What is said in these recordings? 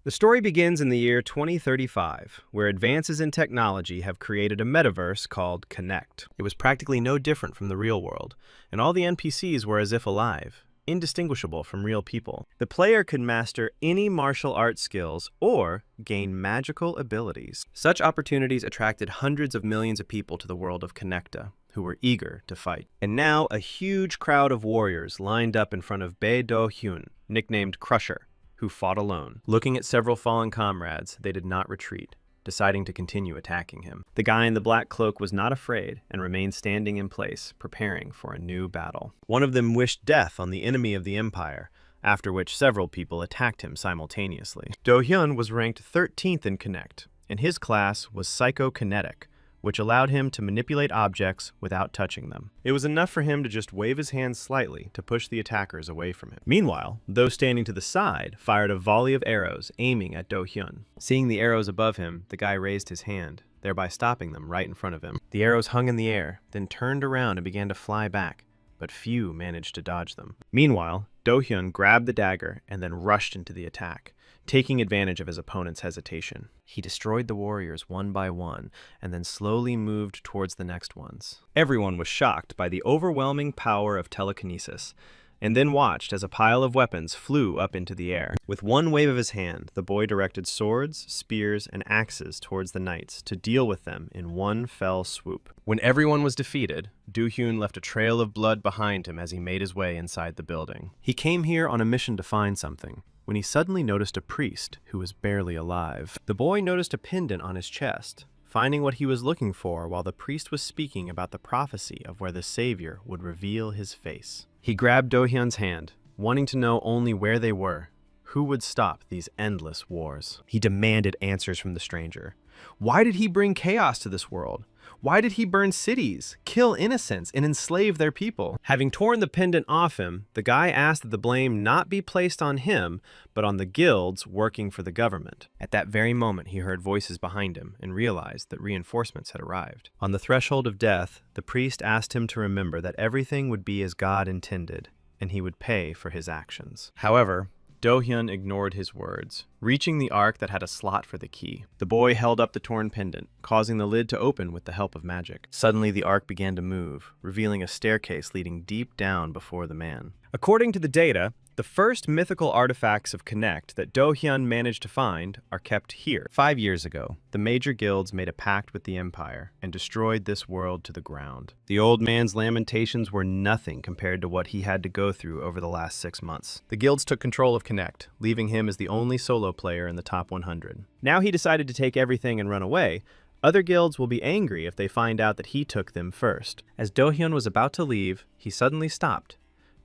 The story begins in the year 2035, where advances in technology have created a metaverse called Connect. It was practically no different from the real world, and all the NPCs were as if alive, indistinguishable from real people. The player could master any martial arts skills or gain magical abilities. Such opportunities attracted hundreds of millions of people to the world of Connecta, who were eager to fight. And now a huge crowd of warriors lined up in front of Bae Do-hyun, nicknamed Crusher, who fought alone. Looking at several fallen comrades, they did not retreat, deciding to continue attacking him. The guy in the black cloak was not afraid and remained standing in place, preparing for a new battle. One of them wished death on the enemy of the Empire, after which several people attacked him simultaneously. Do-hyun was ranked 13th in Connect, and his class was Psychokinetic, which allowed him to manipulate objects without touching them. It was enough for him to just wave his hands slightly to push the attackers away from him. Meanwhile, those standing to the side fired a volley of arrows aiming at Do-hyun. Seeing the arrows above him, the guy raised his hand, thereby stopping them right in front of him. The arrows hung in the air, then turned around and began to fly back, but few managed to dodge them. Meanwhile, Do-hyun grabbed the dagger and then rushed into the attack, taking advantage of his opponent's hesitation. He destroyed the warriors one by one and then slowly moved towards the next ones. Everyone was shocked by the overwhelming power of telekinesis, and then watched as a pile of weapons flew up into the air. With one wave of his hand, the boy directed swords, spears, and axes towards the knights to deal with them in one fell swoop. When everyone was defeated, Do-hyun left a trail of blood behind him as he made his way inside the building. He came here on a mission to find something, when he suddenly noticed a priest who was barely alive. The boy noticed a pendant on his chest, finding what he was looking for while the priest was speaking about the prophecy of where the Savior would reveal his face. He grabbed Do-hyun's hand, wanting to know only where they were. Who would stop these endless wars? He demanded answers from the stranger. Why did he bring chaos to this world? Why did he burn cities, kill innocents, and enslave their people? Having torn the pendant off him, the guy asked that the blame not be placed on him, but on the guilds working for the government. At that very moment, he heard voices behind him and realized that reinforcements had arrived. On the threshold of death, the priest asked him to remember that everything would be as God intended, and he would pay for his actions. However, Do-hyun ignored his words, reaching the ark that had a slot for the key. The boy held up the torn pendant, causing the lid to open with the help of magic. Suddenly, the ark began to move, revealing a staircase leading deep down before the man. According to the data, the first mythical artifacts of Connect that Do-hyun managed to find are kept here. 5 years ago, the major guilds made a pact with the Empire and destroyed this world to the ground. The old man's lamentations were nothing compared to what he had to go through over the last 6 months. The guilds took control of Connect, leaving him as the only solo player in the top 100. Now he decided to take everything and run away. Other guilds will be angry if they find out that he took them first. As Do-hyun was about to leave, he suddenly stopped,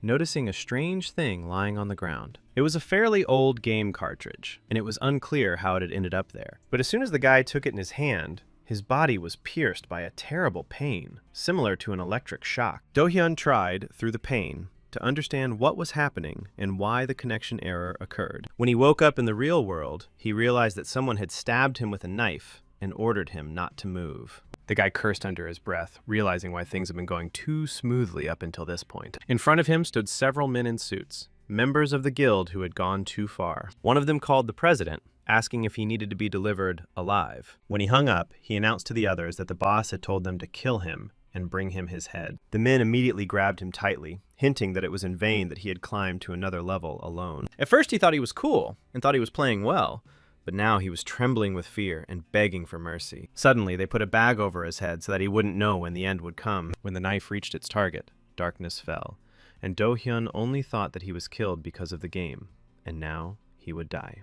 noticing a strange thing lying on the ground. It was a fairly old game cartridge, and it was unclear how it had ended up there. But as soon as the guy took it in his hand, his body was pierced by a terrible pain, similar to an electric shock. Do-hyun tried, through the pain, to understand what was happening and why the connection error occurred. When he woke up in the real world, he realized that someone had stabbed him with a knife and ordered him not to move. The guy cursed under his breath, realizing why things had been going too smoothly up until this point. In front of him stood several men in suits, members of the guild who had gone too far. One of them called the president, asking if he needed to be delivered alive. When he hung up, he announced to the others that the boss had told them to kill him and bring him his head. The men immediately grabbed him tightly, hinting that it was in vain that he had climbed to another level alone. At first he thought he was cool and thought he was playing well, but now he was trembling with fear and begging for mercy. Suddenly, they put a bag over his head so that he wouldn't know when the end would come. When the knife reached its target, darkness fell, and Do-hyun only thought that he was killed because of the game, and now he would die.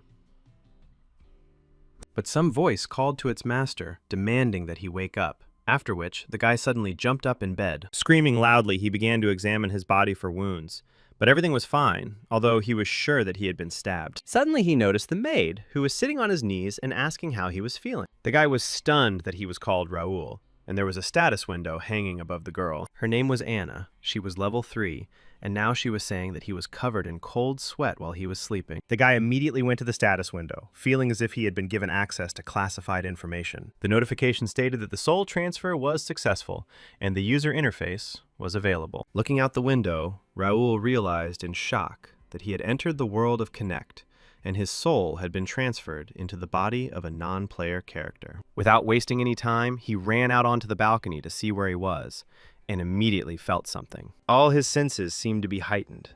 But some voice called to its master, demanding that he wake up. After which, the guy suddenly jumped up in bed. Screaming loudly, he began to examine his body for wounds. But everything was fine, although he was sure that he had been stabbed. Suddenly he noticed the maid, who was sitting on his knees and asking how he was feeling. The guy was stunned that he was called Raoul, and there was a status window hanging above the girl. Her name was Anna, she was level 3, and now she was saying that he was covered in cold sweat while he was sleeping. The guy immediately went to the status window, feeling as if he had been given access to classified information. The notification stated that the soul transfer was successful, and the user interface was available. Looking out the window, Raoul realized in shock that he had entered the world of Connect, and his soul had been transferred into the body of a non-player character. Without wasting any time, he ran out onto the balcony to see where he was, and immediately felt something. All his senses seemed to be heightened.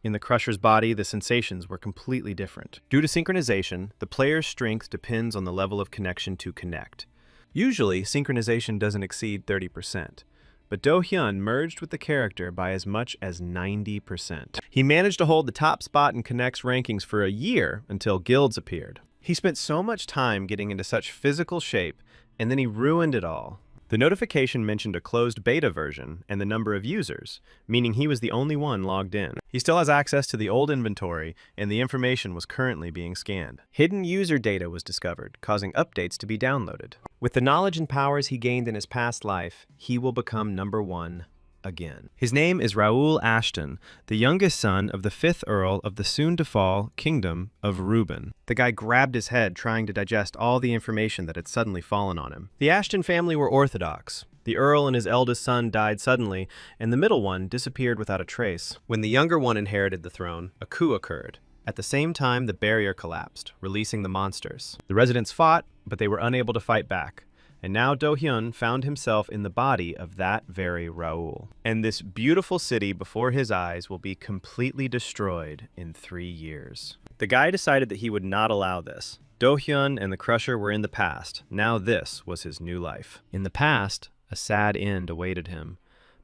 In the Crusher's body, the sensations were completely different. Due to synchronization, the player's strength depends on the level of connection to connect. Usually, synchronization doesn't exceed 30%. But Do-hyun merged with the character by as much as 90%. He managed to hold the top spot in Connect's rankings for a year until guilds appeared. He spent so much time getting into such physical shape, and then he ruined it all. The notification mentioned a closed beta version and the number of users, meaning he was the only one logged in. He still has access to the old inventory, and the information was currently being scanned. Hidden user data was discovered, causing updates to be downloaded. With the knowledge and powers he gained in his past life, he will become #1 again. His name is Raoul Ashton, the youngest son of the 5th Earl of the soon-to-fall Kingdom of Reuben. The guy grabbed his head, trying to digest all the information that had suddenly fallen on him. The Ashton family were orthodox. The Earl and his eldest son died suddenly, and the middle one disappeared without a trace. When the younger one inherited the throne, a coup occurred. At the same time, the barrier collapsed, releasing the monsters. The residents fought, but they were unable to fight back. And now Do-hyun found himself in the body of that very Raoul. And this beautiful city before his eyes will be completely destroyed in 3 years. The guy decided that he would not allow this. Do-hyun and the Crusher were in the past. Now this was his new life. In the past, a sad end awaited him.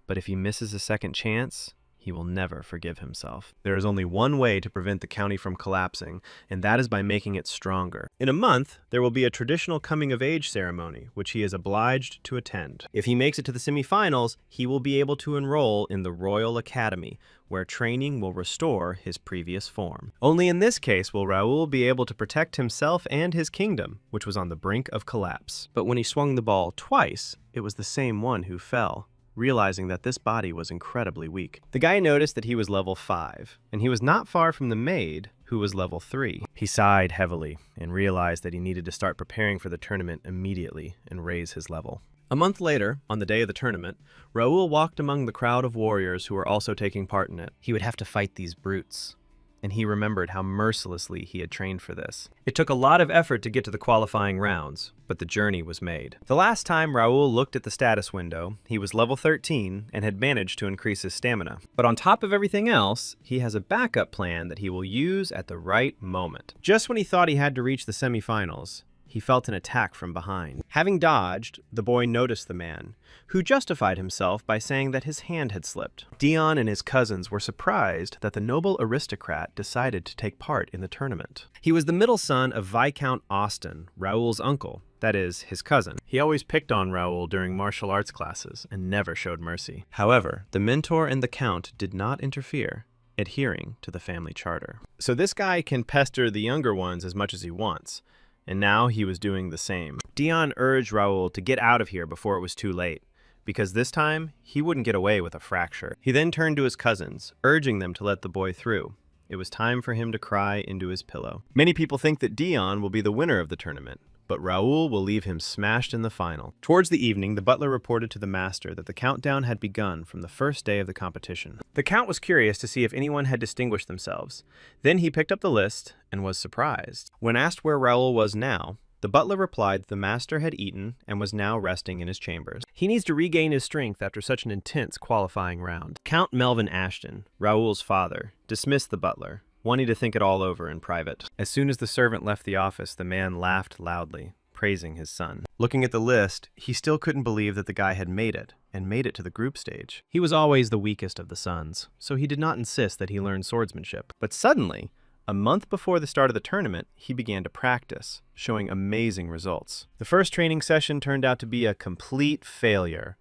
But if he misses a second chance, he will never forgive himself. There is only one way to prevent the county from collapsing, and that is by making it stronger. In a month, there will be a traditional coming-of-age ceremony, which he is obliged to attend. If he makes it to the semifinals, he will be able to enroll in the Royal Academy, where training will restore his previous form. Only in this case will Raoul be able to protect himself and his kingdom, which was on the brink of collapse. But when he swung the ball twice, it was the same one who fell, realizing that this body was incredibly weak. The guy noticed that he was level 5, and he was not far from the maid, who was level 3. He sighed heavily and realized that he needed to start preparing for the tournament immediately and raise his level. A month later, on the day of the tournament, Raoul walked among the crowd of warriors who were also taking part in it. He would have to fight these brutes, and he remembered how mercilessly he had trained for this. It took a lot of effort to get to the qualifying rounds, but the journey was made. The last time Raoul looked at the status window, he was level 13 and had managed to increase his stamina. But on top of everything else, he has a backup plan that he will use at the right moment. Just when he thought he had to reach the semifinals, he felt an attack from behind. Having dodged, the boy noticed the man, who justified himself by saying that his hand had slipped. Dion and his cousins were surprised that the noble aristocrat decided to take part in the tournament. He was the middle son of Viscount Austin, Raoul's uncle, that is, his cousin. He always picked on Raoul during martial arts classes and never showed mercy. However, the mentor and the count did not interfere, adhering to the family charter. So this guy can pester the younger ones as much as he wants, and now he was doing the same. Dion urged Raoul to get out of here before it was too late, because this time he wouldn't get away with a fracture. He then turned to his cousins, urging them to let the boy through. It was time for him to cry into his pillow. Many people think that Dion will be the winner of the tournament, but Raoul will leave him smashed in the final. Towards the evening, the butler reported to the master that the countdown had begun from the first day of the competition. The count was curious to see if anyone had distinguished themselves. Then he picked up the list and was surprised. When asked where Raoul was now, the butler replied that the master had eaten and was now resting in his chambers. He needs to regain his strength after such an intense qualifying round. Count Melvin Ashton, Raoul's father, dismissed the butler, wanting to think it all over in private. As soon as the servant left the office, the man laughed loudly, praising his son. Looking at the list, he still couldn't believe that the guy had made it, and made it to the group stage. He was always the weakest of the sons, so he did not insist that he learn swordsmanship. But suddenly, a month before the start of the tournament, he began to practice, showing amazing results. The first training session turned out to be a complete failure,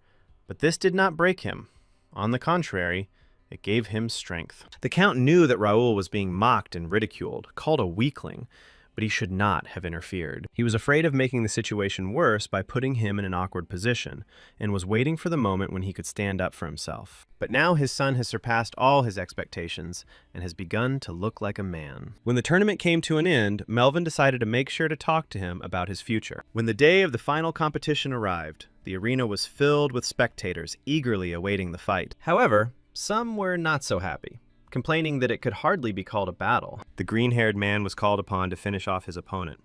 but this did not break him. On the contrary, it gave him strength. The count knew that Raoul was being mocked and ridiculed, called a weakling, but he should not have interfered. He was afraid of making the situation worse by putting him in an awkward position, and was waiting for the moment when he could stand up for himself. But now his son has surpassed all his expectations and has begun to look like a man. When the tournament came to an end, Melvin decided to make sure to talk to him about his future. When the day of the final competition arrived, the arena was filled with spectators eagerly awaiting the fight. However, some were not so happy. complaining that it could hardly be called a battle. The green-haired man was called upon to finish off his opponent,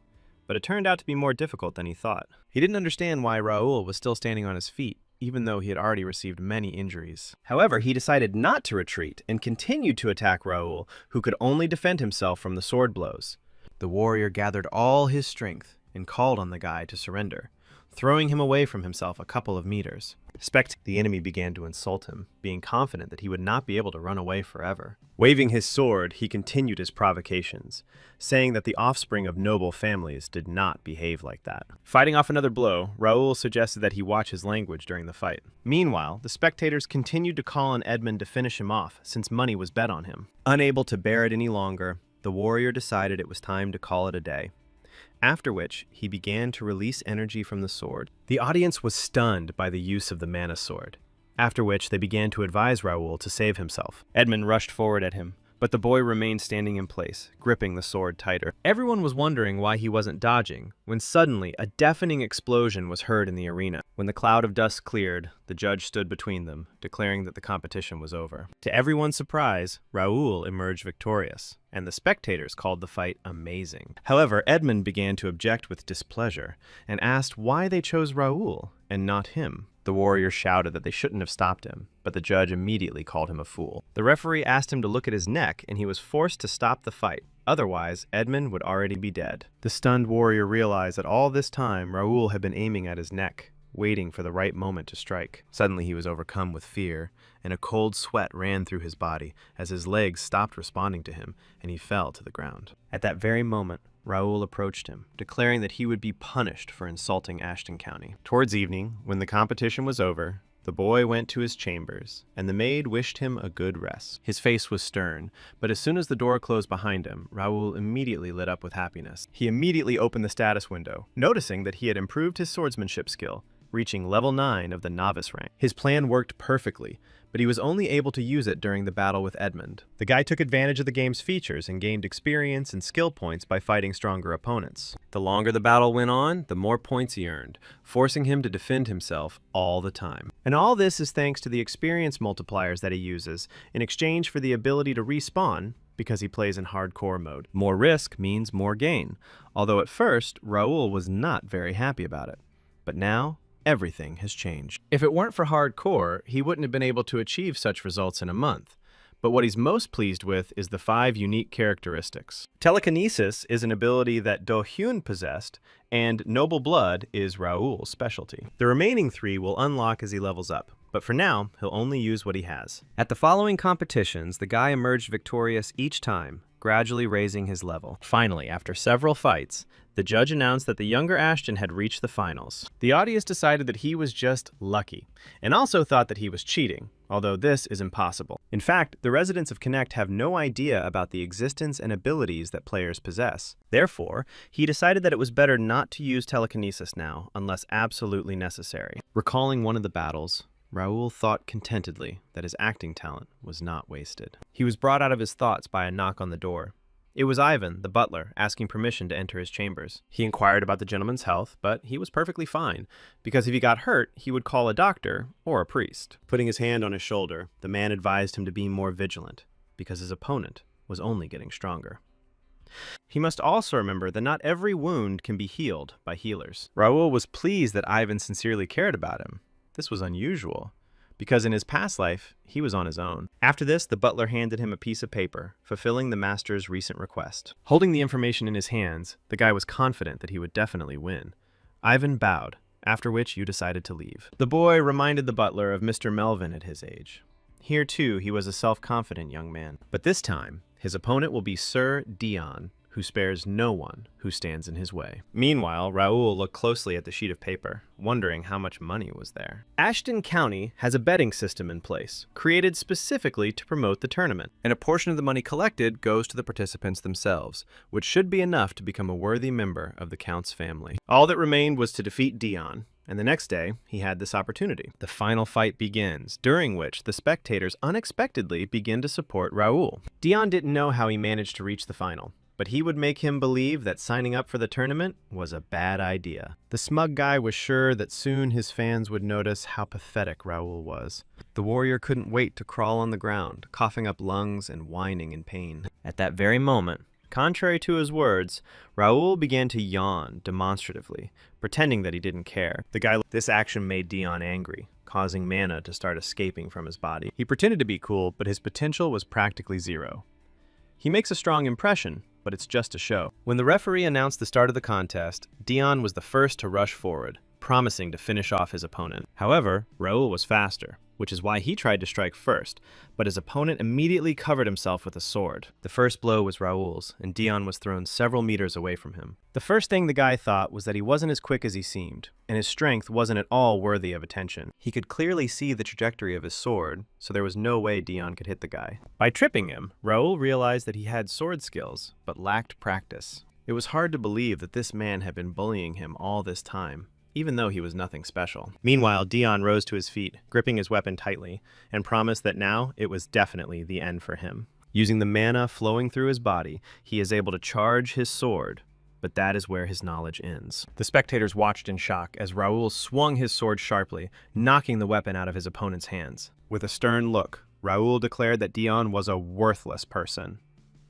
but it turned out to be more difficult than he thought. He didn't understand why Raoul was still standing on his feet, even though he had already received many injuries. However, he decided not to retreat and continued to attack Raoul, who could only defend himself from the sword blows. The warrior gathered all his strength and called on the guy to surrender, throwing him away from himself a couple of meters. The enemy began to insult him, being confident that he would not be able to run away forever. Waving his sword, he continued his provocations, saying that the offspring of noble families did not behave like that. Fighting off another blow, Raoul suggested that he watch his language during the fight. Meanwhile, the spectators continued to call on Edmund to finish him off, since money was bet on him. Unable to bear it any longer, the warrior decided it was time to call it a day. After which, he began to release energy from the sword. The audience was stunned by the use of the mana sword, after which they began to advise Raoul to save himself. Edmund rushed forward at him, but the boy remained standing in place, gripping the sword tighter. Everyone was wondering why he wasn't dodging, when suddenly a deafening explosion was heard in the arena. When the cloud of dust cleared, the judge stood between them, declaring that the competition was over. To everyone's surprise, Raoul emerged victorious, and the spectators called the fight amazing. However, Edmund began to object with displeasure, and asked why they chose Raoul and not him. The warrior shouted that they shouldn't have stopped him, but the judge immediately called him a fool. The referee asked him to look at his neck, and he was forced to stop the fight. Otherwise, Edmund would already be dead. The stunned warrior realized that all this time, Raoul had been aiming at his neck, waiting for the right moment to strike. Suddenly, he was overcome with fear, and a cold sweat ran through his body as his legs stopped responding to him, and he fell to the ground. At that very moment, Raoul approached him, declaring that he would be punished for insulting Ashton County. Towards evening, when the competition was over, the boy went to his chambers, and the maid wished him a good rest. His face was stern, but as soon as the door closed behind him, Raoul immediately lit up with happiness. He immediately opened the status window, noticing that he had improved his swordsmanship skill, reaching level 9 of the novice rank. His plan worked perfectly, but he was only able to use it during the battle with Edmund. The guy took advantage of the game's features and gained experience and skill points by fighting stronger opponents. The longer the battle went on, the more points he earned, forcing him to defend himself all the time. And all this is thanks to the experience multipliers that he uses in exchange for the ability to respawn, because he plays in hardcore mode. More risk means more gain, although at first, Raoul was not very happy about it. But now, everything has changed. If it weren't for hardcore, he wouldn't have been able to achieve such results in a month. But what he's most pleased with is the 5 unique characteristics. Telekinesis is an ability that Do Hyun possessed, and Noble Blood is Raoul's specialty. The remaining 3 will unlock as he levels up, but for now, he'll only use what he has. At the following competitions, the guy emerged victorious each time, gradually raising his level. Finally, after several fights, the judge announced that the younger Ashton had reached the finals. The audience decided that he was just lucky, and also thought that he was cheating, although this is impossible. In fact, the residents of Connect have no idea about the existence and abilities that players possess. Therefore, he decided that it was better not to use telekinesis now, unless absolutely necessary. Recalling one of the battles, Raoul thought contentedly that his acting talent was not wasted. He was brought out of his thoughts by a knock on the door. It was Ivan, the butler, asking permission to enter his chambers. He inquired about the gentleman's health, but he was perfectly fine, because if he got hurt, he would call a doctor or a priest. Putting his hand on his shoulder, the man advised him to be more vigilant, because his opponent was only getting stronger. He must also remember that not every wound can be healed by healers. Raoul was pleased that Ivan sincerely cared about him. This was unusual, because in his past life, he was on his own. After this, the butler handed him a piece of paper, fulfilling the master's recent request. Holding the information in his hands, the guy was confident that he would definitely win. Ivan bowed, after which you decided to leave. The boy reminded the butler of Mr. Melvin at his age. Here, too, he was a self-confident young man. But this time, his opponent will be Sir Dion, who spares no one who stands in his way. Meanwhile, Raoul looked closely at the sheet of paper, wondering how much money was there. Ashton County has a betting system in place, created specifically to promote the tournament, and a portion of the money collected goes to the participants themselves, which should be enough to become a worthy member of the Count's family. All that remained was to defeat Dion, and the next day, he had this opportunity. The final fight begins, during which the spectators unexpectedly begin to support Raoul. Dion didn't know how he managed to reach the final, but he would make him believe that signing up for the tournament was a bad idea. The smug guy was sure that soon his fans would notice how pathetic Raoul was. The warrior couldn't wait to crawl on the ground, coughing up lungs and whining in pain. At that very moment, contrary to his words, Raoul began to yawn demonstratively, pretending that he didn't care. This action made Dion angry, causing mana to start escaping from his body. He pretended to be cool, but his potential was practically zero. He makes a strong impression, but it's just a show. When the referee announced the start of the contest, Dion was the first to rush forward, promising to finish off his opponent. However, Raoul was faster, which is why he tried to strike first, but his opponent immediately covered himself with a sword. The first blow was Raoul's, and Dion was thrown several meters away from him. The first thing the guy thought was that he wasn't as quick as he seemed, and his strength wasn't at all worthy of attention. He could clearly see the trajectory of his sword, so there was no way Dion could hit the guy. By tripping him, Raoul realized that he had sword skills, but lacked practice. It was hard to believe that this man had been bullying him all this time, even though he was nothing special. Meanwhile, Dion rose to his feet, gripping his weapon tightly, and promised that now it was definitely the end for him. Using the mana flowing through his body, he is able to charge his sword, but that is where his knowledge ends. The spectators watched in shock as Raoul swung his sword sharply, knocking the weapon out of his opponent's hands. With a stern look, Raoul declared that Dion was a worthless person,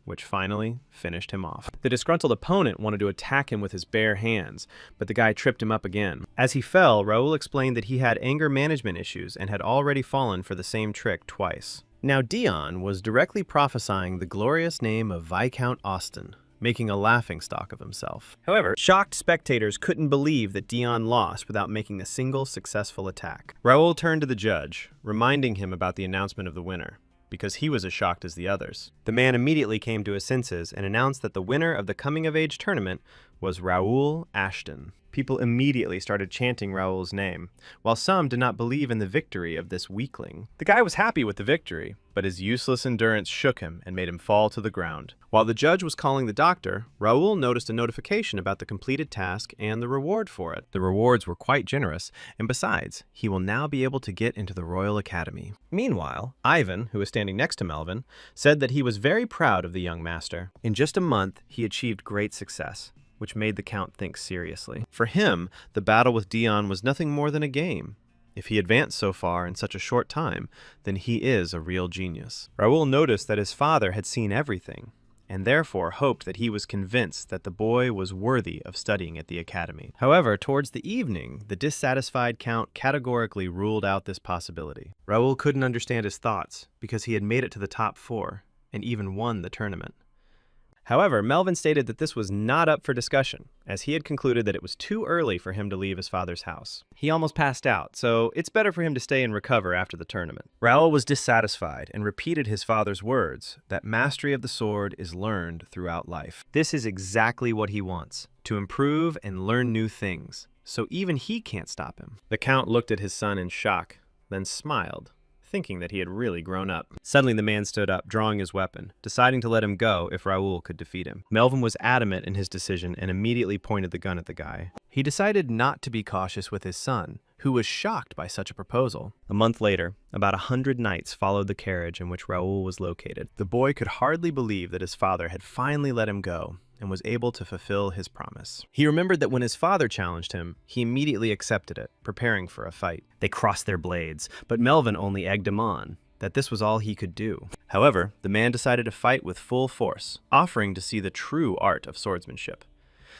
which finally finished him off. The disgruntled opponent wanted to attack him with his bare hands, but the guy tripped him up again. As he fell, Raoul explained that he had anger management issues and had already fallen for the same trick twice. Now Dion was directly prophesying the glorious name of Viscount Austin, making a laughingstock of himself. However, shocked spectators couldn't believe that Dion lost without making a single successful attack. Raoul turned to the judge, reminding him about the announcement of the winner, because he was as shocked as the others. The man immediately came to his senses and announced that the winner of the coming-of-age tournament was Raoul Ashton. People immediately started chanting Raoul's name, while some did not believe in the victory of this weakling. The guy was happy with the victory, but his useless endurance shook him and made him fall to the ground. While the judge was calling the doctor, Raoul noticed a notification about the completed task and the reward for it. The rewards were quite generous, and besides, he will now be able to get into the Royal Academy. Meanwhile, Ivan, who was standing next to Melvin, said that he was very proud of the young master. In just a month, he achieved great success, which made the Count think seriously. For him, the battle with Dion was nothing more than a game. If he advanced so far in such a short time, then he is a real genius. Raoul noticed that his father had seen everything, and therefore hoped that he was convinced that the boy was worthy of studying at the academy. However, towards the evening, the dissatisfied Count categorically ruled out this possibility. Raoul couldn't understand his thoughts, because he had made it to the top 4, and even won the tournament. However, Melvin stated that this was not up for discussion, as he had concluded that it was too early for him to leave his father's house. He almost passed out, so it's better for him to stay and recover after the tournament. Raoul was dissatisfied and repeated his father's words that mastery of the sword is learned throughout life. This is exactly what he wants, to improve and learn new things, so even he can't stop him. The Count looked at his son in shock, then smiled, thinking that he had really grown up. Suddenly the man stood up, drawing his weapon, deciding to let him go if Raoul could defeat him. Melvin was adamant in his decision and immediately pointed the gun at the guy. He decided not to be cautious with his son, who was shocked by such a proposal. A month later, about 100 knights followed the carriage in which Raoul was located. The boy could hardly believe that his father had finally let him go and was able to fulfill his promise. He remembered that when his father challenged him, he immediately accepted it, preparing for a fight. They crossed their blades, but Melvin only egged him on, that this was all he could do. However, the man decided to fight with full force, offering to see the true art of swordsmanship.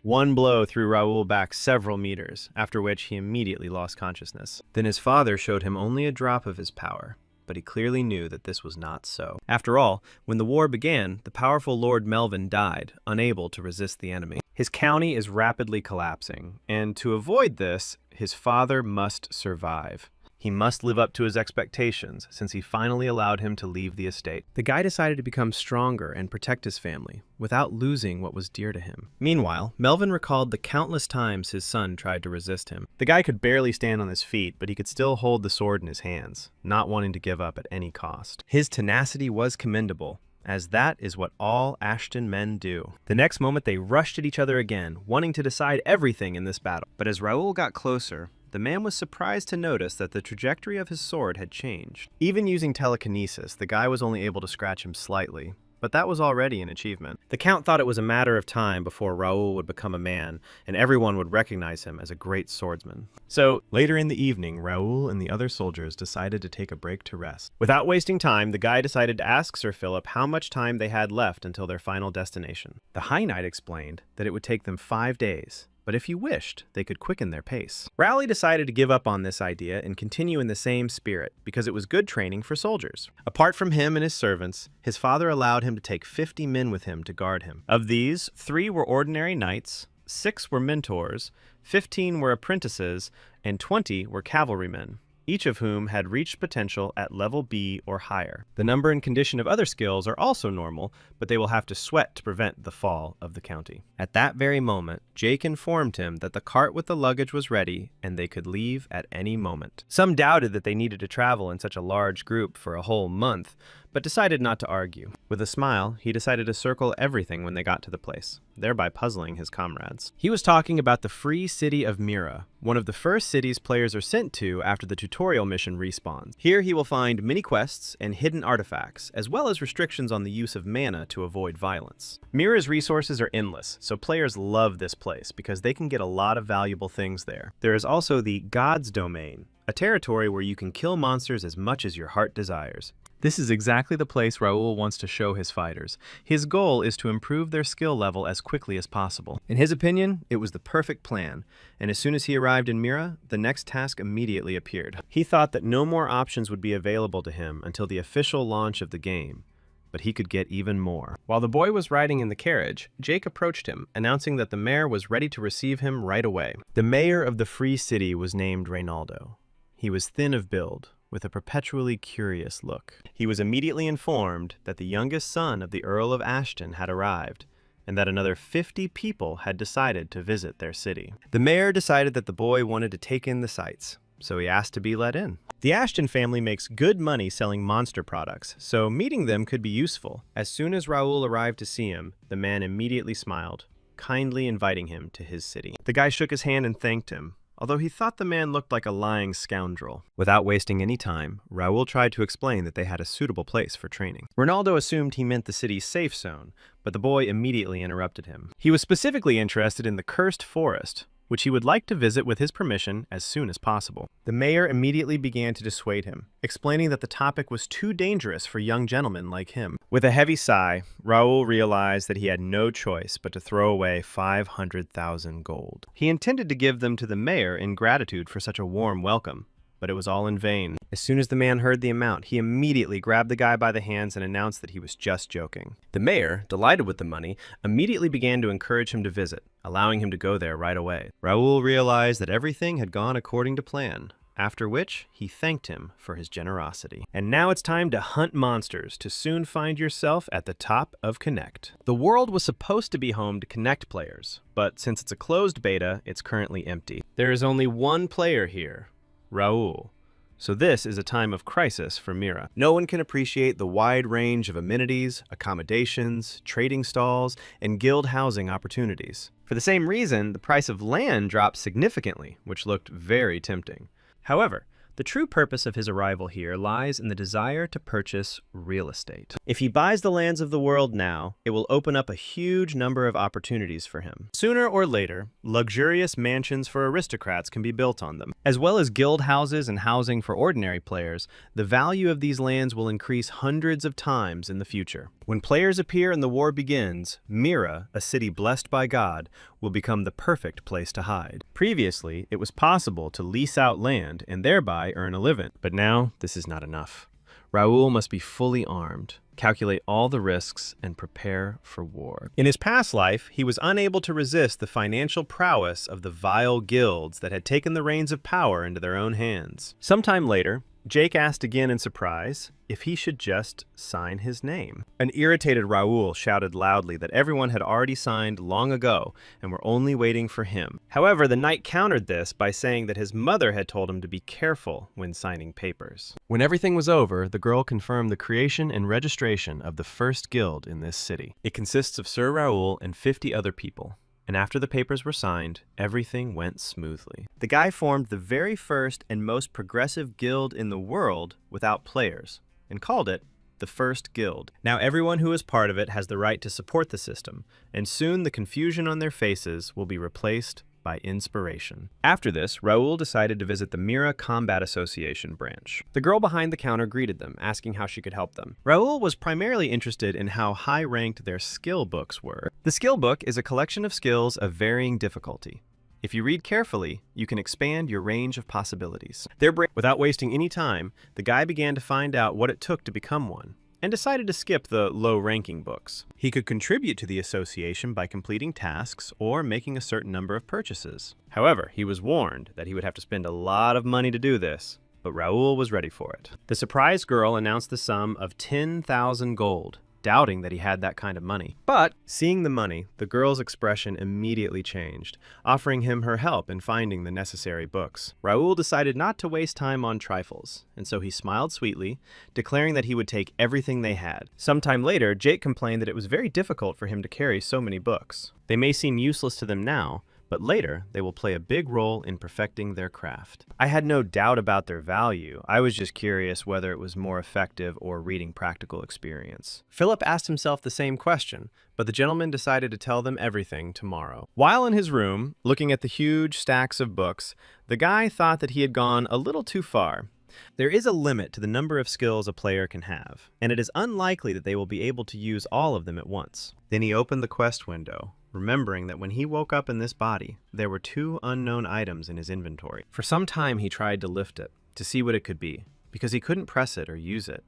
One blow threw Raoul back several meters, after which he immediately lost consciousness. Then his father showed him only a drop of his power, but he clearly knew that this was not so. After all, when the war began, the powerful Lord Melvin died, unable to resist the enemy. His county is rapidly collapsing, and to avoid this, his father must survive. He must live up to his expectations, since he finally allowed him to leave the estate. The guy decided to become stronger and protect his family, without losing what was dear to him. Meanwhile, Melvin recalled the countless times his son tried to resist him. The guy could barely stand on his feet, but he could still hold the sword in his hands, not wanting to give up at any cost. His tenacity was commendable, as that is what all Ashton men do. The next moment they rushed at each other again, wanting to decide everything in this battle. But as Raoul got closer, the man was surprised to notice that the trajectory of his sword had changed. Even using telekinesis, the guy was only able to scratch him slightly, but that was already an achievement. The Count thought it was a matter of time before Raoul would become a man, and everyone would recognize him as a great swordsman. So, later in the evening, Raoul and the other soldiers decided to take a break to rest. Without wasting time, the guy decided to ask Sir Philip how much time they had left until their final destination. The High Knight explained that it would take them 5 days, but if you wished, they could quicken their pace. Rowley decided to give up on this idea and continue in the same spirit, because it was good training for soldiers. Apart from him and his servants, his father allowed him to take 50 men with him to guard him. Of these, 3 were ordinary knights, 6 were mentors, 15 were apprentices, and 20 were cavalrymen, each of whom had reached potential at level B or higher. The number and condition of other skills are also normal, but they will have to sweat to prevent the fall of the county. At that very moment, Jake informed him that the cart with the luggage was ready and they could leave at any moment. Some doubted that they needed to travel in such a large group for a whole month, but decided not to argue. With a smile, he decided to circle everything when they got to the place, thereby puzzling his comrades. He was talking about the free city of Mira, one of the first cities players are sent to after the tutorial mission respawns. Here he will find mini quests and hidden artifacts, as well as restrictions on the use of mana to avoid violence. Mira's resources are endless, so players love this place because they can get a lot of valuable things there. There is also the God's Domain, a territory where you can kill monsters as much as your heart desires. This is exactly the place Raoul wants to show his fighters. His goal is to improve their skill level as quickly as possible. In his opinion, it was the perfect plan, and as soon as he arrived in Mira, the next task immediately appeared. He thought that no more options would be available to him until the official launch of the game, but he could get even more. While the boy was riding in the carriage, Jake approached him, announcing that the mayor was ready to receive him right away. The mayor of the free city was named Reynaldo. He was thin of build, with a perpetually curious look. He was immediately informed that the youngest son of the Earl of Ashton had arrived, and that another 50 people had decided to visit their city. The mayor decided that the boy wanted to take in the sights, so he asked to be let in. The Ashton family makes good money selling monster products, so meeting them could be useful. As soon as Raoul arrived to see him, the man immediately smiled, kindly inviting him to his city. The guy shook his hand and thanked him, although he thought the man looked like a lying scoundrel. Without wasting any time, Raoul tried to explain that they had a suitable place for training. Ronaldo assumed he meant the city's safe zone, but the boy immediately interrupted him. He was specifically interested in the Cursed Forest, which he would like to visit with his permission as soon as possible. The mayor immediately began to dissuade him, explaining that the topic was too dangerous for young gentlemen like him. With a heavy sigh, Raoul realized that he had no choice but to throw away 500,000 gold. He intended to give them to the mayor in gratitude for such a warm welcome, but it was all in vain. As soon as the man heard the amount, he immediately grabbed the guy by the hands and announced that he was just joking. The mayor, delighted with the money, immediately began to encourage him to visit, allowing him to go there right away. Raoul realized that everything had gone according to plan, after which he thanked him for his generosity. And now it's time to hunt monsters to soon find yourself at the top of Connect. The world was supposed to be home to Connect players, but since it's a closed beta, it's currently empty. There is only one player here, Raoul. So this is a time of crisis for Mira. No one can appreciate the wide range of amenities, accommodations, trading stalls, and guild housing opportunities. For the same reason, the price of land dropped significantly, which looked very tempting. However, the true purpose of his arrival here lies in the desire to purchase real estate. If he buys the lands of the world now, it will open up a huge number of opportunities for him. Sooner or later, luxurious mansions for aristocrats can be built on them. As well as guild houses and housing for ordinary players, the value of these lands will increase hundreds of times in the future. When players appear and the war begins, Mira, a city blessed by God, will become the perfect place to hide. Previously, it was possible to lease out land and thereby earn a living, but now this is not enough. Raoul must be fully armed, calculate all the risks, and prepare for war. In his past life, he was unable to resist the financial prowess of the vile guilds that had taken the reins of power into their own hands. Sometime later, Jake asked again in surprise if he should just sign his name. An irritated Raoul shouted loudly that everyone had already signed long ago and were only waiting for him. However, the knight countered this by saying that his mother had told him to be careful when signing papers. When everything was over, the girl confirmed the creation and registration of the first guild in this city. It consists of Sir Raoul and 50 other people. And after the papers were signed, everything went smoothly. The guy formed the very first and most progressive guild in the world without players, and called it the the first guild. Now everyone who is part of it has the right to support the system, and soon the confusion on their faces will be replaced by inspiration. After this, Raoul decided to visit the Mira Combat Association branch. The girl behind the counter greeted them, asking how she could help them. Raoul was primarily interested in how high-ranked their skill books were. The skill book is a collection of skills of varying difficulty. If you read carefully, you can expand your range of possibilities. Without wasting any time, the guy began to find out what it took to become one, and decided to skip the low-ranking books. He could contribute to the association by completing tasks or making a certain number of purchases. However, he was warned that he would have to spend a lot of money to do this, but Raoul was ready for it. The surprised girl announced the sum of 10,000 gold, doubting that he had that kind of money. But, seeing the money, the girl's expression immediately changed, offering him her help in finding the necessary books. Raoul decided not to waste time on trifles, and so he smiled sweetly, declaring that he would take everything they had. Sometime later, Jake complained that it was very difficult for him to carry so many books. They may seem useless to them now, but later they will play a big role in perfecting their craft. I had no doubt about their value. I was just curious whether it was more effective or reading practical experience. Philip asked himself the same question, but the gentleman decided to tell them everything tomorrow. While in his room, looking at the huge stacks of books, the guy thought that he had gone a little too far. There is a limit to the number of skills a player can have, and it is unlikely that they will be able to use all of them at once. Then he opened the quest window, remembering that when he woke up in this body, there were 2 unknown items in his inventory. For some time he tried to lift it, to see what it could be, because he couldn't press it or use it.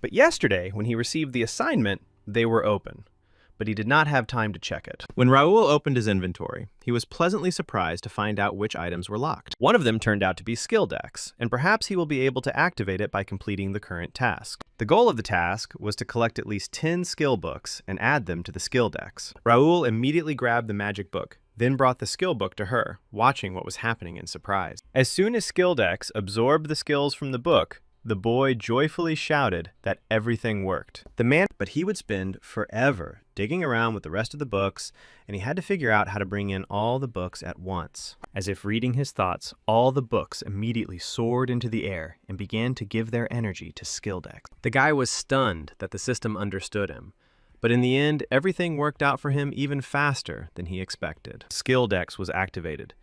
But yesterday, when he received the assignment, they were open, but he did not have time to check it. When Raoul opened his inventory, he was pleasantly surprised to find out which items were locked. One of them turned out to be skill decks, and perhaps he will be able to activate it by completing the current task. The goal of the task was to collect at least 10 skill books and add them to the skill decks. Raoul immediately grabbed the magic book, then brought the skill book to her, watching what was happening in surprise. As soon as skill decks absorbed the skills from the book, the boy joyfully shouted that everything worked. But he would spend forever digging around with the rest of the books, and he had to figure out how to bring in all the books at once. As if reading his thoughts, all the books immediately soared into the air and began to give their energy to skill decks. The guy was stunned that the system understood him, but in the end, everything worked out for him even faster than he expected. Skill decks was activated,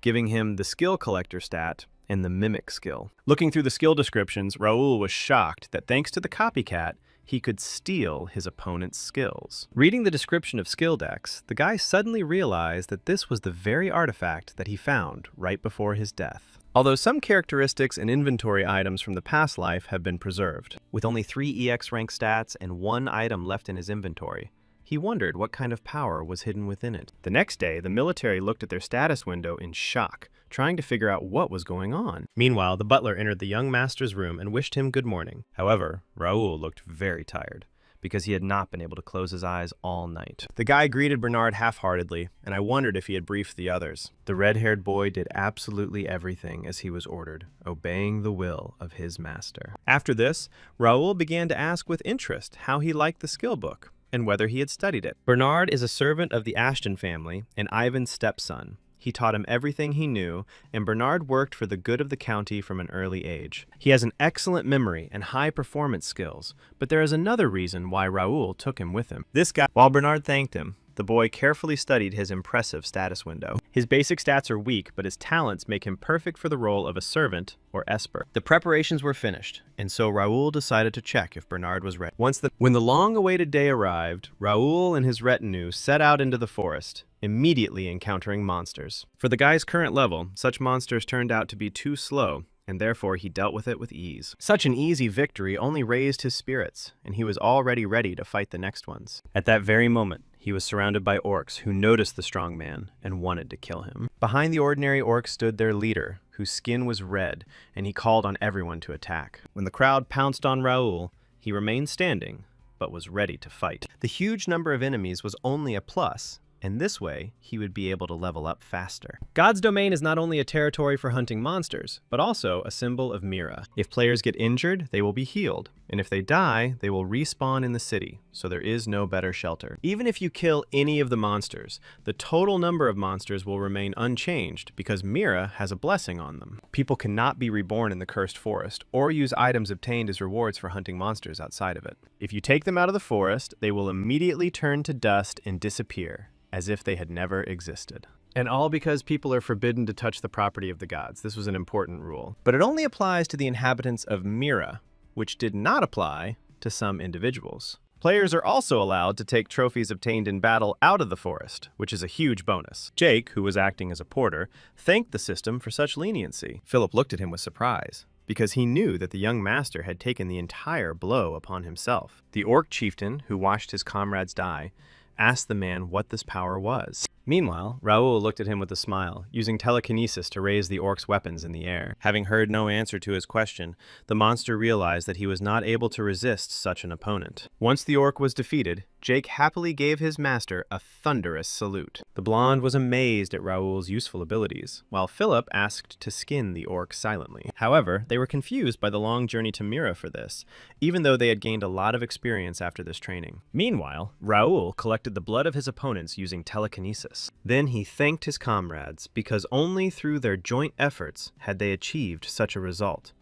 giving him the skill collector stat and the mimic skill. Looking through the skill descriptions, Raoul was shocked that thanks to the copycat, he could steal his opponent's skills. Reading the description of skill decks, the guy suddenly realized that this was the very artifact that he found right before his death. Although some characteristics and inventory items from the past life have been preserved, with only 3 EX rank stats and 1 item left in his inventory, he wondered what kind of power was hidden within it. The next day, the military looked at their status window in shock, trying to figure out what was going on. Meanwhile, the butler entered the young master's room and wished him good morning. However, Raoul looked very tired, because he had not been able to close his eyes all night. The guy greeted Bernard half-heartedly, and I wondered if he had briefed the others. The red-haired boy did absolutely everything as he was ordered, obeying the will of his master. After this, Raoul began to ask with interest how he liked the skill book, and whether he had studied it. Bernard is a servant of the Ashton family and Ivan's stepson. He taught him everything he knew, and Bernard worked for the good of the county from an early age. He has an excellent memory and high performance skills, but there is another reason why Raoul took him with him. While Bernard thanked him, the boy carefully studied his impressive status window. His basic stats are weak, but his talents make him perfect for the role of a servant or esper. The preparations were finished, and so Raoul decided to check if Bernard was ready. When the long-awaited day arrived, Raoul and his retinue set out into the forest, immediately encountering monsters. For the guy's current level, such monsters turned out to be too slow, and therefore he dealt with it with ease. Such an easy victory only raised his spirits, and he was already ready to fight the next ones. At that very moment, he was surrounded by orcs who noticed the strong man and wanted to kill him. Behind the ordinary orcs stood their leader, whose skin was red, and he called on everyone to attack. When the crowd pounced on Raoul, he remained standing, but was ready to fight. The huge number of enemies was only a plus, and this way, he would be able to level up faster. God's Domain is not only a territory for hunting monsters, but also a symbol of Mira. If players get injured, they will be healed, and if they die, they will respawn in the city, so there is no better shelter. Even if you kill any of the monsters, the total number of monsters will remain unchanged because Mira has a blessing on them. People cannot be reborn in the cursed forest, or use items obtained as rewards for hunting monsters outside of it. If you take them out of the forest, they will immediately turn to dust and disappear, as if they had never existed. And all because people are forbidden to touch the property of the gods. This was an important rule. But it only applies to the inhabitants of Mira, which did not apply to some individuals. Players are also allowed to take trophies obtained in battle out of the forest, which is a huge bonus. Jake, who was acting as a porter, thanked the system for such leniency. Philip looked at him with surprise, because he knew that the young master had taken the entire blow upon himself. The orc chieftain, who watched his comrades die, asked the man what this power was. Meanwhile, Raoul looked at him with a smile, using telekinesis to raise the orc's weapons in the air. Having heard no answer to his question, the monster realized that he was not able to resist such an opponent. Once the orc was defeated, Jake happily gave his master a thunderous salute. The blonde was amazed at Raoul's useful abilities, while Philip asked to skin the orc silently. However, they were confused by the long journey to Mira for this, even though they had gained a lot of experience after this training. Meanwhile, Raoul collected the blood of his opponents using telekinesis. Then he thanked his comrades, because only through their joint efforts had they achieved such a result,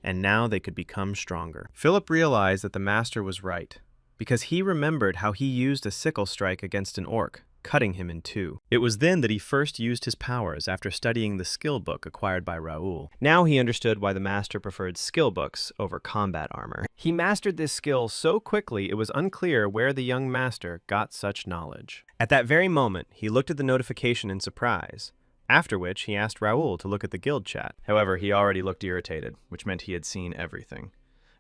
and now they could become stronger. Philip realized that the master was right, because he remembered how he used a sickle strike against an orc, cutting him in two. It was then that he first used his powers after studying the skill book acquired by Raoul. Now he understood why the master preferred skill books over combat armor. He mastered this skill so quickly it was unclear where the young master got such knowledge. At that very moment, he looked at the notification in surprise, after which he asked Raoul to look at the guild chat. However, he already looked irritated, which meant he had seen everything.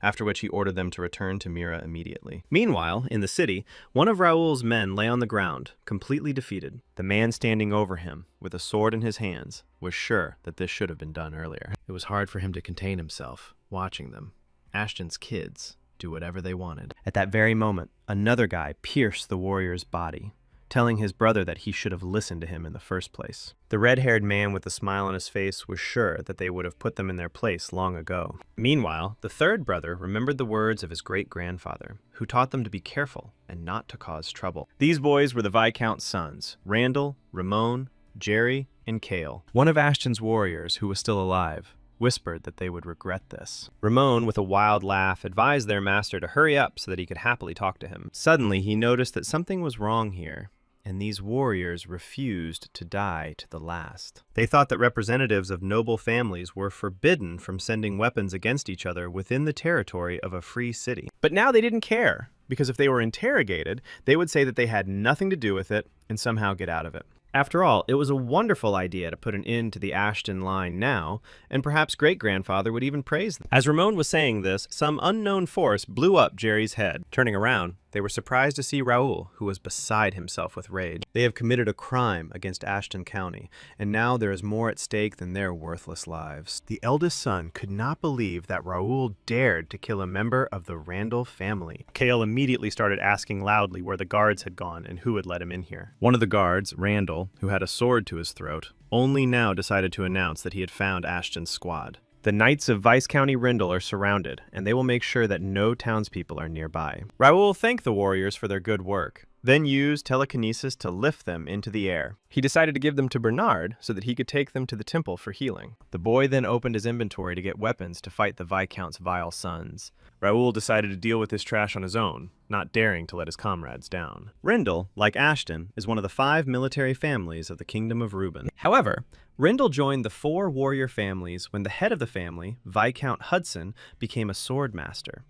After which he ordered them to return to Mira immediately. Meanwhile, in the city, one of Raoul's men lay on the ground, completely defeated. The man standing over him, with a sword in his hands, was sure that this should have been done earlier. It was hard for him to contain himself, watching them, Ashton's kids, do whatever they wanted. At that very moment, another guy pierced the warrior's body, telling his brother that he should have listened to him in the first place. The red-haired man with a smile on his face was sure that they would have put them in their place long ago. Meanwhile, the third brother remembered the words of his great-grandfather, who taught them to be careful and not to cause trouble. These boys were the Viscount's sons, Randall, Ramon, Jerry, and Cale. One of Ashton's warriors, who was still alive, whispered that they would regret this. Ramon, with a wild laugh, advised their master to hurry up so that he could happily talk to him. Suddenly, he noticed that something was wrong here, and these warriors refused to die to the last. They thought that representatives of noble families were forbidden from sending weapons against each other within the territory of a free city. But now they didn't care, because if they were interrogated, they would say that they had nothing to do with it and somehow get out of it. After all, it was a wonderful idea to put an end to the Ashton line now, and perhaps great-grandfather would even praise them. As Ramon was saying this, some unknown force blew up Jerry's head. Turning around, they were surprised to see Raoul, who was beside himself with rage. They have committed a crime against Ashton County, and now there is more at stake than their worthless lives. The eldest son could not believe that Raoul dared to kill a member of the Randall family. Cale immediately started asking loudly where the guards had gone and who had let him in here. One of the guards, Randall, who had a sword to his throat, only now decided to announce that he had found Ashton's squad. The Knights of Vice County Rindle are surrounded, and they will make sure that no townspeople are nearby. Raoul thanked the warriors for their good work, then used telekinesis to lift them into the air. He decided to give them to Bernard so that he could take them to the temple for healing. The boy then opened his inventory to get weapons to fight the Viscount's vile sons. Raoul decided to deal with this trash on his own, not daring to let his comrades down. Rindle, like Ashton, is one of the 5 military families of the Kingdom of Reuben. However, Rindle joined the 4 warrior families when the head of the family, Viscount Hudson, became a sword master.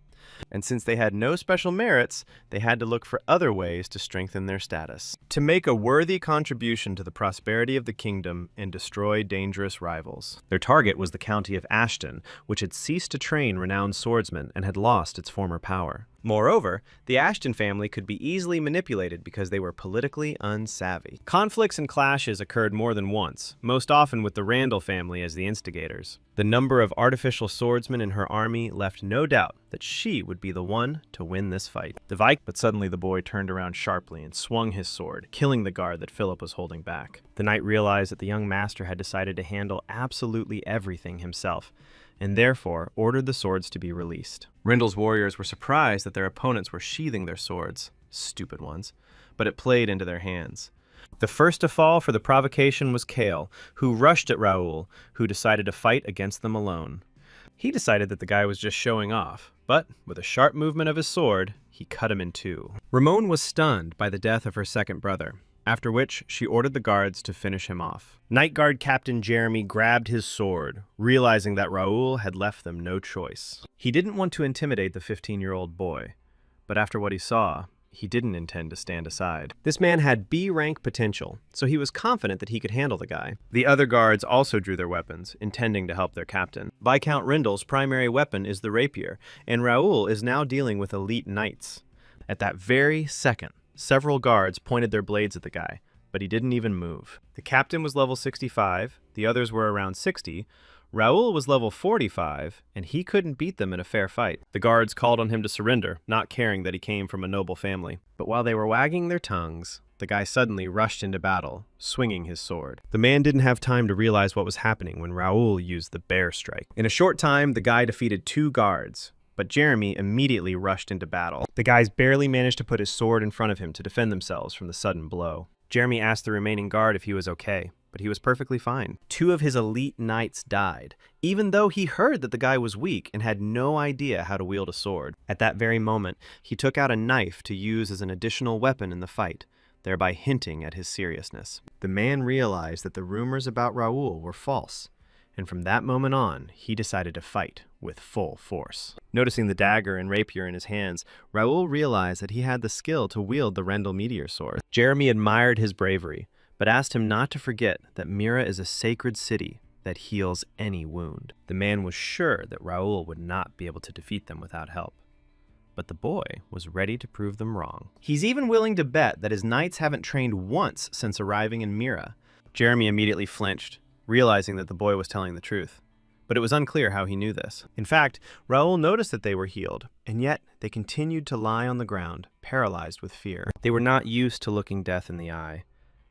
And since they had no special merits, they had to look for other ways to strengthen their status. To make a worthy contribution to the prosperity of the kingdom and destroy dangerous rivals. Their target was the county of Ashton, which had ceased to train renowned swordsmen and had lost its former power. Moreover, the Ashton family could be easily manipulated because they were politically unsavvy. Conflicts and clashes occurred more than once, most often with the Randall family as the instigators. The number of artificial swordsmen in her army left no doubt that she would be the one to win this fight. But suddenly the boy turned around sharply and swung his sword, killing the guard that Philip was holding back. The knight realized that the young master had decided to handle absolutely everything himself, and therefore ordered the swords to be released. Rindle's warriors were surprised that their opponents were sheathing their swords, stupid ones, but it played into their hands. The first to fall for the provocation was Kale, who rushed at Raoul, who decided to fight against them alone. He decided that the guy was just showing off, but with a sharp movement of his sword, he cut him in two. Ramon was stunned by the death of her second brother, after which she ordered the guards to finish him off. Night Guard Captain Jeremy grabbed his sword, realizing that Raoul had left them no choice. He didn't want to intimidate the 15-year-old boy, but after what he saw, he didn't intend to stand aside. This man had B-rank potential, so he was confident that he could handle the guy. The other guards also drew their weapons, intending to help their captain. Viscount Rindle's primary weapon is the rapier, and Raoul is now dealing with elite knights. At that very second, several guards pointed their blades at the guy, but he didn't even move. The captain was level 65, the others were around 60, Raoul was level 45, and he couldn't beat them in a fair fight. The guards called on him to surrender, not caring that he came from a noble family. But while they were wagging their tongues, the guy suddenly rushed into battle, swinging his sword. The man didn't have time to realize what was happening when Raoul used the bear strike. In a short time, the guy defeated 2 guards, but Jeremy immediately rushed into battle. The guys barely managed to put his sword in front of him to defend themselves from the sudden blow. Jeremy asked the remaining guard if he was okay, but he was perfectly fine. 2 of his elite knights died, even though he heard that the guy was weak and had no idea how to wield a sword. At that very moment, he took out a knife to use as an additional weapon in the fight, thereby hinting at his seriousness. The man realized that the rumors about Raoul were false, and from that moment on, he decided to fight with full force. Noticing the dagger and rapier in his hands, Raoul realized that he had the skill to wield the Rendell meteor sword. Jeremy admired his bravery, but asked him not to forget that Mira is a sacred city that heals any wound. The man was sure that Raoul would not be able to defeat them without help, but the boy was ready to prove them wrong. He's even willing to bet that his knights haven't trained once since arriving in Mira. Jeremy immediately flinched, realizing that the boy was telling the truth, but it was unclear how he knew this. In fact, Raoul noticed that they were healed, and yet they continued to lie on the ground, paralyzed with fear. They were not used to looking death in the eye,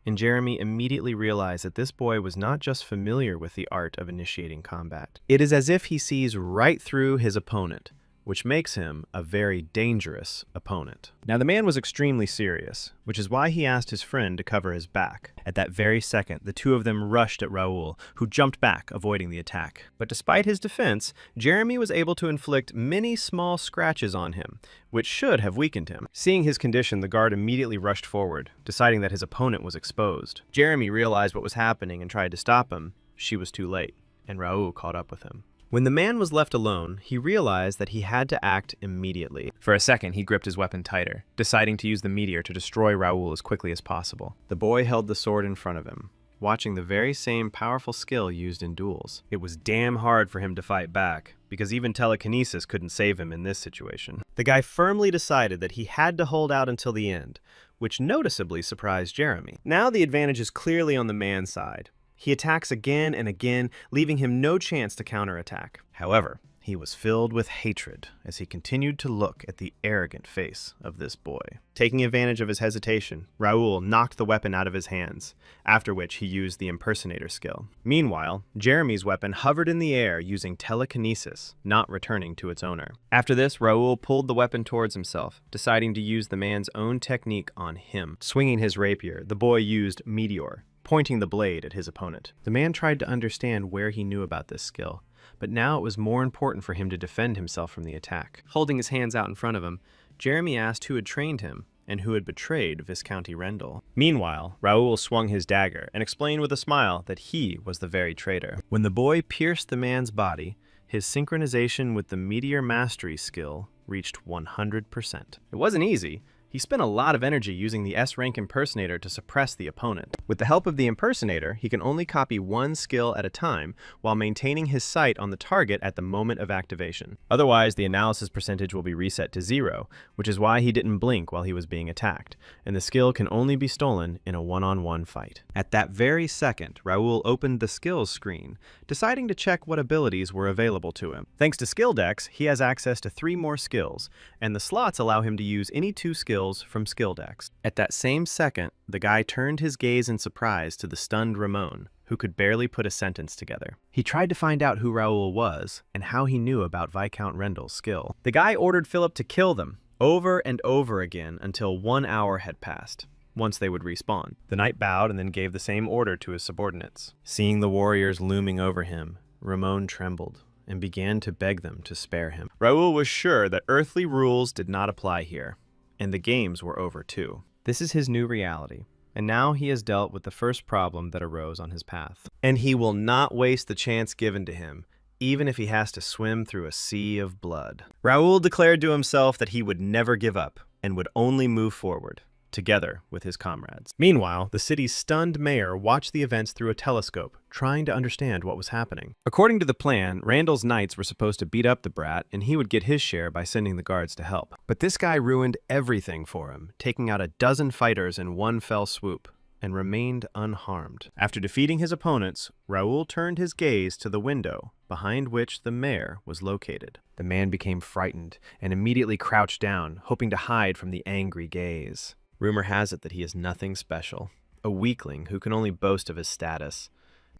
and Jeremy immediately realized that this boy was not just familiar with the art of initiating combat. It is as if he sees right through his opponent, which makes him a very dangerous opponent. Now, the man was extremely serious, which is why he asked his friend to cover his back. At that very second, the 2 of them rushed at Raoul, who jumped back, avoiding the attack. But despite his defense, Jeremy was able to inflict many small scratches on him, which should have weakened him. Seeing his condition, the guard immediately rushed forward, deciding that his opponent was exposed. Jeremy realized what was happening and tried to stop him. She was too late, and Raoul caught up with him. When the man was left alone, he realized that he had to act immediately. For a second, he gripped his weapon tighter, deciding to use the meteor to destroy Raoul as quickly as possible. The boy held the sword in front of him, watching the very same powerful skill used in duels. It was damn hard for him to fight back, because even telekinesis couldn't save him in this situation. The guy firmly decided that he had to hold out until the end, which noticeably surprised Jeremy. Now the advantage is clearly on the man's side. He attacks again and again, leaving him no chance to counterattack. However, he was filled with hatred as he continued to look at the arrogant face of this boy. Taking advantage of his hesitation, Raoul knocked the weapon out of his hands, after which he used the impersonator skill. Meanwhile, Jeremy's weapon hovered in the air using telekinesis, not returning to its owner. After this, Raoul pulled the weapon towards himself, deciding to use the man's own technique on him. Swinging his rapier, the boy used Meteor, pointing the blade at his opponent. The man tried to understand where he knew about this skill, but now it was more important for him to defend himself from the attack. Holding his hands out in front of him, Jeremy asked who had trained him and who had betrayed Viscounty Rendell. Meanwhile, Raoul swung his dagger and explained with a smile that he was the very traitor. When the boy pierced the man's body, his synchronization with the Meteor Mastery skill reached 100%. It wasn't easy. He spent a lot of energy using the S-rank impersonator to suppress the opponent. With the help of the impersonator, he can only copy one skill at a time while maintaining his sight on the target at the moment of activation. Otherwise, the analysis percentage will be reset to 0, which is why he didn't blink while he was being attacked, and the skill can only be stolen in a one-on-one fight. At that very second, Raoul opened the skills screen, deciding to check what abilities were available to him. Thanks to Skill Decks, he has access to 3 more skills, and the slots allow him to use any 2 skills from Skill Decks. At that same second, the guy turned his gaze in surprise to the stunned Ramon, who could barely put a sentence together. He tried to find out who Raoul was and how he knew about Viscount Rendell's skill. The guy ordered Philip to kill them over and over again until 1 hour had passed. Once they would respawn. The knight bowed and then gave the same order to his subordinates. Seeing the warriors looming over him, Ramon trembled and began to beg them to spare him. Raoul was sure that earthly rules did not apply here, and the games were over too. This is his new reality, and now he has dealt with the first problem that arose on his path. And he will not waste the chance given to him, even if he has to swim through a sea of blood. Raoul declared to himself that he would never give up and would only move forward, together with his comrades. Meanwhile, the city's stunned mayor watched the events through a telescope, trying to understand what was happening. According to the plan, Randall's knights were supposed to beat up the brat, and he would get his share by sending the guards to help. But this guy ruined everything for him, taking out 12 fighters in one fell swoop, and remained unharmed. After defeating his opponents, Raoul turned his gaze to the window, behind which the mayor was located. The man became frightened, and immediately crouched down, hoping to hide from the angry gaze. Rumor has it that he is nothing special, a weakling who can only boast of his status.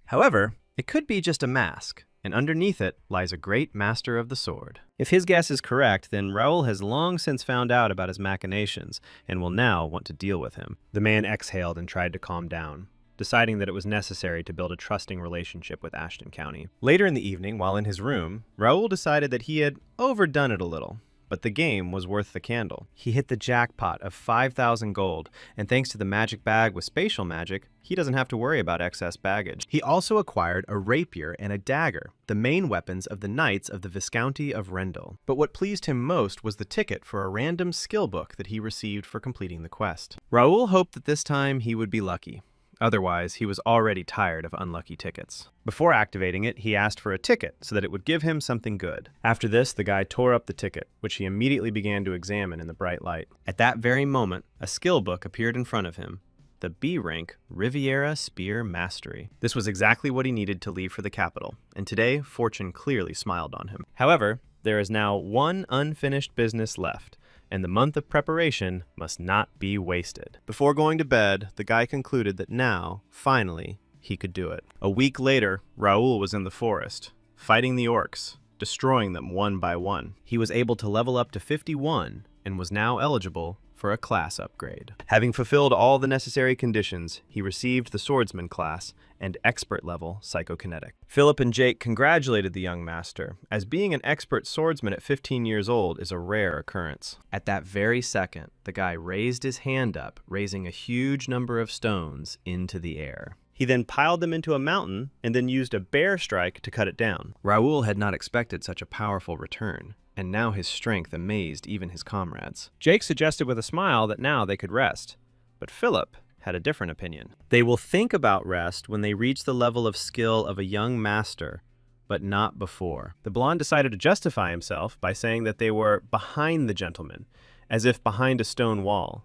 However, it could be just a mask, and underneath it lies a great master of the sword. If his guess is correct, then Raoul has long since found out about his machinations, and will now want to deal with him. The man exhaled and tried to calm down, deciding that it was necessary to build a trusting relationship with Ashton County. Later in the evening, while in his room, Raoul decided that he had overdone it a little. But the game was worth the candle. He hit the jackpot of 5,000 gold, and thanks to the magic bag with spatial magic, he doesn't have to worry about excess baggage. He also acquired a rapier and a dagger, the main weapons of the Knights of the Viscounty of Rendell. But what pleased him most was the ticket for a random skill book that he received for completing the quest. Raoul hoped that this time he would be lucky. Otherwise, he was already tired of unlucky tickets. Before activating it, he asked for a ticket so that it would give him something good. After this, the guy tore up the ticket, which he immediately began to examine in the bright light. At that very moment, a skill book appeared in front of him, the B-rank Riviera Spear Mastery. This was exactly what he needed to leave for the capital, and today, fortune clearly smiled on him. However, there is now one unfinished business left, and the month of preparation must not be wasted. Before going to bed, the guy concluded that now, finally, he could do it. A week later, Raoul was in the forest, fighting the orcs, destroying them one by one. He was able to level up to 51 and was now eligible for a class upgrade. Having fulfilled all the necessary conditions, he received the swordsman class and expert level psychokinetic. Philip and Jake congratulated the young master, as being an expert swordsman at 15 years old is a rare occurrence. At that very second, the guy raised his hand up, raising a huge number of stones into the air. He then piled them into a mountain and then used a bear strike to cut it down. Raoul had not expected such a powerful return, and now his strength amazed even his comrades. Jake suggested with a smile that now they could rest, but Philip had a different opinion. They will think about rest when they reach the level of skill of a young master, but not before. The blonde decided to justify himself by saying that they were behind the gentleman, as if behind a stone wall.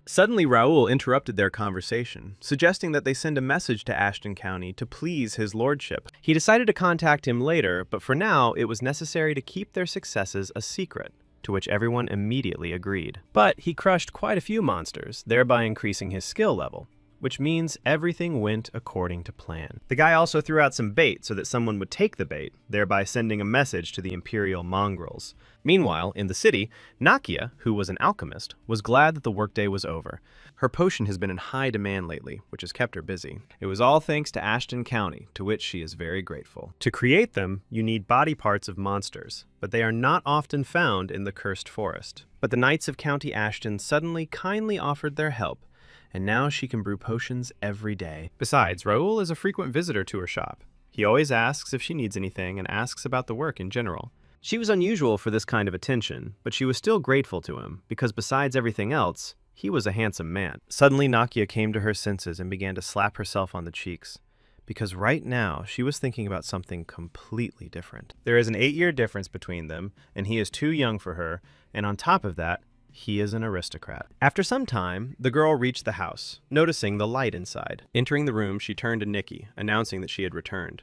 Suddenly, Raoul interrupted their conversation, suggesting that they send a message to Ashton County to please his lordship. He decided to contact him later, but for now, it was necessary to keep their successes a secret, to which everyone immediately agreed. But he crushed quite a few monsters, thereby increasing his skill level, which means everything went according to plan. The guy also threw out some bait so that someone would take the bait, thereby sending a message to the imperial mongrels. Meanwhile, in the city, Nakia, who was an alchemist, was glad that the workday was over. Her potion has been in high demand lately, which has kept her busy. It was all thanks to Ashton County, to which she is very grateful. To create them, you need body parts of monsters, but they are not often found in the Cursed Forest. But the Knights of County Ashton suddenly kindly offered their help, and now she can brew potions every day. Besides, Raoul is a frequent visitor to her shop. He always asks if she needs anything and asks about the work in general. She was unusual for this kind of attention, but she was still grateful to him, because besides everything else, he was a handsome man. Suddenly, Nakia came to her senses and began to slap herself on the cheeks, because right now she was thinking about something completely different. There is an 8-year difference between them, and he is too young for her, and on top of that, he is an aristocrat. After some time, the girl reached the house, noticing the light inside. Entering the room, she turned to Nikki, announcing that she had returned.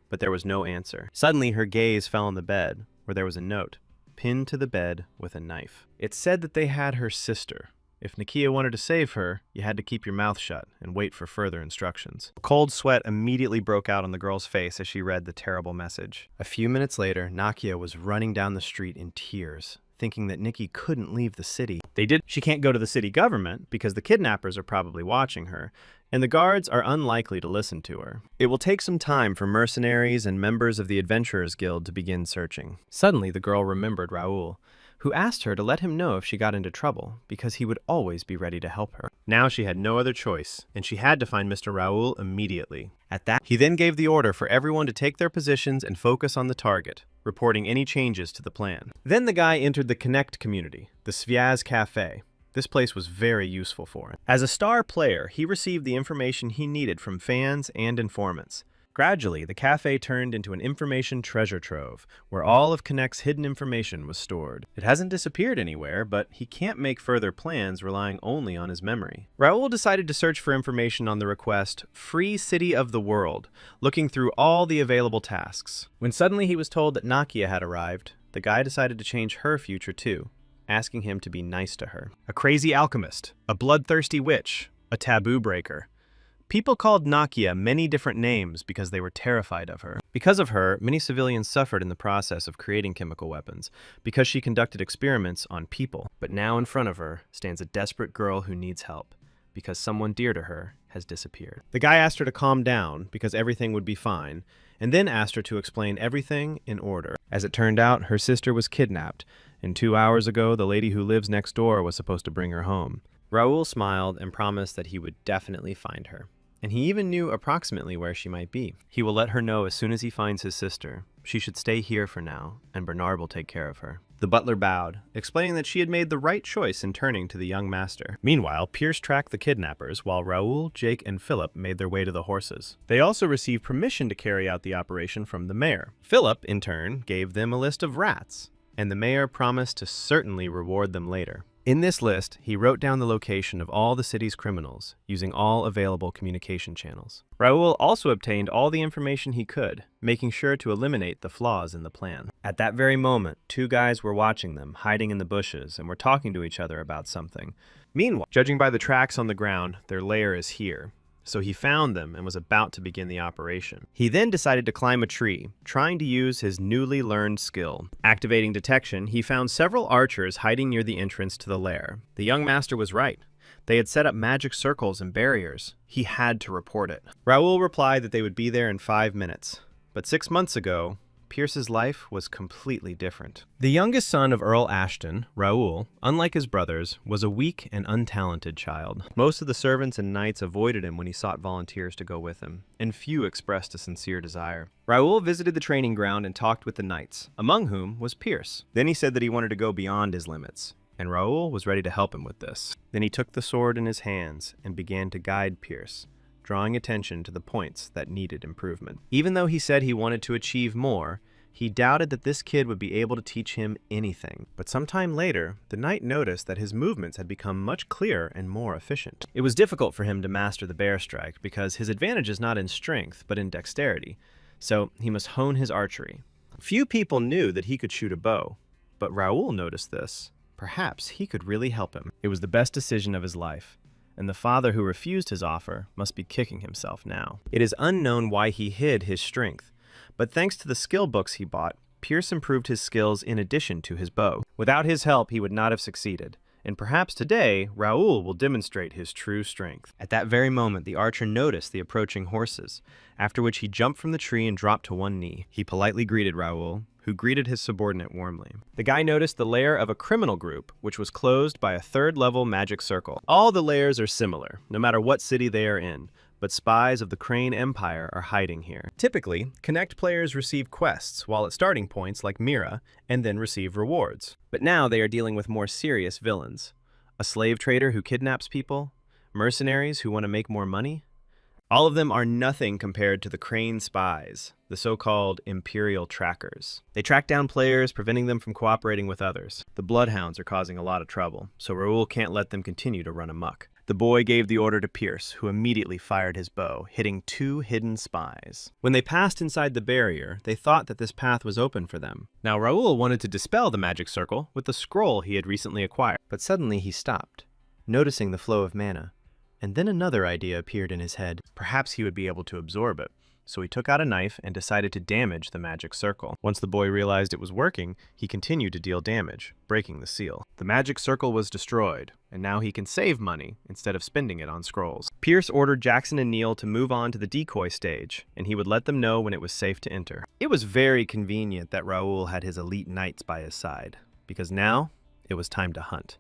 But there was no answer. Suddenly, her gaze fell on the bed, where there was a note, pinned to the bed with a knife. It said that they had her sister. If Nakia wanted to save her, you had to keep your mouth shut and wait for further instructions. A cold sweat immediately broke out on the girl's face as she read the terrible message. A few minutes later, Nakia was running down the street in tears, thinking that Nikki couldn't leave the city. She can't go to the city government because the kidnappers are probably watching her, and the guards are unlikely to listen to her. It will take some time for mercenaries and members of the Adventurers Guild to begin searching. Suddenly, the girl remembered Raoul, who asked her to let him know if she got into trouble, because he would always be ready to help her. Now she had no other choice, and she had to find Mr. Raoul immediately. At that, he then gave the order for everyone to take their positions and focus on the target, reporting any changes to the plan. Then the guy entered the Connect community, the Svyaz Cafe. This place was very useful for him. As a star player, he received the information he needed from fans and informants. Gradually, the cafe turned into an information treasure trove, where all of Connect's hidden information was stored. It hasn't disappeared anywhere, but he can't make further plans relying only on his memory. Raoul decided to search for information on the request, Free City of the World, looking through all the available tasks. When suddenly he was told that Nakia had arrived, the guy decided to change her future too, asking him to be nice to her. A crazy alchemist, a bloodthirsty witch, a taboo breaker. People called Nakia many different names because they were terrified of her. Because of her, many civilians suffered in the process of creating chemical weapons, because she conducted experiments on people. But now in front of her stands a desperate girl who needs help, because someone dear to her has disappeared. The guy asked her to calm down, because everything would be fine, and then asked her to explain everything in order. As it turned out, her sister was kidnapped, and 2 hours ago, the lady who lives next door was supposed to bring her home. Raoul smiled and promised that he would definitely find her. And he even knew approximately where she might be. He will let her know as soon as he finds his sister. She should stay here for now, and Bernard will take care of her. The butler bowed, explaining that she had made the right choice in turning to the young master. Meanwhile, Pierce tracked the kidnappers, while Raoul, Jake, and Philip made their way to the horses. They also received permission to carry out the operation from the mayor. Philip, in turn, gave them a list of rats, and the mayor promised to certainly reward them later. In this list, he wrote down the location of all the city's criminals, using all available communication channels. Raoul also obtained all the information he could, making sure to eliminate the flaws in the plan. At that very moment, 2 guys were watching them, hiding in the bushes, and were talking to each other about something. Meanwhile, judging by the tracks on the ground, their lair is here. So he found them and was about to begin the operation. He then decided to climb a tree, trying to use his newly learned skill. Activating detection, he found several archers hiding near the entrance to the lair. The young master was right. They had set up magic circles and barriers. He had to report it. Raoul replied that they would be there in 5 minutes. But 6 months ago, Pierce's life was completely different. The youngest son of Earl Ashton, Raoul, unlike his brothers, was a weak and untalented child. Most of the servants and knights avoided him when he sought volunteers to go with him, and few expressed a sincere desire. Raoul visited the training ground and talked with the knights, among whom was Pierce. Then he said that he wanted to go beyond his limits, and Raoul was ready to help him with this. Then he took the sword in his hands and began to guide Pierce, drawing attention to the points that needed improvement. Even though he said he wanted to achieve more, he doubted that this kid would be able to teach him anything. But sometime later, the knight noticed that his movements had become much clearer and more efficient. It was difficult for him to master the bear strike because his advantage is not in strength, but in dexterity, so he must hone his archery. Few people knew that he could shoot a bow, but Raoul noticed this. Perhaps he could really help him. It was the best decision of his life, and the father who refused his offer must be kicking himself now. It is unknown why he hid his strength, but thanks to the skill books he bought, Pierce improved his skills in addition to his bow. Without his help, he would not have succeeded, and perhaps today, Raoul will demonstrate his true strength. At that very moment, the archer noticed the approaching horses, after which he jumped from the tree and dropped to one knee. He politely greeted Raoul, who greeted his subordinate warmly. The guy noticed the lair of a criminal group, which was closed by a 3rd-level magic circle. All the lairs are similar, no matter what city they are in, but spies of the Crane Empire are hiding here. Typically, Connect players receive quests while at starting points like Mira, and then receive rewards. But now they are dealing with more serious villains. A slave trader who kidnaps people, mercenaries who want to make more money. All of them are nothing compared to the Crane spies, the so-called Imperial trackers. They track down players, preventing them from cooperating with others. The Bloodhounds are causing a lot of trouble, so Raoul can't let them continue to run amok. The boy gave the order to Pierce, who immediately fired his bow, hitting 2 hidden spies. When they passed inside the barrier, they thought that this path was open for them. Now Raoul wanted to dispel the magic circle with the scroll he had recently acquired, but suddenly he stopped, noticing the flow of mana. And then another idea appeared in his head. Perhaps he would be able to absorb it. So he took out a knife and decided to damage the magic circle. Once the boy realized it was working, he continued to deal damage, breaking the seal. The magic circle was destroyed, and now he can save money instead of spending it on scrolls. Pierce ordered Jackson and Neil to move on to the decoy stage, and he would let them know when it was safe to enter. It was very convenient that Raoul had his elite knights by his side, because now it was time to hunt.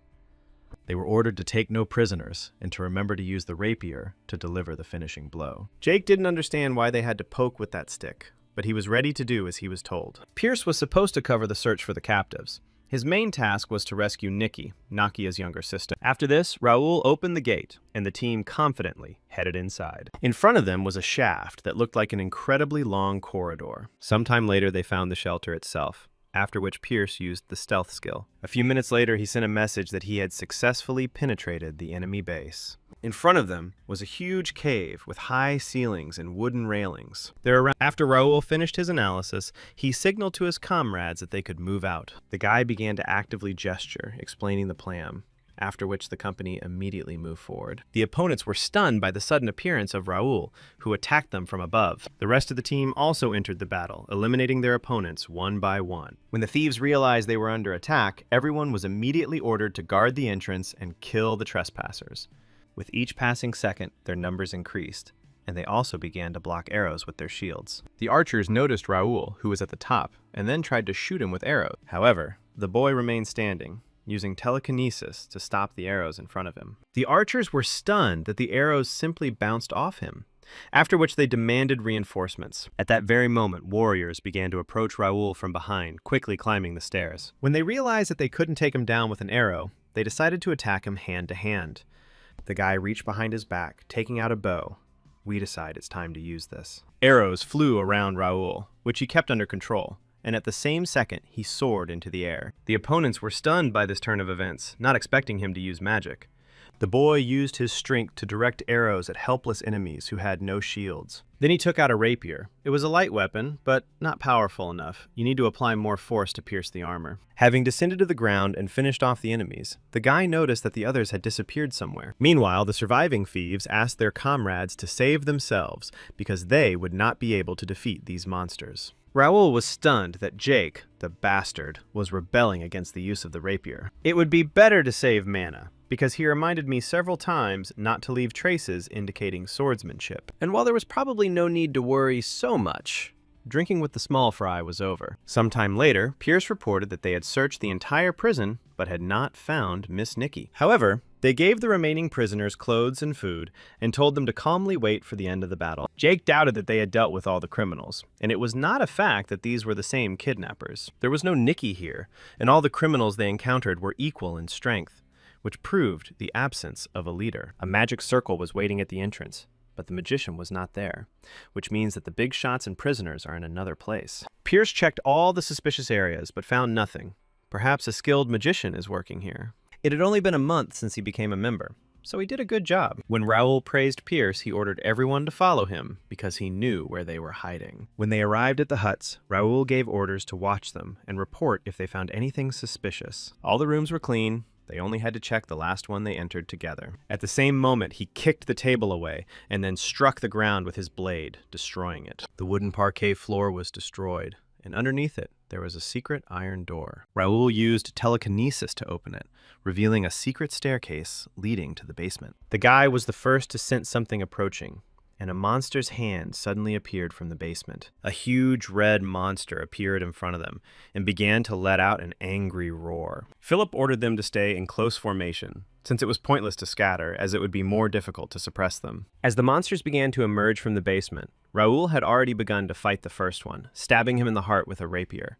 They were ordered to take no prisoners and to remember to use the rapier to deliver the finishing blow. Jake didn't understand why they had to poke with that stick, but he was ready to do as he was told. Pierce was supposed to cover the search for the captives. His main task was to rescue Nikki, Nakia's younger sister. After this, Raoul opened the gate, and the team confidently headed inside. In front of them was a shaft that looked like an incredibly long corridor. Sometime later, they found the shelter itself, after which Pierce used the stealth skill. A few minutes later, he sent a message that he had successfully penetrated the enemy base. In front of them was a huge cave with high ceilings and wooden railings. After Raoul finished his analysis, he signaled to his comrades that they could move out. The guy began to actively gesture, explaining the plan, after which the company immediately moved forward. The opponents were stunned by the sudden appearance of Raoul, who attacked them from above. The rest of the team also entered the battle, eliminating their opponents one by one. When the thieves realized they were under attack, everyone was immediately ordered to guard the entrance and kill the trespassers. With each passing second, their numbers increased, and they also began to block arrows with their shields. The archers noticed Raoul, who was at the top, and then tried to shoot him with arrows. However, the boy remained standing, using telekinesis to stop the arrows in front of him. The archers were stunned that the arrows simply bounced off him, after which they demanded reinforcements. At that very moment, warriors began to approach Raoul from behind, quickly climbing the stairs. When they realized that they couldn't take him down with an arrow, they decided to attack him hand to hand. The guy reached behind his back, taking out a bow. We decide it's time to use this. Arrows flew around Raoul, which he kept under control, and at the same second, he soared into the air. The opponents were stunned by this turn of events, not expecting him to use magic. The boy used his strength to direct arrows at helpless enemies who had no shields. Then he took out a rapier. It was a light weapon, but not powerful enough. You need to apply more force to pierce the armor. Having descended to the ground and finished off the enemies, the guy noticed that the others had disappeared somewhere. Meanwhile, the surviving thieves asked their comrades to save themselves because they would not be able to defeat these monsters. Raoul was stunned that Jake, the bastard, was rebelling against the use of the rapier. It would be better to save mana, because he reminded me several times not to leave traces indicating swordsmanship. And while there was probably no need to worry so much, drinking with the small fry was over. Sometime later, Pierce reported that they had searched the entire prison, but had not found Miss Nikki. However, they gave the remaining prisoners clothes and food, and told them to calmly wait for the end of the battle. Jake doubted that they had dealt with all the criminals, and it was not a fact that these were the same kidnappers. There was no Nikki here, and all the criminals they encountered were equal in strength, which proved the absence of a leader. A magic circle was waiting at the entrance, but the magician was not there, which means that the big shots and prisoners are in another place. Pierce checked all the suspicious areas, but found nothing. Perhaps a skilled magician is working here. It had only been a month since he became a member, so he did a good job. When Raoul praised Pierce, he ordered everyone to follow him because he knew where they were hiding. When they arrived at the huts, Raoul gave orders to watch them and report if they found anything suspicious. All the rooms were clean. They only had to check the last one they entered together. At the same moment, he kicked the table away and then struck the ground with his blade, destroying it. The wooden parquet floor was destroyed, and underneath it, there was a secret iron door. Raoul used telekinesis to open it, revealing a secret staircase leading to the basement. The guy was the first to sense something approaching, and a monster's hand suddenly appeared from the basement. A huge red monster appeared in front of them and began to let out an angry roar. Philip ordered them to stay in close formation, since it was pointless to scatter, as it would be more difficult to suppress them. As the monsters began to emerge from the basement, Raoul had already begun to fight the first one, stabbing him in the heart with a rapier.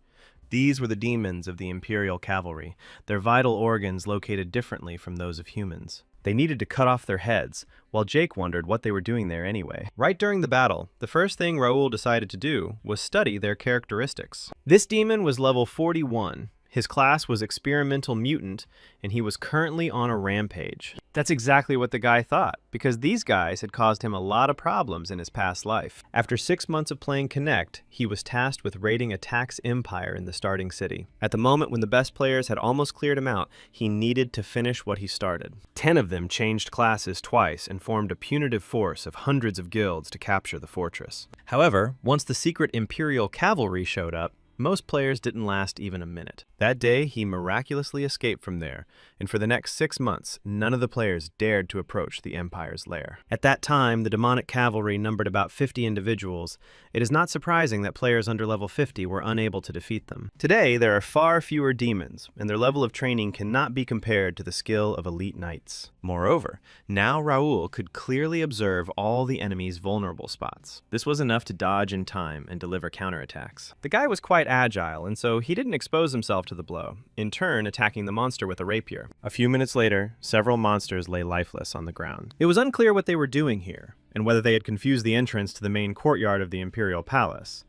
These were the demons of the Imperial Cavalry, their vital organs located differently from those of humans. They needed to cut off their heads, while Jake wondered what they were doing there anyway. Right during the battle, the first thing Raoul decided to do was study their characteristics. This demon was level 41. His class was Experimental Mutant, and he was currently on a rampage. That's exactly what the guy thought, because these guys had caused him a lot of problems in his past life. After 6 months of playing Connect, he was tasked with raiding a tax empire in the starting city. At the moment when the best players had almost cleared him out, he needed to finish what he started. 10 of them changed classes twice and formed a punitive force of hundreds of guilds to capture the fortress. However, once the secret Imperial Cavalry showed up, most players didn't last even a minute. That day, he miraculously escaped from there, and for the next 6 months, none of the players dared to approach the Empire's lair. At that time, the demonic cavalry numbered about 50 individuals. It is not surprising that players under level 50 were unable to defeat them. Today, there are far fewer demons, and their level of training cannot be compared to the skill of elite knights. Moreover, now Raoul could clearly observe all the enemy's vulnerable spots. This was enough to dodge in time and deliver counterattacks. The guy was quite agile, and so he didn't expose himself to the blow, in turn attacking the monster with a rapier. A few minutes later, several monsters lay lifeless on the ground. It was unclear what they were doing here, and whether they had confused the entrance to the main courtyard of the Imperial Palace.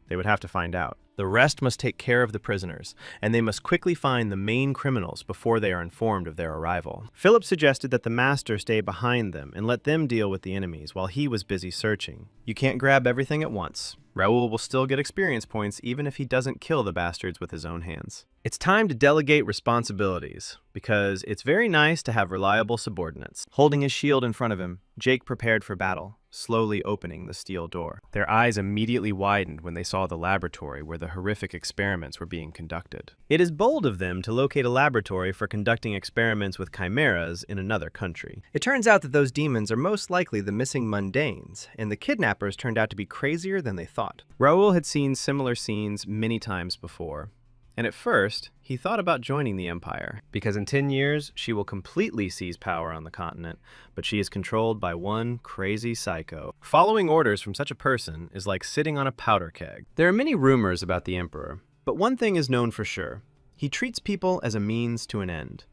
They would have to find out. The rest must take care of the prisoners, and they must quickly find the main criminals before they are informed of their arrival. Philip suggested that the master stay behind them and let them deal with the enemies while he was busy searching. You can't grab everything at once. Raoul will still get experience points even if he doesn't kill the bastards with his own hands. It's time to delegate responsibilities, because it's very nice to have reliable subordinates. Holding his shield in front of him, Jake prepared for battle, slowly opening the steel door. Their eyes immediately widened when they saw the laboratory where the horrific experiments were being conducted. It is bold of them to locate a laboratory for conducting experiments with chimeras in another country. It turns out that those demons are most likely the missing mundanes, and the kidnappers turned out to be crazier than they thought. Raoul had seen similar scenes many times before, and at first, he thought about joining the Empire, because in 10 years, she will completely seize power on the continent, but she is controlled by one crazy psycho. Following orders from such a person is like sitting on a powder keg. There are many rumors about the Emperor, but one thing is known for sure. He treats people as a means to an end.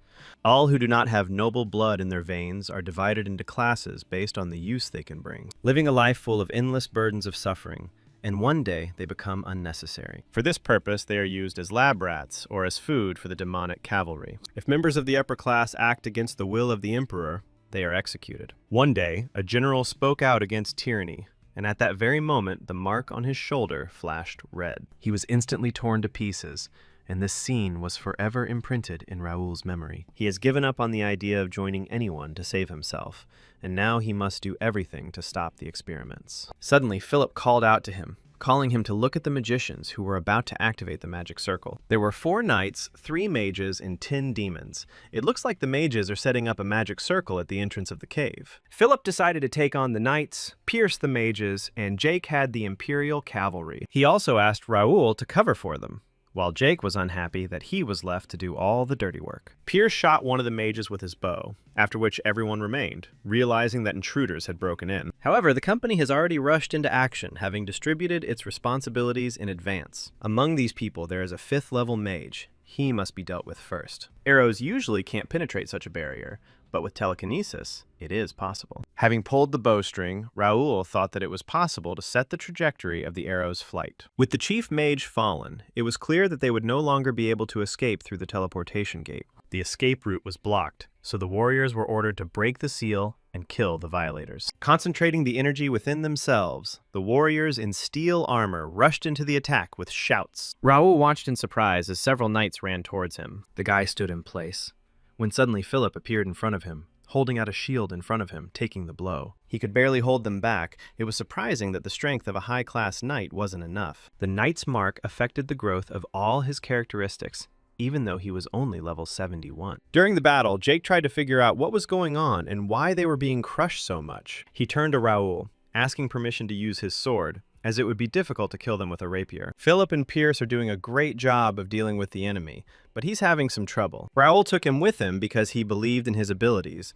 All who do not have noble blood in their veins are divided into classes based on the use they can bring, living a life full of endless burdens of suffering, and one day they become unnecessary. For this purpose, they are used as lab rats or as food for the demonic cavalry. If members of the upper class act against the will of the emperor, they are executed. One day, a general spoke out against tyranny, and at that very moment, the mark on his shoulder flashed red. He was instantly torn to pieces, and this scene was forever imprinted in Raoul's memory. He has given up on the idea of joining anyone to save himself, and now he must do everything to stop the experiments. Suddenly, Philip called out to him, calling him to look at the magicians who were about to activate the magic circle. There were 4 knights, 3 mages, and 10 demons. It looks like the mages are setting up a magic circle at the entrance of the cave. Philip decided to take on the knights, pierce the mages, and Jake had the Imperial Cavalry. He also asked Raoul to cover for them, while Jake was unhappy that he was left to do all the dirty work. Pierce shot one of the mages with his bow, after which everyone remained, realizing that intruders had broken in. However, the company has already rushed into action, having distributed its responsibilities in advance. Among these people, there is a 5th-level mage. He must be dealt with first. Arrows usually can't penetrate such a barrier, but with telekinesis, it is possible. Having pulled the bowstring, Raoul thought that it was possible to set the trajectory of the arrow's flight. With the chief mage fallen, it was clear that they would no longer be able to escape through the teleportation gate. The escape route was blocked, so the warriors were ordered to break the seal and kill the violators. Concentrating the energy within themselves, the warriors in steel armor rushed into the attack with shouts. Raoul watched in surprise as several knights ran towards him. The guy stood in place, when suddenly Philip appeared in front of him, holding out a shield in front of him, taking the blow. He could barely hold them back. It was surprising that the strength of a high-class knight wasn't enough. The knight's mark affected the growth of all his characteristics, even though he was only level 71. During the battle, Jake tried to figure out what was going on and why they were being crushed so much. He turned to Raoul, asking permission to use his sword, as it would be difficult to kill them with a rapier. Philip and Pierce are doing a great job of dealing with the enemy, but he's having some trouble. Raoul took him with him because he believed in his abilities,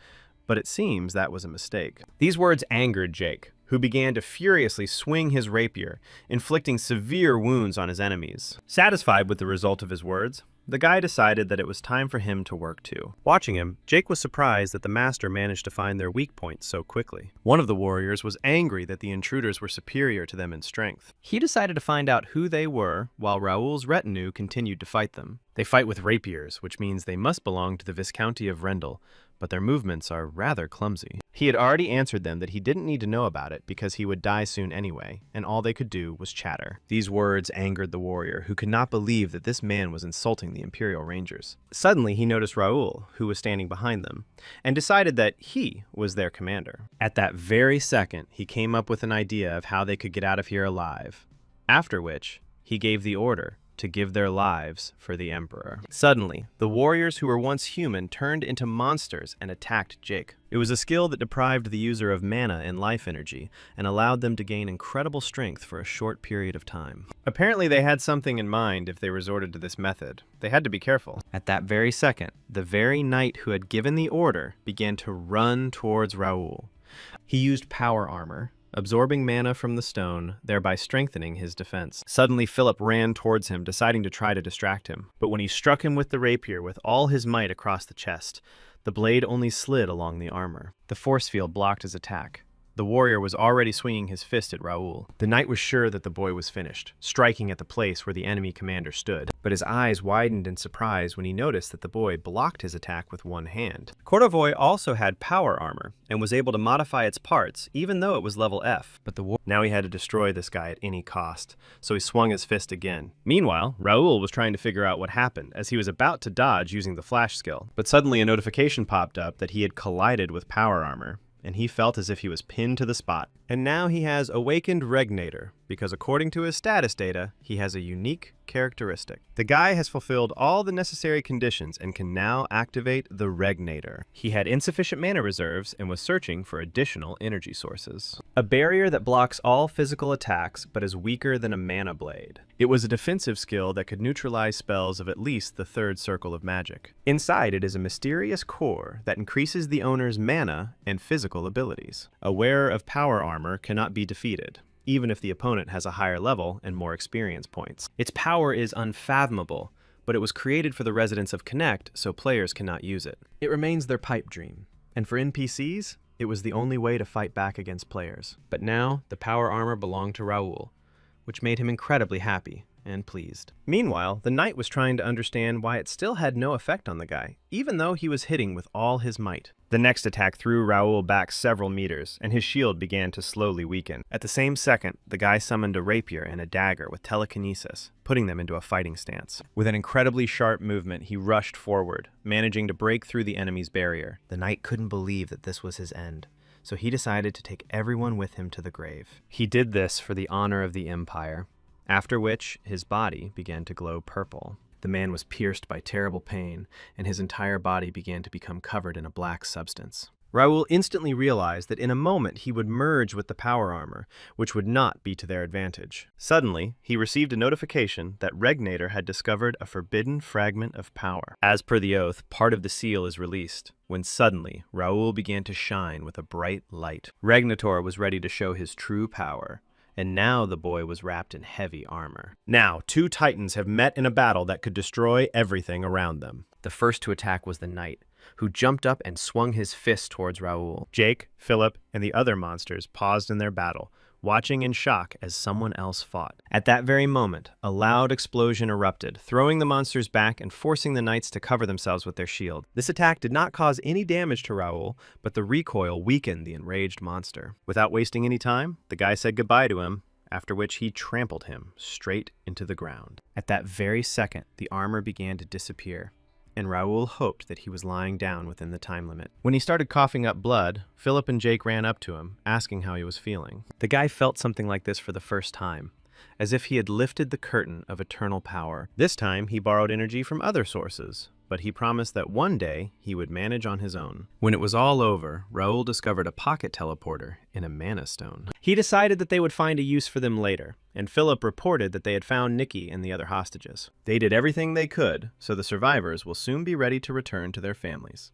but it seems that was a mistake. These words angered Jake, who began to furiously swing his rapier, inflicting severe wounds on his enemies. Satisfied with the result of his words, the guy decided that it was time for him to work too. Watching him, Jake was surprised that the master managed to find their weak points so quickly. One of the warriors was angry that the intruders were superior to them in strength. He decided to find out who they were, while Raoul's retinue continued to fight them. They fight with rapiers, which means they must belong to the Viscounty of Rendell, but their movements are rather clumsy. He had already answered them that he didn't need to know about it because he would die soon anyway, and all they could do was chatter. These words angered the warrior, who could not believe that this man was insulting the Imperial Rangers. Suddenly, he noticed Raoul, who was standing behind them, and decided that he was their commander. At that very second, he came up with an idea of how they could get out of here alive, after which he gave the order to give their lives for the Emperor. Suddenly, the warriors who were once human turned into monsters and attacked Jake. It was a skill that deprived the user of mana and life energy and allowed them to gain incredible strength for a short period of time. Apparently they had something in mind if they resorted to this method. They had to be careful. At that very second, the very knight who had given the order began to run towards Raoul. He used power armor, absorbing mana from the stone, thereby strengthening his defense. Suddenly, Philip ran towards him, deciding to try to distract him. But when he struck him with the rapier with all his might across the chest, the blade only slid along the armor. The force field blocked his attack. The warrior was already swinging his fist at Raoul. The knight was sure that the boy was finished, striking at the place where the enemy commander stood. But his eyes widened in surprise when he noticed that the boy blocked his attack with one hand. Cordovoy also had power armor and was able to modify its parts even though it was level F. But now he had to destroy this guy at any cost, so he swung his fist again. Meanwhile, Raoul was trying to figure out what happened as he was about to dodge using the flash skill. But suddenly a notification popped up that he had collided with power armor, and he felt as if he was pinned to the spot. And now he has Awakened Regnator, because according to his status data, he has a unique characteristic. The guy has fulfilled all the necessary conditions and can now activate the Regnator. He had insufficient mana reserves and was searching for additional energy sources. A barrier that blocks all physical attacks but is weaker than a mana blade. It was a defensive skill that could neutralize spells of at least the third circle of magic. Inside it is a mysterious core that increases the owner's mana and physical abilities. A wearer of power armor cannot be defeated, even if the opponent has a higher level and more experience points. Its power is unfathomable, but it was created for the residents of Connect, so players cannot use it. It remains their pipe dream, and for NPCs, it was the only way to fight back against players. But now, the power armor belonged to Raoul, which made him incredibly happy and pleased. Meanwhile, the knight was trying to understand why it still had no effect on the guy, even though he was hitting with all his might. The next attack threw Raoul back several meters, and his shield began to slowly weaken. At the same second, the guy summoned a rapier and a dagger with telekinesis, putting them into a fighting stance. With an incredibly sharp movement, he rushed forward, managing to break through the enemy's barrier. The knight couldn't believe that this was his end, so he decided to take everyone with him to the grave. He did this for the honor of the Empire, after which his body began to glow purple. The man was pierced by terrible pain, and his entire body began to become covered in a black substance. Raoul instantly realized that in a moment he would merge with the power armor, which would not be to their advantage. Suddenly, he received a notification that Regnator had discovered a forbidden fragment of power. As per the oath, part of the seal is released, when suddenly Raoul began to shine with a bright light. Regnator was ready to show his true power, and now the boy was wrapped in heavy armor. Now, two titans have met in a battle that could destroy everything around them. The first to attack was the knight, who jumped up and swung his fist towards Raoul. Jake, Philip, and the other monsters paused in their battle, watching in shock as someone else fought. At that very moment, a loud explosion erupted, throwing the monsters back and forcing the knights to cover themselves with their shield. This attack did not cause any damage to Raoul, but the recoil weakened the enraged monster. Without wasting any time, the guy said goodbye to him, after which he trampled him straight into the ground. At that very second, the armor began to disappear, and Raoul hoped that he was lying down within the time limit. When he started coughing up blood, Philip and Jake ran up to him, asking how he was feeling. The guy felt something like this for the first time, as if he had lifted the curtain of eternal power. This time, he borrowed energy from other sources, but he promised that one day he would manage on his own. When it was all over, Raoul discovered a pocket teleporter in a mana stone. He decided that they would find a use for them later, and Philip reported that they had found Nikki and the other hostages. They did everything they could, so the survivors will soon be ready to return to their families.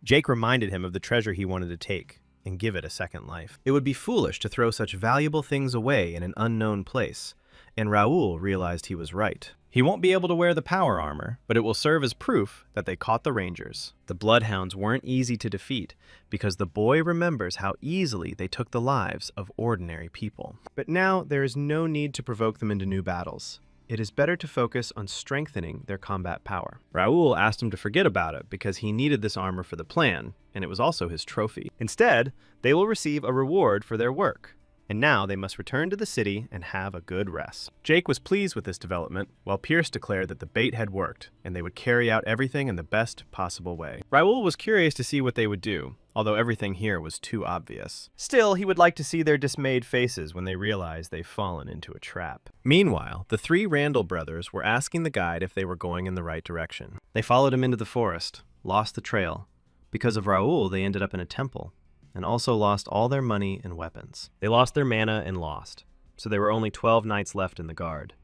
Jake reminded him of the treasure he wanted to take and give it a second life. It would be foolish to throw such valuable things away in an unknown place, and Raoul realized he was right. He won't be able to wear the power armor, but it will serve as proof that they caught the Rangers. The Bloodhounds weren't easy to defeat because the boy remembers how easily they took the lives of ordinary people. But now there is no need to provoke them into new battles. It is better to focus on strengthening their combat power. Raoul asked him to forget about it because he needed this armor for the plan, and it was also his trophy. Instead, they will receive a reward for their work. And now they must return to the city and have a good rest. Jake was pleased with this development, while Pierce declared that the bait had worked, and they would carry out everything in the best possible way. Raoul was curious to see what they would do, although everything here was too obvious. Still, he would like to see their dismayed faces when they realized they've fallen into a trap. Meanwhile, the three Randall brothers were asking the guide if they were going in the right direction. They followed him into the forest, lost the trail. Because of Raoul, they ended up in a temple, and also lost all their money and weapons. They lost their mana and lost, so there were only 12 knights left in the guard.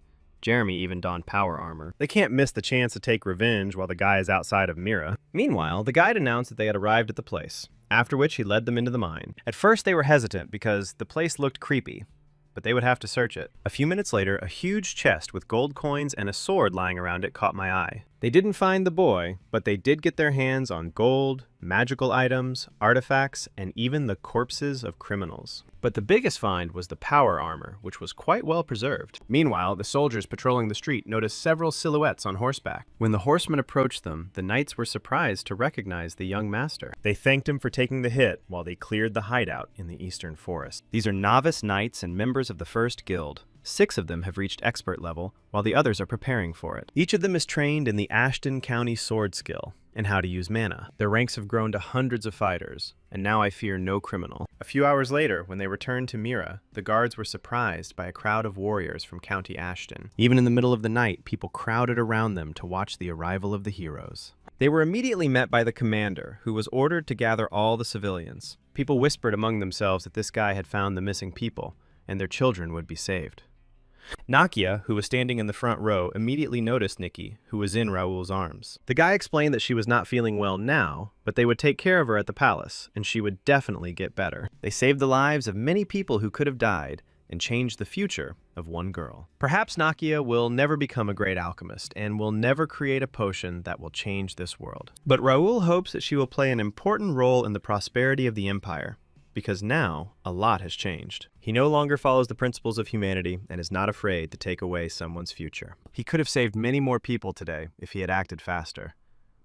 Jeremy even donned power armor. They can't miss the chance to take revenge while the guy is outside of Mira. Meanwhile, the guide announced that they had arrived at the place, after which he led them into the mine. At first they were hesitant because the place looked creepy, but they would have to search it. A few minutes later, a huge chest with gold coins and a sword lying around it caught my eye. They didn't find the boy, but they did get their hands on gold, magical items, artifacts, and even the corpses of criminals. But the biggest find was the power armor, which was quite well preserved. Meanwhile, the soldiers patrolling the street noticed several silhouettes on horseback. When the horsemen approached them, the knights were surprised to recognize the young master. They thanked him for taking the hit while they cleared the hideout in the eastern forest. These are novice knights and members of the first guild. 6 of them have reached expert level, while the others are preparing for it. Each of them is trained in the Ashton County sword skill and how to use mana. Their ranks have grown to hundreds of fighters, and now I fear no criminal. A few hours later, when they returned to Mira, the guards were surprised by a crowd of warriors from County Ashton. Even in the middle of the night, people crowded around them to watch the arrival of the heroes. They were immediately met by the commander, who was ordered to gather all the civilians. People whispered among themselves that this guy had found the missing people, and their children would be saved. Nakia, who was standing in the front row, immediately noticed Nikki, who was in Raoul's arms. The guy explained that she was not feeling well now, but they would take care of her at the palace, and she would definitely get better. They saved the lives of many people who could have died, and changed the future of one girl. Perhaps Nakia will never become a great alchemist, and will never create a potion that will change this world. But Raoul hopes that she will play an important role in the prosperity of the Empire, because now a lot has changed. He no longer follows the principles of humanity and is not afraid to take away someone's future. He could have saved many more people today if he had acted faster,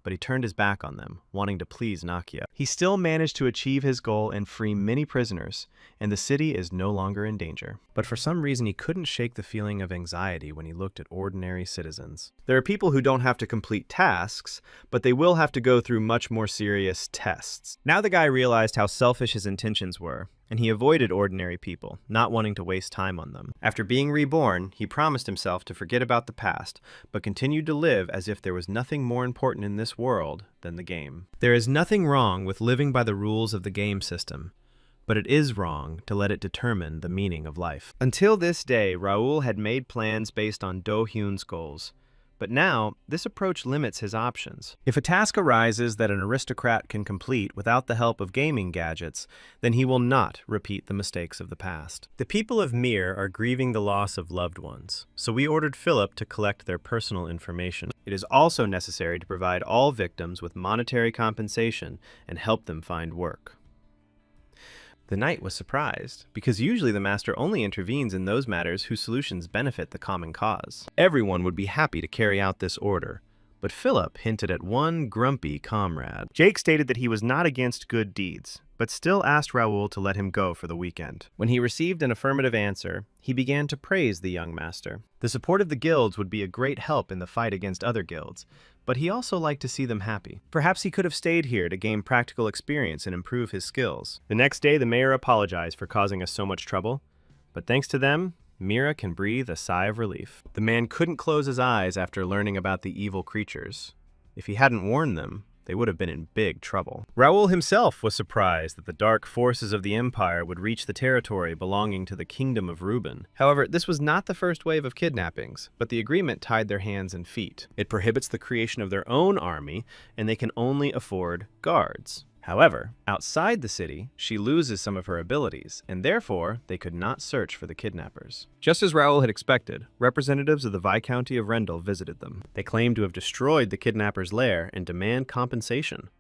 but he turned his back on them, wanting to please Nakia. He still managed to achieve his goal and free many prisoners, and the city is no longer in danger. But for some reason, he couldn't shake the feeling of anxiety when he looked at ordinary citizens. There are people who don't have to complete tasks, but they will have to go through much more serious tests. Now the guy realized how selfish his intentions were, and he avoided ordinary people, not wanting to waste time on them. After being reborn, he promised himself to forget about the past, but continued to live as if there was nothing more important in this world than the game. There is nothing wrong with living by the rules of the game system, but it is wrong to let it determine the meaning of life. Until this day, Raoul had made plans based on Do Hyun's goals. But now, this approach limits his options. If a task arises that an aristocrat can complete without the help of gaming gadgets, then he will not repeat the mistakes of the past. The people of Mir are grieving the loss of loved ones, so we ordered Philip to collect their personal information. It is also necessary to provide all victims with monetary compensation and help them find work. The knight was surprised, because usually the master only intervenes in those matters whose solutions benefit the common cause. Everyone would be happy to carry out this order, but Philip hinted at one grumpy comrade. Jake stated that he was not against good deeds, but still asked Raoul to let him go for the weekend. When he received an affirmative answer, he began to praise the young master. The support of the guilds would be a great help in the fight against other guilds, but he also liked to see them happy. Perhaps he could have stayed here to gain practical experience and improve his skills. The next day, the mayor apologized for causing us so much trouble, but thanks to them, Mira can breathe a sigh of relief. The man couldn't close his eyes after learning about the evil creatures. If he hadn't warned them, they would have been in big trouble. Raoul himself was surprised that the dark forces of the Empire would reach the territory belonging to the Kingdom of Reuben. However, this was not the first wave of kidnappings, but the agreement tied their hands and feet. It prohibits the creation of their own army, and they can only afford guards. However, outside the city, she loses some of her abilities, and therefore, they could not search for the kidnappers. Just as Raoul had expected, representatives of the Viscounty of Rendell visited them. They claimed to have destroyed the kidnappers' lair and demand compensation.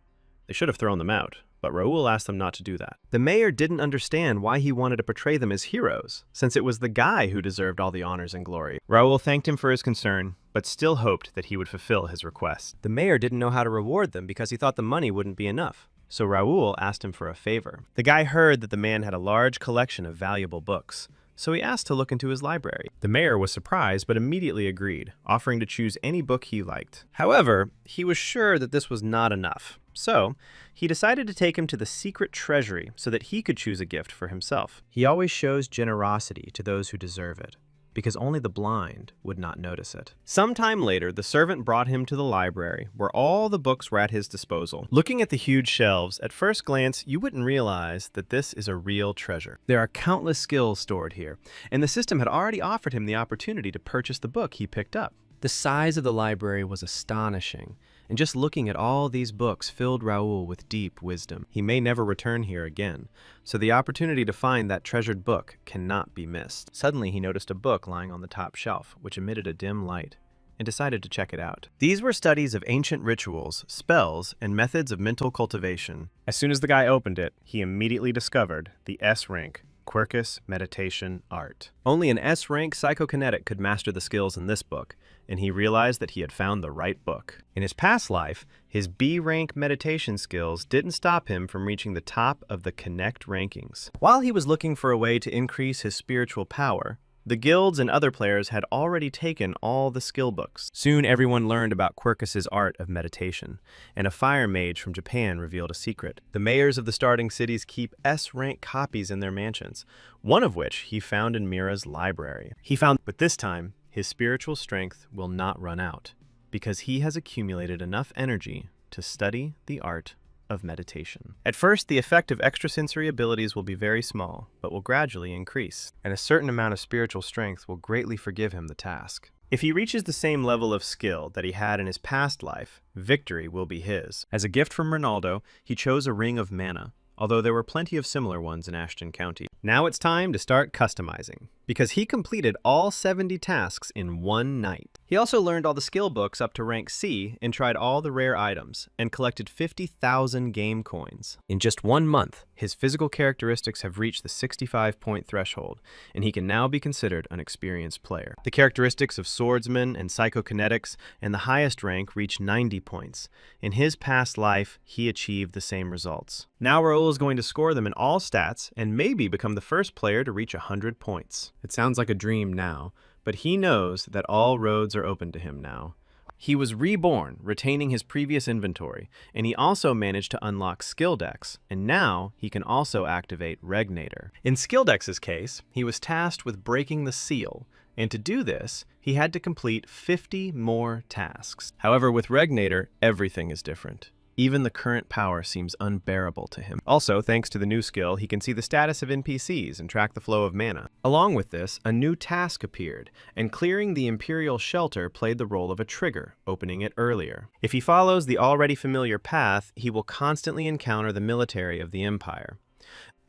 They should have thrown them out, but Raoul asked them not to do that. The mayor didn't understand why he wanted to portray them as heroes, since it was the guy who deserved all the honors and glory. Raoul thanked him for his concern, but still hoped that he would fulfill his request. The mayor didn't know how to reward them because he thought the money wouldn't be enough. So Raoul asked him for a favor. The guy heard that the man had a large collection of valuable books, so he asked to look into his library. The mayor was surprised but immediately agreed, offering to choose any book he liked. However, he was sure that this was not enough, so he decided to take him to the secret treasury so that he could choose a gift for himself. He always shows generosity to those who deserve it, because only the blind would not notice it. Sometime later, the servant brought him to the library, where all the books were at his disposal. Looking at the huge shelves, at first glance, you wouldn't realize that this is a real treasure. There are countless skills stored here, and the system had already offered him the opportunity to purchase the book he picked up. The size of the library was astonishing, and just looking at all these books filled Raoul with deep wisdom. He may never return here again, so the opportunity to find that treasured book cannot be missed. Suddenly he noticed a book lying on the top shelf, which emitted a dim light, and decided to check it out. These were studies of ancient rituals, spells, and methods of mental cultivation. As soon as the guy opened it, he immediately discovered the S rank, Quercus Meditation Art. Only an S-rank psychokinetic could master the skills in this book, and he realized that he had found the right book. In his past life, his B-rank meditation skills didn't stop him from reaching the top of the Connect rankings. While he was looking for a way to increase his spiritual power, the guilds and other players had already taken all the skill books. Soon everyone learned about Quercus's art of meditation, and a fire mage from Japan revealed a secret. The mayors of the starting cities keep S-rank copies in their mansions, one of which he found in Mira's library. But this time, his spiritual strength will not run out, because he has accumulated enough energy to study the art of meditation. At first, the effect of extrasensory abilities will be very small, but will gradually increase, and a certain amount of spiritual strength will greatly forgive him the task. If he reaches the same level of skill that he had in his past life, victory will be his. As a gift from Ronaldo, he chose a ring of mana, although there were plenty of similar ones in Ashton County. Now it's time to start customizing, because he completed all 70 tasks in one night. He also learned all the skill books up to rank C and tried all the rare items, and collected 50,000 game coins. In just 1 month, his physical characteristics have reached the 65-point threshold, and he can now be considered an experienced player. The characteristics of swordsman and psychokinetics and the highest rank reach 90 points. In his past life, he achieved the same results. Now Raoul is going to score them in all stats and maybe become the first player to reach 100 points. It sounds like a dream now, but he knows that all roads are open to him now. He was reborn, retaining his previous inventory, and he also managed to unlock Skilldex, and now he can also activate Regnator. In Skilldex's case, he was tasked with breaking the seal, and to do this, he had to complete 50 more tasks. However, with Regnator, everything is different. Even the current power seems unbearable to him. Also, thanks to the new skill, he can see the status of NPCs and track the flow of mana. Along with this, a new task appeared, and clearing the Imperial Shelter played the role of a trigger, opening it earlier. If he follows the already familiar path, he will constantly encounter the military of the Empire.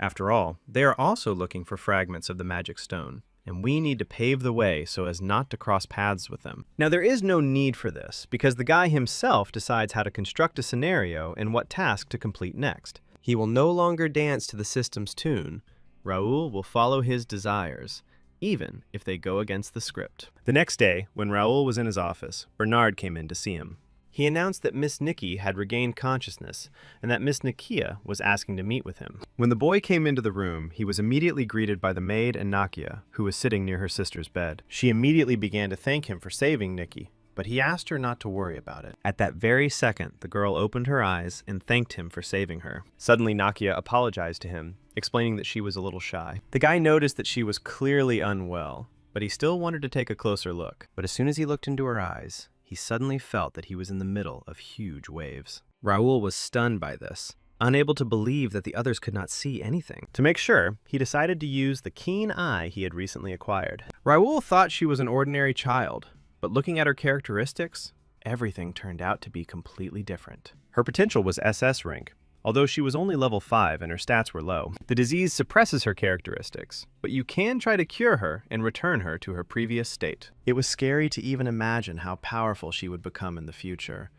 After all, they are also looking for fragments of the Magic Stone, and we need to pave the way so as not to cross paths with them. Now, there is no need for this, because the guy himself decides how to construct a scenario and what task to complete next. He will no longer dance to the system's tune. Raoul will follow his desires, even if they go against the script. The next day, when Raoul was in his office, Bernard came in to see him. He announced that Miss Nikki had regained consciousness and that Miss Nikia was asking to meet with him. When the boy came into the room, he was immediately greeted by the maid Anakia, who was sitting near her sister's bed. She immediately began to thank him for saving Nikki, but he asked her not to worry about it. At that very second, the girl opened her eyes and thanked him for saving her. Suddenly, Nakia apologized to him, explaining that she was a little shy. The guy noticed that she was clearly unwell, but he still wanted to take a closer look. But as soon as he looked into her eyes, he suddenly felt that he was in the middle of huge waves. Raoul was stunned by this, unable to believe that the others could not see anything. To make sure, he decided to use the keen eye he had recently acquired. Raoul thought she was an ordinary child, but looking at her characteristics, everything turned out to be completely different. Her potential was SS rank, although she was only level 5 and her stats were low. The disease suppresses her characteristics, but you can try to cure her and return her to her previous state. It was scary to even imagine how powerful she would become in the future,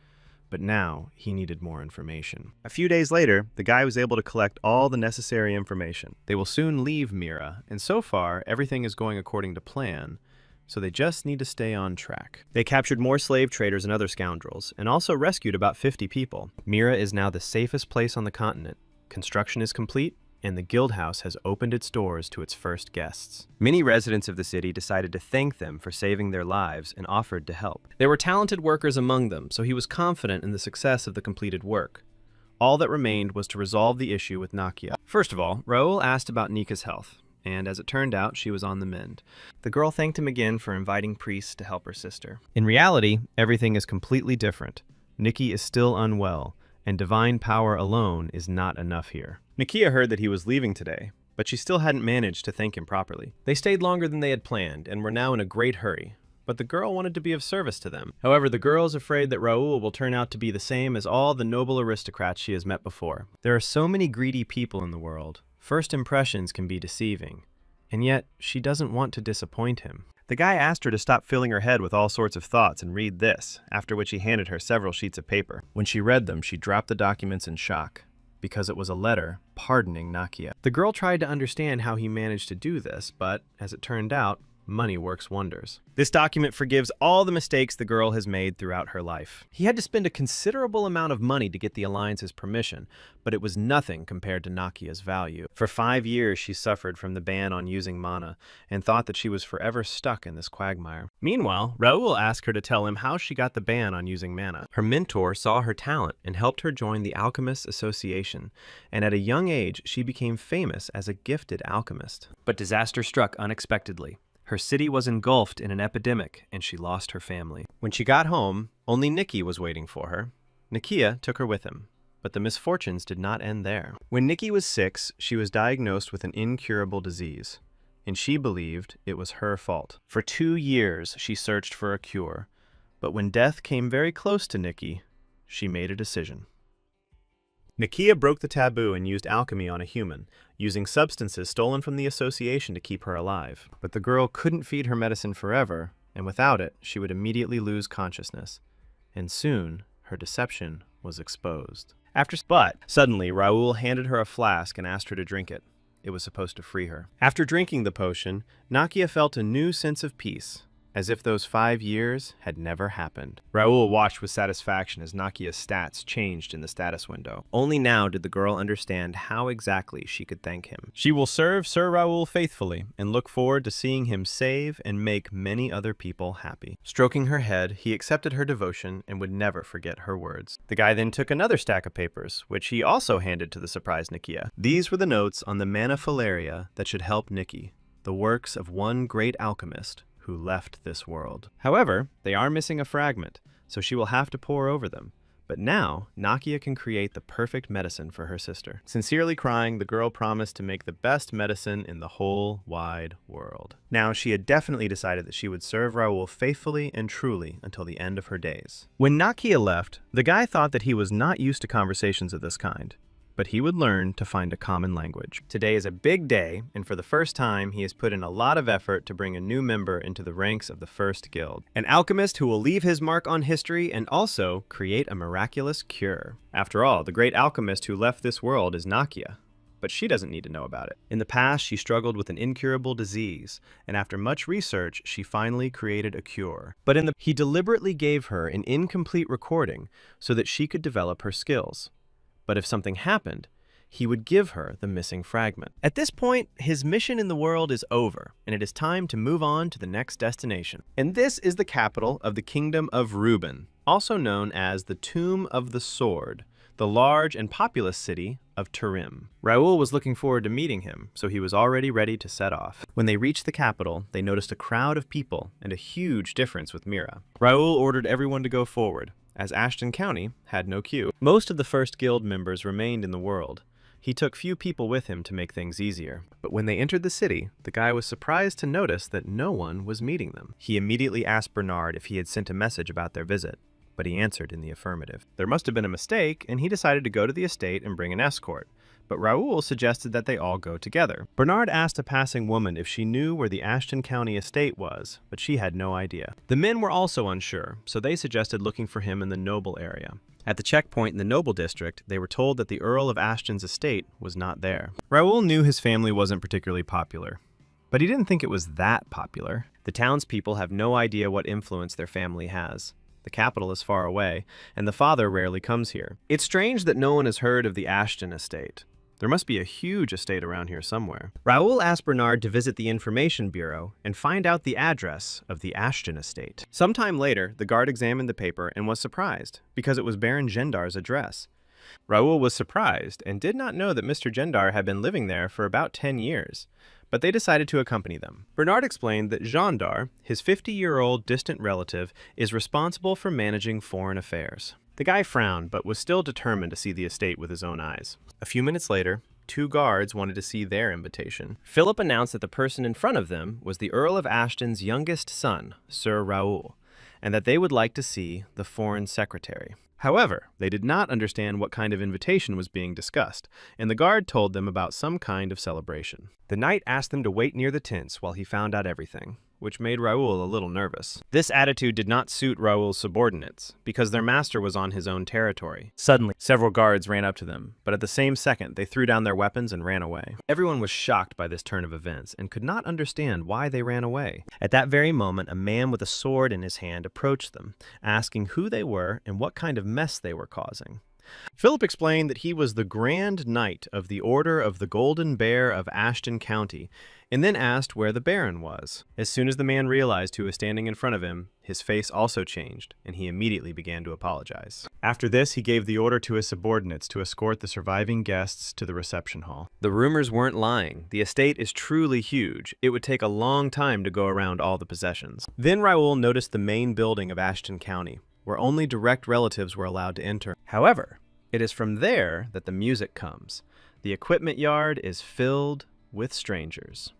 but now he needed more information. A few days later, the guy was able to collect all the necessary information. They will soon leave Mira, and so far, everything is going according to plan, so they just need to stay on track. They captured more slave traders and other scoundrels, and also rescued about 50 people. Mira is now the safest place on the continent. Construction is complete, and the guild house has opened its doors to its first guests. Many residents of the city decided to thank them for saving their lives and offered to help. There were talented workers among them, so he was confident in the success of the completed work. All that remained was to resolve the issue with Nakia. First of all, Raoul asked about Nika's health, and as it turned out, she was on the mend. The girl thanked him again for inviting priests to help her sister. In reality, everything is completely different. Nikki is still unwell, and divine power alone is not enough here. Nakia heard that he was leaving today, but she still hadn't managed to thank him properly. They stayed longer than they had planned and were now in a great hurry, but the girl wanted to be of service to them. However, the girl is afraid that Raoul will turn out to be the same as all the noble aristocrats she has met before. There are so many greedy people in the world. First impressions can be deceiving, and yet she doesn't want to disappoint him. The guy asked her to stop filling her head with all sorts of thoughts and read this, after which he handed her several sheets of paper. When she read them, she dropped the documents in shock, because it was a letter pardoning Nakia. The girl tried to understand how he managed to do this, but, as it turned out, money works wonders. This document forgives all the mistakes the girl has made throughout her life. He had to spend a considerable amount of money to get the Alliance's permission, but it was nothing compared to Nakia's value. For 5 years, she suffered from the ban on using mana, and thought that she was forever stuck in this quagmire. Meanwhile, Raoul asked her to tell him how she got the ban on using mana. Her mentor saw her talent and helped her join the Alchemists Association, and at a young age, she became famous as a gifted alchemist. But disaster struck unexpectedly. Her city was engulfed in an epidemic, and she lost her family. When she got home, only Nikki was waiting for her. Nakia took her with him, but the misfortunes did not end there. When Nikki was 6, she was diagnosed with an incurable disease, and she believed it was her fault. For 2 years, she searched for a cure, but when death came very close to Nikki, she made a decision. Nakia broke the taboo and used alchemy on a human, using substances stolen from the association to keep her alive. But the girl couldn't feed her medicine forever, and without it, she would immediately lose consciousness. And soon, her deception was exposed. But suddenly, Raoul handed her a flask and asked her to drink it. It was supposed to free her. After drinking the potion, Nakia felt a new sense of peace, as if those 5 years had never happened. Raoul watched with satisfaction as Nakia's stats changed in the status window. Only now did the girl understand how exactly she could thank him. She will serve Sir Raoul faithfully and look forward to seeing him save and make many other people happy. Stroking her head, he accepted her devotion and would never forget her words. The guy then took another stack of papers, which he also handed to the surprised Nakia. These were the notes on the Maniphilaria that should help Nikki, the works of one great alchemist who left this world. However, they are missing a fragment, so she will have to pore over them. But now, Nakia can create the perfect medicine for her sister. Sincerely crying, the girl promised to make the best medicine in the whole wide world. Now, she had definitely decided that she would serve Raoul faithfully and truly until the end of her days. When Nakia left, the guy thought that he was not used to conversations of this kind, but he would learn to find a common language. Today is a big day, and for the first time, he has put in a lot of effort to bring a new member into the ranks of the first guild. An alchemist who will leave his mark on history and also create a miraculous cure. After all, the great alchemist who left this world is Nakia, but she doesn't need to know about it. In the past, she struggled with an incurable disease, and after much research, she finally created a cure. But he deliberately gave her an incomplete recording so that she could develop her skills. But if something happened, he would give her the missing fragment. At this point, his mission in the world is over, and it is time to move on to the next destination. And this is the capital of the Kingdom of Reuben, also known as the Tomb of the Sword, the large and populous city of Turim. Raoul was looking forward to meeting him, so he was already ready to set off. When they reached the capital, they noticed a crowd of people and a huge difference with Mira. Raoul ordered everyone to go forward, as Ashton County had no queue. Most of the first guild members remained in the world. He took few people with him to make things easier. But when they entered the city, the guy was surprised to notice that no one was meeting them. He immediately asked Bernard if he had sent a message about their visit, but he answered in the affirmative. There must have been a mistake, and he decided to go to the estate and bring an escort. But Raoul suggested that they all go together. Bernard asked a passing woman if she knew where the Ashton County estate was, but she had no idea. The men were also unsure, so they suggested looking for him in the noble area. At the checkpoint in the noble district, they were told that the Earl of Ashton's estate was not there. Raoul knew his family wasn't particularly popular, but he didn't think it was that popular. The townspeople have no idea what influence their family has. The capital is far away, and the father rarely comes here. It's strange that no one has heard of the Ashton estate. There must be a huge estate around here somewhere. Raoul asked Bernard to visit the information bureau and find out the address of the Ashton estate. Sometime later, the guard examined the paper and was surprised, because it was Baron Gendar's address. Raoul was surprised and did not know that Mr. Gendar had been living there for about 10 years, but they decided to accompany them. Bernard explained that Gendar, his 50-year-old distant relative, is responsible for managing foreign affairs. The guy frowned, but was still determined to see the estate with his own eyes. A few minutes later, 2 guards wanted to see their invitation. Philip announced that the person in front of them was the Earl of Ashton's youngest son, Sir Raoul, and that they would like to see the foreign secretary. However, they did not understand what kind of invitation was being discussed, and the guard told them about some kind of celebration. The knight asked them to wait near the tents while he found out everything, which made Raoul a little nervous. This attitude did not suit Raoul's subordinates, because their master was on his own territory. Suddenly, several guards ran up to them, but at the same second, they threw down their weapons and ran away. Everyone was shocked by this turn of events and could not understand why they ran away. At that very moment, a man with a sword in his hand approached them, asking who they were and what kind of mess they were causing. Philip explained that he was the Grand Knight of the Order of the Golden Bear of Ashton County, and then asked where the Baron was. As soon as the man realized who was standing in front of him, his face also changed, and he immediately began to apologize. After this, he gave the order to his subordinates to escort the surviving guests to the reception hall. The rumors weren't lying. The estate is truly huge. It would take a long time to go around all the possessions. Then Raoul noticed the main building of Ashton County, where only direct relatives were allowed to enter. However, it is from there that the music comes. The equipment yard is filled with strangers.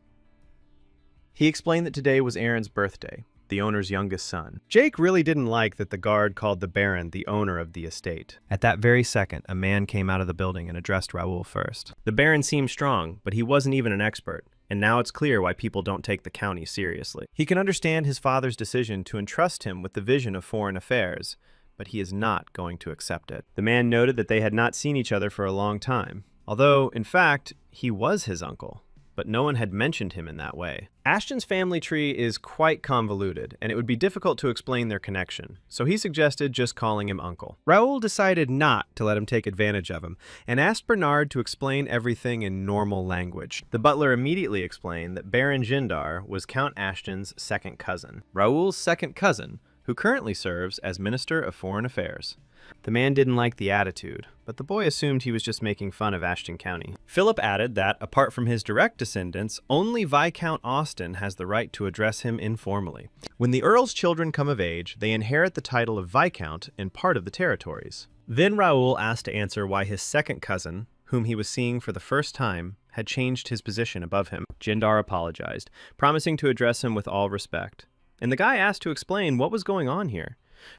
He explained that today was Aaron's birthday, the owner's youngest son. Jake really didn't like that the guard called the Baron the owner of the estate. At that very second, a man came out of the building and addressed Raoul first. The Baron seemed strong, but he wasn't even an expert, and now it's clear why people don't take the county seriously. He can understand his father's decision to entrust him with the vision of foreign affairs, but he is not going to accept it. The man noted that they had not seen each other for a long time, although, in fact, he was his uncle, but no one had mentioned him in that way. Ashton's family tree is quite convoluted, and it would be difficult to explain their connection, so he suggested just calling him Uncle. Raoul decided not to let him take advantage of him, and asked Bernard to explain everything in normal language. The butler immediately explained that Baron Gendar was Count Ashton's second cousin, Raoul's second cousin, who currently serves as Minister of Foreign Affairs. The man didn't like the attitude, but the boy assumed he was just making fun of Ashton County. Philip added that, apart from his direct descendants, only Viscount Austin has the right to address him informally. When the Earl's children come of age, they inherit the title of Viscount and part of the territories. Then Raoul asked to answer why his second cousin, whom he was seeing for the first time, had changed his position above him. Gendar apologized, promising to address him with all respect. And the guy asked to explain what was going on here.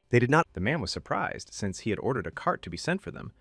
They did not. The man was surprised, since he had ordered a cart to be sent for them,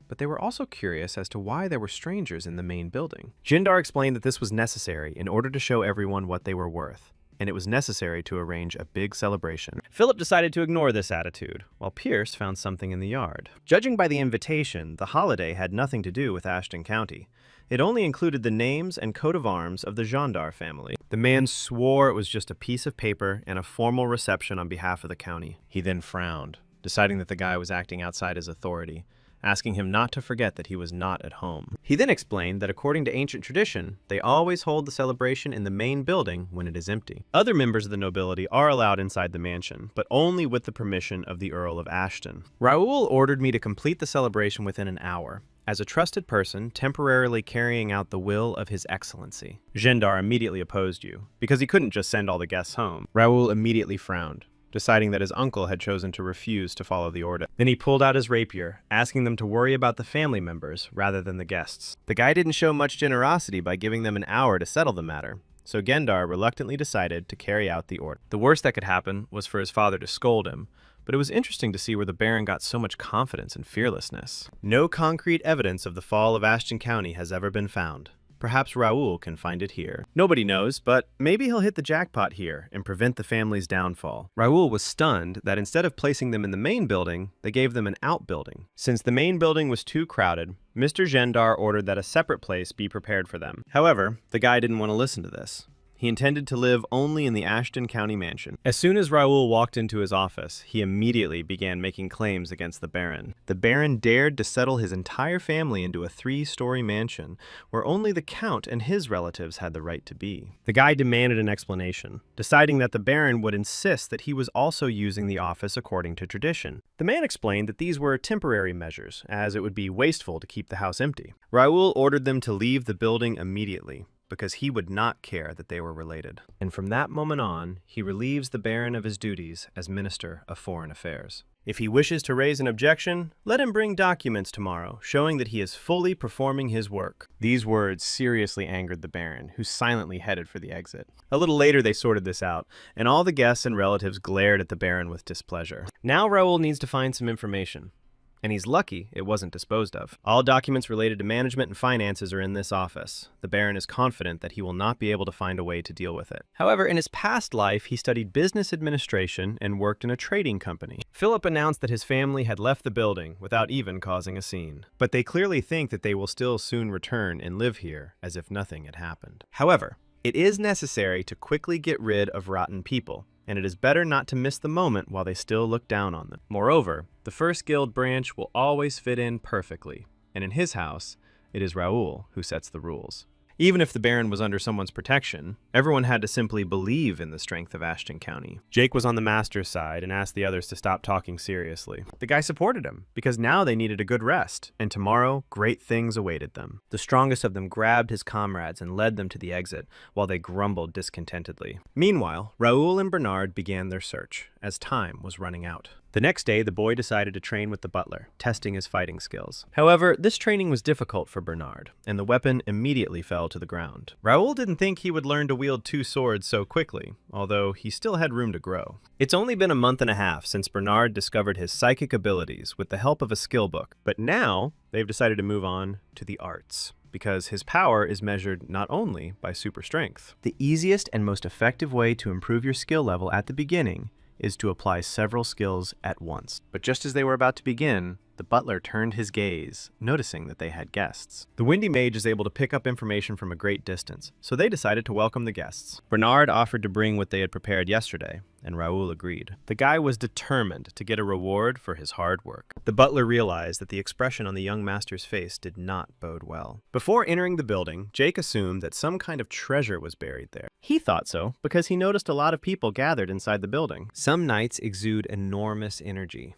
but they were also curious as to why there were strangers in the main building. Gendar explained that this was necessary in order to show everyone what they were worth, and it was necessary to arrange a big celebration. Philip decided to ignore this attitude, while Pierce found something in the yard. Judging by the invitation, the holiday had nothing to do with Ashton County. It only included the names and coat of arms of the Gendar family. The man swore it was just a piece of paper and a formal reception on behalf of the county. He then frowned, deciding that the guy was acting outside his authority, asking him not to forget that he was not at home. He then explained that according to ancient tradition, they always hold the celebration in the main building when it is empty. Other members of the nobility are allowed inside the mansion, but only with the permission of the Earl of Ashton. Raoul ordered me to complete the celebration within an hour, as a trusted person temporarily carrying out the will of His Excellency. Gendar immediately opposed you, because he couldn't just send all the guests home. Raoul immediately frowned, deciding that his uncle had chosen to refuse to follow the order. Then he pulled out his rapier, asking them to worry about the family members rather than the guests. The guy didn't show much generosity by giving them an hour to settle the matter, so Gendar reluctantly decided to carry out the order. The worst that could happen was for his father to scold him, but it was interesting to see where the Baron got so much confidence and fearlessness. No concrete evidence of the fall of Ashton County has ever been found. Perhaps Raoul can find it here. Nobody knows, but maybe he'll hit the jackpot here and prevent the family's downfall. Raoul was stunned that instead of placing them in the main building, they gave them an outbuilding. Since the main building was too crowded, Mr. Gendar ordered that a separate place be prepared for them. However, the guy didn't want to listen to this. He intended to live only in the Ashton County mansion. As soon as Raoul walked into his office, he immediately began making claims against the Baron. The Baron dared to settle his entire family into a 3-story mansion, where only the Count and his relatives had the right to be. The guy demanded an explanation, deciding that the Baron would insist that he was also using the office according to tradition. The man explained that these were temporary measures, as it would be wasteful to keep the house empty. Raoul ordered them to leave the building immediately, because he would not care that they were related. And from that moment on, he relieves the Baron of his duties as Minister of Foreign Affairs. If he wishes to raise an objection, let him bring documents tomorrow, showing that he is fully performing his work. These words seriously angered the Baron, who silently headed for the exit. A little later, they sorted this out, and all the guests and relatives glared at the Baron with displeasure. Now Raoul needs to find some information, and he's lucky it wasn't disposed of. All documents related to management and finances are in this office. The Baron is confident that he will not be able to find a way to deal with it. However, in his past life, he studied business administration and worked in a trading company. Philip announced that his family had left the building without even causing a scene. But they clearly think that they will still soon return and live here as if nothing had happened. However, it is necessary to quickly get rid of rotten people, and it is better not to miss the moment while they still look down on them. Moreover, the first guild branch will always fit in perfectly, and in his house, it is Raoul who sets the rules. Even if the Baron was under someone's protection, everyone had to simply believe in the strength of Ashton County. Jake was on the master's side and asked the others to stop talking seriously. The guy supported him, because now they needed a good rest, and tomorrow, great things awaited them. The strongest of them grabbed his comrades and led them to the exit, while they grumbled discontentedly. Meanwhile, Raoul and Bernard began their search, as time was running out. The next day, the boy decided to train with the butler, testing his fighting skills. However, this training was difficult for Bernard, and the weapon immediately fell to the ground. Raoul didn't think he would learn to wield 2 swords so quickly, although he still had room to grow. It's only been a month and a half since Bernard discovered his psychic abilities with the help of a skill book, but now they've decided to move on to the arts, because his power is measured not only by super strength. The easiest and most effective way to improve your skill level at the beginning is to apply several skills at once. But just as they were about to begin, the butler turned his gaze, noticing that they had guests. The Windy Mage is able to pick up information from a great distance, so they decided to welcome the guests. Bernard offered to bring what they had prepared yesterday, and Raoul agreed. The guy was determined to get a reward for his hard work. The butler realized that the expression on the young master's face did not bode well. Before entering the building, Jake assumed that some kind of treasure was buried there. He thought so because he noticed a lot of people gathered inside the building. Some knights exude enormous energy.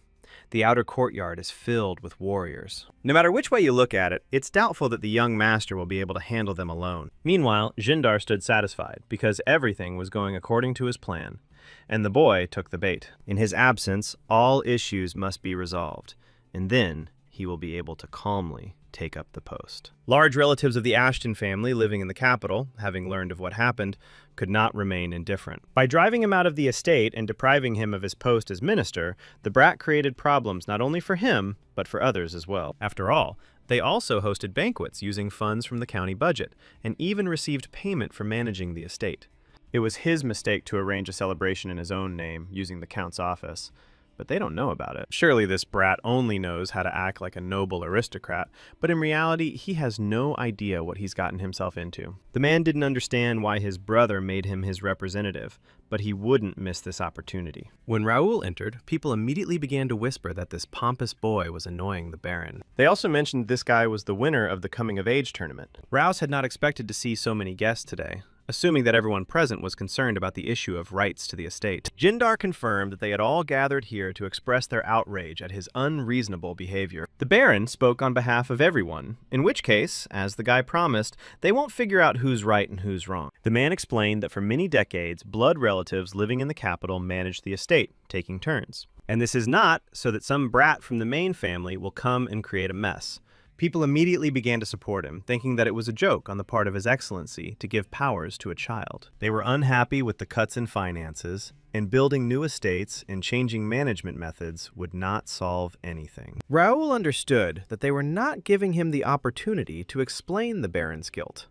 The outer courtyard is filled with warriors. No matter which way you look at it, it's doubtful that the young master will be able to handle them alone. Meanwhile, Gendar stood satisfied because everything was going according to his plan, and the boy took the bait. In his absence, all issues must be resolved, and then he will be able to calmly take up the post. Large relatives of the Ashton family living in the capital, having learned of what happened, could not remain indifferent. By driving him out of the estate and depriving him of his post as minister, the brat created problems not only for him, but for others as well. After all, they also hosted banquets using funds from the county budget, and even received payment for managing the estate. It was his mistake to arrange a celebration in his own name, using the count's office. but they don't know about it. Surely this brat only knows how to act like a noble aristocrat, but in reality, he has no idea what he's gotten himself into. The man didn't understand why his brother made him his representative, but he wouldn't miss this opportunity. When Raoul entered, people immediately began to whisper that this pompous boy was annoying the Baron. They also mentioned this guy was the winner of the coming-of-age tournament. Rouse had not expected to see so many guests today, assuming that everyone present was concerned about the issue of rights to the estate. Jindar confirmed that they had all gathered here to express their outrage at his unreasonable behavior. The Baron spoke on behalf of everyone, in which case, as the guy promised, they won't figure out who's right and who's wrong. The man explained that for many decades, blood relatives living in the capital managed the estate, taking turns. And this is not so that some brat from the main family will come and create a mess. People immediately began to support him, thinking that it was a joke on the part of His Excellency to give powers to a child. They were unhappy with the cuts in finances, and building new estates and changing management methods would not solve anything. Raoul understood that they were not giving him the opportunity to explain the Baron's guilt.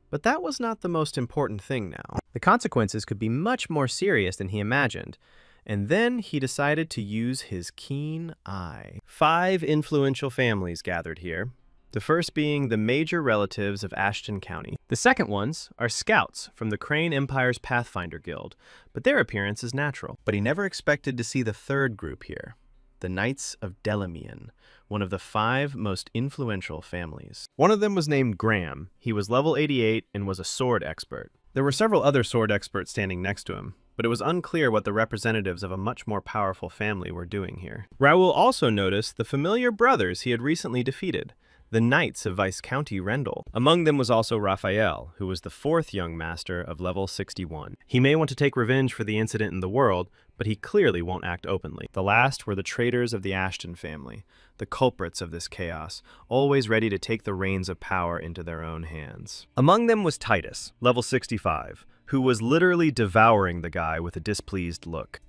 But that was not the most important thing now. The consequences could be much more serious than he imagined. And then he decided to use his keen eye. 5 influential families gathered here, the first being the major relatives of Ashton County. The second ones are scouts from the Crane Empire's Pathfinder Guild, but their appearance is natural. But he never expected to see the third group here, the Knights of Delamian, one of the 5 most influential families. One of them was named Graham. He was level 88 and was a sword expert. There were several other sword experts standing next to him, but it was unclear what the representatives of a much more powerful family were doing here. Raoul also noticed the familiar brothers he had recently defeated, the Knights of Viscounty Rendell. Among them was also Raphael, who was the 4th young master of level 61. He may want to take revenge for the incident in the world, but he clearly won't act openly. The last were the traitors of the Ashton family, the culprits of this chaos, always ready to take the reins of power into their own hands. Among them was Titus, level 65, who was literally devouring the guy with a displeased look.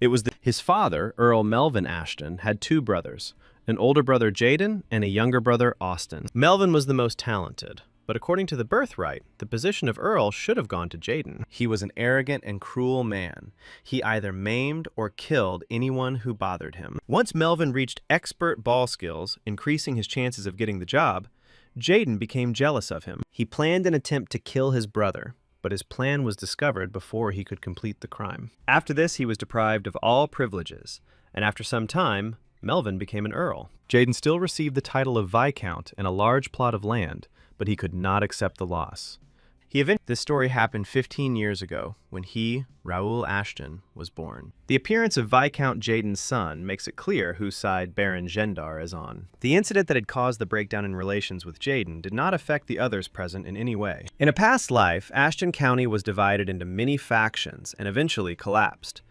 His father, Earl Melvin Ashton, had 2 brothers, an older brother Jaden and a younger brother Austin. Melvin was the most talented, but according to the birthright, the position of Earl should have gone to Jaden. He was an arrogant and cruel man. He either maimed or killed anyone who bothered him. Once Melvin reached expert ball skills, increasing his chances of getting the job, Jaden became jealous of him. He planned an attempt to kill his brother, but his plan was discovered before he could complete the crime. After this, he was deprived of all privileges, and after some time, Melvin became an earl. Jaden still received the title of Viscount and a large plot of land, but he could not accept the loss. This story happened 15 years ago, when he, Raoul Ashton, was born. The appearance of Viscount Jaden's son makes it clear whose side Baron Gendar is on. The incident that had caused the breakdown in relations with Jaden did not affect the others present in any way. In a past life, Ashton County was divided into many factions and eventually collapsed.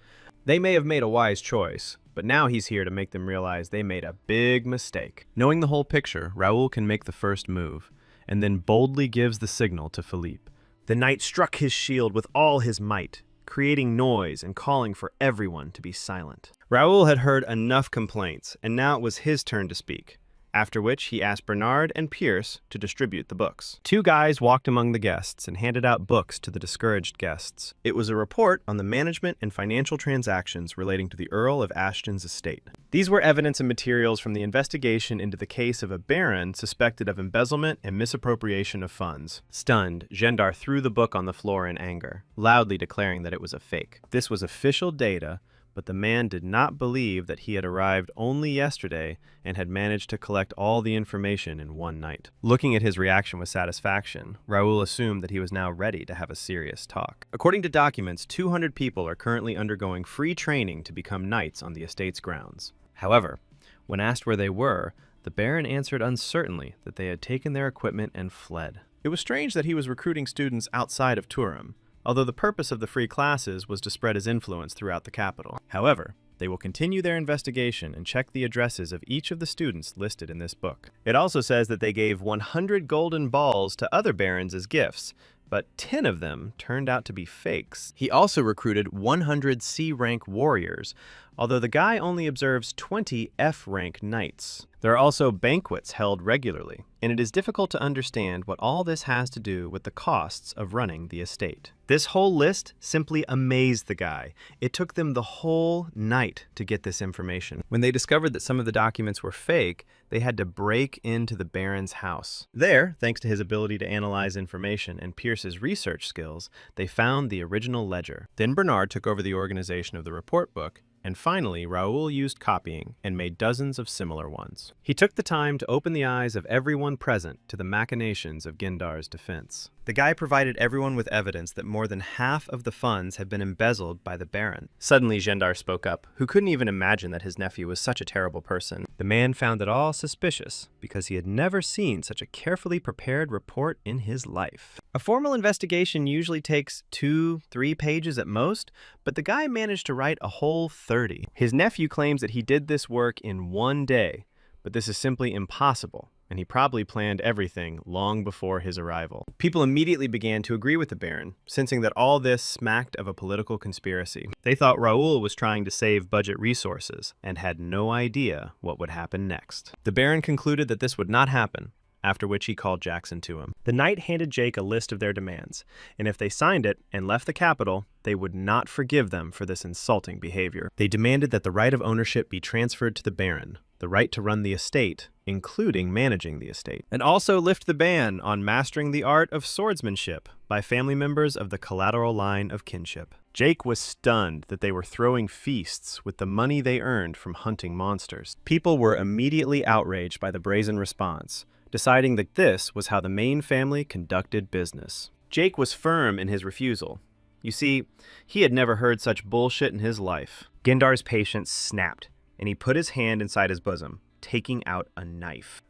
They may have made a wise choice, but now he's here to make them realize they made a big mistake. Knowing the whole picture, Raoul can make the first move, and then boldly gives the signal to Philippe. The knight struck his shield with all his might, creating noise and calling for everyone to be silent. Raoul had heard enough complaints, and now it was his turn to speak, after which he asked Bernard and Pierce to distribute the books. 2 guys walked among the guests and handed out books to the discouraged guests. It was a report on the management and financial transactions relating to the Earl of Ashton's estate. These were evidence and materials from the investigation into the case of a baron suspected of embezzlement and misappropriation of funds. Stunned, Gendar threw the book on the floor in anger, loudly declaring that it was a fake. This was official data, but the man did not believe that he had arrived only yesterday and had managed to collect all the information in one night. Looking at his reaction with satisfaction, Raoul assumed that he was now ready to have a serious talk. According to documents, 200 people are currently undergoing free training to become knights on the estate's grounds. However, when asked where they were, the Baron answered uncertainly that they had taken their equipment and fled. It was strange that he was recruiting students outside of Turum, although the purpose of the free classes was to spread his influence throughout the capital. However, they will continue their investigation and check the addresses of each of the students listed in this book. It also says that they gave 100 golden balls to other barons as gifts, but 10 of them turned out to be fakes. He also recruited 100 C-rank warriors, although the guy only observes 20 F-rank knights. There are also banquets held regularly, and it is difficult to understand what all this has to do with the costs of running the estate. This whole list simply amazed the guy. It took them the whole night to get this information. When they discovered that some of the documents were fake, they had to break into the Baron's house. There, thanks to his ability to analyze information and Pierce's research skills, they found the original ledger. Then Bernard took over the organization of the report book, and finally, Raoul used copying and made dozens of similar ones. He took the time to open the eyes of everyone present to the machinations of Gindar's defense. The guy provided everyone with evidence that more than half of the funds had been embezzled by the Baron. Suddenly, Gendar spoke up, who couldn't even imagine that his nephew was such a terrible person. The man found it all suspicious because he had never seen such a carefully prepared report in his life. A formal investigation usually takes 2-3 pages at most, but the guy managed to write a whole 30. His nephew claims that he did this work in one day, but this is simply impossible, and he probably planned everything long before his arrival. People immediately began to agree with the Baron, sensing that all this smacked of a political conspiracy. They thought Raoul was trying to save budget resources and had no idea what would happen next. The Baron concluded that this would not happen, after which he called Jackson to him. The knight handed Jake a list of their demands, and if they signed it and left the capital, they would not forgive them for this insulting behavior. They demanded that the right of ownership be transferred to the Baron, the right to run the estate, including managing the estate, and also lift the ban on mastering the art of swordsmanship by family members of the collateral line of kinship. Jake was stunned that they were throwing feasts with the money they earned from hunting monsters. People were immediately outraged by the brazen response, deciding that this was how the main family conducted business. Jake was firm in his refusal. You see, he had never heard such bullshit in his life. Gindar's patience snapped, and he put his hand inside his bosom, taking out a knife.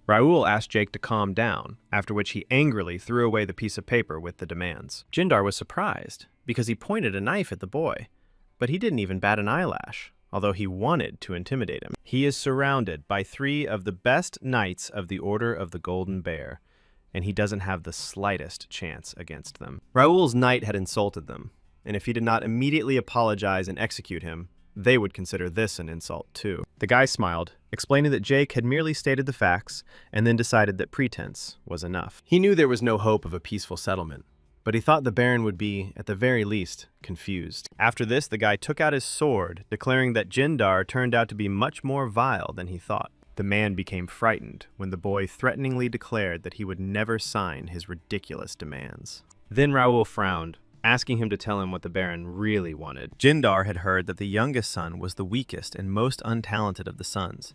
Raoul asked Jake to calm down, after which he angrily threw away the piece of paper with the demands. Gindar was surprised, because he pointed a knife at the boy, but he didn't even bat an eyelash, although he wanted to intimidate him. He is surrounded by 3 of the best knights of the Order of the Golden Bear, and he doesn't have the slightest chance against them. Raoul's knight had insulted them, and if he did not immediately apologize and execute him, they would consider this an insult too. The guy smiled, explaining that Jake had merely stated the facts, and then decided that pretense was enough. He knew there was no hope of a peaceful settlement, but he thought the Baron would be, at the very least, confused. After this, the guy took out his sword, declaring that Gendar turned out to be much more vile than he thought. The man became frightened when the boy threateningly declared that he would never sign his ridiculous demands. Then Raoul frowned, asking him to tell him what the Baron really wanted. Gendar had heard that the youngest son was the weakest and most untalented of the sons,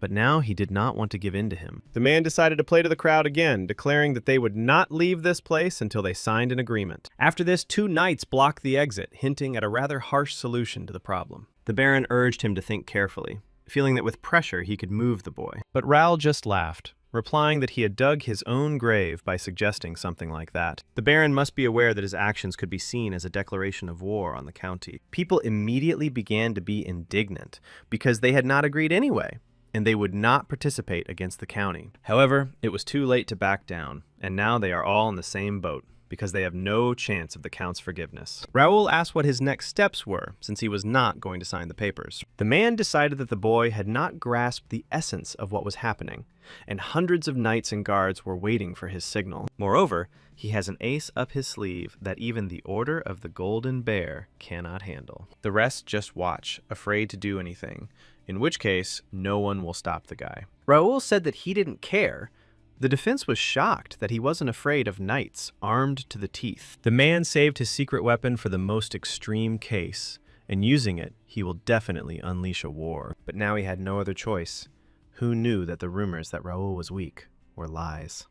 but now he did not want to give in to him. The man decided to play to the crowd again, declaring that they would not leave this place until they signed an agreement. After this, 2 knights blocked the exit, hinting at a rather harsh solution to the problem. The Baron urged him to think carefully, feeling that with pressure he could move the boy. But Raoul just laughed, replying that he had dug his own grave by suggesting something like that. The Baron must be aware that his actions could be seen as a declaration of war on the county. People immediately began to be indignant, because they had not agreed anyway, and they would not participate against the county. However, it was too late to back down, and now they are all in the same boat, because they have no chance of the Count's forgiveness. Raoul asked what his next steps were, since he was not going to sign the papers. The man decided that the boy had not grasped the essence of what was happening, and hundreds of knights and guards were waiting for his signal. Moreover, he has an ace up his sleeve that even the Order of the Golden Bear cannot handle. The rest just watch, afraid to do anything, in which case, no one will stop the guy. Raoul said that he didn't care. The defense was shocked that he wasn't afraid of knights armed to the teeth. The man saved his secret weapon for the most extreme case, and using it, he will definitely unleash a war. But now he had no other choice. Who knew that the rumors that Raoul was weak were lies?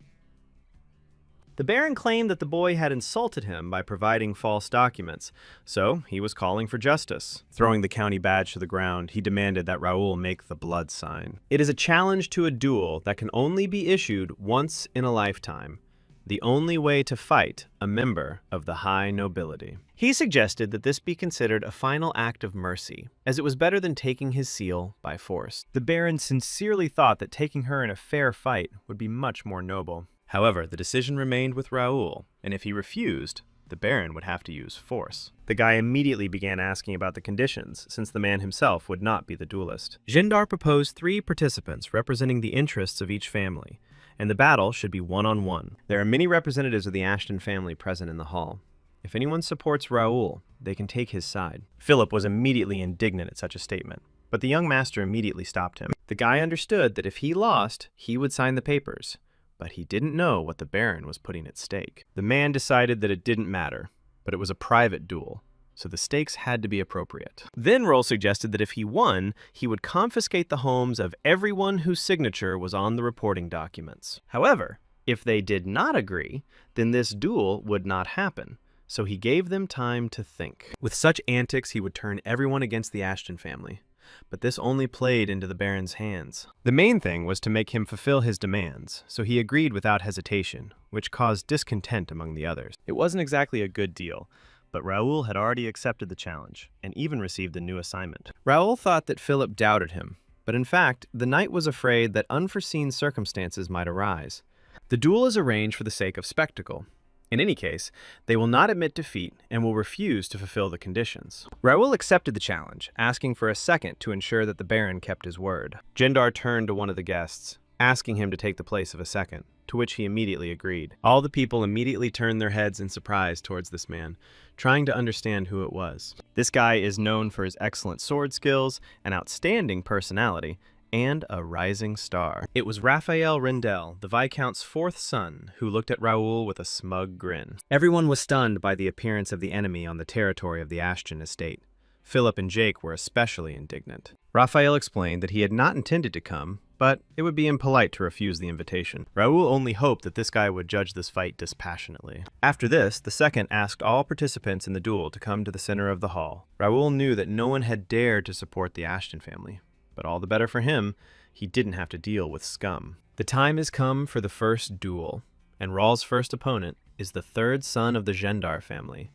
The Baron claimed that the boy had insulted him by providing false documents, so he was calling for justice. Throwing the county badge to the ground, he demanded that Raoul make the blood sign. It is a challenge to a duel that can only be issued once in a lifetime, the only way to fight a member of the high nobility. He suggested that this be considered a final act of mercy, as it was better than taking his seal by force. The Baron sincerely thought that taking her in a fair fight would be much more noble. However, the decision remained with Raoul, and if he refused, the Baron would have to use force. The guy immediately began asking about the conditions, since the man himself would not be the duelist. Jindar proposed 3 participants representing the interests of each family, and the battle should be one-on-one. There are many representatives of the Ashton family present in the hall. If anyone supports Raoul, they can take his side. Philip was immediately indignant at such a statement, but the young master immediately stopped him. The guy understood that if he lost, he would sign the papers, but he didn't know what the Baron was putting at stake. The man decided that it didn't matter, but it was a private duel, so the stakes had to be appropriate. Then Roll suggested that if he won, he would confiscate the homes of everyone whose signature was on the reporting documents. However, if they did not agree, then this duel would not happen, so he gave them time to think. With such antics, he would turn everyone against the Ashton family. But this only played into the Baron's hands. The main thing was to make him fulfill his demands, so he agreed without hesitation, which caused discontent among the others. It wasn't exactly a good deal, but Raoul had already accepted the challenge, and even received a new assignment. Raoul thought that Philip doubted him, but in fact, the knight was afraid that unforeseen circumstances might arise. The duel is arranged for the sake of spectacle. In any case, they will not admit defeat and will refuse to fulfill the conditions. Raoul accepted the challenge, asking for a second to ensure that the Baron kept his word. Jindar turned to one of the guests, asking him to take the place of a second, to which he immediately agreed. All the people immediately turned their heads in surprise towards this man, trying to understand who it was. This guy is known for his excellent sword skills, an outstanding personality, and a rising star. It was Raphael Rendell, the Viscount's 4th son, who looked at Raoul with a smug grin. Everyone was stunned by the appearance of the enemy on the territory of the Ashton estate. Philip and Jake were especially indignant. Raphael explained that he had not intended to come, but it would be impolite to refuse the invitation. Raoul only hoped that this guy would judge this fight dispassionately. After this, the second asked all participants in the duel to come to the center of the hall. Raoul knew that no one had dared to support the Ashton family. But all the better for him, he didn't have to deal with scum. The time has come for the first duel, and Raul's first opponent is the 3rd son of the Jindar family,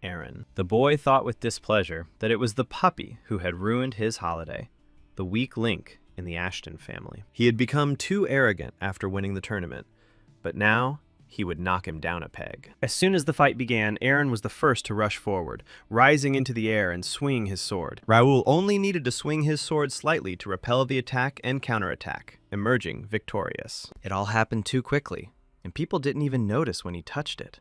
Aaron. The boy thought with displeasure that it was the puppy who had ruined his holiday, the weak link in the Ashton family. He had become too arrogant after winning the tournament, but now he would knock him down a peg. As soon as the fight began, Aaron was the first to rush forward, rising into the air and swinging his sword. Raoul only needed to swing his sword slightly to repel the attack and counterattack, emerging victorious. It all happened too quickly, and people didn't even notice when he touched it.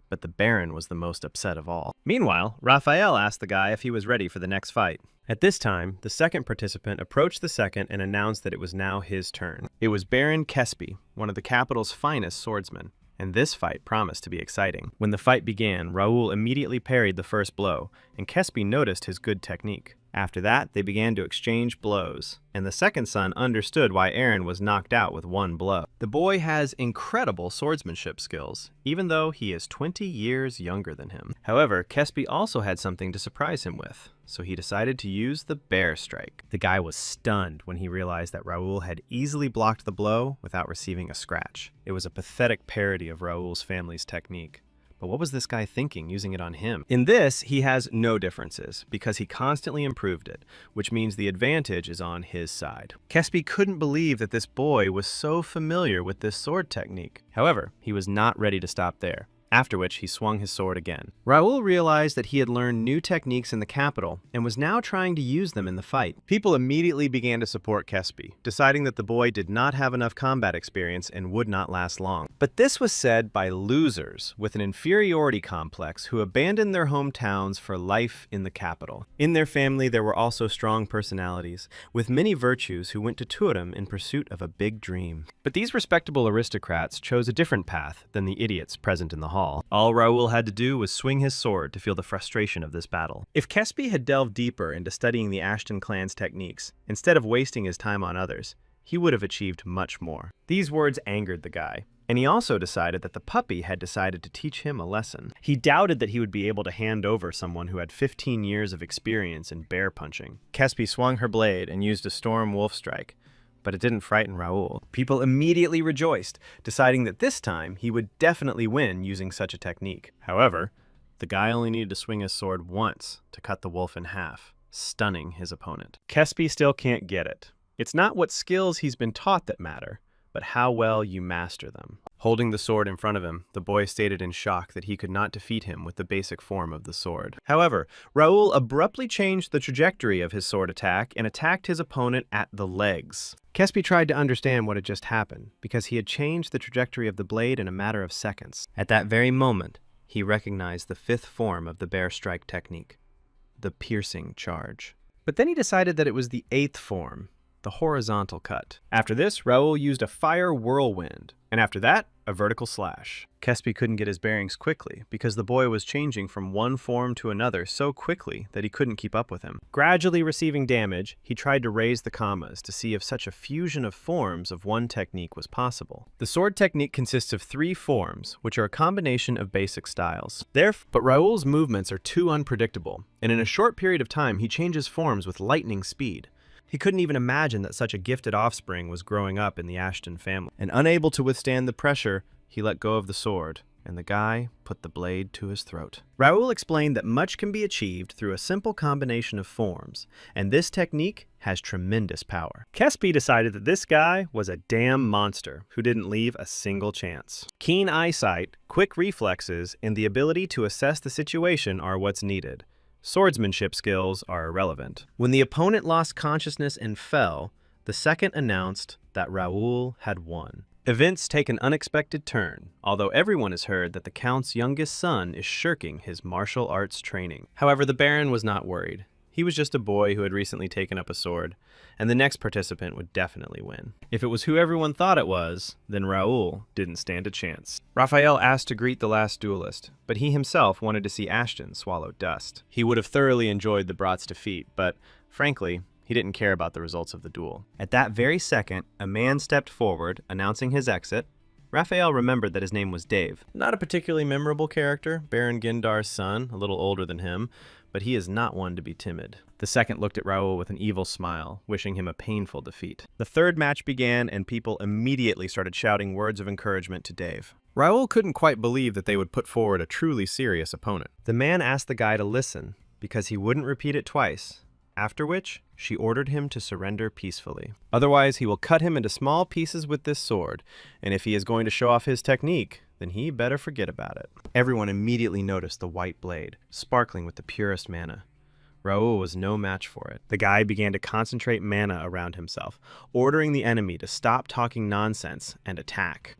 But the Baron was the most upset of all. Meanwhile, Raphael asked the guy if he was ready for the next fight. At this time, the second participant approached the second and announced that it was now his turn. It was Baron Kespi, one of the capital's finest swordsmen. And this fight promised to be exciting. When the fight began, Raoul immediately parried the first blow, and Kespi noticed his good technique. After that, they began to exchange blows, and the second son understood why Aaron was knocked out with one blow. The boy has incredible swordsmanship skills, even though he is 20 years younger than him. However, Kespi also had something to surprise him with, so he decided to use the bear strike. The guy was stunned when he realized that Raoul had easily blocked the blow without receiving a scratch. It was a pathetic parody of Raoul's family's technique. But what was this guy thinking using it on him? In this, he has no differences, because he constantly improved it, which means the advantage is on his side. Kespi couldn't believe that this boy was so familiar with this sword technique. However, he was not ready to stop there. After which, he swung his sword again. Raoul realized that he had learned new techniques in the capital and was now trying to use them in the fight. People immediately began to support Kespi, deciding that the boy did not have enough combat experience and would not last long. But this was said by losers with an inferiority complex who abandoned their hometowns for life in the capital. In their family, there were also strong personalities, with many virtues who went to Turam in pursuit of a big dream. But these respectable aristocrats chose a different path than the idiots present in the hall. All Raoul had to do was swing his sword to feel the frustration of this battle. If Kespi had delved deeper into studying the Ashton clan's techniques, instead of wasting his time on others, he would have achieved much more. These words angered the guy, and he also decided that the puppy had decided to teach him a lesson. He doubted that he would be able to hand over someone who had 15 years of experience in bear punching. Kespi swung her blade and used a storm wolf strike, but it didn't frighten Raoul. People immediately rejoiced, deciding that this time he would definitely win using such a technique. However, the guy only needed to swing his sword once to cut the wolf in half, stunning his opponent. Kespi still can't get it. It's not what skills he's been taught that matter, but how well you master them. Holding the sword in front of him, the boy stated in shock that he could not defeat him with the basic form of the sword. However, Raoul abruptly changed the trajectory of his sword attack and attacked his opponent at the legs. Kespi tried to understand what had just happened, because he had changed the trajectory of the blade in a matter of seconds. At that very moment, he recognized the fifth form of the bear strike technique, the piercing charge. But then he decided that it was the eighth form, the horizontal cut. After this, Raoul used a fire whirlwind, and after that, a vertical slash. Kespi couldn't get his bearings quickly, because the boy was changing from one form to another so quickly that he couldn't keep up with him. Gradually receiving damage, he tried to raise the commas to see if such a fusion of forms of one technique was possible. The sword technique consists of 3 forms, which are a combination of basic styles. But Raoul's movements are too unpredictable, and in a short period of time he changes forms with lightning speed. He couldn't even imagine that such a gifted offspring was growing up in the Ashton family. And unable to withstand the pressure, he let go of the sword, and the guy put the blade to his throat. Raoul explained that much can be achieved through a simple combination of forms, and this technique has tremendous power. Kespi decided that this guy was a damn monster who didn't leave a single chance. Keen eyesight, quick reflexes, and the ability to assess the situation are what's needed. Swordsmanship skills are irrelevant. When the opponent lost consciousness and fell, the second announced that Raoul had won. Events take an unexpected turn, although everyone has heard that the Count's youngest son is shirking his martial arts training. However, the Baron was not worried. He was just a boy who had recently taken up a sword, and the next participant would definitely win. If it was who everyone thought it was, then Raoul didn't stand a chance. Raphael asked to greet the last duelist, but he himself wanted to see Ashton swallow dust. He would have thoroughly enjoyed the Brat's defeat, but frankly, he didn't care about the results of the duel. At that very second, a man stepped forward, announcing his exit. Raphael remembered that his name was Dave. Not a particularly memorable character, Baron Gindar's son, a little older than him, but he is not one to be timid. The second looked at Raoul with an evil smile, wishing him a painful defeat. The third match began, and people immediately started shouting words of encouragement to Dave. Raoul couldn't quite believe that they would put forward a truly serious opponent. The man asked the guy to listen, because he wouldn't repeat it twice, after which she ordered him to surrender peacefully. Otherwise, he will cut him into small pieces with this sword, and if he is going to show off his technique, then he better forget about it. Everyone immediately noticed the white blade, sparkling with the purest mana. Raoul was no match for it. The guy began to concentrate mana around himself, ordering the enemy to stop talking nonsense and attack.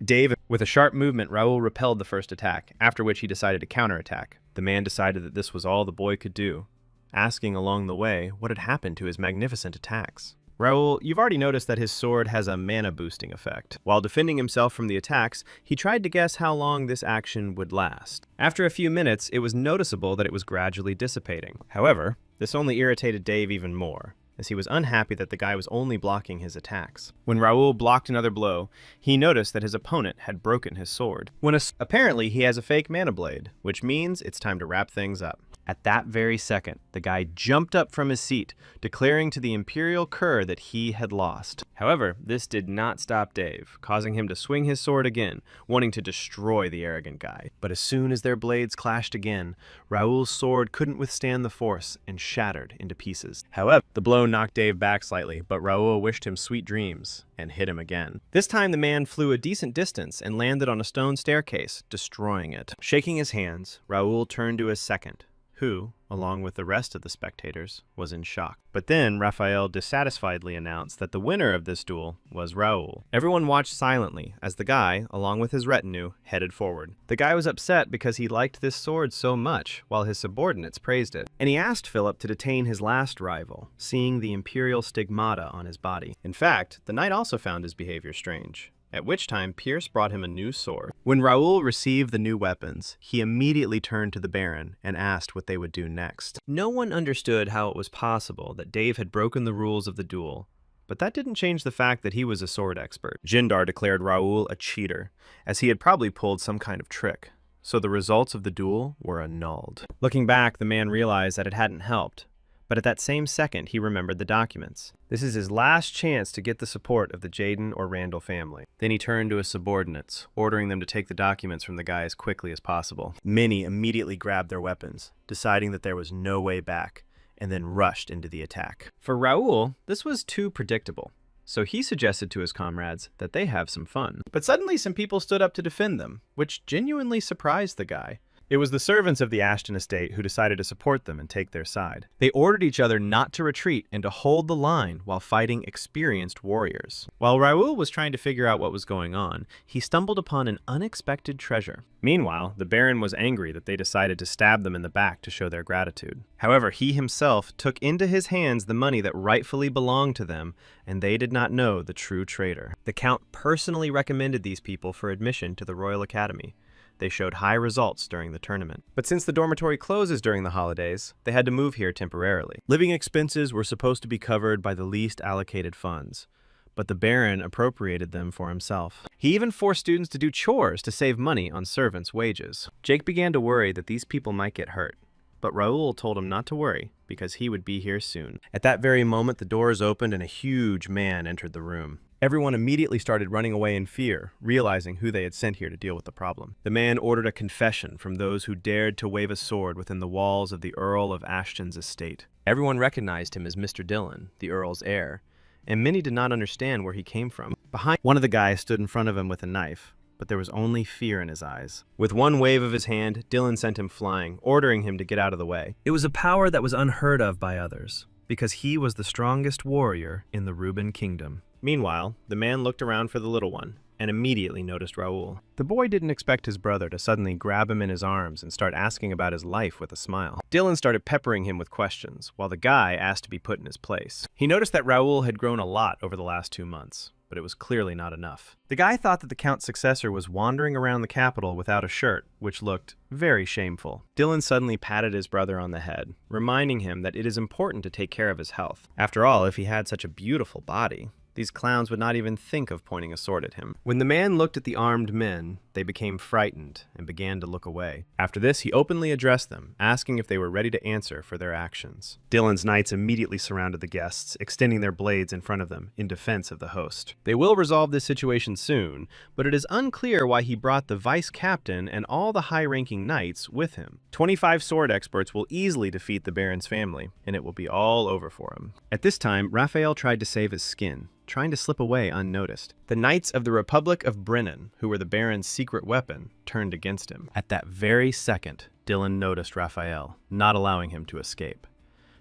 With a sharp movement, Raoul repelled the first attack, after which he decided to counterattack. The man decided that this was all the boy could do, asking along the way what had happened to his magnificent attacks. Raoul, you've already noticed that his sword has a mana-boosting effect. While defending himself from the attacks, he tried to guess how long this action would last. After a few minutes, it was noticeable that it was gradually dissipating. However, this only irritated Dave even more, as he was unhappy that the guy was only blocking his attacks. When Raoul blocked another blow, he noticed that his opponent had broken his sword. Apparently, he has a fake mana blade, which means it's time to wrap things up. At that very second, the guy jumped up from his seat, declaring to the Imperial Cur that he had lost. However, this did not stop Dave, causing him to swing his sword again, wanting to destroy the arrogant guy. But as soon as their blades clashed again, Raoul's sword couldn't withstand the force and shattered into pieces. However, the blow knocked Dave back slightly, but Raoul wished him sweet dreams and hit him again. This time the man flew a decent distance and landed on a stone staircase, destroying it. Shaking his hands, Raoul turned to his second, who, along with the rest of the spectators, was in shock. But then Raphael dissatisfiedly announced that the winner of this duel was Raoul. Everyone watched silently as the guy, along with his retinue, headed forward. The guy was upset because he liked this sword so much, while his subordinates praised it. And he asked Philip to detain his last rival, seeing the imperial stigmata on his body. In fact, the knight also found his behavior strange, at which time Pierce brought him a new sword. When Raoul received the new weapons, he immediately turned to the Baron and asked what they would do next. No one understood how it was possible that Dave had broken the rules of the duel, but that didn't change the fact that he was a sword expert. Jindar declared Raoul a cheater, as he had probably pulled some kind of trick, so the results of the duel were annulled. Looking back, the man realized that it hadn't helped, but at that same second, he remembered the documents. This is his last chance to get the support of the Jaden or Randall family. Then he turned to his subordinates, ordering them to take the documents from the guy as quickly as possible. Many immediately grabbed their weapons, deciding that there was no way back, and then rushed into the attack. For Raoul, this was too predictable. so he suggested to his comrades that they have some fun. But suddenly some people stood up to defend them, which genuinely surprised the guy. It was the servants of the Ashton estate who decided to support them and take their side. They ordered each other not to retreat and to hold the line while fighting experienced warriors. While Raoul was trying to figure out what was going on, he stumbled upon an unexpected treasure. Meanwhile, the Baron was angry that they decided to stab them in the back to show their gratitude. However, he himself took into his hands the money that rightfully belonged to them, and they did not know the true traitor. The Count personally recommended these people for admission to the Royal Academy. They showed high results during the tournament. But since the dormitory closes during the holidays, they had to move here temporarily. Living expenses were supposed to be covered by the least allocated funds, but the Baron appropriated them for himself. He even forced students to do chores to save money on servants' wages. Jake began to worry that these people might get hurt, but Raoul told him not to worry because he would be here soon. At that very moment, the doors opened and a huge man entered the room. Everyone immediately started running away in fear, realizing who they had sent here to deal with the problem. The man ordered a confession from those who dared to wave a sword within the walls of the Earl of Ashton's estate. Everyone recognized him as Mr. Dillon, the Earl's heir, and many did not understand where he came from. Behind one of the guys stood in front of him with a knife, but there was only fear in his eyes. With one wave of his hand, Dillon sent him flying, ordering him to get out of the way. It was a power that was unheard of by others, because he was the strongest warrior in the Reuben Kingdom. Meanwhile, the man looked around for the little one and immediately noticed Raoul. The boy didn't expect his brother to suddenly grab him in his arms and start asking about his life with a smile. Dillon started peppering him with questions, while the guy asked to be put in his place. He noticed that Raoul had grown a lot over the last 2 months, but it was clearly not enough. The guy thought that the Count's successor was wandering around the capital without a shirt, which looked very shameful. Dillon suddenly patted his brother on the head, reminding him that it is important to take care of his health. After all, if he had such a beautiful body, these clowns would not even think of pointing a sword at him. When the man looked at the armed men, they became frightened and began to look away. After this, he openly addressed them, asking if they were ready to answer for their actions. Dillon's knights immediately surrounded the guests, extending their blades in front of them in defense of the host. They will resolve this situation soon, but it is unclear why he brought the vice captain and all the high-ranking knights with him. 25 sword experts will easily defeat the Baron's family, and it will be all over for him. At this time, Raphael tried to save his skin, trying to slip away unnoticed. The Knights of the Republic of Brennan, who were the Baron's secret weapon, turned against him. At that very second, Dillon noticed Raphael, not allowing him to escape.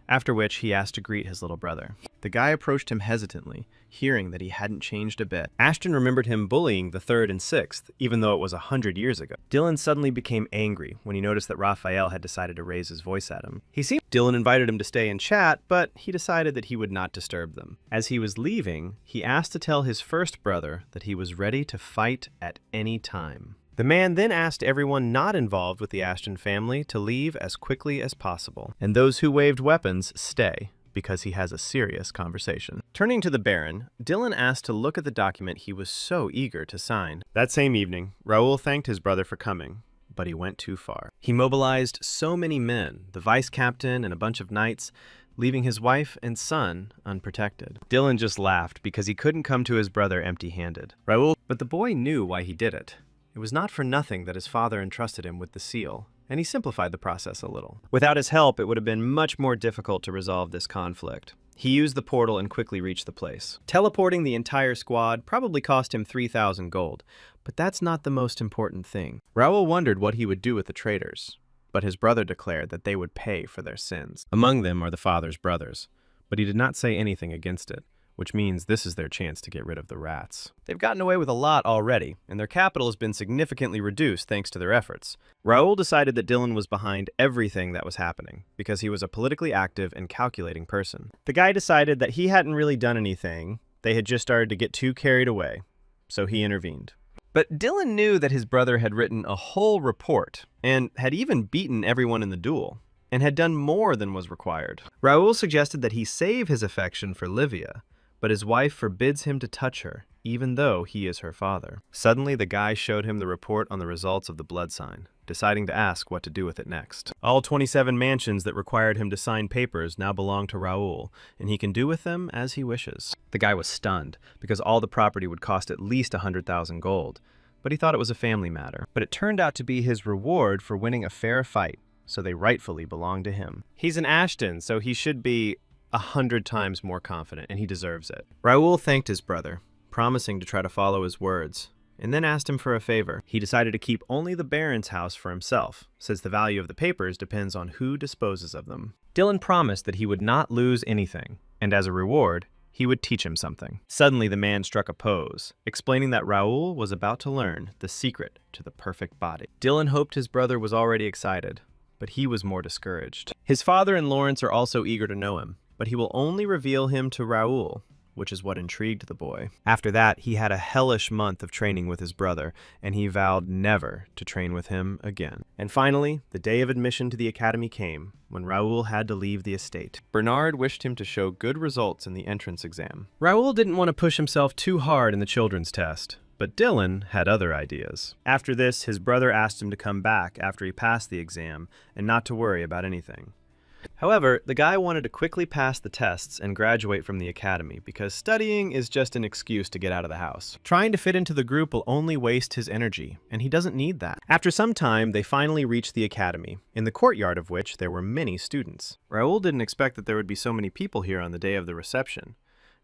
After which, he asked to greet his little brother. The guy approached him hesitantly, hearing that he hadn't changed a bit. Ashton remembered him bullying the 3rd and 6th, even though it was 100 years ago. Dillon suddenly became angry when he noticed that Raphael had decided to raise his voice at him. Dillon invited him to stay and chat, but he decided that he would not disturb them. As he was leaving, he asked to tell his first brother that he was ready to fight at any time. The man then asked everyone not involved with the Ashton family to leave as quickly as possible, and those who waved weapons stay, because he has a serious conversation. Turning to the Baron, Dillon asked to look at the document he was so eager to sign. That same evening, Raoul thanked his brother for coming, but he went too far. He mobilized so many men, the vice captain and a bunch of knights, leaving his wife and son unprotected. Dillon just laughed because he couldn't come to his brother empty-handed. But the boy knew why he did it. It was not for nothing that his father entrusted him with the seal, and he simplified the process a little. Without his help, it would have been much more difficult to resolve this conflict. He used the portal and quickly reached the place. Teleporting the entire squad probably cost him 3,000 gold, but that's not the most important thing. Raoul wondered what he would do with the traitors, but his brother declared that they would pay for their sins. Among them are the father's brothers, but he did not say anything against it, which means this is their chance to get rid of the rats. They've gotten away with a lot already, and their capital has been significantly reduced thanks to their efforts. Raoul decided that Dillon was behind everything that was happening, because he was a politically active and calculating person. The guy decided that he hadn't really done anything, they had just started to get too carried away, so he intervened. But Dillon knew that his brother had written a whole report, and had even beaten everyone in the duel, and had done more than was required. Raoul suggested that he save his affection for Livia, but his wife forbids him to touch her, even though he is her father. Suddenly, the guy showed him the report on the results of the blood sign, deciding to ask what to do with it next. All 27 mansions that required him to sign papers now belong to Raoul, and he can do with them as he wishes. The guy was stunned, because all the property would cost at least 100,000 gold, but he thought it was a family matter. But it turned out to be his reward for winning a fair fight, so they rightfully belonged to him. He's an Ashton, so he should be 100 times more confident, and he deserves it. Raoul thanked his brother, promising to try to follow his words, and then asked him for a favor. He decided to keep only the Baron's house for himself, since the value of the papers depends on who disposes of them. Dylan promised that he would not lose anything, and as a reward, he would teach him something. Suddenly, the man struck a pose, explaining that Raoul was about to learn the secret to the perfect body. Dylan hoped his brother was already excited, but he was more discouraged. His father and Lawrence are also eager to know him, but he will only reveal him to Raoul, which is what intrigued the boy. After that, he had a hellish month of training with his brother, and he vowed never to train with him again. And finally, the day of admission to the academy came, when Raoul had to leave the estate. Bernard wished him to show good results in the entrance exam. Raoul didn't want to push himself too hard in the children's test, but Dylan had other ideas. After this, his brother asked him to come back after he passed the exam and not to worry about anything. However, the guy wanted to quickly pass the tests and graduate from the academy because studying is just an excuse to get out of the house. Trying to fit into the group will only waste his energy, and he doesn't need that. After some time, they finally reached the academy, in the courtyard of which there were many students. Raoul didn't expect that there would be so many people here on the day of the reception,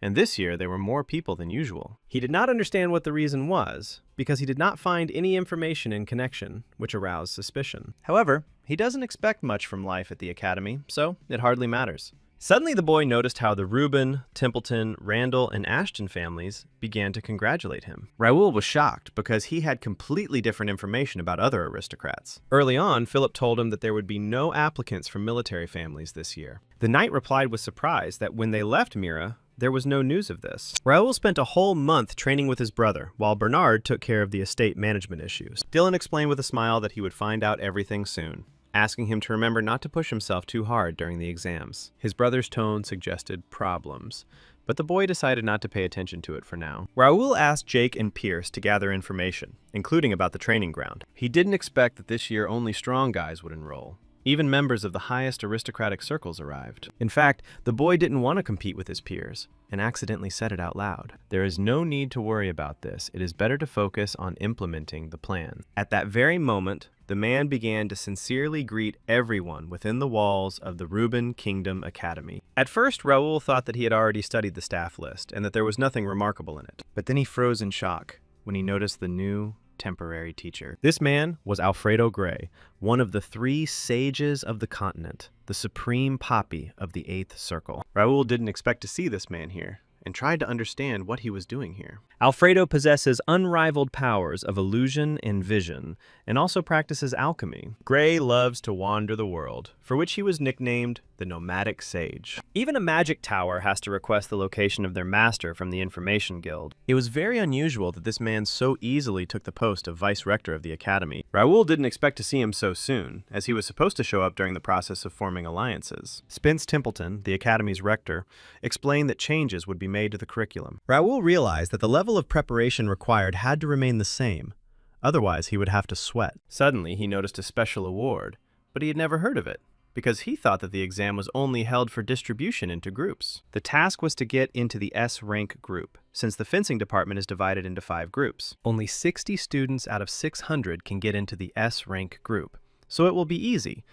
and this year there were more people than usual. He did not understand what the reason was, because he did not find any information in connection, which aroused suspicion. However, he doesn't expect much from life at the academy, so it hardly matters. Suddenly the boy noticed how the Reuben, Templeton, Randall, and Ashton families began to congratulate him. Raoul was shocked because he had completely different information about other aristocrats. Early on, Philip told him that there would be no applicants from military families this year. The knight replied with surprise that when they left Mira, there was no news of this. Raoul spent a whole month training with his brother, while Bernard took care of the estate management issues. Dylan explained with a smile that he would find out everything soon, asking him to remember not to push himself too hard during the exams. His brother's tone suggested problems, but the boy decided not to pay attention to it for now. Raoul asked Jake and Pierce to gather information, including about the training ground. He didn't expect that this year only strong guys would enroll. Even members of the highest aristocratic circles arrived. In fact, the boy didn't want to compete with his peers, and accidentally said it out loud. There is no need to worry about this. It is better to focus on implementing the plan. At that very moment, the man began to sincerely greet everyone within the walls of the Reuben Kingdom Academy. At first, Raoul thought that he had already studied the staff list, and that there was nothing remarkable in it. But then he froze in shock when he noticed the new temporary teacher. This man was Alfredo Gray, one of the 3 sages of the continent, the supreme poppy of the 8th circle. Raoul didn't expect to see this man here, and tried to understand what he was doing here. Alfredo possesses unrivaled powers of illusion and vision, and also practices alchemy. Gray loves to wander the world, for which he was nicknamed the Nomadic Sage. Even a magic tower has to request the location of their master from the Information Guild. It was very unusual that this man so easily took the post of vice-rector of the academy. Raoul didn't expect to see him so soon, as he was supposed to show up during the process of forming alliances. Spence Templeton, the academy's rector, explained that changes would be made to the curriculum. Raoul realized that the level of preparation required had to remain the same. Otherwise, he would have to sweat. Suddenly, he noticed a special award, but he had never heard of it, because he thought that the exam was only held for distribution into groups. The task was to get into the S-rank group, since the fencing department is divided into 5 groups. Only 60 students out of 600 can get into the S-rank group, so it will be easy.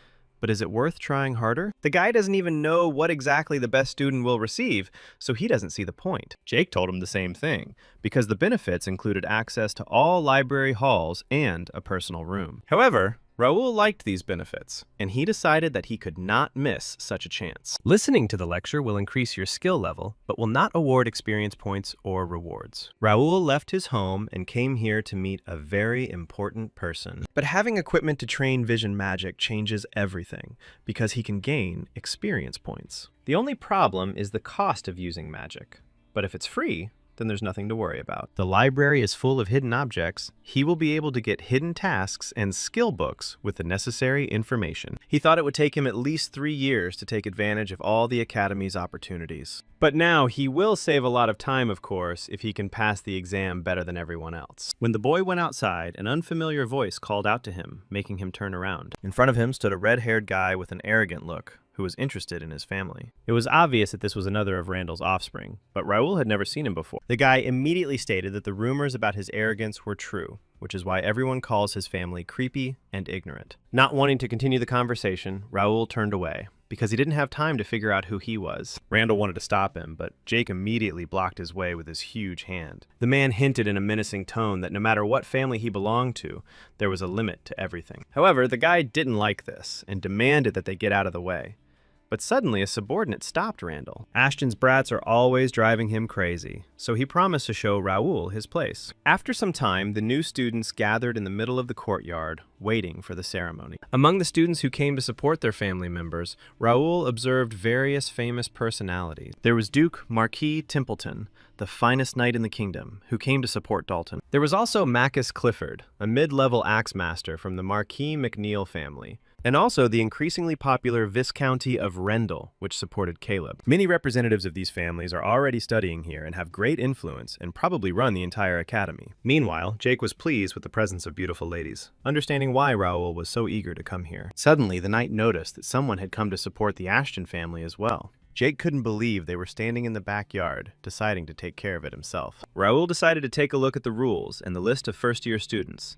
But is it worth trying harder? The guy doesn't even know what exactly the best student will receive, so he doesn't see the point. Jake told him the same thing, because the benefits included access to all library halls and a personal room. However, Raoul liked these benefits, and he decided that he could not miss such a chance. Listening to the lecture will increase your skill level, but will not award experience points or rewards. Raoul left his home and came here to meet a very important person. But having equipment to train vision magic changes everything, because he can gain experience points. The only problem is the cost of using magic, but if it's free, then there's nothing to worry about. The library is full of hidden objects. He will be able to get hidden tasks and skill books with the necessary information. He thought it would take him at least 3 years to take advantage of all the Academy's opportunities. But now he will save a lot of time, of course, if he can pass the exam better than everyone else. When the boy went outside, an unfamiliar voice called out to him, making him turn around. In front of him stood a red-haired guy with an arrogant look, who was interested in his family. It was obvious that this was another of Randall's offspring, but Raoul had never seen him before. The guy immediately stated that the rumors about his arrogance were true, which is why everyone calls his family creepy and ignorant. Not wanting to continue the conversation, Raoul turned away. because he didn't have time to figure out who he was. Randall wanted to stop him, but Jake immediately blocked his way with his huge hand. The man hinted in a menacing tone that no matter what family he belonged to, there was a limit to everything. However, the guy didn't like this and demanded that they get out of the way. But suddenly, a subordinate stopped Randall. Ashton's brats are always driving him crazy, so he promised to show Raoul his place. After some time, the new students gathered in the middle of the courtyard, waiting for the ceremony. Among the students who came to support their family members, Raoul observed various famous personalities. There was Duke Marquis Templeton, the finest knight in the kingdom, who came to support Dalton. There was also Marcus Clifford, a mid-level axe master from the Marquis McNeil family, and also the increasingly popular Viscounty of Rendell, which supported Caleb. Many representatives of these families are already studying here and have great influence and probably run the entire academy. Meanwhile, Jake was pleased with the presence of beautiful ladies, understanding why Raoul was so eager to come here. Suddenly, the knight noticed that someone had come to support the Ashton family as well. Jake couldn't believe they were standing in the backyard, deciding to take care of it himself. Raoul decided to take a look at the rules and the list of first-year students.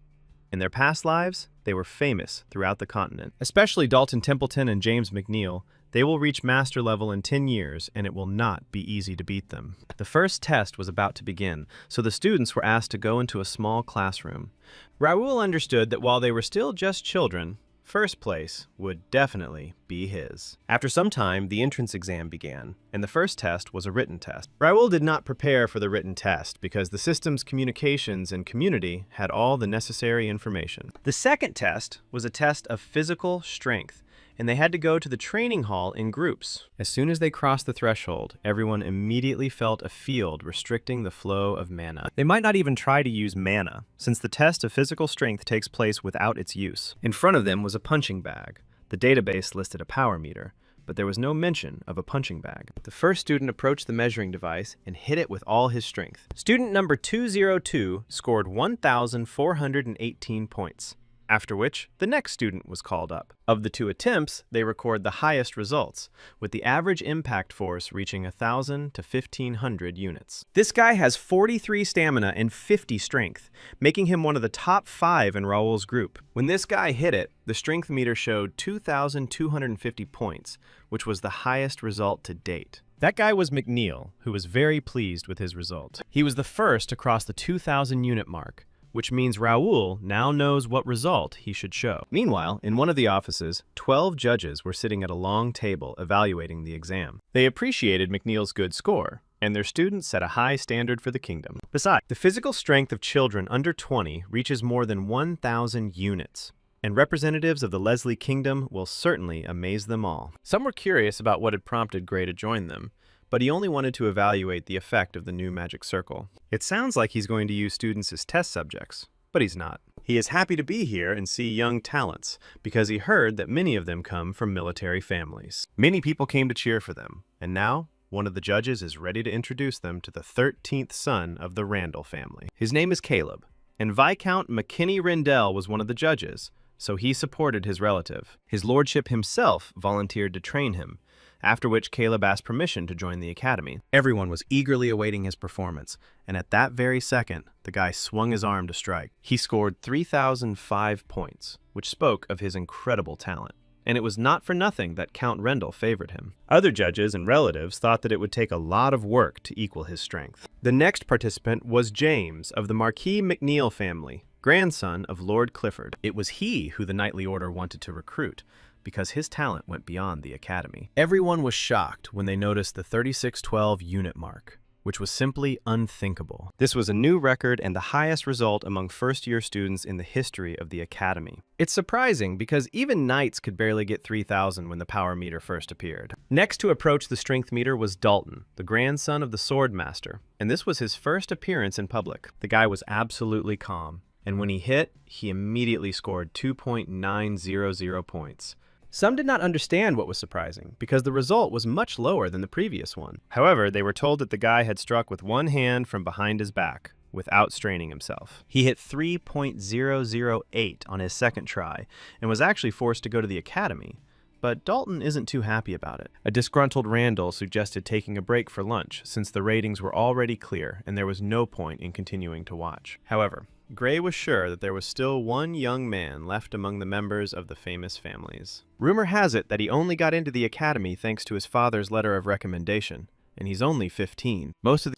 In their past lives, they were famous throughout the continent. Especially Dalton Templeton and James McNeil. They will reach master level in 10 years, and it will not be easy to beat them. The first test was about to begin, so the students were asked to go into a small classroom. Raoul understood that while they were still just children, first place would definitely be his. After some time, the entrance exam began, and the first test was a written test. Raoul did not prepare for the written test because the system's communications and community had all the necessary information. The second test was a test of physical strength, and they had to go to the training hall in groups. As soon as they crossed the threshold, everyone immediately felt a field restricting the flow of mana. They might not even try to use mana, since the test of physical strength takes place without its use. In front of them was a punching bag. The database listed a power meter, but there was no mention of a punching bag. The first student approached the measuring device and hit it with all his strength. Student number 202 scored 1,418 points. After which, the next student was called up. Of the two attempts, they record the highest results, with the average impact force reaching 1,000 to 1,500 units. This guy has 43 stamina and 50 strength, making him one of the top 5 in Raoul's group. When this guy hit it, the strength meter showed 2,250 points, which was the highest result to date. That guy was McNeil, who was very pleased with his result. He was the first to cross the 2,000 unit mark, which means Raoul now knows what result he should show. Meanwhile, in one of the offices, 12 judges were sitting at a long table evaluating the exam. They appreciated McNeil's good score, and their students set a high standard for the kingdom. Besides, the physical strength of children under 20 reaches more than 1,000 units, and representatives of the Leslie Kingdom will certainly amaze them all. Some were curious about what had prompted Gray to join them, but he only wanted to evaluate the effect of the new magic circle. It sounds like he's going to use students as test subjects, but he's not. He is happy to be here and see young talents, because he heard that many of them come from military families. Many people came to cheer for them, and now one of the judges is ready to introduce them to the 13th son of the Randall family. His name is Caleb, and Viscount McKinney Rendell was one of the judges, so he supported his relative. His lordship himself volunteered to train him, after which Caleb asked permission to join the academy. Everyone was eagerly awaiting his performance, and at that very second, the guy swung his arm to strike. He scored 3,005 points, which spoke of his incredible talent. And it was not for nothing that Count Rendell favored him. Other judges and relatives thought that it would take a lot of work to equal his strength. The next participant was James of the Marquis McNeil family, grandson of Lord Clifford. It was he who the knightly order wanted to recruit, because his talent went beyond the academy. Everyone was shocked when they noticed the 3612 unit mark, which was simply unthinkable. This was a new record and the highest result among first-year students in the history of the academy. It's surprising because even knights could barely get 3,000 when the power meter first appeared. Next to approach the strength meter was Dalton, the grandson of the sword master, and this was his first appearance in public. The guy was absolutely calm, and when he hit, he immediately scored 2.900 points. Some did not understand what was surprising, because the result was much lower than the previous one. However, they were told that the guy had struck with one hand from behind his back, without straining himself. He hit 3.008 on his second try, and was actually forced to go to the academy. But Dalton isn't too happy about it. A disgruntled Randall suggested taking a break for lunch, since the ratings were already clear, and there was no point in continuing to watch. However, Gray was sure that there was still one young man left among the members of the famous families. Rumor has it that he only got into the academy thanks to his father's letter of recommendation, and he's only 15.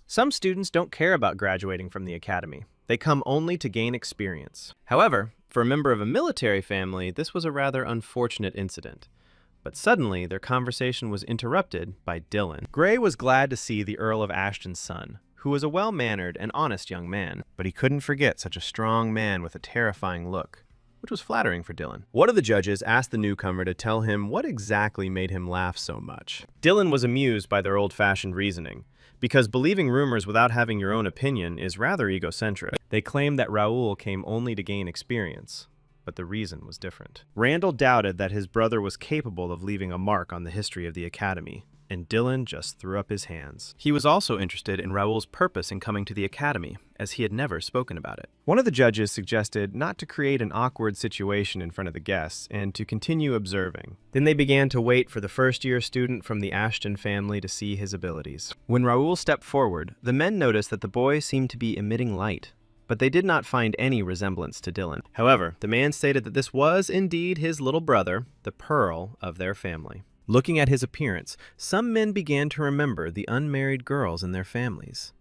Some students don't care about graduating from the academy. They come only to gain experience. However, for a member of a military family, this was a rather unfortunate incident. But suddenly, their conversation was interrupted by Dylan. Gray was glad to see the Earl of Ashton's son, who was a well-mannered and honest young man, but he couldn't forget such a strong man with a terrifying look, which was flattering for Dylan. One of the judges asked the newcomer to tell him what exactly made him laugh so much. Dylan was amused by their old-fashioned reasoning, because believing rumors without having your own opinion is rather egocentric. They claimed that Raoul came only to gain experience, but the reason was different. Randall doubted that his brother was capable of leaving a mark on the history of the academy, and Dylan just threw up his hands. He was also interested in Raoul's purpose in coming to the academy, as he had never spoken about it. One of the judges suggested not to create an awkward situation in front of the guests and to continue observing. Then they began to wait for the first-year student from the Ashton family to see his abilities. When Raoul stepped forward, the men noticed that the boy seemed to be emitting light, but they did not find any resemblance to Dylan. However, the man stated that this was indeed his little brother, the pearl of their family. Looking at his appearance, some men began to remember the unmarried girls in their families.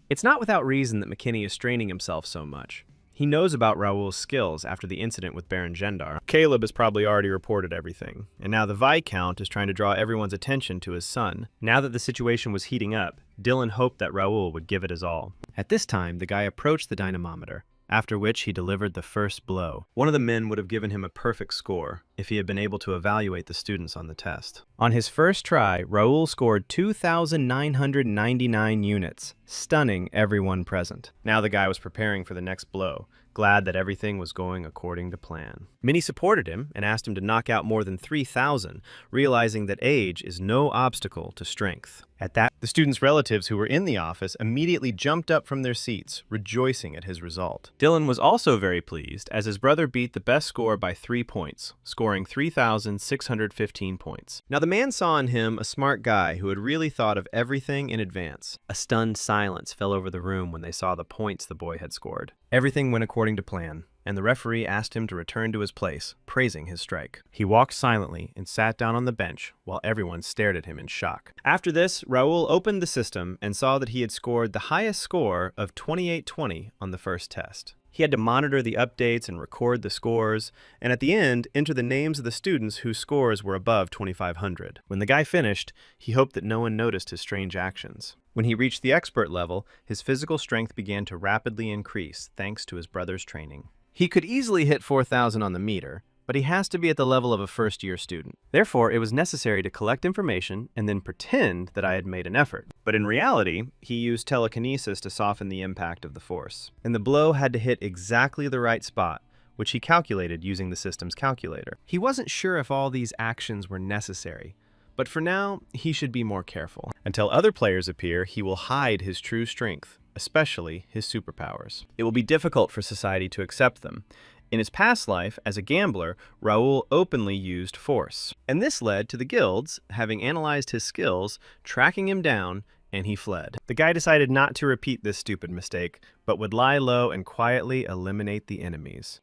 It's not without reason that McKinney is straining himself so much. He knows about Raoul's skills after the incident with Baron Gendar. Caleb has probably already reported everything, and now the Viscount is trying to draw everyone's attention to his son. Now that the situation was heating up, Dylan hoped that Raoul would give it his all. At this time, the guy approached the dynamometer, after which he delivered the first blow. One of the men would have given him a perfect score if he had been able to evaluate the students on the test. On his first try, Raoul scored 2,999 units, stunning everyone present. Now the guy was preparing for the next blow, glad that everything was going according to plan. Many supported him and asked him to knock out more than 3,000, realizing that age is no obstacle to strength. At that, the students' relatives who were in the office immediately jumped up from their seats, rejoicing at his result. Dylan was also very pleased, as his brother beat the best score by 3 points, scoring 3,615 points. Now the man saw in him a smart guy who had really thought of everything in advance. A stunned silence fell over the room when they saw the points the boy had scored. Everything went according to plan, and the referee asked him to return to his place, praising his strike. He walked silently and sat down on the bench while everyone stared at him in shock. After this, Raoul opened the system and saw that he had scored the highest score of 2820 on the first test. He had to monitor the updates and record the scores, and at the end, enter the names of the students whose scores were above 2,500. When the guy finished, he hoped that no one noticed his strange actions. When he reached the expert level, his physical strength began to rapidly increase thanks to his brother's training. He could easily hit 4,000 on the meter, but he has to be at the level of a first-year student. Therefore, it was necessary to collect information and then pretend that I had made an effort. But in reality, he used telekinesis to soften the impact of the force. And the blow had to hit exactly the right spot, which he calculated using the system's calculator. He wasn't sure if all these actions were necessary, but for now, he should be more careful. Until other players appear, he will hide his true strength, especially his superpowers. It will be difficult for society to accept them. In his past life, as a gambler, Raoul openly used force. And this led to the guilds, having analyzed his skills, tracking him down, and he fled. The guy decided not to repeat this stupid mistake, but would lie low and quietly eliminate the enemies.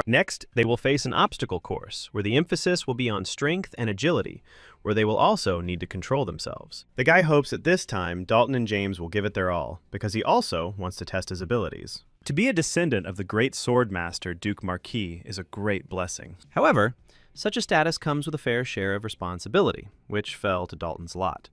Next, they will face an obstacle course, where the emphasis will be on strength and agility, where they will also need to control themselves. The guy hopes that this time, Dalton and James will give it their all, because he also wants to test his abilities. To be a descendant of the great swordmaster Duke Marquis is a great blessing. However, such a status comes with a fair share of responsibility, which fell to Dalton's lot.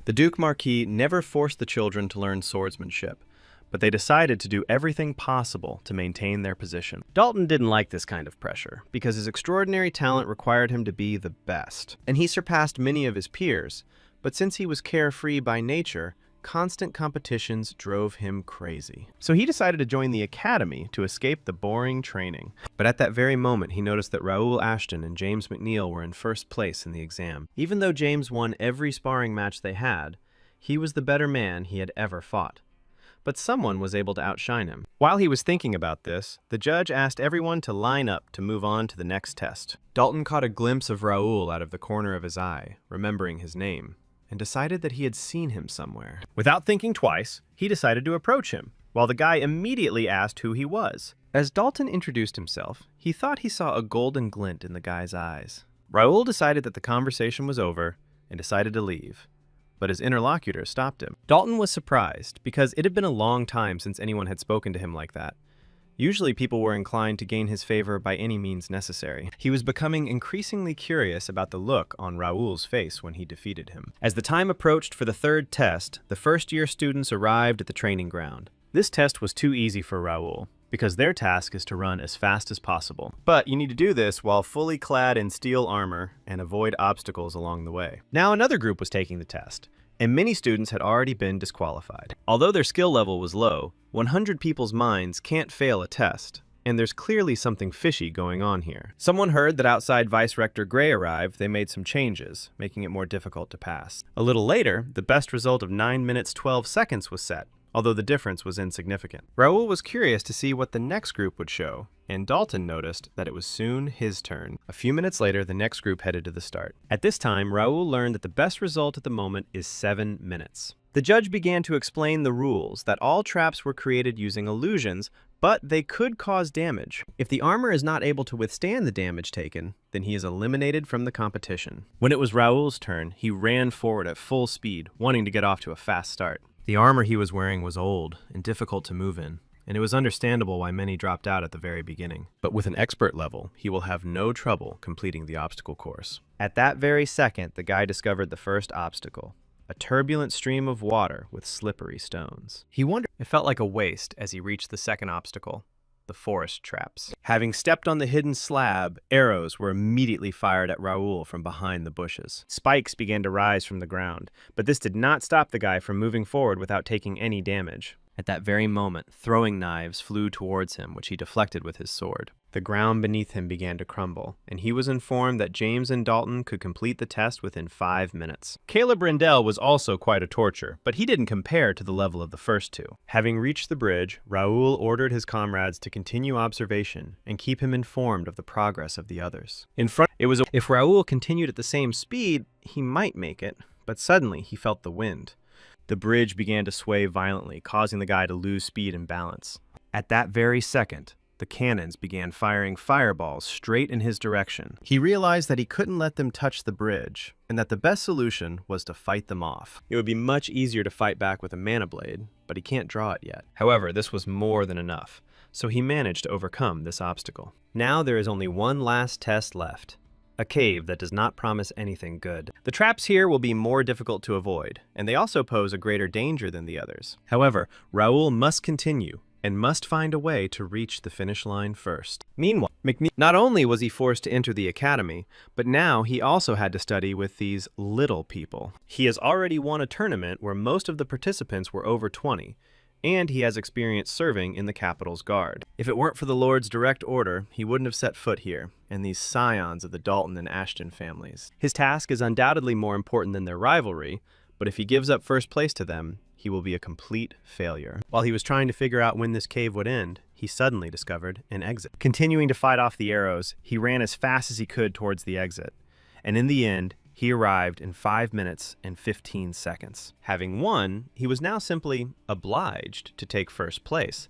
The Duke Marquis never forced the children to learn swordsmanship, but they decided to do everything possible to maintain their position. Dalton didn't like this kind of pressure, because his extraordinary talent required him to be the best, and he surpassed many of his peers, but since he was carefree by nature, constant competitions drove him crazy. So he decided to join the academy to escape the boring training. But at that very moment, he noticed that Raoul Ashton and James McNeil were in first place in the exam. Even though James won every sparring match they had, he was the better man he had ever fought. But someone was able to outshine him. While he was thinking about this, the judge asked everyone to line up to move on to the next test. Dalton caught a glimpse of Raoul out of the corner of his eye, remembering his name, and decided that he had seen him somewhere. Without thinking twice, he decided to approach him, while the guy immediately asked who he was. As Dalton introduced himself, he thought he saw a golden glint in the guy's eyes. Raoul decided that the conversation was over and decided to leave, but his interlocutor stopped him. Dalton was surprised because it had been a long time since anyone had spoken to him like that. Usually people were inclined to gain his favor by any means necessary. He was becoming increasingly curious about the look on Raoul's face when he defeated him. As the time approached for the third test, the first-year students arrived at the training ground. This test was too easy for Raoul, because their task is to run as fast as possible. But you need to do this while fully clad in steel armor and avoid obstacles along the way. Now another group was taking the test, and many students had already been disqualified. Although their skill level was low, 100 people's minds can't fail a test, and there's clearly something fishy going on here. Someone heard that outside Vice Rector Gray arrived. They made some changes, making it more difficult to pass. A little later, the best result of 9 minutes 12 seconds was set, although the difference was insignificant. Raoul was curious to see what the next group would show, and Dalton noticed that it was soon his turn. A few minutes later, the next group headed to the start. At this time, Raoul learned that the best result at the moment is 7 minutes. The judge began to explain the rules, that all traps were created using illusions, but they could cause damage. If the armor is not able to withstand the damage taken, then he is eliminated from the competition. When it was Raoul's turn, he ran forward at full speed, wanting to get off to a fast start. The armor he was wearing was old and difficult to move in, and it was understandable why many dropped out at the very beginning. But with an expert level, he will have no trouble completing the obstacle course. At that very second, the guy discovered the first obstacle, a turbulent stream of water with slippery stones. He wondered. It felt like a waste as he reached the second obstacle, the forest traps. Having stepped on the hidden slab, arrows were immediately fired at Raoul from behind the bushes. Spikes began to rise from the ground, but this did not stop the guy from moving forward without taking any damage. At that very moment, throwing knives flew towards him, which he deflected with his sword. The ground beneath him began to crumble, and he was informed that James and Dalton could complete the test within 5 minutes. Caleb Rendell was also quite a torture, but he didn't compare to the level of the first two. Having reached the bridge, Raoul ordered his comrades to continue observation and keep him informed of the progress of the others. If Raoul continued at the same speed, he might make it, but suddenly he felt the wind. The bridge began to sway violently, causing the guy to lose speed and balance. At that very second, the cannons began firing fireballs straight in his direction. He realized that he couldn't let them touch the bridge, and that the best solution was to fight them off. It would be much easier to fight back with a mana blade, but he can't draw it yet. However, this was more than enough, so he managed to overcome this obstacle. Now there is only one last test left. A cave that does not promise anything good. The traps here will be more difficult to avoid, and they also pose a greater danger than the others. However, Raoul must continue, and must find a way to reach the finish line first. Meanwhile, not only was he forced to enter the academy, but now he also had to study with these little people. He has already won a tournament where most of the participants were over 20, and he has experience serving in the capital's guard. If it weren't for the Lord's direct order, he wouldn't have set foot here, and these scions of the Dalton and Ashton families. His task is undoubtedly more important than their rivalry, but if he gives up first place to them, he will be a complete failure. While he was trying to figure out when this cave would end, he suddenly discovered an exit. Continuing to fight off the arrows, he ran as fast as he could towards the exit, and in the end, he arrived in 5 minutes and 15 seconds. Having won, he was now simply obliged to take first place.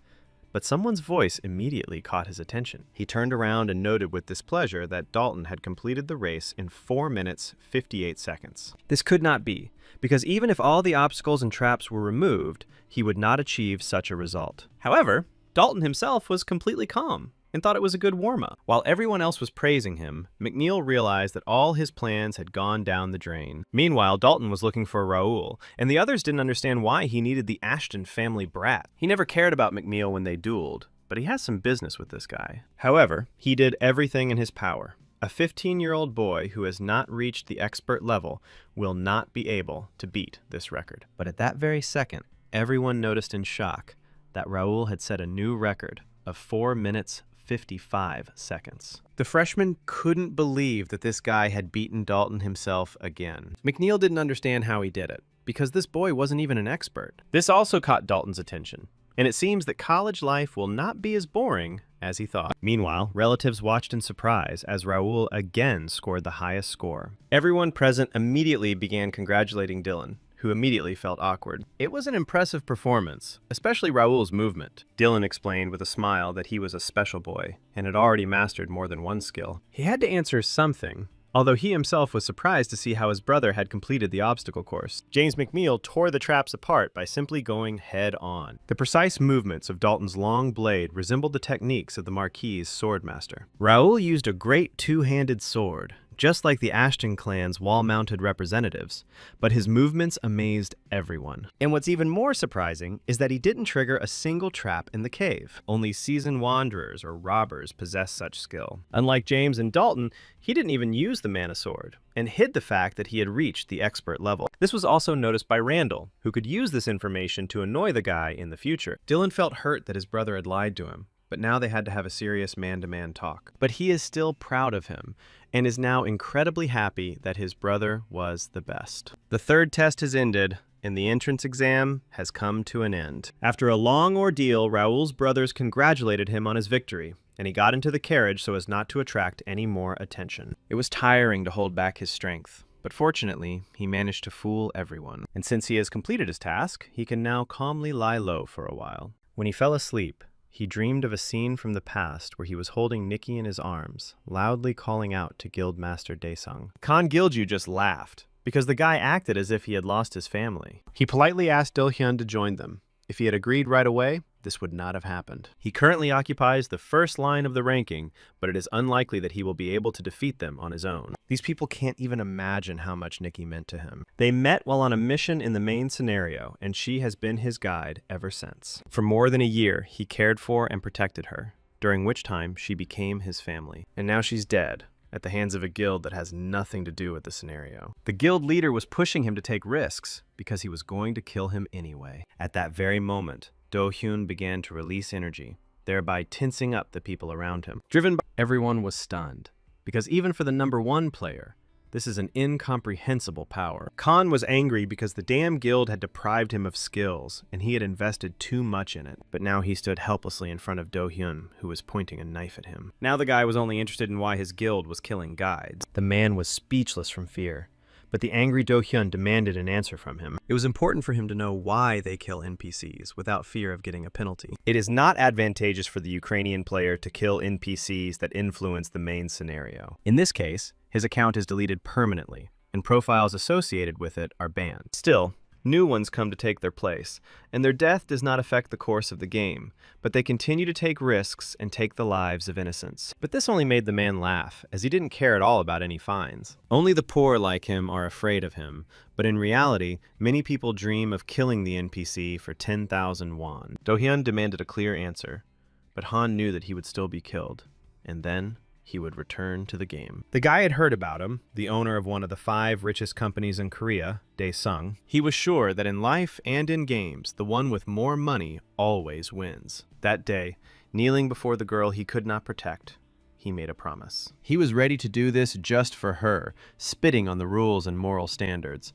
But someone's voice immediately caught his attention. He turned around and noted with displeasure that Dalton had completed the race in 4 minutes, 58 seconds. This could not be, because even if all the obstacles and traps were removed, he would not achieve such a result. However, Dalton himself was completely calm and thought it was a good warm-up. While everyone else was praising him, McNeil realized that all his plans had gone down the drain. Meanwhile, Dalton was looking for Raoul, and the others didn't understand why he needed the Ashton family brat. He never cared about McNeil when they dueled, but he has some business with this guy. However, he did everything in his power. A 15-year-old boy who has not reached the expert level will not be able to beat this record. But at that very second, everyone noticed in shock that Raoul had set a new record of 4 minutes, 55 seconds. The freshman couldn't believe that this guy had beaten Dalton himself again. McNeil didn't understand how he did it, because this boy wasn't even an expert. This also caught Dalton's attention, and it seems that college life will not be as boring as he thought. Meanwhile, relatives watched in surprise as Raoul again scored the highest score. Everyone present immediately began congratulating Dylan, who immediately felt awkward. It was an impressive performance, especially Raoul's movement. Dylan explained with a smile that he was a special boy and had already mastered more than one skill. He had to answer something, although he himself was surprised to see how his brother had completed the obstacle course. James McNeil tore the traps apart by simply going head-on. The precise movements of Dalton's long blade resembled the techniques of the Marquis's swordmaster. Raoul used a great two-handed sword, just like the Ashton clan's wall-mounted representatives, but his movements amazed everyone. And what's even more surprising is that he didn't trigger a single trap in the cave. Only seasoned wanderers or robbers possess such skill. Unlike James and Dalton, he didn't even use the mana sword, and hid the fact that he had reached the expert level. This was also noticed by Randall, who could use this information to annoy the guy in the future. Dylan felt hurt that his brother had lied to him, but now they had to have a serious man-to-man talk. But he is still proud of him, and is now incredibly happy that his brother was the best. The third test has ended, and the entrance exam has come to an end. After a long ordeal, Raoul's brothers congratulated him on his victory, and he got into the carriage so as not to attract any more attention. It was tiring to hold back his strength, but fortunately, he managed to fool everyone. And since he has completed his task, he can now calmly lie low for a while. When he fell asleep, he dreamed of a scene from the past where he was holding Nikki in his arms, loudly calling out to Guildmaster Daesung. Khan Gilju just laughed, because the guy acted as if he had lost his family. He politely asked Do-hyun to join them. If he had agreed right away, this would not have happened. He currently occupies the first line of the ranking, but it is unlikely that he will be able to defeat them on his own. These people can't even imagine how much Nikki meant to him. They met while on a mission in the main scenario, and she has been his guide ever since. For more than a year, he cared for and protected her, during which time she became his family. And now she's dead, at the hands of a guild that has nothing to do with the scenario. The guild leader was pushing him to take risks because he was going to kill him anyway. At that very moment, Do-hyun began to release energy, thereby tensing up the people around him. Everyone was stunned, because even for the #1 player, this is an incomprehensible power. Khan was angry because the damn guild had deprived him of skills, and he had invested too much in it. But now he stood helplessly in front of Do-hyun, who was pointing a knife at him. Now the guy was only interested in why his guild was killing guides. The man was speechless from fear, but the angry Do-hyun demanded an answer from him. It was important for him to know why they kill NPCs without fear of getting a penalty. It is not advantageous for the Ukrainian player to kill NPCs that influence the main scenario. In this case, his account is deleted permanently, and profiles associated with it are banned. Still, new ones come to take their place, and their death does not affect the course of the game, but they continue to take risks and take the lives of innocents. But this only made the man laugh, as he didn't care at all about any fines. Only the poor like him are afraid of him, but in reality, many people dream of killing the NPC for 10,000 won. Do-hyun demanded a clear answer, but Han knew that he would still be killed, and then he would return to the game. The guy had heard about him, the owner of one of the 5 richest companies in Korea, Daesung. He was sure that in life and in games, the one with more money always wins. That day, kneeling before the girl he could not protect, he made a promise. He was ready to do this just for her, spitting on the rules and moral standards.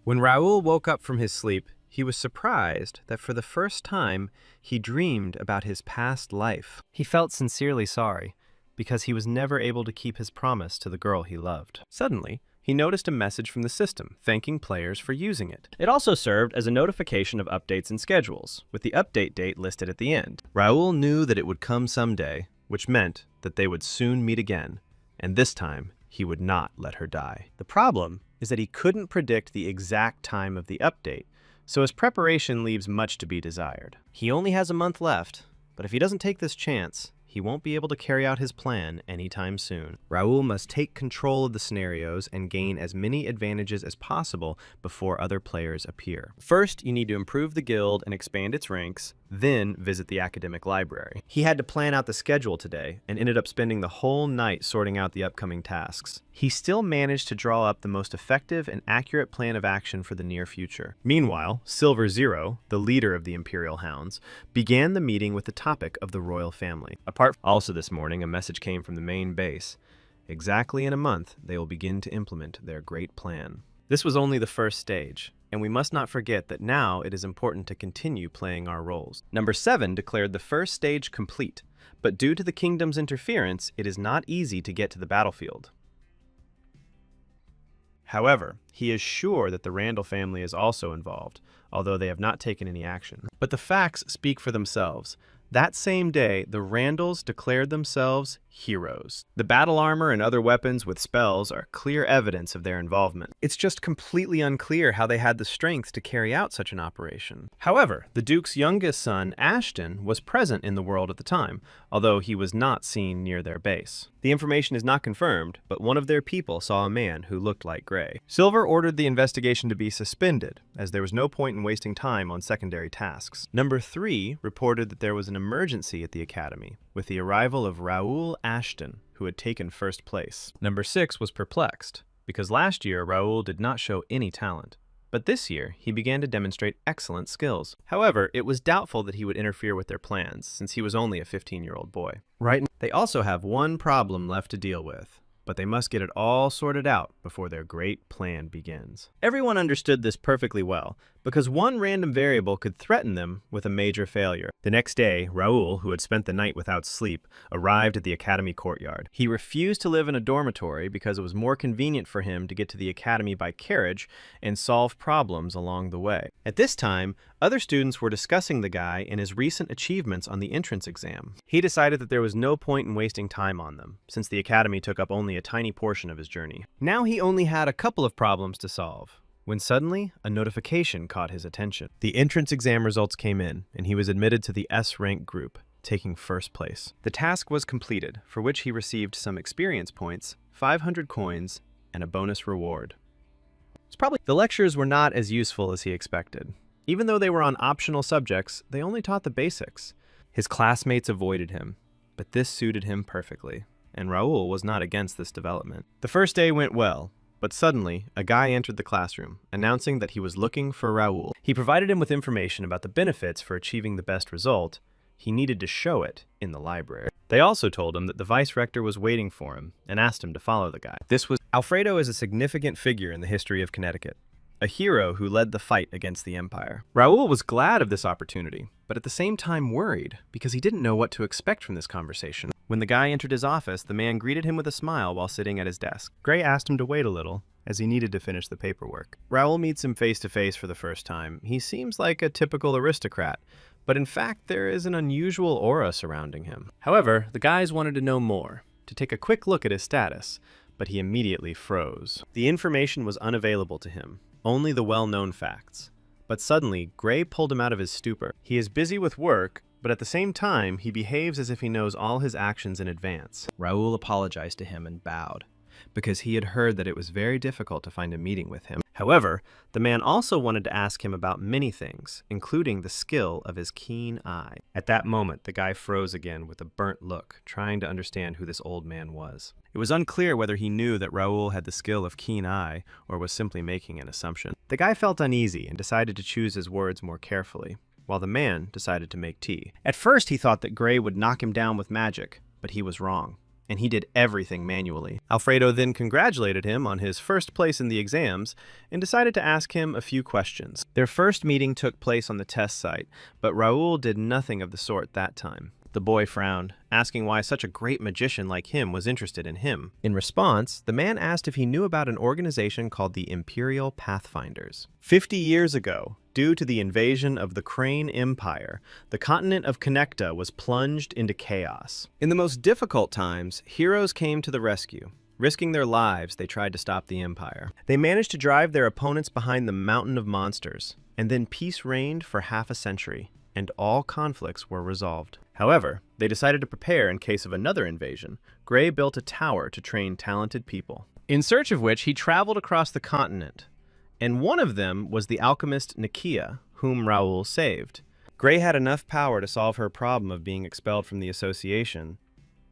When Raoul woke up from his sleep, he was surprised that for the first time, he dreamed about his past life. He felt sincerely sorry, because he was never able to keep his promise to the girl he loved. Suddenly, he noticed a message from the system, thanking players for using it. It also served as a notification of updates and schedules, with the update date listed at the end. Raoul knew that it would come someday, which meant that they would soon meet again, and this time, he would not let her die. The problem is that he couldn't predict the exact time of the update, so his preparation leaves much to be desired. He only has a month left, but if he doesn't take this chance, he won't be able to carry out his plan anytime soon. Raoul must take control of the scenarios and gain as many advantages as possible before other players appear. First, you need to improve the guild and expand its ranks, then visit the academic library. He had to plan out the schedule today and ended up spending the whole night sorting out the upcoming tasks. He still managed to draw up the most effective and accurate plan of action for the near future. Meanwhile, Silver Zero, the leader of the Imperial Hounds, began the meeting with the topic of the royal family. Also this morning, a message came from the main base. Exactly in a month, they will begin to implement their great plan. This was only the first stage, and we must not forget that now it is important to continue playing our roles. Number 7 declared the first stage complete, but due to the kingdom's interference, it is not easy to get to the battlefield. However, he is sure that the Randall family is also involved, although they have not taken any action. But the facts speak for themselves. That same day, the Randalls declared themselves heroes. The battle armor and other weapons with spells are clear evidence of their involvement. It's just completely unclear how they had the strength to carry out such an operation. However, the Duke's youngest son, Ashton, was present in the world at the time, although he was not seen near their base. The information is not confirmed, but one of their people saw a man who looked like Gray. Silver ordered the investigation to be suspended, as there was no point in wasting time on secondary tasks. Number 3 reported that there was an emergency at the academy, with the arrival of Raoul Ashton, who had taken first place. Number 6 was perplexed, because last year Raoul did not show any talent. But this year, he began to demonstrate excellent skills. However, it was doubtful that he would interfere with their plans, since he was only a 15-year-old boy. They also have one problem left to deal with, but they must get it all sorted out before their great plan begins. Everyone understood this perfectly well, because one random variable could threaten them with a major failure. The next day, Raoul, who had spent the night without sleep, arrived at the academy courtyard. He refused to live in a dormitory because it was more convenient for him to get to the academy by carriage and solve problems along the way. At this time, other students were discussing the guy and his recent achievements on the entrance exam. He decided that there was no point in wasting time on them, since the academy took up only a tiny portion of his journey. Now he only had a couple of problems to solve, when suddenly a notification caught his attention. The entrance exam results came in, and he was admitted to the S-rank group, taking first place. The task was completed, for which he received some experience points, 500 coins, and a bonus reward. The lectures were not as useful as he expected. Even though they were on optional subjects, they only taught the basics. His classmates avoided him, but this suited him perfectly, and Raoul was not against this development. The first day went well, but suddenly, a guy entered the classroom, announcing that he was looking for Raoul. He provided him with information about the benefits for achieving the best result. He needed to show it in the library. They also told him that the vice-rector was waiting for him and asked him to follow the guy. Alfredo is a significant figure in the history of Connecticut, a hero who led the fight against the Empire. Raoul was glad of this opportunity, but at the same time worried, because he didn't know what to expect from this conversation. When the guy entered his office, the man greeted him with a smile while sitting at his desk. Gray asked him to wait a little, as he needed to finish the paperwork. Raoul meets him face-to-face for the first time. He seems like a typical aristocrat, but in fact there is an unusual aura surrounding him. However, the guys wanted to know more, to take a quick look at his status, but he immediately froze. The information was unavailable to him, only the well-known facts. But suddenly, Gray pulled him out of his stupor. He is busy with work, but at the same time, he behaves as if he knows all his actions in advance. Raoul apologized to him and bowed, because he had heard that it was very difficult to find a meeting with him. However, the man also wanted to ask him about many things, including the skill of his keen eye. At that moment, the guy froze again with a burnt look, trying to understand who this old man was. It was unclear whether he knew that Raoul had the skill of keen eye or was simply making an assumption. The guy felt uneasy and decided to choose his words more carefully, while the man decided to make tea. At first, he thought that Gray would knock him down with magic, but he was wrong, and he did everything manually. Alfredo then congratulated him on his first place in the exams and decided to ask him a few questions. Their first meeting took place on the test site, but Raoul did nothing of the sort that time. The boy frowned, asking why such a great magician like him was interested in him. In response, the man asked if he knew about an organization called the Imperial Pathfinders. 50 years ago, due to the invasion of the Crane Empire, the continent of Connecta was plunged into chaos. In the most difficult times, heroes came to the rescue. Risking their lives, they tried to stop the Empire. They managed to drive their opponents behind the mountain of monsters, and then peace reigned for half a century, and all conflicts were resolved. However, they decided to prepare in case of another invasion. Gray built a tower to train talented people, in search of which he traveled across the continent, and one of them was the alchemist Nikia, whom Raoul saved. Gray had enough power to solve her problem of being expelled from the association,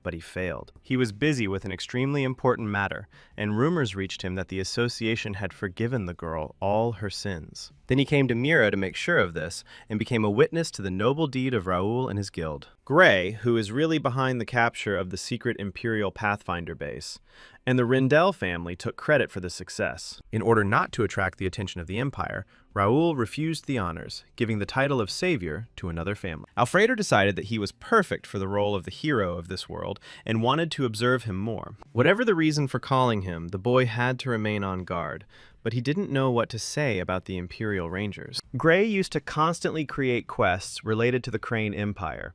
but he failed. He was busy with an extremely important matter, and rumors reached him that the association had forgiven the girl all her sins. Then he came to Mira to make sure of this, and became a witness to the noble deed of Raoul and his guild. Gray, who is really behind the capture of the secret Imperial Pathfinder base, and the Rendell family took credit for the success. In order not to attract the attention of the Empire, Raul refused the honors, giving the title of savior to another family. Alfredo decided that he was perfect for the role of the hero of this world and wanted to observe him more. Whatever the reason for calling him, the boy had to remain on guard, but he didn't know what to say about the Imperial Rangers. Gray used to constantly create quests related to the Crane Empire,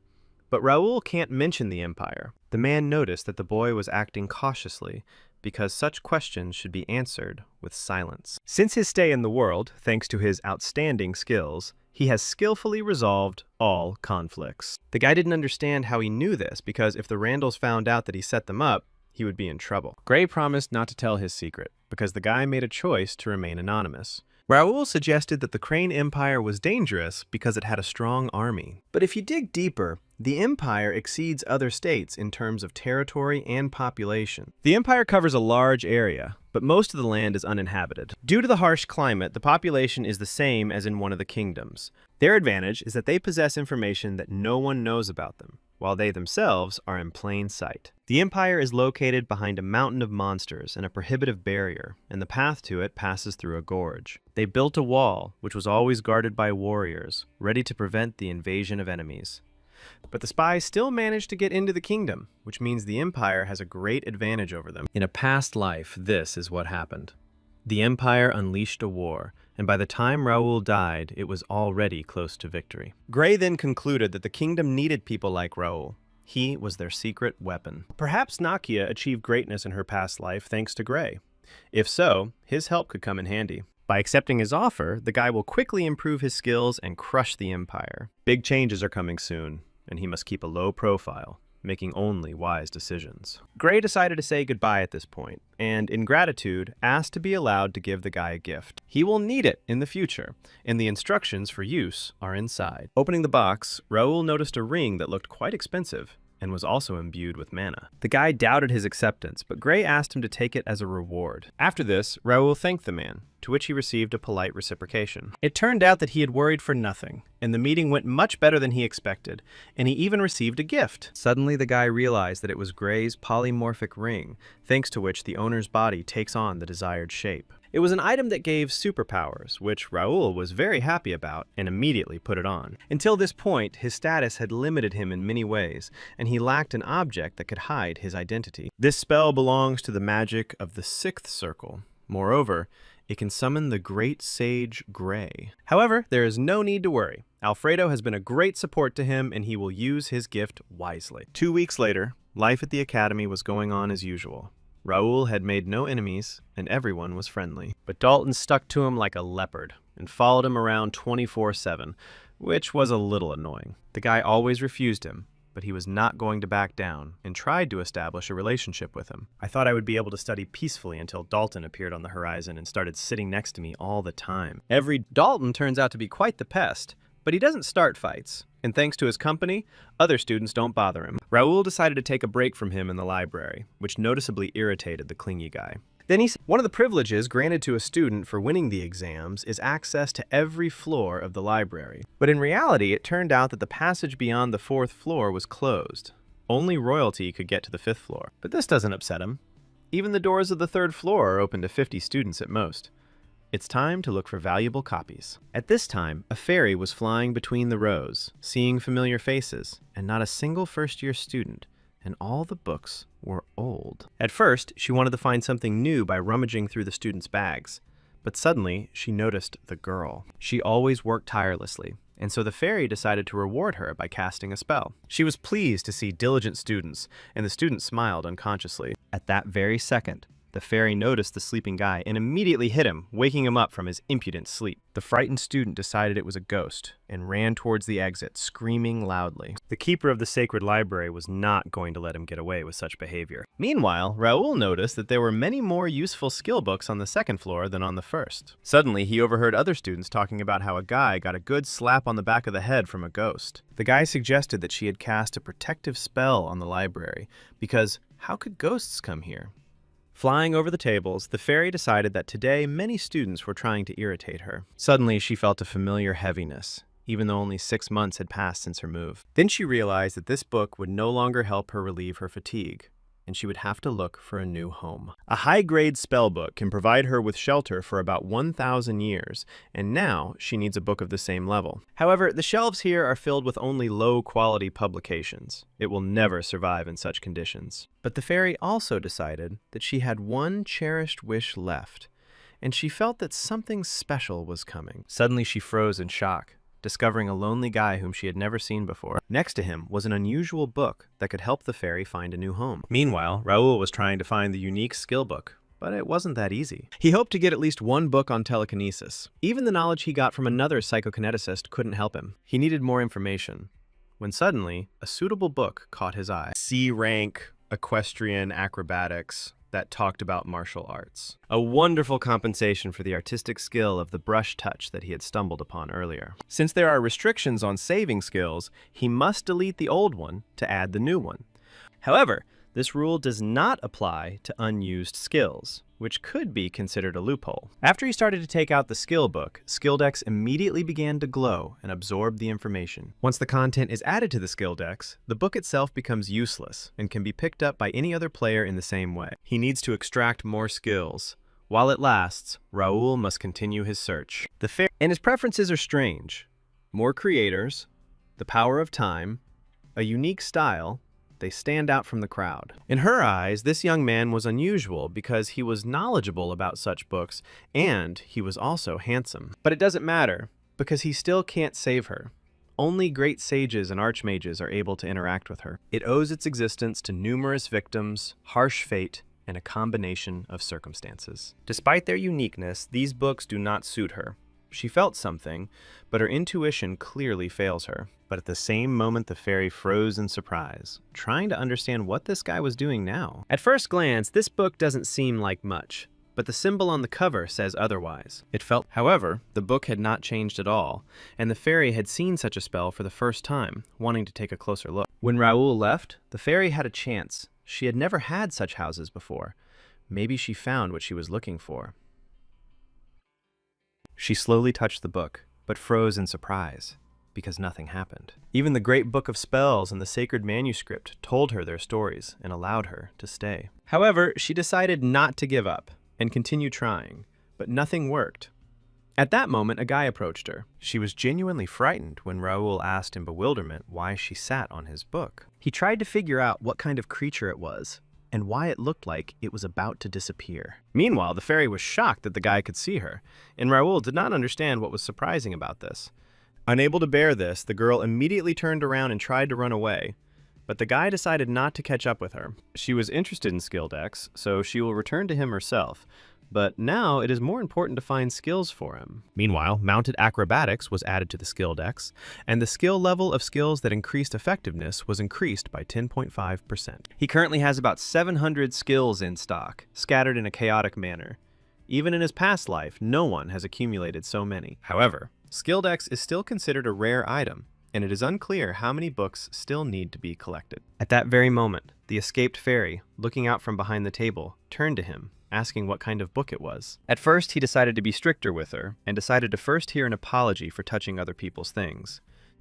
but Raul can't mention the Empire. The man noticed that the boy was acting cautiously, because such questions should be answered with silence. Since his stay in the world, thanks to his outstanding skills, he has skillfully resolved all conflicts. The guy didn't understand how he knew this, because if the Randalls found out that he set them up, he would be in trouble. Gray promised not to tell his secret, because the guy made a choice to remain anonymous. Raul suggested that the Crane Empire was dangerous because it had a strong army. But if you dig deeper, the Empire exceeds other states in terms of territory and population. The Empire covers a large area, but most of the land is uninhabited. Due to the harsh climate, the population is the same as in one of the kingdoms. Their advantage is that they possess information that no one knows about them, while they themselves are in plain sight. The Empire is located behind a mountain of monsters and a prohibitive barrier, and the path to it passes through a gorge. They built a wall, which was always guarded by warriors, ready to prevent the invasion of enemies. But the spies still managed to get into the kingdom, which means the Empire has a great advantage over them. In a past life, this is what happened. The Empire unleashed a war, and by the time Raul died, it was already close to victory. Gray then concluded that the kingdom needed people like Raul. He was their secret weapon. Perhaps Nakia achieved greatness in her past life thanks to Gray. If so, his help could come in handy. By accepting his offer, the guy will quickly improve his skills and crush the Empire. Big changes are coming soon, and he must keep a low profile, making only wise decisions. Gray decided to say goodbye at this point, and in gratitude, asked to be allowed to give the guy a gift. He will need it in the future, and the instructions for use are inside. Opening the box, Raul noticed a ring that looked quite expensive, and was also imbued with mana. The guy doubted his acceptance, but Gray asked him to take it as a reward. After this, Raul thanked the man, to which he received a polite reciprocation. It turned out that he had worried for nothing, and the meeting went much better than he expected, and he even received a gift. Suddenly, the guy realized that it was Gray's polymorphic ring, thanks to which the owner's body takes on the desired shape. It was an item that gave superpowers, which Raul was very happy about and immediately put it on. Until this point, his status had limited him in many ways, and he lacked an object that could hide his identity. This spell belongs to the magic of the Sixth Circle. Moreover, it can summon the great sage Gray. However, there is no need to worry. Alfredo has been a great support to him, and he will use his gift wisely. 2 weeks later, life at the academy was going on as usual. Raul had made no enemies, and everyone was friendly. But Dalton stuck to him like a leopard and followed him around 24/7, which was a little annoying. The guy always refused him, but he was not going to back down and tried to establish a relationship with him. I thought I would be able to study peacefully until Dalton appeared on the horizon and started sitting next to me all the time. Dalton turns out to be quite the pest, but he doesn't start fights. And thanks to his company, other students don't bother him. Raul decided to take a break from him in the library, which noticeably irritated the clingy guy. Then he said, one of the privileges granted to a student for winning the exams is access to every floor of the library. But in reality, it turned out that the passage beyond the 4th floor was closed. Only royalty could get to the 5th floor. But this doesn't upset him. Even the doors of the 3rd floor are open to 50 students at most. It's time to look for valuable copies. At this time, a fairy was flying between the rows, seeing familiar faces, and not a single first-year student, and all the books were old. At first, she wanted to find something new by rummaging through the students' bags, but suddenly she noticed the girl. She always worked tirelessly, and so the fairy decided to reward her by casting a spell. She was pleased to see diligent students, and the students smiled unconsciously. At that very second, the fairy noticed the sleeping guy and immediately hit him, waking him up from his impudent sleep. The frightened student decided it was a ghost and ran towards the exit, screaming loudly. The keeper of the sacred library was not going to let him get away with such behavior. Meanwhile, Raul noticed that there were many more useful skill books on the 2nd floor than on the 1st. Suddenly, he overheard other students talking about how a guy got a good slap on the back of the head from a ghost. The guy suggested that she had cast a protective spell on the library, because how could ghosts come here? Flying over the tables, the fairy decided that today many students were trying to irritate her. Suddenly, she felt a familiar heaviness, even though only 6 months had passed since her move. Then she realized that this book would no longer help her relieve her fatigue, and she would have to look for a new home. A high-grade spellbook can provide her with shelter for about 1,000 years, and now she needs a book of the same level. However, the shelves here are filled with only low-quality publications. It will never survive in such conditions. But the fairy also decided that she had one cherished wish left, and she felt that something special was coming. Suddenly she froze in shock, discovering a lonely guy whom she had never seen before. Next to him was an unusual book that could help the fairy find a new home. Meanwhile, Raoul was trying to find the unique skill book, but it wasn't that easy. He hoped to get at least one book on telekinesis. Even the knowledge he got from another psychokineticist couldn't help him. He needed more information. When suddenly, a suitable book caught his eye. C-rank equestrian acrobatics that talked about martial arts. A wonderful compensation for the artistic skill of the brush touch that he had stumbled upon earlier. Since there are restrictions on saving skills, he must delete the old one to add the new one. However, this rule does not apply to unused skills, which could be considered a loophole. After he started to take out the skill book, Skilldex immediately began to glow and absorb the information. Once the content is added to the Skilldex, the book itself becomes useless and can be picked up by any other player in the same way. He needs to extract more skills. While it lasts, Raoul must continue his search. And his preferences are strange. More creators, the power of time, a unique style. They stand out from the crowd. In her eyes, this young man was unusual because he was knowledgeable about such books, and he was also handsome. But it doesn't matter, because he still can't save her. Only great sages and archmages are able to interact with her. It owes its existence to numerous victims, harsh fate, and a combination of circumstances. Despite their uniqueness, these books do not suit her. She felt something, but her intuition clearly fails her. But at the same moment, the fairy froze in surprise, trying to understand what this guy was doing now. At first glance, this book doesn't seem like much, but the symbol on the cover says otherwise. However, the book had not changed at all, and the fairy had seen such a spell for the first time, wanting to take a closer look. When Raoul left, the fairy had a chance. She had never had such houses before. Maybe she found what she was looking for. She slowly touched the book, but froze in surprise, because nothing happened. Even the great book of spells and the sacred manuscript told her their stories and allowed her to stay. However, she decided not to give up and continue trying, but nothing worked. At that moment, a guy approached her. She was genuinely frightened when Raoul asked in bewilderment why she sat on his book. He tried to figure out what kind of creature it was, and why it looked like it was about to disappear. Meanwhile, the fairy was shocked that the guy could see her, and Raoul did not understand what was surprising about this. Unable to bear this, the girl immediately turned around and tried to run away, but the guy decided not to catch up with her. She was interested in Skilldex, so she will return to him herself, but now it is more important to find skills for him. Meanwhile, mounted acrobatics was added to the Skilldex, and the skill level of skills that increased effectiveness was increased by 10.5%. He currently has about 700 skills in stock, scattered in a chaotic manner. Even in his past life, no one has accumulated so many. However, Skilldex is still considered a rare item, and it is unclear how many books still need to be collected. At that very moment, the escaped fairy, looking out from behind the table, turned to him, asking what kind of book it was. At first, he decided to be stricter with her, and decided to first hear an apology for touching other people's things.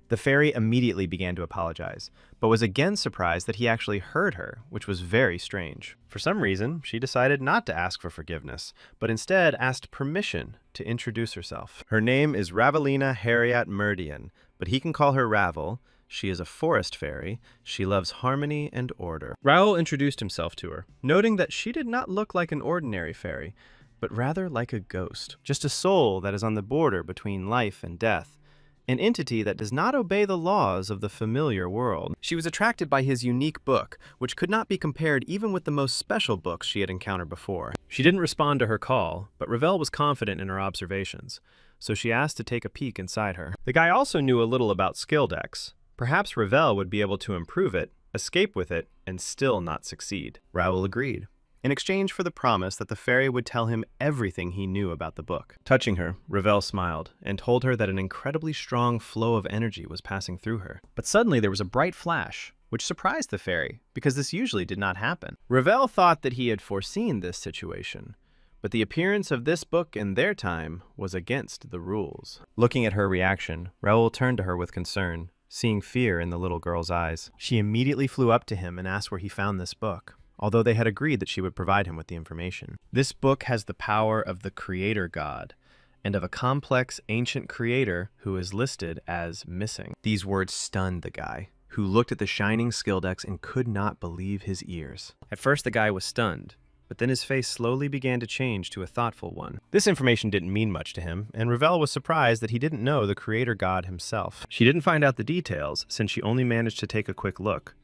The fairy immediately began to apologize, but was again surprised that he actually heard her, which was very strange. For some reason, she decided not to ask for forgiveness, but instead asked permission to introduce herself. Her name is Ravelina Harriet Meridian, but he can call her Ravel. She is a forest fairy. She loves harmony and order. Raoul introduced himself to her, noting that she did not look like an ordinary fairy, but rather like a ghost, just a soul that is on the border between life and death, an entity that does not obey the laws of the familiar world. She was attracted by his unique book, which could not be compared even with the most special books she had encountered before. She didn't respond to her call, but Ravel was confident in her observations, so she asked to take a peek inside her. The guy also knew a little about Skilldex. Perhaps Ravel would be able to improve it, escape with it, and still not succeed. Raoul agreed, in exchange for the promise that the fairy would tell him everything he knew about the book. Touching her, Ravel smiled and told her that an incredibly strong flow of energy was passing through her. But suddenly there was a bright flash, which surprised the fairy, because this usually did not happen. Ravel thought that he had foreseen this situation, but the appearance of this book in their time was against the rules. Looking at her reaction, Raoul turned to her with concern, seeing fear in the little girl's eyes. She immediately flew up to him and asked where he found this book. although they had agreed that she would provide him with the information. This book has the power of the creator god, and of a complex ancient creator who is listed as missing. These words stunned the guy, who looked at the shining skill decks and could not believe his ears. At first the guy was stunned, but then his face slowly began to change to a thoughtful one. This information didn't mean much to him, and Ravel was surprised that he didn't know the creator god himself. She didn't find out the details, since she only managed to take a quick look,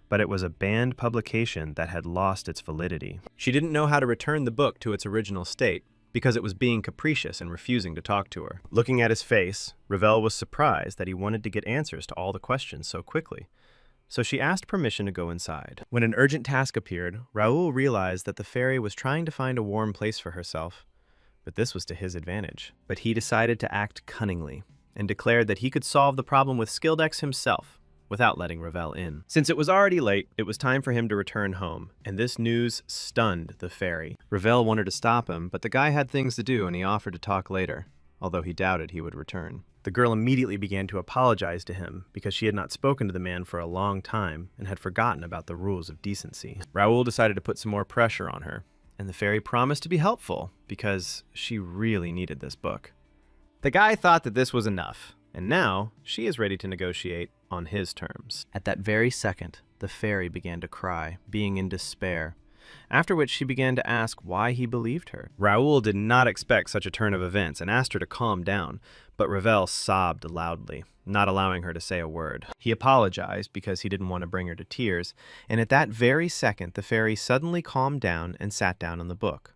but it was a banned publication that had lost its validity. She didn't know how to return the book to its original state, because it was being capricious and refusing to talk to her. Looking at his face, Ravel was surprised that he wanted to get answers to all the questions so quickly. So she asked permission to go inside. When an urgent task appeared, Raoul realized that the fairy was trying to find a warm place for herself. But this was to his advantage. But he decided to act cunningly, and declared that he could solve the problem with skill decks himself, without letting Ravel in. Since it was already late, it was time for him to return home, and this news stunned the fairy. Ravel wanted to stop him, but the guy had things to do and he offered to talk later, although he doubted he would return. The girl immediately began to apologize to him because she had not spoken to the man for a long time and had forgotten about the rules of decency. Raoul decided to put some more pressure on her, and the fairy promised to be helpful because she really needed this book. The guy thought that this was enough, and now she is ready to negotiate on his terms. At that very second, the fairy began to cry, being in despair, after which she began to ask why he believed her. Raoul did not expect such a turn of events and asked her to calm down, but Ravel sobbed loudly, not allowing her to say a word. He apologized because he didn't want to bring her to tears, and at that very second the fairy suddenly calmed down and sat down on the book.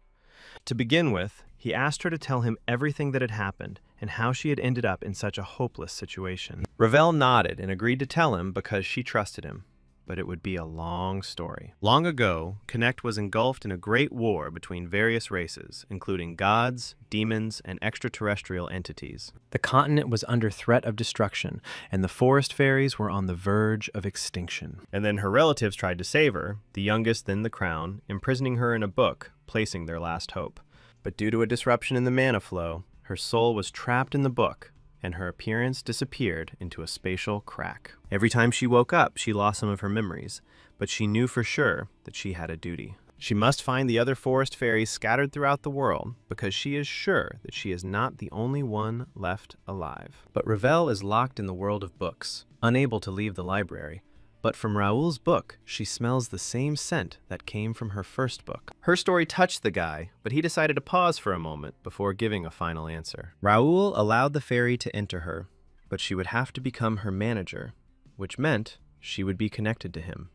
To begin with, he asked her to tell him everything that had happened and how she had ended up in such a hopeless situation. Ravel nodded and agreed to tell him because she trusted him, but it would be a long story. Long ago, Connect was engulfed in a great war between various races, including gods, demons, and extraterrestrial entities. The continent was under threat of destruction, and the forest fairies were on the verge of extinction. And then her relatives tried to save her, the youngest then the crown, imprisoning her in a book, placing their last hope. But due to a disruption in the mana flow, her soul was trapped in the book, and her appearance disappeared into a spatial crack. Every time she woke up, she lost some of her memories, but she knew for sure that she had a duty. She must find the other forest fairies scattered throughout the world, because she is sure that she is not the only one left alive. But Ravel is locked in the world of books, unable to leave the library. But from Raoul's book, she smells the same scent that came from her first book. Her story touched the guy, but he decided to pause for a moment before giving a final answer. Raoul allowed the fairy to enter her, but she would have to become her manager, which meant she would be connected to him.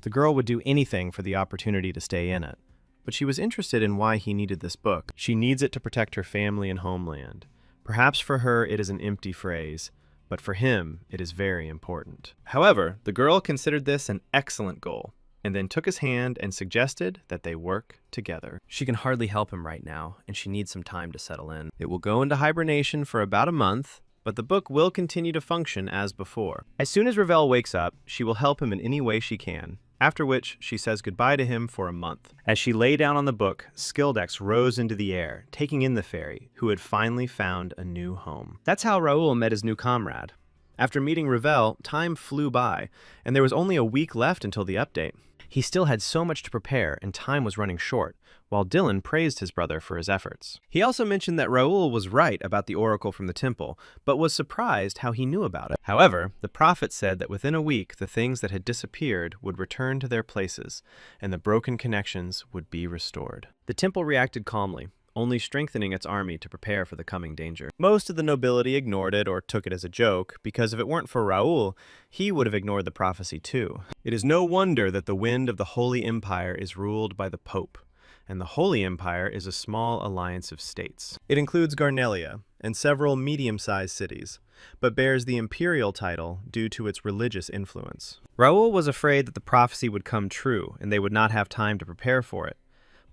The girl would do anything for the opportunity to stay in it, but she was interested in why he needed this book. She needs it to protect her family and homeland. Perhaps for her it is an empty phrase, but for him, it is very important. However, the girl considered this an excellent goal, and then took his hand and suggested that they work together. She can hardly help him right now, and she needs some time to settle in. It will go into hibernation for about a month, but the book will continue to function as before. As soon as Ravel wakes up, she will help him in any way she can, after which she says goodbye to him for a month. As she lay down on the book, Skildex rose into the air, taking in the fairy, who had finally found a new home. That's how Raoul met his new comrade. After meeting Ravel, time flew by, and there was only a week left until the update. He still had so much to prepare, and time was running short, while Dylan praised his brother for his efforts. He also mentioned that Raoul was right about the oracle from the temple, but was surprised how he knew about it. However, the prophet said that within a week the things that had disappeared would return to their places, and the broken connections would be restored. The temple reacted calmly, only strengthening its army to prepare for the coming danger. Most of the nobility ignored it or took it as a joke, because if it weren't for Raoul, he would have ignored the prophecy too. It is no wonder that the wind of the Holy Empire is ruled by the Pope, and the Holy Empire is a small alliance of states. It includes Garnelia and several medium-sized cities, but bears the imperial title due to its religious influence. Raoul was afraid that the prophecy would come true and they would not have time to prepare for it,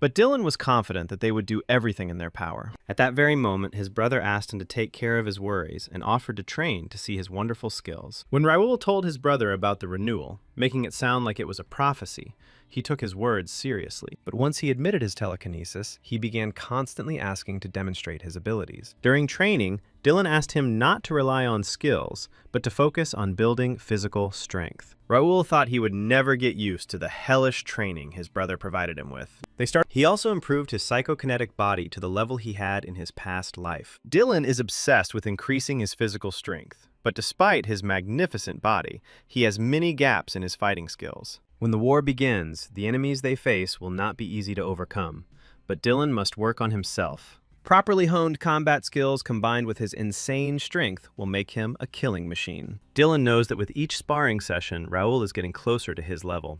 But Dylan was confident that they would do everything in their power. At that very moment, his brother asked him to take care of his worries and offered to train to see his wonderful skills. When Raoul told his brother about the renewal, making it sound like it was a prophecy, he took his words seriously. But once he admitted his telekinesis, he began constantly asking to demonstrate his abilities. During training, Dylan asked him not to rely on skills, but to focus on building physical strength. Raoul thought he would never get used to the hellish training his brother provided him with. He also improved his psychokinetic body to the level he had in his past life. Dylan is obsessed with increasing his physical strength, but despite his magnificent body, he has many gaps in his fighting skills. When the war begins, the enemies they face will not be easy to overcome, but Dylan must work on himself. Properly honed combat skills combined with his insane strength will make him a killing machine. Dylan knows that with each sparring session, Raoul is getting closer to his level.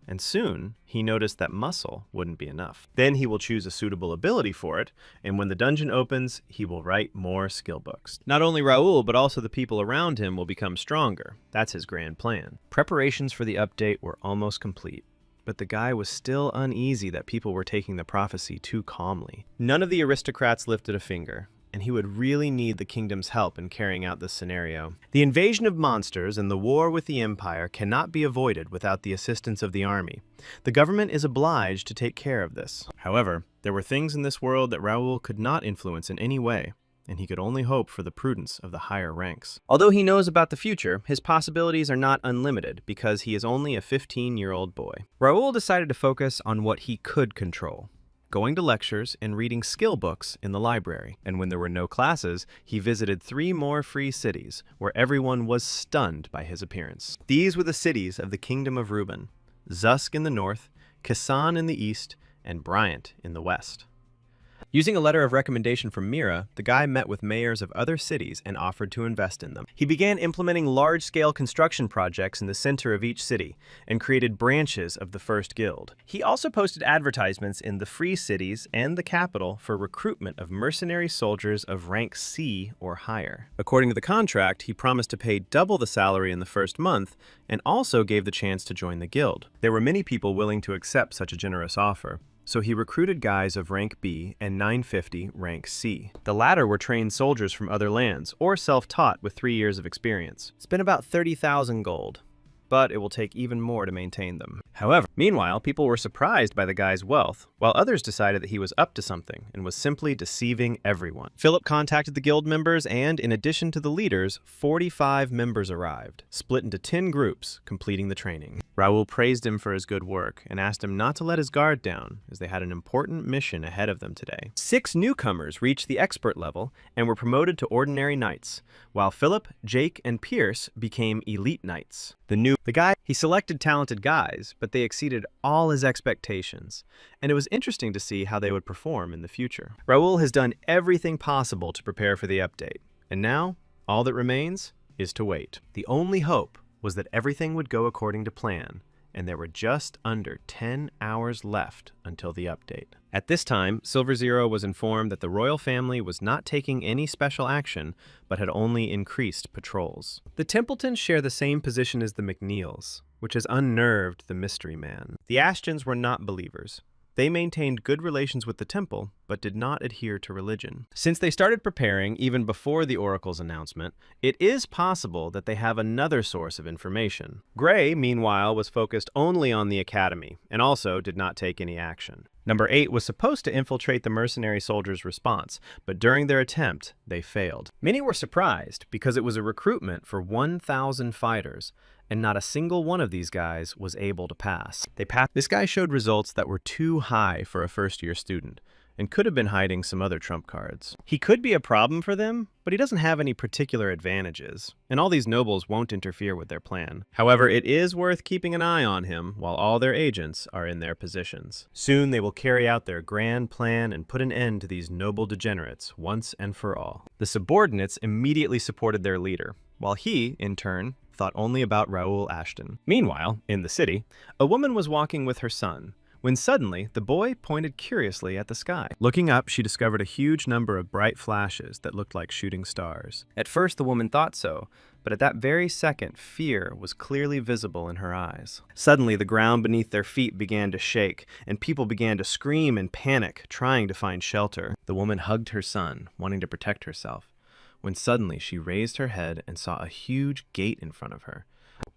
And soon, he noticed that muscle wouldn't be enough. Then he will choose a suitable ability for it, and when the dungeon opens, he will write more skill books. Not only Raoul, but also the people around him will become stronger. That's his grand plan. Preparations for the update were almost complete, but the guy was still uneasy that people were taking the prophecy too calmly. None of the aristocrats lifted a finger, and he would really need the kingdom's help in carrying out this scenario. The invasion of monsters and the war with the Empire cannot be avoided without the assistance of the army. The government is obliged to take care of this. However, there were things in this world that Raoul could not influence in any way, and he could only hope for the prudence of the higher ranks. Although he knows about the future, his possibilities are not unlimited because he is only a 15-year-old boy. Raoul decided to focus on what he could control, going to lectures and reading skill books in the library. And when there were no classes, he visited 3 more free cities where everyone was stunned by his appearance. These were the cities of the Kingdom of Reuben: Zusk in the north, Kasan in the east, and Bryant in the west. Using a letter of recommendation from Mira, the guy met with mayors of other cities and offered to invest in them. He began implementing large-scale construction projects in the center of each city and created branches of the first guild. He also posted advertisements in the free cities and the capital for recruitment of mercenary soldiers of rank C or higher. According to the contract, he promised to pay double the salary in the first month and also gave the chance to join the guild. There were many people willing to accept such a generous offer, so he recruited guys of rank B and 950 rank C. The latter were trained soldiers from other lands, or self-taught with 3 years of experience. Spent about 30,000 gold, but it will take even more to maintain them. However, meanwhile, people were surprised by the guy's wealth, while others decided that he was up to something and was simply deceiving everyone. Philip contacted the guild members, and in addition to the leaders, 45 members arrived, split into 10 groups, completing the training. Raoul praised him for his good work and asked him not to let his guard down, as they had an important mission ahead of them today. 6 newcomers reached the expert level and were promoted to ordinary knights, while Philip, Jake, and Pierce became elite knights. He selected talented guys, but they exceeded all his expectations, and it was interesting to see how they would perform in the future. Raoul has done everything possible to prepare for the update, and now all that remains is to wait. The only hope was that everything would go according to plan, and there were just under 10 hours left until the update. At this time, Silver Zero was informed that the royal family was not taking any special action, but had only increased patrols. The Templetons share the same position as the McNeils, which has unnerved the mystery man. The Ashtons were not believers. They maintained good relations with the temple, but did not adhere to religion. Since they started preparing even before the Oracle's announcement, it is possible that they have another source of information. Gray, meanwhile, was focused only on the academy, and also did not take any action. Number 8 was supposed to infiltrate the mercenary soldiers' response, but during their attempt, they failed. Many were surprised because it was a recruitment for 1,000 fighters, and not a single one of these guys was able to pass. This guy showed results that were too high for a first-year student, and could have been hiding some other trump cards. He could be a problem for them, but he doesn't have any particular advantages, and all these nobles won't interfere with their plan. However, it is worth keeping an eye on him while all their agents are in their positions. Soon they will carry out their grand plan and put an end to these noble degenerates once and for all. The subordinates immediately supported their leader, while he, in turn, thought only about Raoul Ashton. Meanwhile, in the city, a woman was walking with her son, when suddenly the boy pointed curiously at the sky. Looking up, she discovered a huge number of bright flashes that looked like shooting stars. At first, the woman thought so, but at that very second, fear was clearly visible in her eyes. Suddenly, the ground beneath their feet began to shake, and people began to scream in panic, trying to find shelter. The woman hugged her son, wanting to protect herself, when suddenly she raised her head and saw a huge gate in front of her.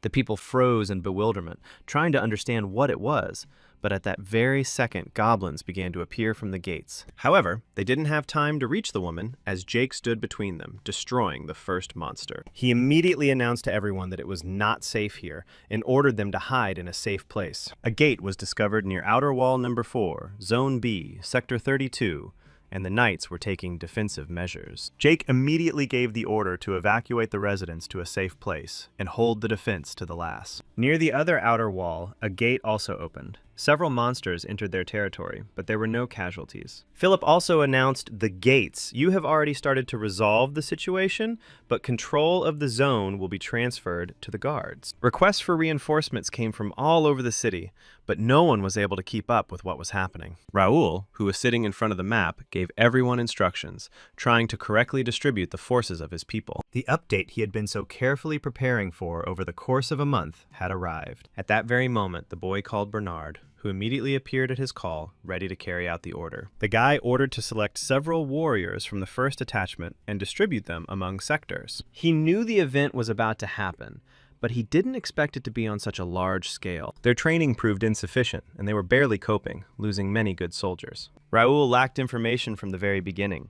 The people froze in bewilderment, trying to understand what it was, but at that very second, goblins began to appear from the gates. However, they didn't have time to reach the woman, as Jake stood between them, destroying the first monster. He immediately announced to everyone that it was not safe here, and ordered them to hide in a safe place. A gate was discovered near Outer Wall Number 4, Zone B, Sector 32, and the knights were taking defensive measures. Jake immediately gave the order to evacuate the residents to a safe place and hold the defense to the last. Near the other outer wall, a gate also opened. Several monsters entered their territory, but there were no casualties. Philip also announced the gates. You have already started to resolve the situation, but control of the zone will be transferred to the guards. Requests for reinforcements came from all over the city, but no one was able to keep up with what was happening. Raoul, who was sitting in front of the map, gave everyone instructions, trying to correctly distribute the forces of his people. The update he had been so carefully preparing for over the course of a month had arrived. At that very moment, the boy called Bernard, who immediately appeared at his call, ready to carry out the order. The guy ordered to select several warriors from the first attachment and distribute them among sectors. He knew the event was about to happen, but he didn't expect it to be on such a large scale. Their training proved insufficient, and they were barely coping, losing many good soldiers. Raoul lacked information from the very beginning,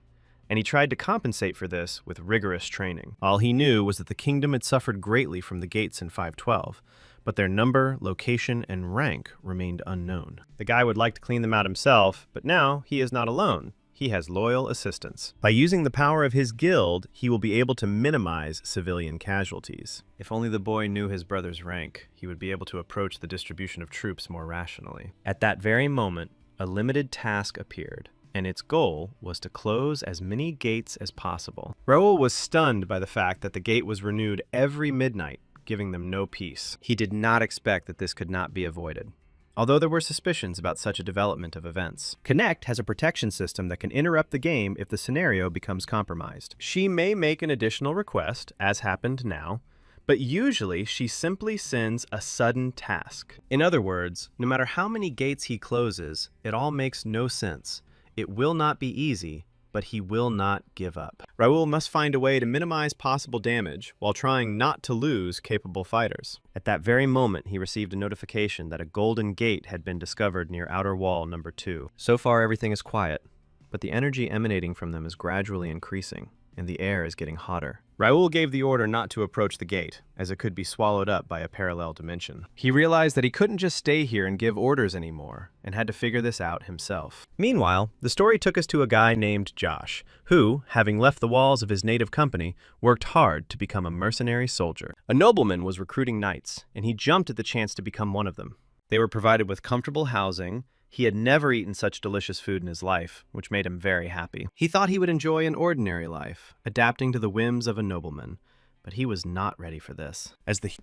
and he tried to compensate for this with rigorous training. All he knew was that the kingdom had suffered greatly from the gates in 512, but their number, location, and rank remained unknown. The guy would like to clean them out himself, but now he is not alone. He has loyal assistants. By using the power of his guild, he will be able to minimize civilian casualties. If only the boy knew his brother's rank, he would be able to approach the distribution of troops more rationally. At that very moment, a limited task appeared, and its goal was to close as many gates as possible. Raoul was stunned by the fact that the gate was renewed every midnight, giving them no peace. He did not expect that this could not be avoided, although there were suspicions about such a development of events. Connect has a protection system that can interrupt the game if the scenario becomes compromised. She may make an additional request, as happened now, but usually she simply sends a sudden task. In other words, no matter how many gates he closes, it all makes no sense. It will not be easy, but he will not give up. Raoul must find a way to minimize possible damage while trying not to lose capable fighters. At that very moment, he received a notification that a golden gate had been discovered near Outer Wall Number 2. So far, everything is quiet, but the energy emanating from them is gradually increasing, and the air is getting hotter. Raoul gave the order not to approach the gate, as it could be swallowed up by a parallel dimension. He realized that he couldn't just stay here and give orders anymore, and had to figure this out himself. Meanwhile, the story took us to a guy named Josh, who, having left the walls of his native company, worked hard to become a mercenary soldier. A nobleman was recruiting knights, and he jumped at the chance to become one of them. They were provided with comfortable housing. He had never eaten such delicious food in his life, which made him very happy. He thought he would enjoy an ordinary life, adapting to the whims of a nobleman, but he was not ready for this.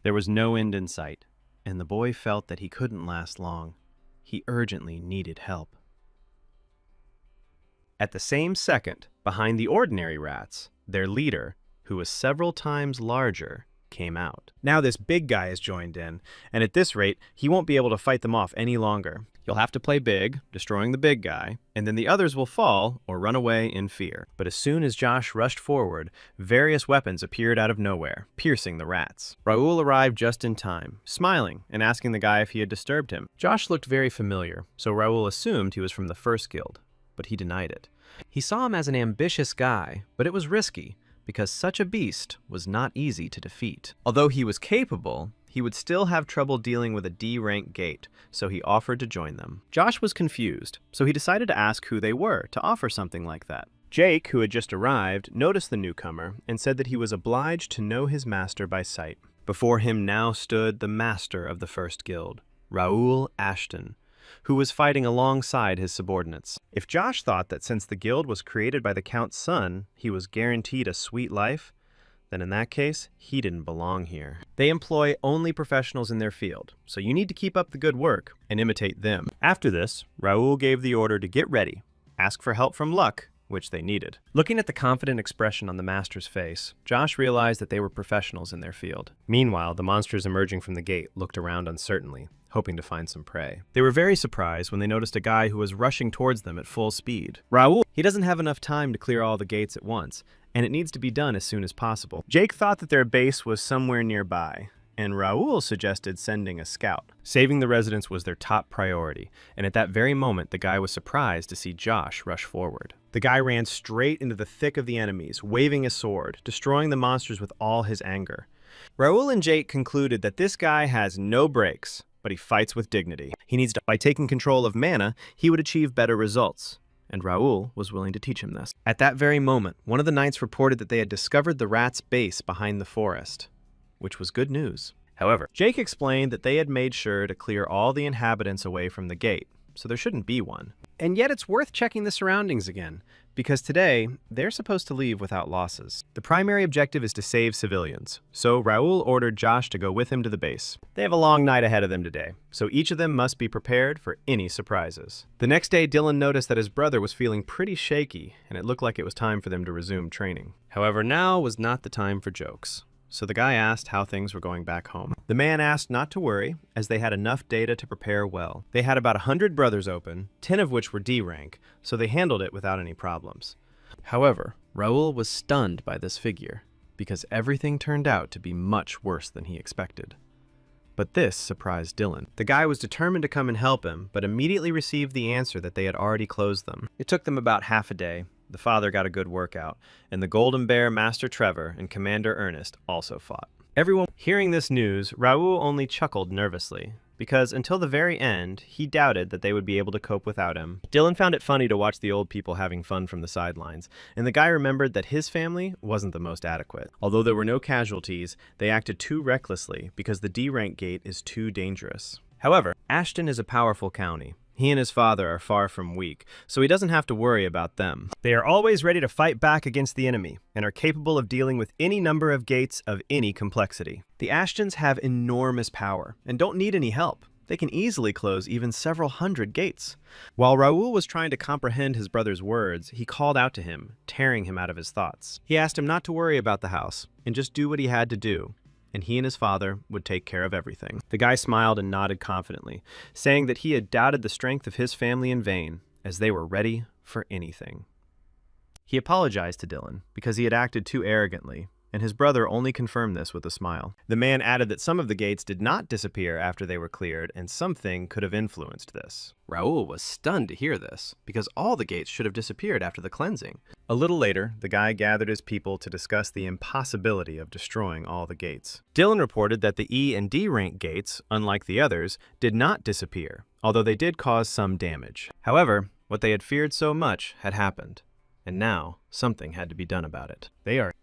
There was no end in sight, and the boy felt that he couldn't last long. He urgently needed help. At the same second, behind the ordinary rats, their leader, who was several times larger, came out. Now this big guy has joined in, and at this rate, he won't be able to fight them off any longer. You'll have to play big, destroying the big guy, and then the others will fall or run away in fear. But as soon as Josh rushed forward, various weapons appeared out of nowhere, piercing the rats. Raoul arrived just in time, smiling and asking the guy if he had disturbed him. Josh looked very familiar, so Raoul assumed he was from the first guild, but he denied it. He saw him as an ambitious guy, but it was risky, because such a beast was not easy to defeat. Although he was capable, he would still have trouble dealing with a D-rank gate, so he offered to join them. Josh was confused, so he decided to ask who they were to offer something like that. Jake, who had just arrived, noticed the newcomer and said that he was obliged to know his master by sight. Before him now stood the master of the first guild, Raoul Ashton, who was fighting alongside his subordinates. If Josh thought that since the guild was created by the Count's son, he was guaranteed a sweet life, then in that case, he didn't belong here. They employ only professionals in their field, so you need to keep up the good work and imitate them. After this, Raoul gave the order to get ready, ask for help from Luck, which they needed. Looking at the confident expression on the master's face, Josh realized that they were professionals in their field. Meanwhile, the monsters emerging from the gate looked around uncertainly, hoping to find some prey. They were very surprised when they noticed a guy who was rushing towards them at full speed. Raoul, he doesn't have enough time to clear all the gates at once, and it needs to be done as soon as possible. Jake thought that their base was somewhere nearby, and Raoul suggested sending a scout. Saving the residents was their top priority, and at that very moment, the guy was surprised to see Josh rush forward. The guy ran straight into the thick of the enemies, waving a sword, destroying the monsters with all his anger. Raoul and Jake concluded that this guy has no brakes, but he fights with dignity. He needs to, by taking control of mana, he would achieve better results. And Raoul was willing to teach him this. At that very moment, one of the knights reported that they had discovered the rat's base behind the forest, which was good news. However, Jake explained that they had made sure to clear all the inhabitants away from the gate, so there shouldn't be one. And yet it's worth checking the surroundings again, because today, they're supposed to leave without losses. The primary objective is to save civilians, so Raoul ordered Josh to go with him to the base. They have a long night ahead of them today, so each of them must be prepared for any surprises. The next day, Dylan noticed that his brother was feeling pretty shaky, and it looked like it was time for them to resume training. However, now was not the time for jokes. So the guy asked how things were going back home. The man asked not to worry, as they had enough data to prepare well. They had about 100 brothers open, 10 of which were D rank, so they handled it without any problems. However, Raoul was stunned by this figure, because everything turned out to be much worse than he expected. But this surprised Dylan. The guy was determined to come and help him, but immediately received the answer that they had already closed them. It took them about half a day. The father got a good workout, and the Golden Bear Master Trevor and Commander Ernest also fought. Everyone hearing this news, Raoul only chuckled nervously, because until the very end, he doubted that they would be able to cope without him. Dylan found it funny to watch the old people having fun from the sidelines, and the guy remembered that his family wasn't the most adequate. Although there were no casualties, they acted too recklessly because the D-rank gate is too dangerous. However, Ashton is a powerful county. He and his father are far from weak, so he doesn't have to worry about them. They are always ready to fight back against the enemy, and are capable of dealing with any number of gates of any complexity. The Ashtons have enormous power, and don't need any help. They can easily close even several hundred gates. While Raoul was trying to comprehend his brother's words, he called out to him, tearing him out of his thoughts. He asked him not to worry about the house, and just do what he had to do, and he and his father would take care of everything. The guy smiled and nodded confidently, saying that he had doubted the strength of his family in vain, as they were ready for anything. He apologized to Dylan because he had acted too arrogantly, and his brother only confirmed this with a smile. The man added that some of the gates did not disappear after they were cleared, and something could have influenced this. Raoul was stunned to hear this, because all the gates should have disappeared after the cleansing. A little later, the guy gathered his people to discuss the impossibility of destroying all the gates. Dylan reported that the E and D rank gates, unlike the others, did not disappear, although they did cause some damage. However, what they had feared so much had happened. And now, something had to be done about it.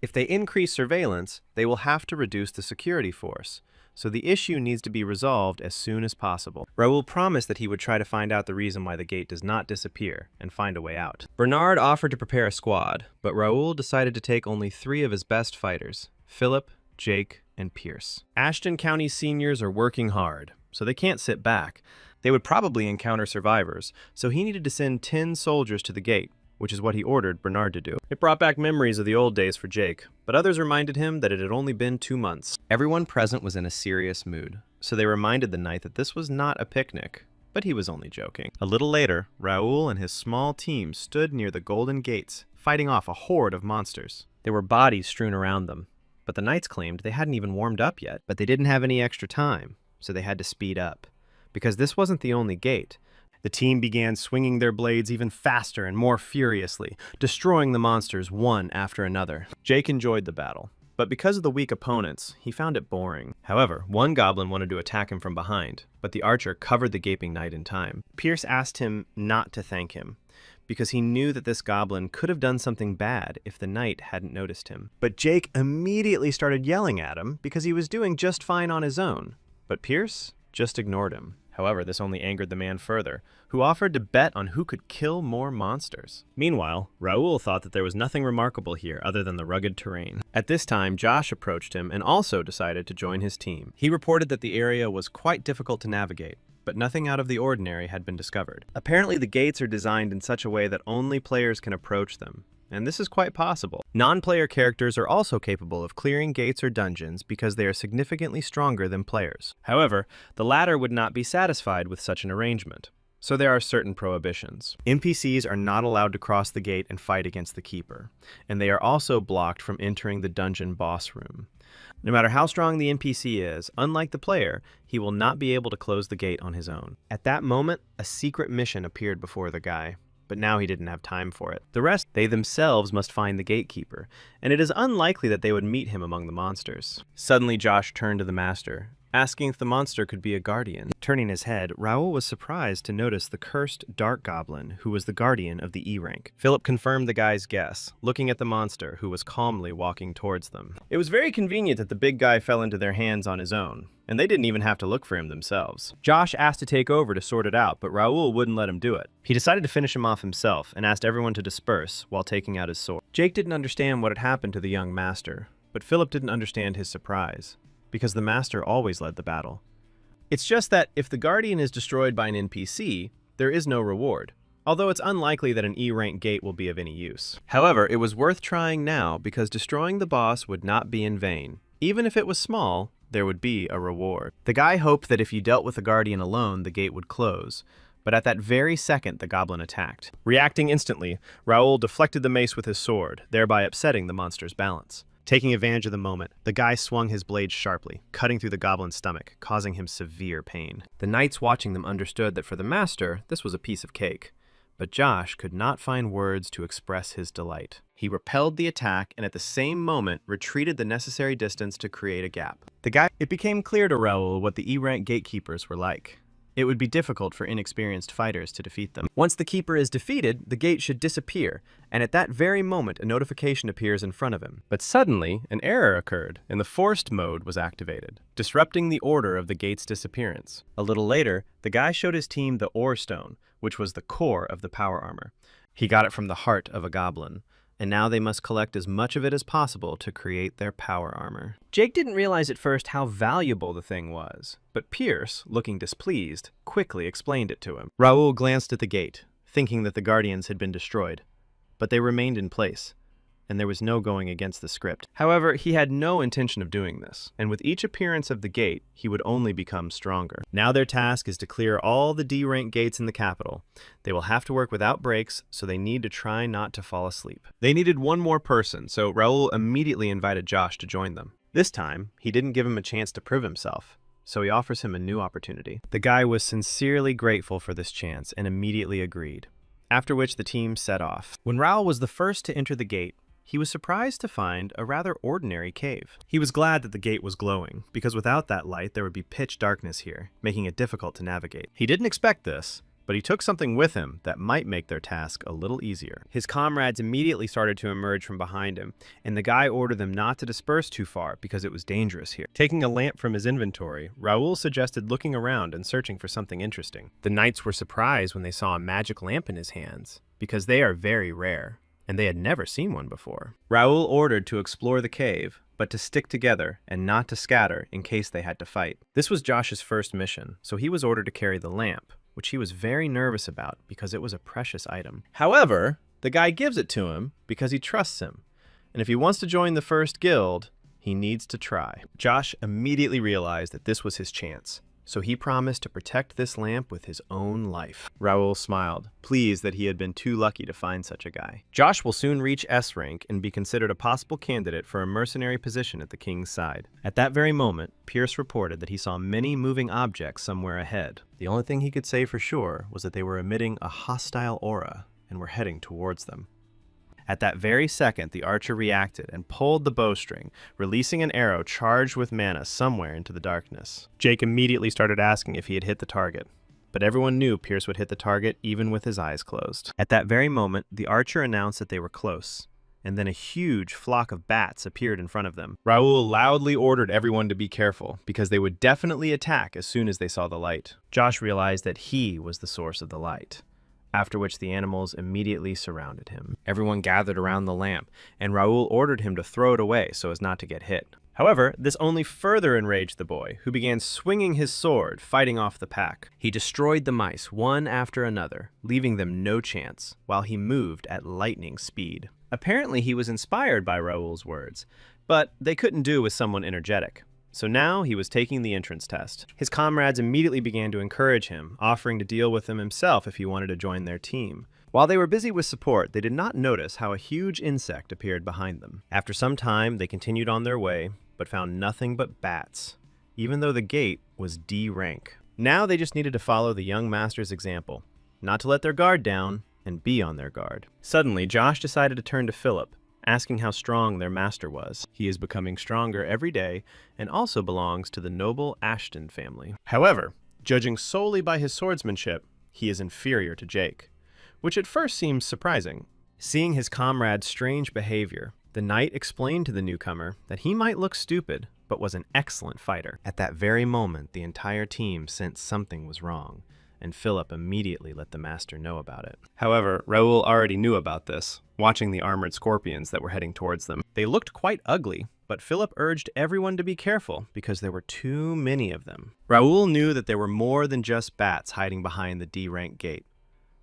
If they increase surveillance, they will have to reduce the security force, so the issue needs to be resolved as soon as possible. Raoul promised that he would try to find out the reason why the gate does not disappear and find a way out. Bernard offered to prepare a squad, but Raoul decided to take only 3 of his best fighters, Philip, Jake, and Pierce. Ashton County seniors are working hard, so they can't sit back. They would probably encounter survivors, so he needed to send 10 soldiers to the gate, which is what he ordered Bernard to do. It brought back memories of the old days for Jake, but others reminded him that it had only been 2 months. Everyone present was in a serious mood, so they reminded the knight that this was not a picnic, but he was only joking. A little later, Raoul and his small team stood near the golden gates, fighting off a horde of monsters. There were bodies strewn around them, but the knights claimed they hadn't even warmed up yet. But they didn't have any extra time, so they had to speed up, because this wasn't the only gate. The team began swinging their blades even faster and more furiously, destroying the monsters one after another. Jake enjoyed the battle, but because of the weak opponents, he found it boring. However, one goblin wanted to attack him from behind, but the archer covered the gaping knight in time. Pierce asked him not to thank him, because he knew that this goblin could have done something bad if the knight hadn't noticed him. But Jake immediately started yelling at him because he was doing just fine on his own, but Pierce just ignored him. However, this only angered the man further, who offered to bet on who could kill more monsters. Meanwhile, Raoul thought that there was nothing remarkable here other than the rugged terrain. At this time, Josh approached him and also decided to join his team. He reported that the area was quite difficult to navigate, but nothing out of the ordinary had been discovered. Apparently, the gates are designed in such a way that only players can approach them, and this is quite possible. Non-player characters are also capable of clearing gates or dungeons because they are significantly stronger than players. However, the latter would not be satisfied with such an arrangement, so there are certain prohibitions. NPCs are not allowed to cross the gate and fight against the keeper, and they are also blocked from entering the dungeon boss room. No matter how strong the NPC is, unlike the player, he will not be able to close the gate on his own. At that moment, a secret mission appeared before the guy, but now he didn't have time for it. The rest, they themselves must find the gatekeeper, and it is unlikely that they would meet him among the monsters. Suddenly, Josh turned to the master, asking if the monster could be a guardian. Turning his head, Raoul was surprised to notice the cursed dark goblin who was the guardian of the E rank. Philip confirmed the guy's guess, looking at the monster who was calmly walking towards them. It was very convenient that the big guy fell into their hands on his own, and they didn't even have to look for him themselves. Josh asked to take over to sort it out, but Raoul wouldn't let him do it. He decided to finish him off himself and asked everyone to disperse while taking out his sword. Jake didn't understand what had happened to the young master, but Philip didn't understand his surprise, because the master always led the battle. It's just that if the guardian is destroyed by an NPC, there is no reward, although it's unlikely that an E-rank gate will be of any use. However, it was worth trying now because destroying the boss would not be in vain. Even if it was small, there would be a reward. The guy hoped that if you dealt with the guardian alone, the gate would close, but at that very second, the goblin attacked. Reacting instantly, Raoul deflected the mace with his sword, thereby upsetting the monster's balance. Taking advantage of the moment, the guy swung his blade sharply, cutting through the goblin's stomach, causing him severe pain. The knights watching them understood that for the master, this was a piece of cake. But Josh could not find words to express his delight. He repelled the attack and at the same moment retreated the necessary distance to create a gap. It became clear to Raoul what the E-rank gatekeepers were like. It would be difficult for inexperienced fighters to defeat them. Once the keeper is defeated, the gate should disappear, and at that very moment a notification appears in front of him. But suddenly, an error occurred, and the forced mode was activated, disrupting the order of the gate's disappearance. A little later, the guy showed his team the ore stone, which was the core of the power armor. He got it from the heart of a goblin, and now they must collect as much of it as possible to create their power armor. Jake didn't realize at first how valuable the thing was, but Pierce, looking displeased, quickly explained it to him. Raoul glanced at the gate, thinking that the guardians had been destroyed, but they remained in place, and there was no going against the script. However, he had no intention of doing this, and with each appearance of the gate, he would only become stronger. Now their task is to clear all the D-rank gates in the capital. They will have to work without breaks, so they need to try not to fall asleep. They needed one more person, so Raoul immediately invited Josh to join them. This time, he didn't give him a chance to prove himself, so he offers him a new opportunity. The guy was sincerely grateful for this chance and immediately agreed, after which the team set off. When Raoul was the first to enter the gate, he was surprised to find a rather ordinary cave. He was glad that the gate was glowing, because without that light there would be pitch darkness here, making it difficult to navigate. He didn't expect this, but he took something with him that might make their task a little easier. His comrades immediately started to emerge from behind him, and the guy ordered them not to disperse too far because it was dangerous here. Taking a lamp from his inventory, Raoul suggested looking around and searching for something interesting. The knights were surprised when they saw a magic lamp in his hands, because they are very rare, and they had never seen one before. Raoul ordered to explore the cave, but to stick together and not to scatter in case they had to fight. This was Josh's first mission, so he was ordered to carry the lamp, which he was very nervous about because it was a precious item. However, the guy gives it to him because he trusts him, and if he wants to join the first guild, he needs to try. Josh immediately realized that this was his chance, so he promised to protect this lamp with his own life. Raoul smiled, pleased that he had been too lucky to find such a guy. Josh will soon reach S rank and be considered a possible candidate for a mercenary position at the king's side. At that very moment, Pierce reported that he saw many moving objects somewhere ahead. The only thing he could say for sure was that they were emitting a hostile aura and were heading towards them. At that very second, the archer reacted and pulled the bowstring, releasing an arrow charged with mana somewhere into the darkness. Jake immediately started asking if he had hit the target, but everyone knew Pierce would hit the target even with his eyes closed. At that very moment, the archer announced that they were close, and then a huge flock of bats appeared in front of them. Raoul loudly ordered everyone to be careful, because they would definitely attack as soon as they saw the light. Josh realized that he was the source of the light, after which the animals immediately surrounded him. Everyone gathered around the lamp, and Raoul ordered him to throw it away so as not to get hit. However, this only further enraged the boy, who began swinging his sword, fighting off the pack. He destroyed the mice one after another, leaving them no chance, while he moved at lightning speed. Apparently, he was inspired by Raoul's words, but they couldn't do with someone energetic. So now he was taking the entrance test. His comrades immediately began to encourage him, offering to deal with him himself if he wanted to join their team. While they were busy with support, they did not notice how a huge insect appeared behind them. After some time, they continued on their way, but found nothing but bats, even though the gate was D rank. Now they just needed to follow the young master's example, not to let their guard down, and be on their guard. Suddenly, Josh decided to turn to Philip, asking how strong their master was. He is becoming stronger every day, and also belongs to the noble Ashton family. However, judging solely by his swordsmanship, he is inferior to Jake, which at first seems surprising. Seeing his comrade's strange behavior, the knight explained to the newcomer that he might look stupid, but was an excellent fighter. At that very moment, the entire team sensed something was wrong, and Philip immediately let the master know about it. However, Raoul already knew about this, watching the armored scorpions that were heading towards them. They looked quite ugly, but Philip urged everyone to be careful because there were too many of them. Raoul knew that there were more than just bats hiding behind the D-rank gate.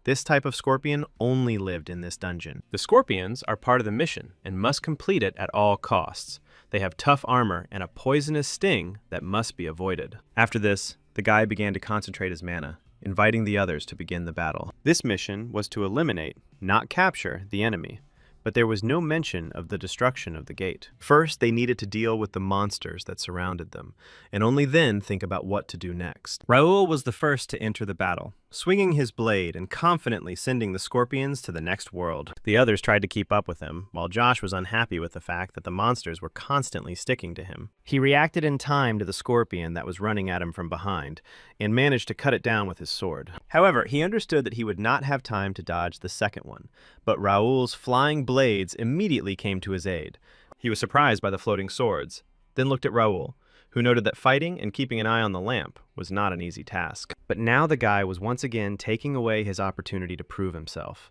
This type of scorpion only lived in this dungeon. The scorpions are part of the mission and must complete it at all costs. They have tough armor and a poisonous sting that must be avoided. After this, the guy began to concentrate his mana, inviting the others to begin the battle. This mission was to eliminate, not capture, the enemy, but there was no mention of the destruction of the gate. First, they needed to deal with the monsters that surrounded them, and only then think about what to do next. Raoul was the first to enter the battle, swinging his blade and confidently sending the scorpions to the next world. The others tried to keep up with him, while Josh was unhappy with the fact that the monsters were constantly sticking to him. He reacted in time to the scorpion that was running at him from behind, and managed to cut it down with his sword. However, he understood that he would not have time to dodge the second one, but Raoul's flying blades immediately came to his aid. He was surprised by the floating swords, then looked at Raoul, who noted that fighting and keeping an eye on the lamp was not an easy task. But now the guy was once again taking away his opportunity to prove himself,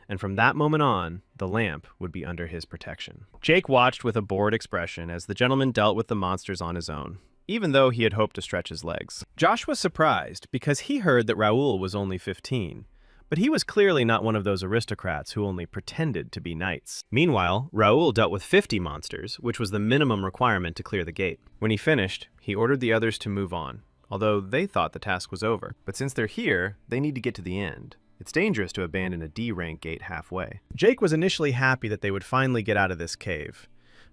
and from that moment on, the lamp would be under his protection. Jake watched with a bored expression as the gentleman dealt with the monsters on his own, even though he had hoped to stretch his legs. Josh was surprised because he heard that Raoul was only 15, but he was clearly not one of those aristocrats who only pretended to be knights. Meanwhile, Raoul dealt with 50 monsters, which was the minimum requirement to clear the gate. When he finished, he ordered the others to move on, although they thought the task was over. But since they're here, they need to get to the end. It's dangerous to abandon a D-rank gate halfway. Jake was initially happy that they would finally get out of this cave,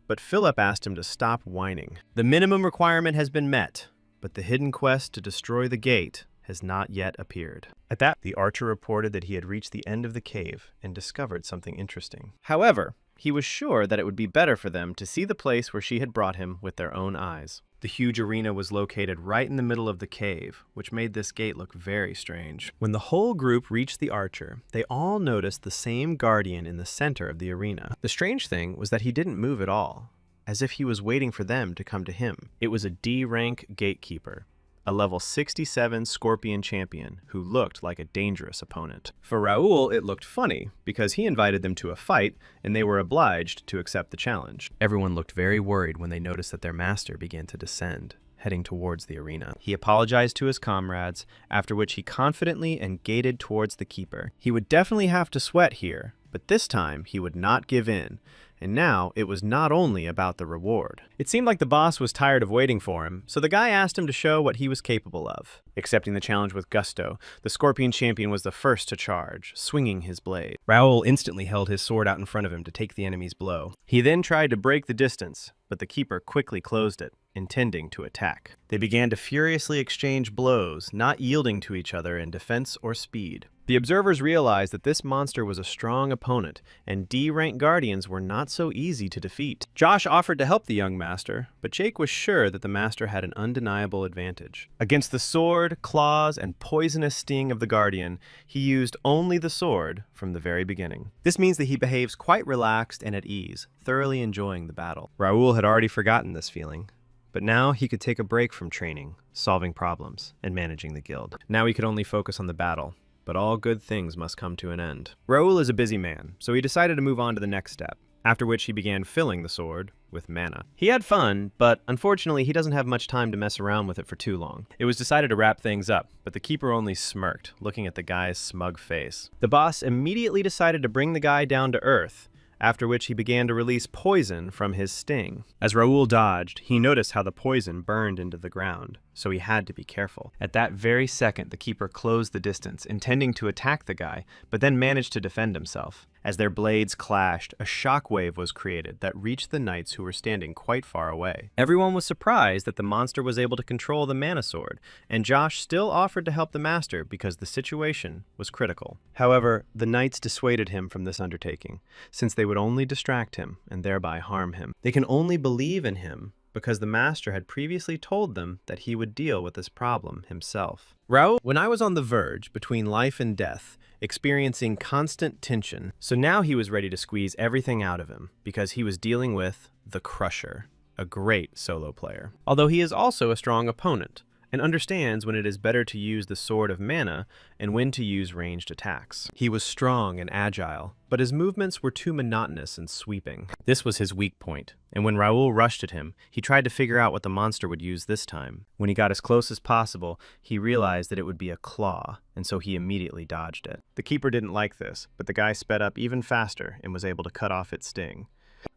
but Philip asked him to stop whining. The minimum requirement has been met, but the hidden quest to destroy the gate has not yet appeared. At that, the archer reported that he had reached the end of the cave and discovered something interesting. However, he was sure that it would be better for them to see the place where she had brought him with their own eyes. The huge arena was located right in the middle of the cave, which made this gate look very strange. When the whole group reached the archer, they all noticed the same guardian in the center of the arena. The strange thing was that he didn't move at all, as if he was waiting for them to come to him. It was a D-rank gatekeeper, a level 67 Scorpion champion who looked like a dangerous opponent. For Raoul, it looked funny because he invited them to a fight and they were obliged to accept the challenge. Everyone looked very worried when they noticed that their master began to descend, heading towards the arena. He apologized to his comrades, after which he confidently and gated towards the keeper. He would definitely have to sweat here, but this time he would not give in. And now it was not only about the reward. It seemed like the boss was tired of waiting for him, so the guy asked him to show what he was capable of. Accepting the challenge with gusto, the Scorpion champion was the first to charge, swinging his blade. Raoul instantly held his sword out in front of him to take the enemy's blow. He then tried to break the distance, but the keeper quickly closed it, intending to attack. They began to furiously exchange blows, not yielding to each other in defense or speed. The observers realized that this monster was a strong opponent, and D-rank guardians were not so easy to defeat. Josh offered to help the young master, but Jake was sure that the master had an undeniable advantage. Against the sword, claws, and poisonous sting of the guardian, he used only the sword from the very beginning. This means that he behaves quite relaxed and at ease, thoroughly enjoying the battle. Raoul had already forgotten this feeling, but now he could take a break from training, solving problems, and managing the guild. Now he could only focus on the battle, but all good things must come to an end. Raoul is a busy man, so he decided to move on to the next step, after which he began filling the sword with mana. He had fun, but unfortunately he doesn't have much time to mess around with it for too long. It was decided to wrap things up, but the keeper only smirked, looking at the guy's smug face. The boss immediately decided to bring the guy down to earth, after which he began to release poison from his sting. As Raoul dodged, he noticed how the poison burned into the ground, so he had to be careful. At that very second, the keeper closed the distance, intending to attack the guy, but then managed to defend himself. As their blades clashed, a shockwave was created that reached the knights who were standing quite far away. Everyone was surprised that the monster was able to control the mana sword, and Josh still offered to help the master because the situation was critical. However, the knights dissuaded him from this undertaking, since they would only distract him and thereby harm him. They can only believe in him because the master had previously told them that he would deal with this problem himself. Raoul, when I was on the verge between life and death, experiencing constant tension, so now he was ready to squeeze everything out of him because he was dealing with the Crusher, a great solo player. Although he is also a strong opponent, and understands when it is better to use the Sword of Mana and when to use ranged attacks. He was strong and agile, but his movements were too monotonous and sweeping. This was his weak point, and when Raoul rushed at him, he tried to figure out what the monster would use this time. When he got as close as possible, he realized that it would be a claw, and so he immediately dodged it. The keeper didn't like this, but the guy sped up even faster and was able to cut off its sting.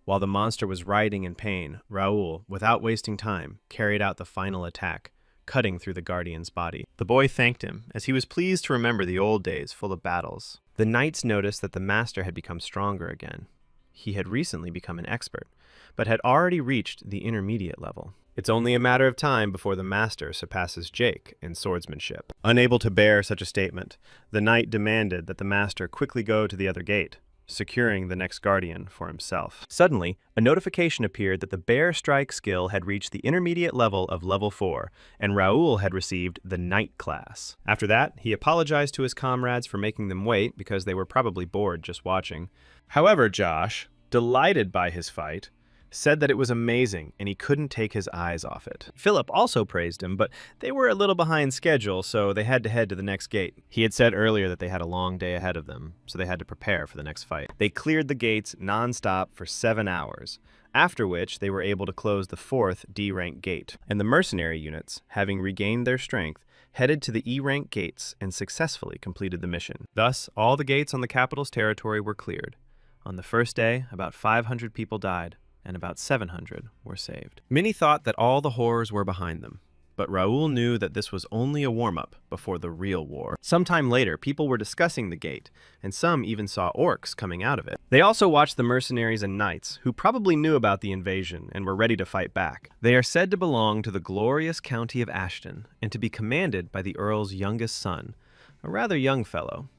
While the monster was writhing in pain, Raoul, without wasting time, carried out the final attack, cutting through the guardian's body. The boy thanked him, as he was pleased to remember the old days full of battles. The knights noticed that the master had become stronger again. He had recently become an expert, but had already reached the intermediate level. It's only a matter of time before the master surpasses Jake in swordsmanship. Unable to bear such a statement, the knight demanded that the master quickly go to the other gate, securing the next guardian for himself. Suddenly, a notification appeared that the Bear Strike skill had reached the intermediate level of level 4, and Raoul had received the Knight class. After that, he apologized to his comrades for making them wait because they were probably bored just watching. However, Josh, delighted by his fight, said that it was amazing and he couldn't take his eyes off it. Philip also praised him, but they were a little behind schedule, so they had to head to the next gate. He had said earlier that they had a long day ahead of them, so they had to prepare for the next fight. They cleared the gates non-stop for 7 hours, after which they were able to close the 4th D-rank gate, and the mercenary units, having regained their strength, headed to the E-rank gates and successfully completed the mission. Thus, all the gates on the capital's territory were cleared. On the first day, about 500 people died, and about 700 were saved. Many thought that all the horrors were behind them, but Raoul knew that this was only a warm-up before the real war. Sometime later, people were discussing the gate, and some even saw orcs coming out of it. They also watched the mercenaries and knights, who probably knew about the invasion and were ready to fight back. They are said to belong to the glorious county of Ashton, and to be commanded by the Earl's youngest son, a rather young fellow.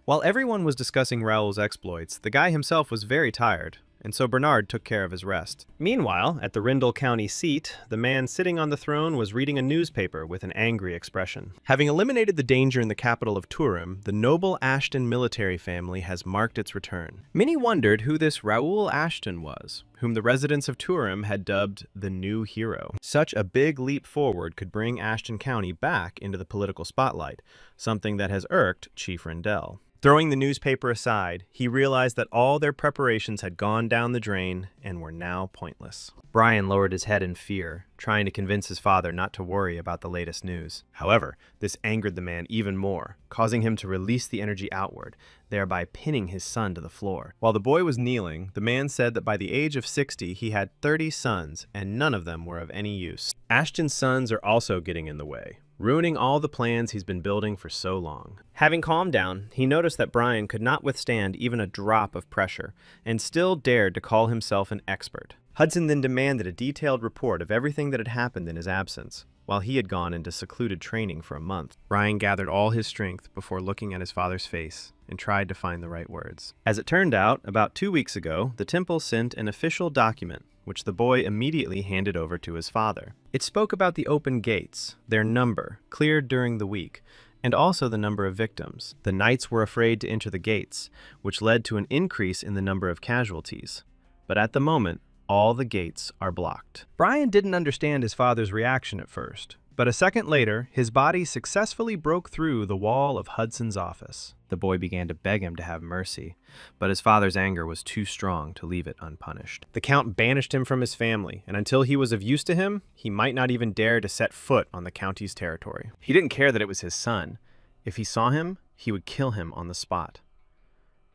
While everyone was discussing Raoul's exploits, the guy himself was very tired, and so Bernard took care of his rest. Meanwhile, at the Rindle County seat, the man sitting on the throne was reading a newspaper with an angry expression. Having eliminated the danger in the capital of Turim, the noble Ashton military family has marked its return. Many wondered who this Raoul Ashton was, whom the residents of Turim had dubbed the new hero. Such a big leap forward could bring Ashton County back into the political spotlight, something that has irked Chief Rendell. Throwing the newspaper aside, he realized that all their preparations had gone down the drain and were now pointless. Brian lowered his head in fear, trying to convince his father not to worry about the latest news. However, this angered the man even more, causing him to release the energy outward, thereby pinning his son to the floor. While the boy was kneeling, the man said that by the age of 60, he had 30 sons, and none of them were of any use. Ashton's sons are also getting in the way, ruining all the plans he's been building for so long. Having calmed down, he noticed that Brian could not withstand even a drop of pressure, and still dared to call himself an expert. Hudson then demanded a detailed report of everything that had happened in his absence. while he had gone into secluded training for a month. Ryan gathered all his strength before looking at his father's face and tried to find the right words. As it turned out, about 2 weeks ago, the temple sent an official document, which the boy immediately handed over to his father. It spoke about the open gates, their number, cleared during the week, and also the number of victims. The knights were afraid to enter the gates, which led to an increase in the number of casualties. But at the moment, all the gates are blocked. Brian didn't understand his father's reaction at first, but a second later, his body successfully broke through the wall of Hudson's office. The boy began to beg him to have mercy, but his father's anger was too strong to leave it unpunished. The Count banished him from his family, and until he was of use to him, he might not even dare to set foot on the county's territory. He didn't care that it was his son. If he saw him, he would kill him on the spot.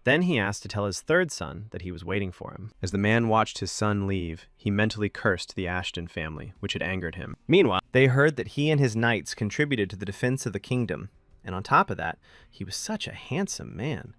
Then he asked to tell his third son that he was waiting for him. As the man watched his son leave, he mentally cursed the Ashton family, which had angered him. Meanwhile, they heard that he and his knights contributed to the defense of the kingdom, and on top of that, he was such a handsome man.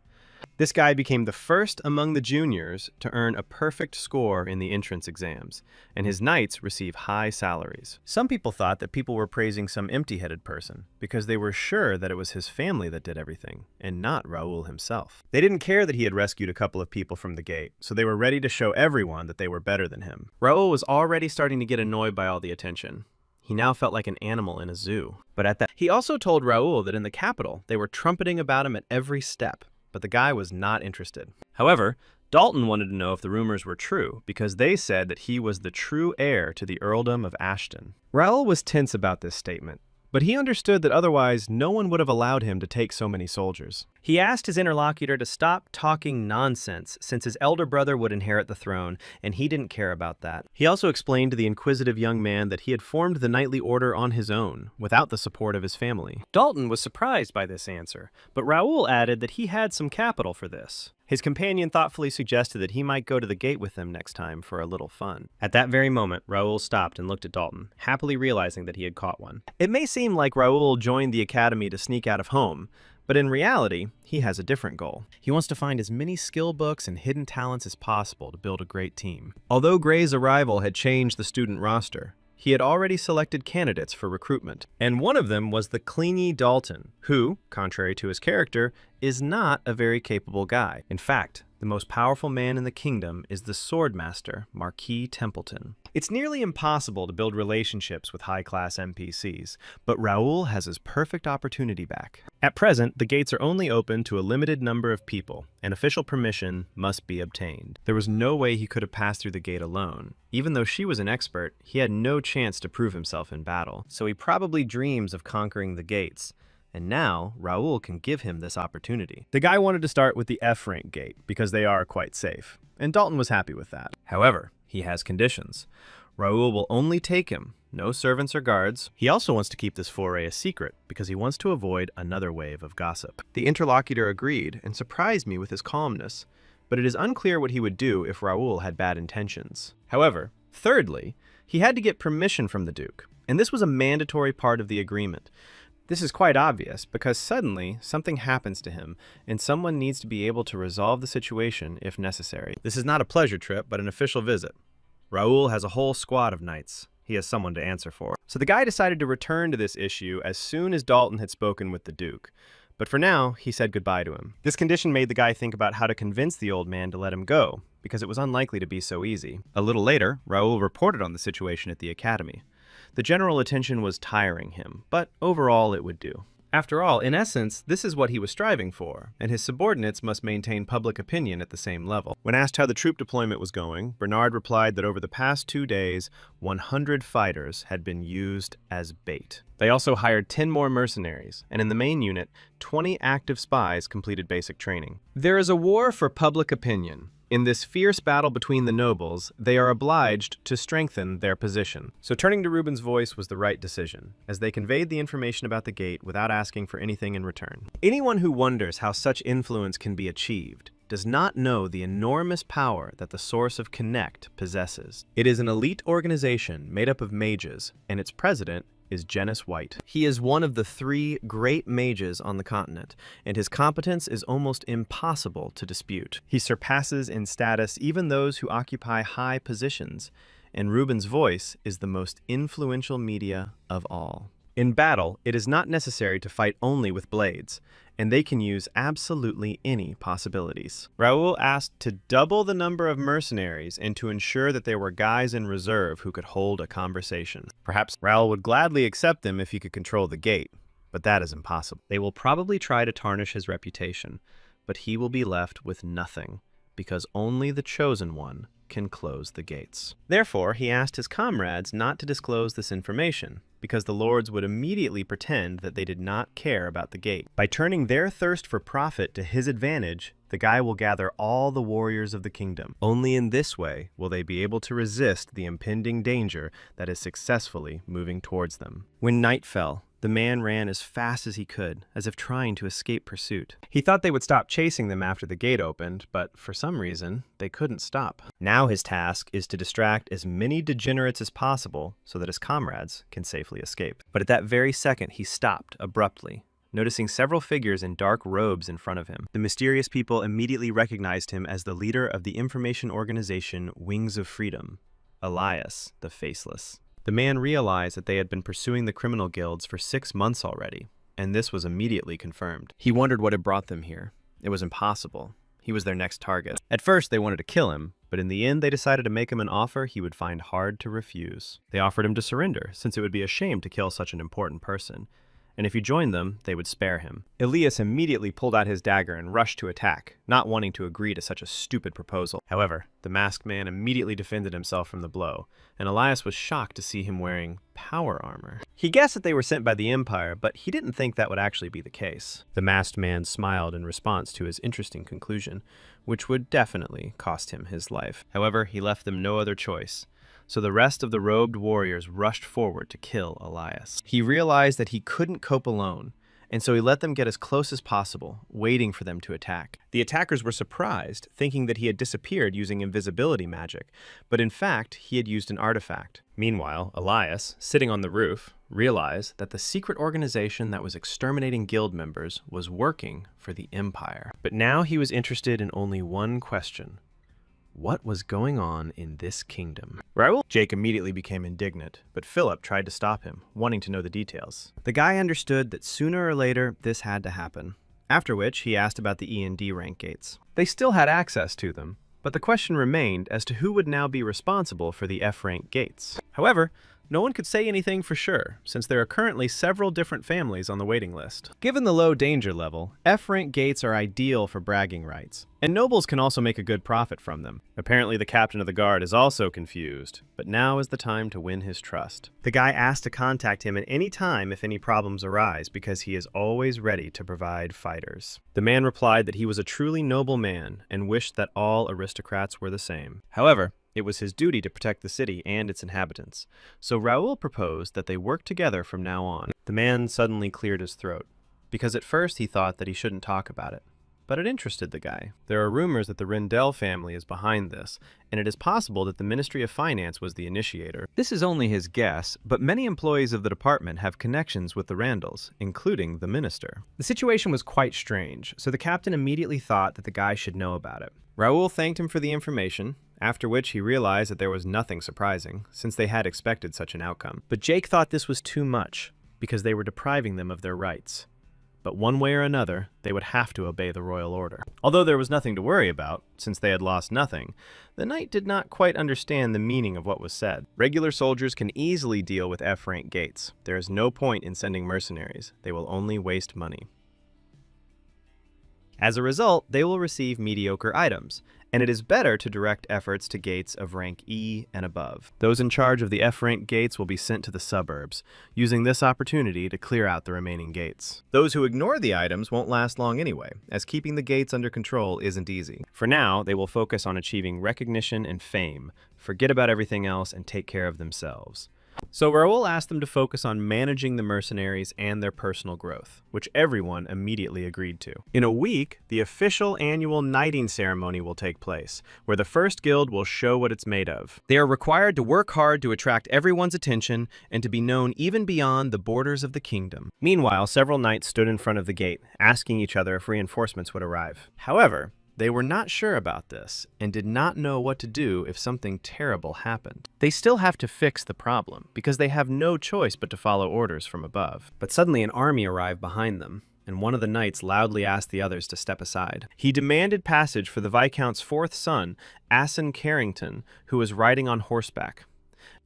This guy became the first among the juniors to earn a perfect score in the entrance exams, and his knights receive high salaries. Some people thought that people were praising some empty-headed person because they were sure that it was his family that did everything, and not Raoul himself. They didn't care that he had rescued a couple of people from the gate, so they were ready to show everyone that they were better than him. Raoul was already starting to get annoyed by all the attention. He now felt like an animal in a zoo. But at that, he also told Raoul that in the capital, they were trumpeting about him at every step. But the guy was not interested. However, Dalton wanted to know if the rumors were true, because they said that he was the true heir to the earldom of Ashton. Raoul was tense about this statement, but he understood that otherwise no one would have allowed him to take so many soldiers. He asked his interlocutor to stop talking nonsense, since his elder brother would inherit the throne, and he didn't care about that. He also explained to the inquisitive young man that he had formed the knightly order on his own, without the support of his family. Dalton was surprised by this answer, but Raoul added that he had some capital for this. His companion thoughtfully suggested that he might go to the gate with them next time for a little fun. At that very moment, Raoul stopped and looked at Dalton, happily realizing that he had caught one. It may seem like Raoul joined the academy to sneak out of home, but in reality, he has a different goal. He wants to find as many skill books and hidden talents as possible to build a great team. Although Gray's arrival had changed the student roster, he had already selected candidates for recruitment, and one of them was the clingy Dalton, who, contrary to his character, is not a very capable guy. In fact, the most powerful man in the kingdom is the swordmaster, Marquis Templeton. It's nearly impossible to build relationships with high-class NPCs, but Raoul has his perfect opportunity back. At present, the gates are only open to a limited number of people, and official permission must be obtained. There was no way he could have passed through the gate alone. Even though she was an expert, he had no chance to prove himself in battle, so he probably dreams of conquering the gates. And now, Raoul can give him this opportunity. The guy wanted to start with the F-rank gate, because they are quite safe, and Dalton was happy with that. However, he has conditions. Raoul will only take him, no servants or guards. He also wants to keep this foray a secret, because he wants to avoid another wave of gossip. The interlocutor agreed, and surprised me with his calmness, but it is unclear what he would do if Raoul had bad intentions. However, thirdly, he had to get permission from the Duke, and this was a mandatory part of the agreement. This is quite obvious, because suddenly something happens to him, and someone needs to be able to resolve the situation if necessary. This is not a pleasure trip, but an official visit. Raoul has a whole squad of knights. He has someone to answer for. So the guy decided to return to this issue as soon as Dalton had spoken with the Duke. But for now, he said goodbye to him. This condition made the guy think about how to convince the old man to let him go, because it was unlikely to be so easy. A little later, Raoul reported on the situation at the academy. The general attention was tiring him, but overall it would do. After all, in essence, this is what he was striving for, and his subordinates must maintain public opinion at the same level. When asked how the troop deployment was going, Bernard replied that over the past 2 days, 100 fighters had been used as bait. They also hired 10 more mercenaries, and in the main unit, 20 active spies completed basic training. There is a war for public opinion. In this fierce battle between the nobles, they are obliged to strengthen their position. So turning to Reuben's voice was the right decision, as they conveyed the information about the gate without asking for anything in return. Anyone who wonders how such influence can be achieved does not know the enormous power that the Source of Connect possesses. It is an elite organization made up of mages, and its president is Genis White. He is one of the 3 great mages on the continent, and his competence is almost impossible to dispute. He surpasses in status even those who occupy high positions, and Reuben's voice is the most influential media of all. In battle, it is not necessary to fight only with blades, and they can use absolutely any possibilities. Raoul asked to double the number of mercenaries and to ensure that there were guys in reserve who could hold a conversation. Perhaps Raoul would gladly accept them if he could control the gate, but that is impossible. They will probably try to tarnish his reputation, but he will be left with nothing, because only the chosen one can close the gates. Therefore, he asked his comrades not to disclose this information, because the lords would immediately pretend that they did not care about the gate. By turning their thirst for profit to his advantage, the guy will gather all the warriors of the kingdom. Only in this way will they be able to resist the impending danger that is successfully moving towards them. When night fell, the man ran as fast as he could, as if trying to escape pursuit. He thought they would stop chasing them after the gate opened, but for some reason, they couldn't stop. Now his task is to distract as many degenerates as possible so that his comrades can safely escape. But at that very second, he stopped abruptly, noticing several figures in dark robes in front of him. The mysterious people immediately recognized him as the leader of the information organization Wings of Freedom, Elias the Faceless. The man realized that they had been pursuing the criminal guilds for 6 months already, and this was immediately confirmed. He wondered what had brought them here. It was impossible. He was their next target. At first, they wanted to kill him, but in the end, they decided to make him an offer he would find hard to refuse. They offered him to surrender, since it would be a shame to kill such an important person, and if he joined them, they would spare him. Elias immediately pulled out his dagger and rushed to attack, not wanting to agree to such a stupid proposal. However, the masked man immediately defended himself from the blow, and Elias was shocked to see him wearing power armor. He guessed that they were sent by the Empire, but he didn't think that would actually be the case. The masked man smiled in response to his interesting conclusion, which would definitely cost him his life. However, he left them no other choice. So the rest of the robed warriors rushed forward to kill Elias. He realized that he couldn't cope alone, and so he let them get as close as possible, waiting for them to attack. The attackers were surprised, thinking that he had disappeared using invisibility magic, but in fact, he had used an artifact. Meanwhile, Elias, sitting on the roof, realized that the secret organization that was exterminating guild members was working for the Empire. But now he was interested in only one question. What was going on in this kingdom? Raoul? Jake immediately became indignant, but Philip tried to stop him, wanting to know the details. The guy understood that sooner or later this had to happen, after which he asked about the E&D rank gates. They still had access to them, but the question remained as to who would now be responsible for the F-rank gates. However, no one could say anything for sure, since there are currently several different families on the waiting list. Given the low danger level, F-rank gates are ideal for bragging rights, and nobles can also make a good profit from them. Apparently the captain of the guard is also confused, but now is the time to win his trust. The guy asked to contact him at any time if any problems arise, because he is always ready to provide fighters. The man replied that he was a truly noble man and wished that all aristocrats were the same. However, it was his duty to protect the city and its inhabitants, so Raoul proposed that they work together from now on. The man suddenly cleared his throat, because at first he thought that he shouldn't talk about it. But it interested the guy. There are rumors that the Rendell family is behind this, and it is possible that the Ministry of Finance was the initiator. This is only his guess, but many employees of the department have connections with the Randalls, including the minister. The situation was quite strange, so the captain immediately thought that the guy should know about it. Raoul thanked him for the information, after which he realized that there was nothing surprising, since they had expected such an outcome. But Jake thought this was too much, because they were depriving them of their rights. But one way or another, they would have to obey the royal order. Although there was nothing to worry about, since they had lost nothing, the knight did not quite understand the meaning of what was said. Regular soldiers can easily deal with F-rank gates. There is no point in sending mercenaries. They will only waste money. As a result, they will receive mediocre items, and it is better to direct efforts to gates of rank E and above. Those in charge of the F-rank gates will be sent to the suburbs, using this opportunity to clear out the remaining gates. Those who ignore the items won't last long anyway, as keeping the gates under control isn't easy. For now, they will focus on achieving recognition and fame, forget about everything else, and take care of themselves. So Raoul asked them to focus on managing the mercenaries and their personal growth, which everyone immediately agreed to. In a week, the official annual knighting ceremony will take place, where the first guild will show what it's made of. They are required to work hard to attract everyone's attention and to be known even beyond the borders of the kingdom. Meanwhile, several knights stood in front of the gate, asking each other if reinforcements would arrive. However, They were not sure about this and did not know what to do if something terrible happened. They still have to fix the problem because they have no choice but to follow orders from above. But suddenly an army arrived behind them, and one of the knights loudly asked the others to step aside. He demanded passage for the Viscount's fourth son, Asen Carrington, who was riding on horseback.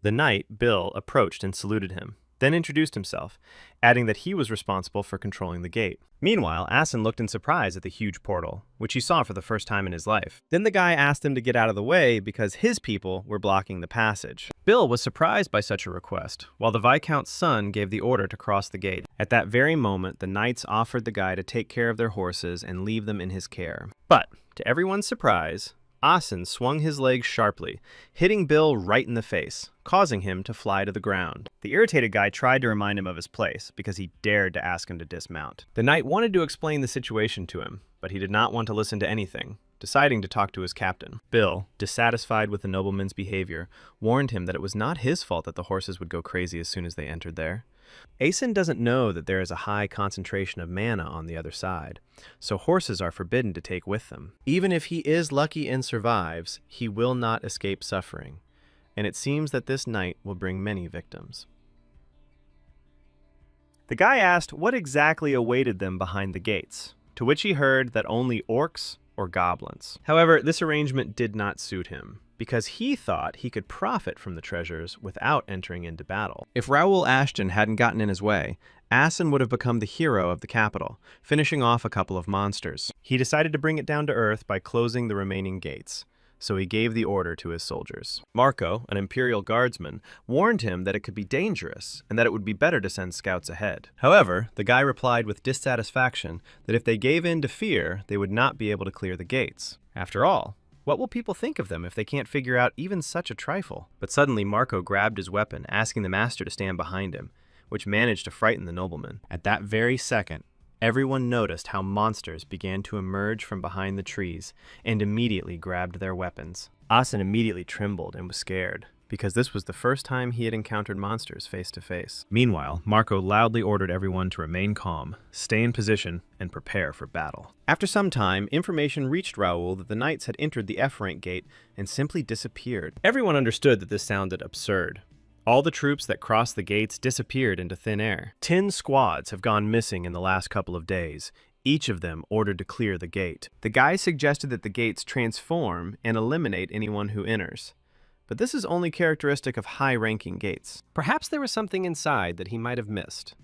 The knight, Bill, approached and saluted him, then introduced himself, adding that he was responsible for controlling the gate. Meanwhile, Asen looked in surprise at the huge portal, which he saw for the first time in his life. Then the guy asked him to get out of the way because his people were blocking the passage. Bill was surprised by such a request, while the Viscount's son gave the order to cross the gate. At that very moment, the knights offered the guy to take care of their horses and leave them in his care. But, to everyone's surprise, Asen swung his legs sharply, hitting Bill right in the face, causing him to fly to the ground. The irritated guy tried to remind him of his place because he dared to ask him to dismount. The knight wanted to explain the situation to him, but he did not want to listen to anything, deciding to talk to his captain. Bill, dissatisfied with the nobleman's behavior, warned him that it was not his fault that the horses would go crazy as soon as they entered there. Asen doesn't know that there is a high concentration of mana on the other side, so horses are forbidden to take with them. Even if he is lucky and survives, he will not escape suffering, and it seems that this night will bring many victims. The guy asked what exactly awaited them behind the gates, to which he heard that only orcs or goblins. However, this arrangement did not suit him, because he thought he could profit from the treasures without entering into battle. If Raoul Ashton hadn't gotten in his way, Asen would have become the hero of the capital, finishing off a couple of monsters. He decided to bring it down to earth by closing the remaining gates, so he gave the order to his soldiers. Marco, an Imperial guardsman, warned him that it could be dangerous and that it would be better to send scouts ahead. However, the guy replied with dissatisfaction that if they gave in to fear, they would not be able to clear the gates. After all, what will people think of them if they can't figure out even such a trifle? But suddenly Marco grabbed his weapon, asking the master to stand behind him, which managed to frighten the nobleman. At that very second, everyone noticed how monsters began to emerge from behind the trees and immediately grabbed their weapons. Asen immediately trembled and was scared, because this was the first time he had encountered monsters face to face. Meanwhile, Marco loudly ordered everyone to remain calm, stay in position, and prepare for battle. After some time, information reached Raoul that the knights had entered the F-rank gate and simply disappeared. Everyone understood that this sounded absurd. All the troops that crossed the gates disappeared into thin air. 10 squads have gone missing in the last couple of days, each of them ordered to clear the gate. The guy suggested that the gates transform and eliminate anyone who enters. But this is only characteristic of high-ranking gates. Perhaps there was something inside that he might have missed.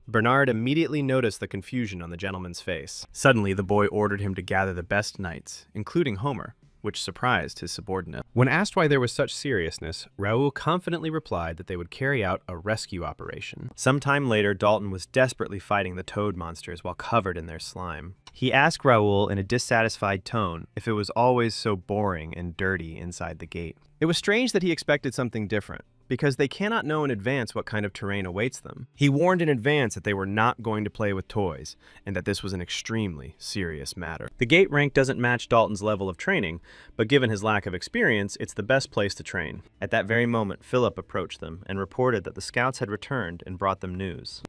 Bernard immediately noticed the confusion on the gentleman's face. Suddenly, the boy ordered him to gather the best knights, including Homer, which surprised his subordinate. When asked why there was such seriousness, Raoul confidently replied that they would carry out a rescue operation. Sometime later, Dalton was desperately fighting the toad monsters while covered in their slime. He asked Raoul in a dissatisfied tone if it was always so boring and dirty inside the gate. It was strange that he expected something different, because they cannot know in advance what kind of terrain awaits them. He warned in advance that they were not going to play with toys, and that this was an extremely serious matter. The gate rank doesn't match Dalton's level of training, but given his lack of experience, it's the best place to train. At that very moment, Philip approached them and reported that the scouts had returned and brought them news.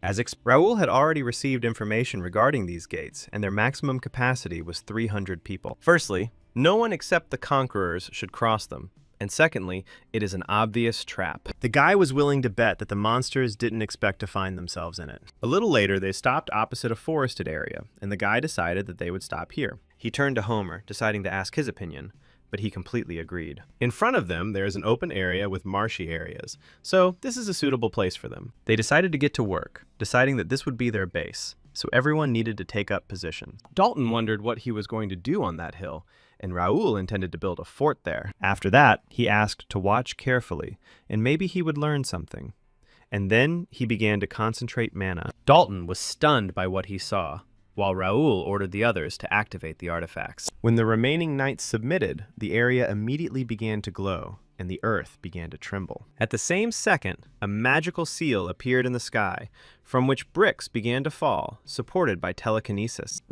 Raoul had already received information regarding these gates, and their maximum capacity was 300 people. Firstly, no one except the conquerors should cross them. And secondly, it is an obvious trap. The guy was willing to bet that the monsters didn't expect to find themselves in it. A little later, they stopped opposite a forested area, and the guy decided that they would stop here. He turned to Homer, deciding to ask his opinion, but he completely agreed. In front of them, there is an open area with marshy areas, so this is a suitable place for them. They decided to get to work, deciding that this would be their base, so everyone needed to take up position. Dalton wondered what he was going to do on that hill, and Raoul intended to build a fort there. After that, he asked to watch carefully, and maybe he would learn something. And then he began to concentrate mana. Dalton was stunned by what he saw, while Raoul ordered the others to activate the artifacts. When the remaining knights submitted, the area immediately began to glow, and the earth began to tremble. At the same second, a magical seal appeared in the sky, from which bricks began to fall, supported by telekinesis.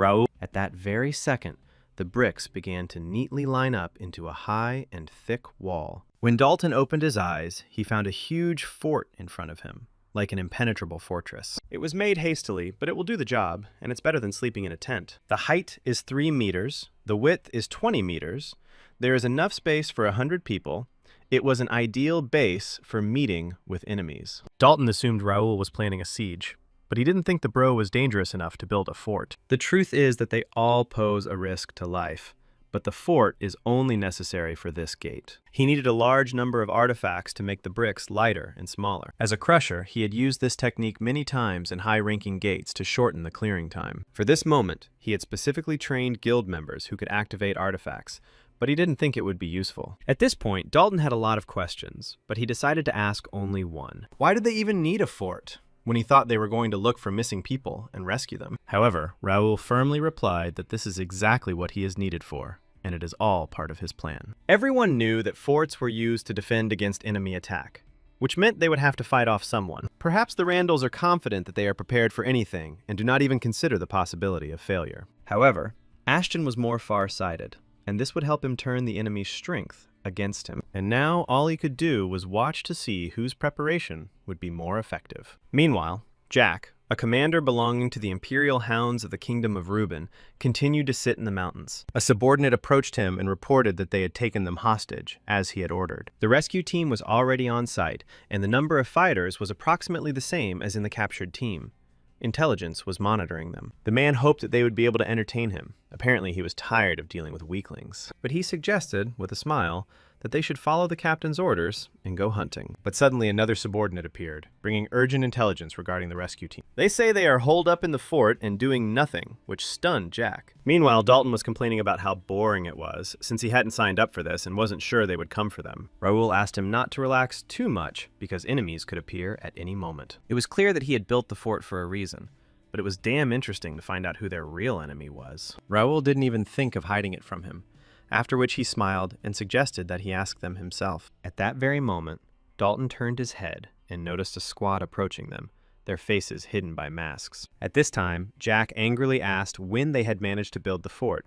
At that very second, the bricks began to neatly line up into a high and thick wall. When Dalton opened his eyes, he found a huge fort in front of him. like an impenetrable fortress. It was made hastily, but it will do the job, and it's better than sleeping in a tent. The height is 3 meters, the width is 20 meters, there is enough space for 100 people. It was an ideal base for meeting with enemies. Dalton assumed Raoul was planning a siege, but he didn't think the bro was dangerous enough to build a fort. The truth is that they all pose a risk to life, but the fort is only necessary for this gate. He needed a large number of artifacts to make the bricks lighter and smaller. As a crusher, he had used this technique many times in high-ranking gates to shorten the clearing time. For this moment, he had specifically trained guild members who could activate artifacts, but he didn't think it would be useful. At this point, Dalton had a lot of questions, but he decided to ask only one. Why did they even need a fort when he thought they were going to look for missing people and rescue them? However, Raoul firmly replied that this is exactly what he is needed for, and it is all part of his plan. Everyone knew that forts were used to defend against enemy attack, which meant they would have to fight off someone. Perhaps the Randalls are confident that they are prepared for anything and do not even consider the possibility of failure. However, Ashton was more far-sighted, and this would help him turn the enemy's strength against him. And now all he could do was watch to see whose preparation would be more effective. Meanwhile, Jack, a commander belonging to the Imperial Hounds of the Kingdom of Reuben, continued to sit in the mountains. A subordinate approached him and reported that they had taken them hostage, as he had ordered. The rescue team was already on site, and the number of fighters was approximately the same as in the captured team. Intelligence was monitoring them. The man hoped that they would be able to entertain him. Apparently he was tired of dealing with weaklings. But he suggested, with a smile, that they should follow the captain's orders and go hunting. But suddenly another subordinate appeared, bringing urgent intelligence regarding the rescue team. They say they are holed up in the fort and doing nothing, which stunned Jack. Meanwhile, Dalton was complaining about how boring it was, since he hadn't signed up for this and wasn't sure they would come for them. Raoul asked him not to relax too much, because enemies could appear at any moment. It was clear that he had built the fort for a reason, but it was damn interesting to find out who their real enemy was. Raoul didn't even think of hiding it from him, after which he smiled and suggested that he ask them himself. At that very moment, Dalton turned his head and noticed a squad approaching them, their faces hidden by masks. At this time, Jack angrily asked when they had managed to build the fort,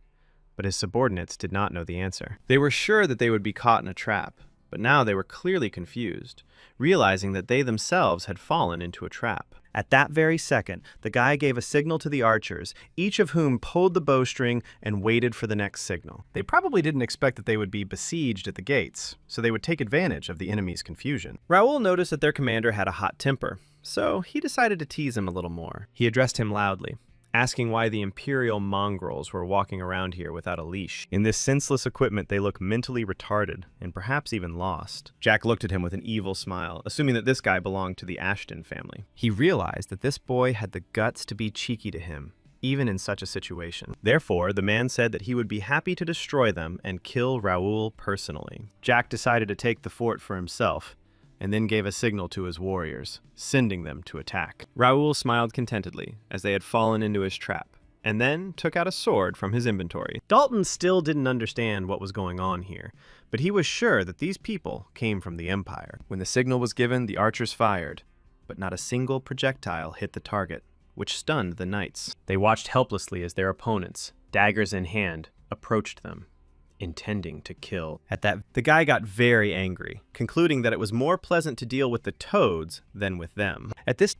but his subordinates did not know the answer. They were sure that they would be caught in a trap, but now they were clearly confused, realizing that they themselves had fallen into a trap. At that very second, the guy gave a signal to the archers, each of whom pulled the bowstring and waited for the next signal. They probably didn't expect that they would be besieged at the gates, so they would take advantage of the enemy's confusion. Raoul noticed that their commander had a hot temper, so he decided to tease him a little more. He addressed him loudly, asking why the Imperial mongrels were walking around here without a leash. In this senseless equipment, they look mentally retarded and perhaps even lost. Jack looked at him with an evil smile, assuming that this guy belonged to the Ashton family. He realized that this boy had the guts to be cheeky to him, even in such a situation. Therefore, the man said that he would be happy to destroy them and kill Raoul personally. Jack decided to take the fort for himself, and then gave a signal to his warriors, sending them to attack. Raoul smiled contentedly, as they had fallen into his trap, and then took out a sword from his inventory. Dalton still didn't understand what was going on here, but he was sure that these people came from the Empire. When the signal was given, the archers fired, but not a single projectile hit the target, which stunned the knights. They watched helplessly as their opponents, daggers in hand, approached them, intending to kill. At that, the guy got very angry, concluding that it was more pleasant to deal with the toads than with them.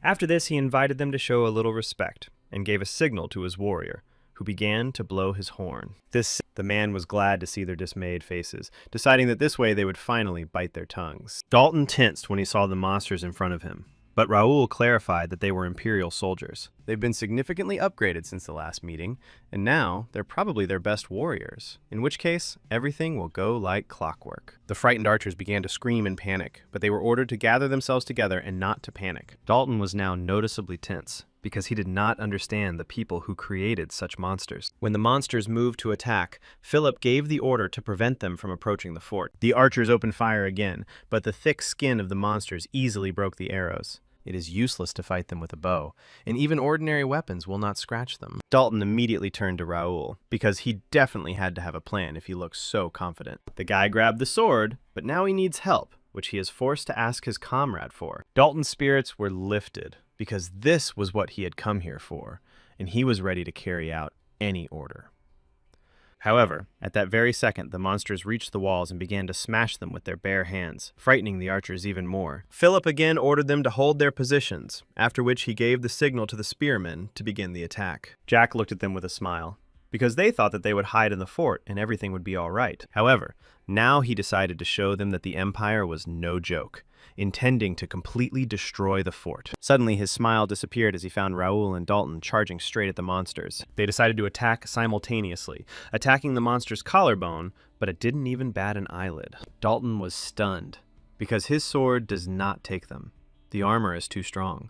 After this, he invited them to show a little respect and gave a signal to his warrior, who began to blow his horn. The man was glad to see their dismayed faces, deciding that this way they would finally bite their tongues. Dalton tensed when he saw the monsters in front of him, but Raoul clarified that they were Imperial soldiers. They've been significantly upgraded since the last meeting, and now they're probably their best warriors, in which case everything will go like clockwork. The frightened archers began to scream in panic, but they were ordered to gather themselves together and not to panic. Dalton was now noticeably tense, because he did not understand the people who created such monsters. When the monsters moved to attack, Philip gave the order to prevent them from approaching the fort. The archers opened fire again, but the thick skin of the monsters easily broke the arrows. It is useless to fight them with a bow, and even ordinary weapons will not scratch them. Dalton immediately turned to Raoul, because he definitely had to have a plan if he looked so confident. The guy grabbed the sword, but now he needs help, which he is forced to ask his comrade for. Dalton's spirits were lifted, because this was what he had come here for, and he was ready to carry out any order. However, at that very second, the monsters reached the walls and began to smash them with their bare hands, frightening the archers even more. Philip again ordered them to hold their positions, after which he gave the signal to the spearmen to begin the attack. Jack looked at them with a smile, because they thought that they would hide in the fort and everything would be all right. However, now he decided to show them that the Empire was no joke, intending to completely destroy the fort. Suddenly, his smile disappeared as he found Raoul and Dalton charging straight at the monsters. They decided to attack simultaneously, attacking the monster's collarbone, but it didn't even bat an eyelid. Dalton was stunned, because his sword does not take them. The armor is too strong,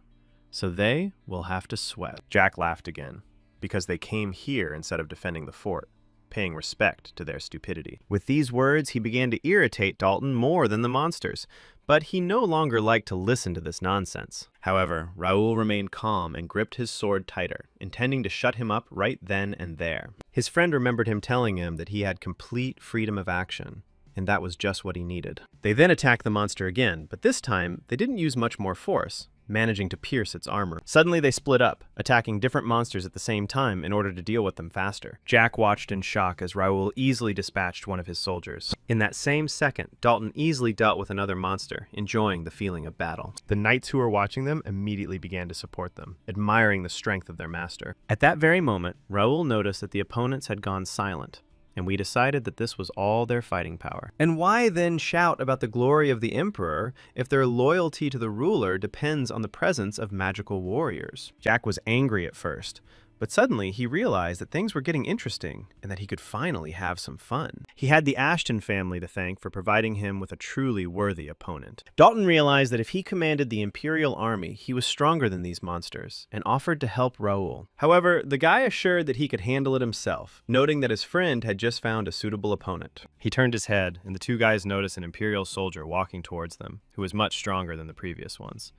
so they will have to sweat. Jack laughed again, because they came here instead of defending the fort, paying respect to their stupidity. With these words, he began to irritate Dalton more than the monsters, but he no longer liked to listen to this nonsense. However, Raoul remained calm and gripped his sword tighter, intending to shut him up right then and there. His friend remembered him telling him that he had complete freedom of action, and that was just what he needed. They then attacked the monster again, but this time they didn't use much more force, managing to pierce its armor. Suddenly they split up, attacking different monsters at the same time in order to deal with them faster. Jack watched in shock as Raoul easily dispatched one of his soldiers. In that same second, Dalton easily dealt with another monster, enjoying the feeling of battle. The knights who were watching them immediately began to support them, admiring the strength of their master. At that very moment, Raoul noticed that the opponents had gone silent, and we decided that this was all their fighting power. And why then shout about the glory of the Emperor if their loyalty to the ruler depends on the presence of magical warriors? Jack was angry at first, but suddenly he realized that things were getting interesting and that he could finally have some fun. He had the Ashton family to thank for providing him with a truly worthy opponent. Dalton realized that if he commanded the Imperial army, he was stronger than these monsters and offered to help Raoul. However, the guy assured that he could handle it himself, noting that his friend had just found a suitable opponent. He turned his head, and the two guys noticed an Imperial soldier walking towards them, who was much stronger than the previous ones.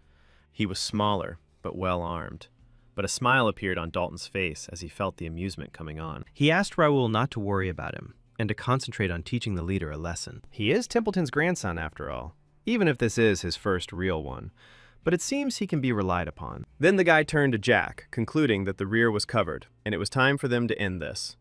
He was smaller, but well armed. But a smile appeared on Dalton's face as he felt the amusement coming on. He asked Raoul not to worry about him, and to concentrate on teaching the leader a lesson. He is Templeton's grandson, after all, even if this is his first real one, but it seems he can be relied upon. Then the guy turned to Jack, concluding that the rear was covered, and it was time for them to end this.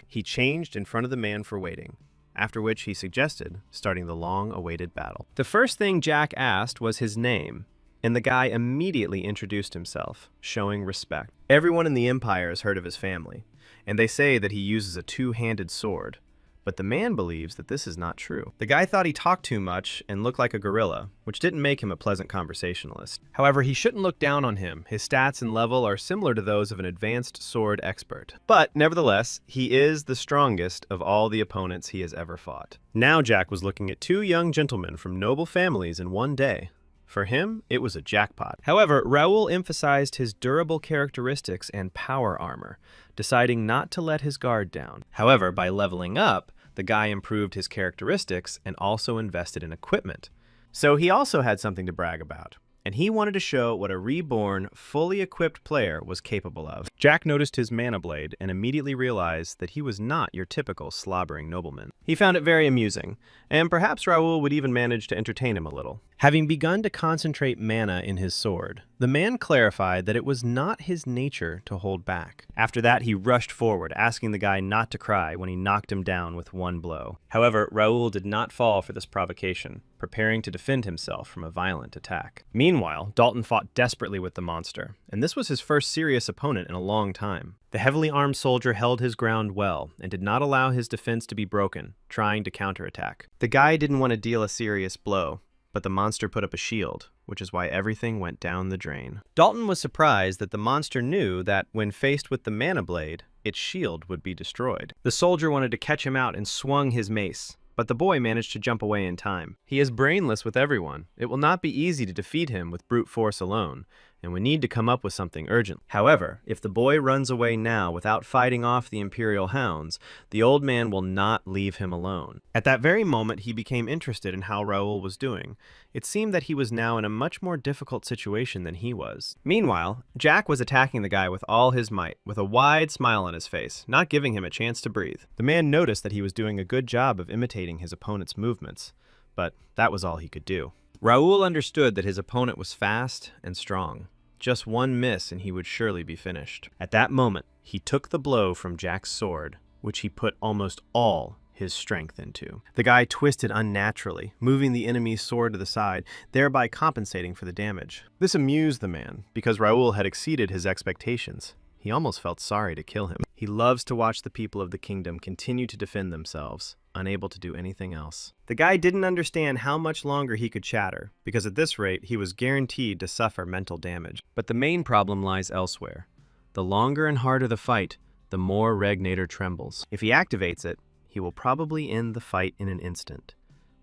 He changed in front of the man for waiting, after which he suggested starting the long-awaited battle. The first thing Jack asked was his name, and the guy immediately introduced himself, showing respect. Everyone in the Empire has heard of his family, and they say that he uses a two-handed sword, but the man believes that this is not true. The guy thought he talked too much and looked like a gorilla, which didn't make him a pleasant conversationalist. However, he shouldn't look down on him. His stats and level are similar to those of an advanced sword expert. But, nevertheless, he is the strongest of all the opponents he has ever fought. Now Jack was looking at two young gentlemen from noble families in one day. For him, it was a jackpot. However, Raoul emphasized his durable characteristics and power armor, deciding not to let his guard down. However, by leveling up, the guy improved his characteristics and also invested in equipment. So he also had something to brag about, and he wanted to show what a reborn, fully equipped player was capable of. Jack noticed his mana blade and immediately realized that he was not your typical slobbering nobleman. He found it very amusing, and perhaps Raoul would even manage to entertain him a little. Having begun to concentrate mana in his sword, the man clarified that it was not his nature to hold back. After that, he rushed forward, asking the guy not to cry when he knocked him down with one blow. However, Raoul did not fall for this provocation, preparing to defend himself from a violent attack. Meanwhile, Dalton fought desperately with the monster, and this was his first serious opponent in a long time. The heavily armed soldier held his ground well and did not allow his defense to be broken, trying to counterattack. The guy didn't want to deal a serious blow, but the monster put up a shield, which is why everything went down the drain. Dalton was surprised that the monster knew that, when faced with the mana blade, its shield would be destroyed. The soldier wanted to catch him out and swung his mace, but the boy managed to jump away in time. He is brainless with everyone. It will not be easy to defeat him with brute force alone, and we need to come up with something urgent. However, if the boy runs away now without fighting off the Imperial hounds, the old man will not leave him alone. At that very moment, he became interested in how Raoul was doing. It seemed that he was now in a much more difficult situation than he was. Meanwhile, Jack was attacking the guy with all his might, with a wide smile on his face, not giving him a chance to breathe. The man noticed that he was doing a good job of imitating his opponent's movements, but that was all he could do. Raoul understood that his opponent was fast and strong. Just one miss and he would surely be finished. At that moment, he took the blow from Jack's sword which he put almost all his strength into. The guy twisted unnaturally, moving the enemy's sword to the side, thereby compensating for the damage. This amused the man, because Raoul had exceeded his expectations. He almost felt sorry to kill him. He loves to watch the people of the kingdom continue to defend themselves, unable to do anything else. The guy didn't understand how much longer he could chatter, because at this rate he was guaranteed to suffer mental damage. But the main problem lies elsewhere. The longer and harder the fight, the more Reincarnated trembles. If he activates it, he will probably end the fight in an instant,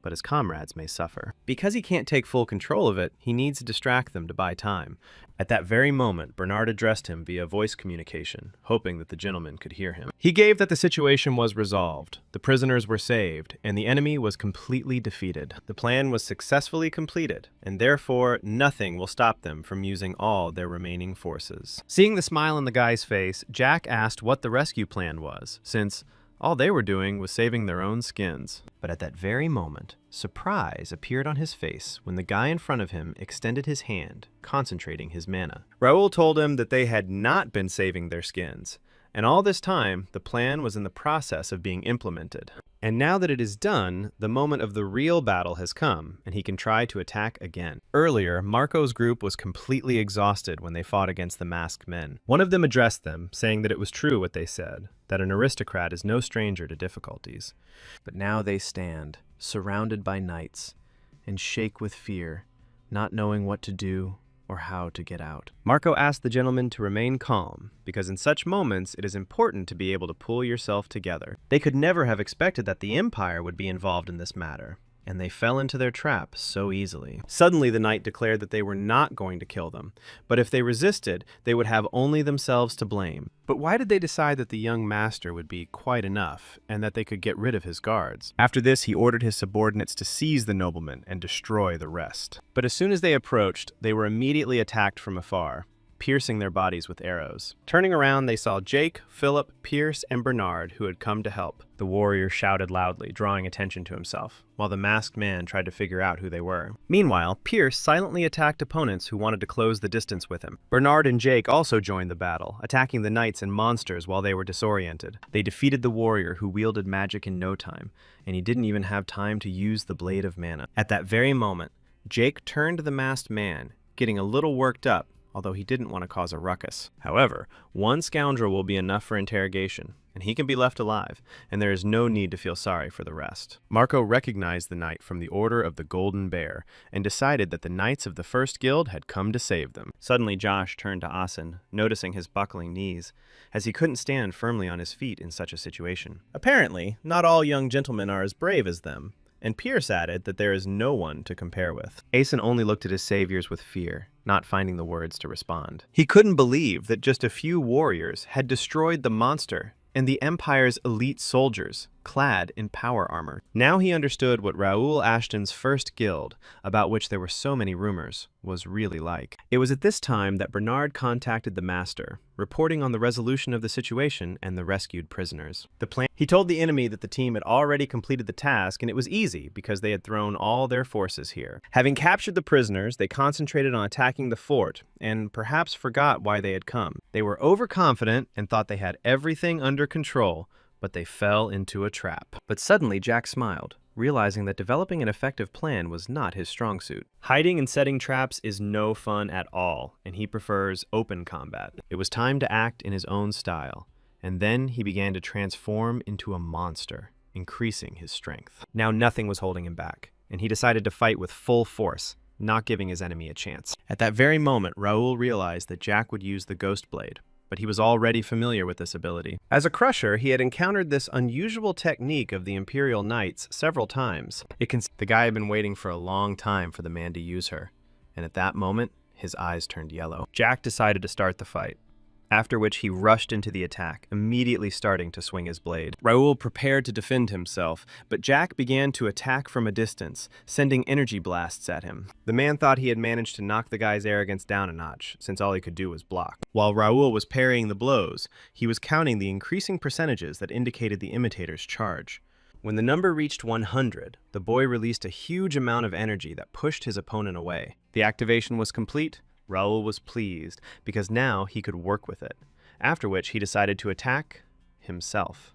but his comrades may suffer. Because he can't take full control of it, he needs to distract them to buy time. At that very moment, Bernard addressed him via voice communication, hoping that the gentleman could hear him. He gave that the situation was resolved, the prisoners were saved, and the enemy was completely defeated. The plan was successfully completed, and therefore nothing will stop them from using all their remaining forces. Seeing the smile on the guy's face, Jack asked what the rescue plan was, since all they were doing was saving their own skins. But at that very moment, surprise appeared on his face when the guy in front of him extended his hand, concentrating his mana. Raoul told him that they had not been saving their skins, and all this time, the plan was in the process of being implemented. And now that it is done, the moment of the real battle has come, and he can try to attack again. Earlier, Marco's group was completely exhausted when they fought against the masked men. One of them addressed them, saying that it was true what they said, that an aristocrat is no stranger to difficulties. But now they stand, surrounded by knights, and shake with fear, not knowing what to do or how to get out. Marco asked the gentleman to remain calm, because in such moments it is important to be able to pull yourself together. They could never have expected that the Empire would be involved in this matter, and they fell into their trap so easily. Suddenly the knight declared that they were not going to kill them, but if they resisted, they would have only themselves to blame. But why did they decide that the young master would be quite enough, and that they could get rid of his guards? After this, he ordered his subordinates to seize the nobleman and destroy the rest. But as soon as they approached, they were immediately attacked from afar, piercing their bodies with arrows. Turning around, they saw Jake, Philip, Pierce, and Bernard, who had come to help. The warrior shouted loudly, drawing attention to himself, while the masked man tried to figure out who they were. Meanwhile, Pierce silently attacked opponents who wanted to close the distance with him. Bernard and Jake also joined the battle, attacking the knights and monsters while they were disoriented. They defeated the warrior, who wielded magic in no time, and he didn't even have time to use the blade of mana. At that very moment, Jake turned to the masked man, getting a little worked up, although he didn't want to cause a ruckus. However, one scoundrel will be enough for interrogation, and he can be left alive, and there is no need to feel sorry for the rest. Marco recognized the knight from the Order of the Golden Bear, and decided that the knights of the First Guild had come to save them. Suddenly Josh turned to Asen, noticing his buckling knees, as he couldn't stand firmly on his feet in such a situation. Apparently, not all young gentlemen are as brave as them, and Pierce added that there is no one to compare with. Asen only looked at his saviors with fear, not finding the words to respond. He couldn't believe that just a few warriors had destroyed the monster and the Empire's elite soldiers, clad in power armor. Now he understood what Raoul Ashton's First Guild, about which there were so many rumors, was really like. It was at this time that Bernard contacted the Master, reporting on the resolution of the situation and the rescued prisoners. He told the enemy that the team had already completed the task, and it was easy because they had thrown all their forces here. Having captured the prisoners, they concentrated on attacking the fort, and perhaps forgot why they had come. They were overconfident and thought they had everything under control, but they fell into a trap. But suddenly Jack smiled, realizing that developing an effective plan was not his strong suit. Hiding and setting traps is no fun at all, and he prefers open combat. It was time to act in his own style, and then he began to transform into a monster, increasing his strength. Now nothing was holding him back, and he decided to fight with full force, not giving his enemy a chance. At that very moment, Raoul realized that Jack would use the Ghost Blade, but he was already familiar with this ability. As a crusher, he had encountered this unusual technique of the Imperial Knights several times. The guy had been waiting for a long time for the man to use her, and at that moment, his eyes turned yellow. Jack decided to start the fight, after which he rushed into the attack, immediately starting to swing his blade. Raoul prepared to defend himself, but Jack began to attack from a distance, sending energy blasts at him. The man thought he had managed to knock the guy's arrogance down a notch, since all he could do was block. While Raoul was parrying the blows, he was counting the increasing percentages that indicated the imitator's charge. When the number reached 100, the boy released a huge amount of energy that pushed his opponent away. The activation was complete. Raoul was pleased, because now he could work with it, after which he decided to attack himself.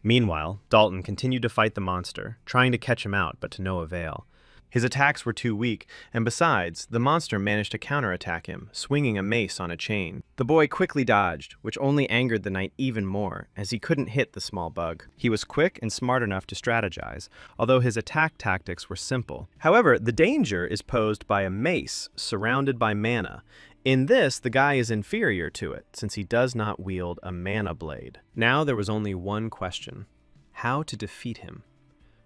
Meanwhile, Dalton continued to fight the monster, trying to catch him out, but to no avail. His attacks were too weak, and besides, the monster managed to counterattack him, swinging a mace on a chain. The boy quickly dodged, which only angered the knight even more, as he couldn't hit the small bug. He was quick and smart enough to strategize, although his attack tactics were simple. However, the danger is posed by a mace surrounded by mana. In this, the guy is inferior to it, since he does not wield a mana blade. Now there was only one question: how to defeat him?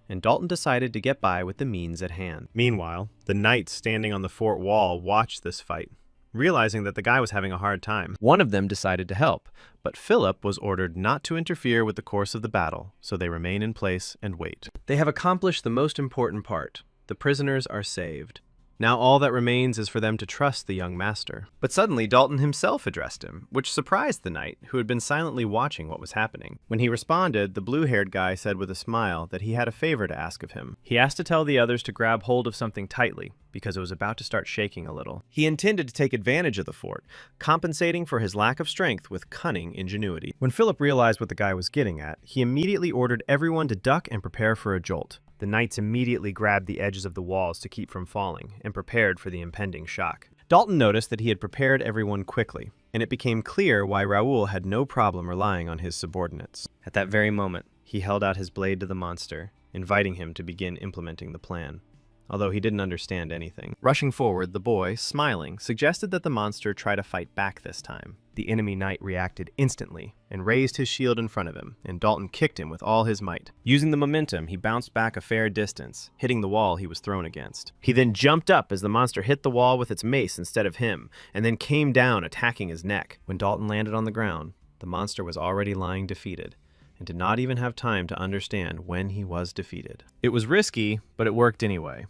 And Dalton decided to get by with the means at hand. Meanwhile, the knights standing on the fort wall watched this fight, realizing that the guy was having a hard time. One of them decided to help, but Philip was ordered not to interfere with the course of the battle, so they remain in place and wait. They have accomplished the most important part. The prisoners are saved. Now all that remains is for them to trust the young master. But suddenly Dalton himself addressed him, which surprised the knight, who had been silently watching what was happening. When he responded, the blue-haired guy said with a smile that he had a favor to ask of him. He asked to tell the others to grab hold of something tightly, because it was about to start shaking a little. He intended to take advantage of the fort, compensating for his lack of strength with cunning ingenuity. When Philip realized what the guy was getting at, he immediately ordered everyone to duck and prepare for a jolt. The knights immediately grabbed the edges of the walls to keep from falling, and prepared for the impending shock. Dalton noticed that he had prepared everyone quickly, and it became clear why Raoul had no problem relying on his subordinates. At that very moment, he held out his blade to the monster, inviting him to begin implementing the plan, although he didn't understand anything. Rushing forward, the boy, smiling, suggested that the monster try to fight back this time. The enemy knight reacted instantly and raised his shield in front of him, and Dalton kicked him with all his might. Using the momentum, he bounced back a fair distance, hitting the wall he was thrown against. He then jumped up as the monster hit the wall with its mace instead of him, and then came down, attacking his neck. When Dalton landed on the ground, the monster was already lying defeated, and did not even have time to understand when he was defeated. It was risky, but it worked anyway.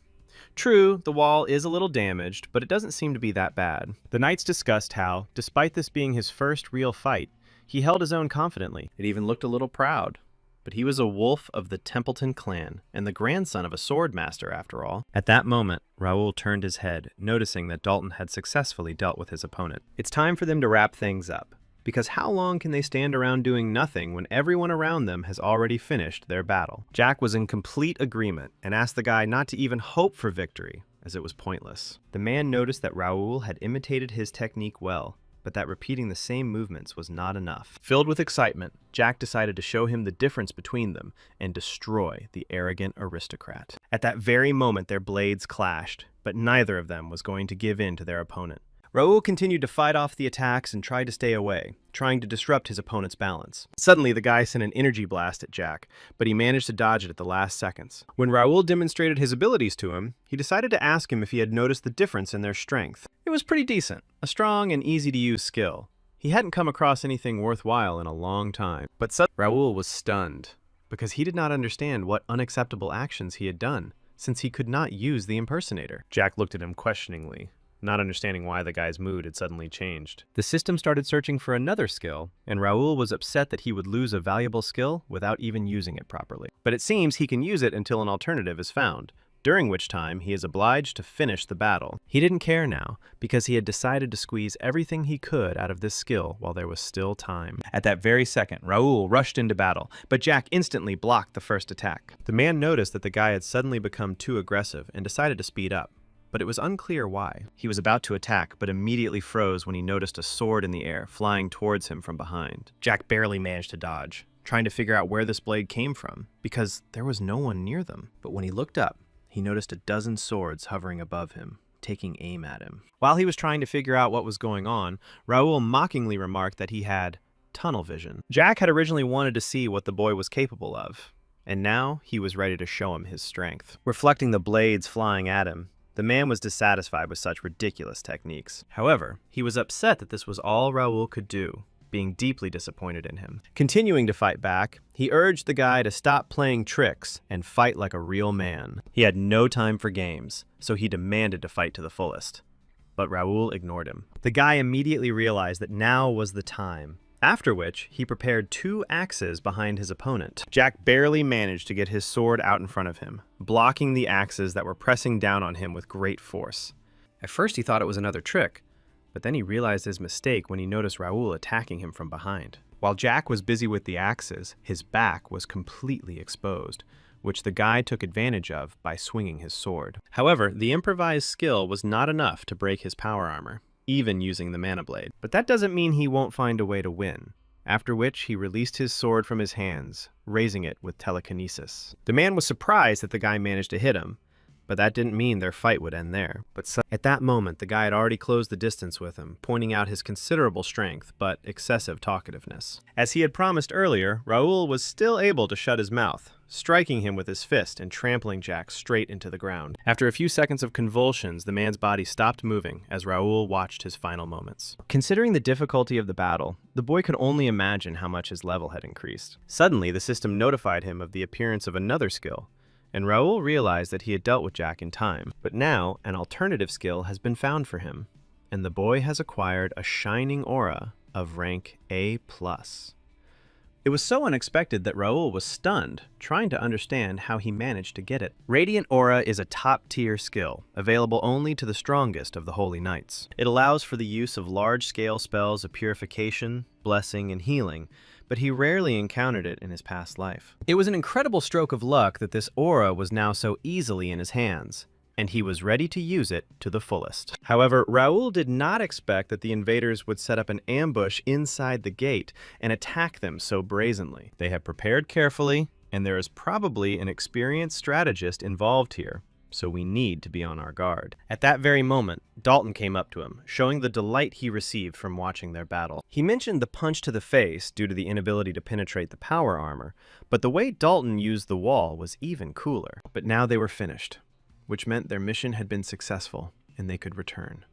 True, the wall is a little damaged, but it doesn't seem to be that bad. The knights discussed how, despite this being his first real fight, he held his own confidently. It even looked a little proud. But he was a wolf of the Templeton clan, and the grandson of a sword master after all. At that moment, Raoul turned his head, noticing that Dalton had successfully dealt with his opponent. It's time for them to wrap things up, because how long can they stand around doing nothing when everyone around them has already finished their battle? Jack was in complete agreement and asked the guy not to even hope for victory, as it was pointless. The man noticed that Raoul had imitated his technique well, but that repeating the same movements was not enough. Filled with excitement, Jack decided to show him the difference between them and destroy the arrogant aristocrat. At that very moment, their blades clashed, but neither of them was going to give in to their opponent. Raoul continued to fight off the attacks and tried to stay away, trying to disrupt his opponent's balance. Suddenly, the guy sent an energy blast at Jack, but he managed to dodge it at the last seconds. When Raoul demonstrated his abilities to him, he decided to ask him if he had noticed the difference in their strength. It was pretty decent, a strong and easy-to-use skill. He hadn't come across anything worthwhile in a long time. But suddenly, Raoul was stunned, because he did not understand what unacceptable actions he had done, since he could not use the impersonator. Jack looked at him questioningly, not understanding why the guy's mood had suddenly changed. The system started searching for another skill, and Raoul was upset that he would lose a valuable skill without even using it properly. But it seems he can use it until an alternative is found, during which time he is obliged to finish the battle. He didn't care now, because he had decided to squeeze everything he could out of this skill while there was still time. At that very second, Raoul rushed into battle, but Jack instantly blocked the first attack. The man noticed that the guy had suddenly become too aggressive and decided to speed up, but it was unclear why. He was about to attack, but immediately froze when he noticed a sword in the air flying towards him from behind. Jack barely managed to dodge, trying to figure out where this blade came from, because there was no one near them. But when he looked up, he noticed a dozen swords hovering above him, taking aim at him. While he was trying to figure out what was going on, Raoul mockingly remarked that he had tunnel vision. Jack had originally wanted to see what the boy was capable of, and now he was ready to show him his strength. Reflecting the blades flying at him, the man was dissatisfied with such ridiculous techniques. However, he was upset that this was all Raoul could do, being deeply disappointed in him. Continuing to fight back, he urged the guy to stop playing tricks and fight like a real man. He had no time for games, so he demanded to fight to the fullest. But Raoul ignored him. The guy immediately realized that now was the time, after which he prepared 2 axes behind his opponent. Jack barely managed to get his sword out in front of him, blocking the axes that were pressing down on him with great force. At first he thought it was another trick, but then he realized his mistake when he noticed Raoul attacking him from behind. While Jack was busy with the axes, his back was completely exposed, which the guy took advantage of by swinging his sword. However, the improvised skill was not enough to break his power armor, even using the mana blade. But that doesn't mean he won't find a way to win, after which he released his sword from his hands, raising it with telekinesis. The man was surprised that the guy managed to hit him, but that didn't mean their fight would end there. At that moment, the guy had already closed the distance with him, pointing out his considerable strength, but excessive talkativeness. As he had promised earlier, Raoul was still able to shut his mouth, striking him with his fist and trampling Jack straight into the ground. After a few seconds of convulsions, the man's body stopped moving as Raoul watched his final moments. Considering the difficulty of the battle, the boy could only imagine how much his level had increased. Suddenly, the system notified him of the appearance of another skill, and Raoul realized that he had dealt with Jack in time. But now, an alternative skill has been found for him, and the boy has acquired a shining aura of rank A+. It was so unexpected that Raoul was stunned, trying to understand how he managed to get it. Radiant Aura is a top-tier skill, available only to the strongest of the Holy Knights. It allows for the use of large-scale spells of purification, blessing, and healing, but he rarely encountered it in his past life. It was an incredible stroke of luck that this aura was now so easily in his hands, and he was ready to use it to the fullest. However, Raoul did not expect that the invaders would set up an ambush inside the gate and attack them so brazenly. They have prepared carefully, and there is probably an experienced strategist involved here, so we need to be on our guard. At that very moment, Dalton came up to him, showing the delight he received from watching their battle. He mentioned the punch to the face due to the inability to penetrate the power armor, but the way Dalton used the wall was even cooler. But now they were finished, which meant their mission had been successful, and they could return.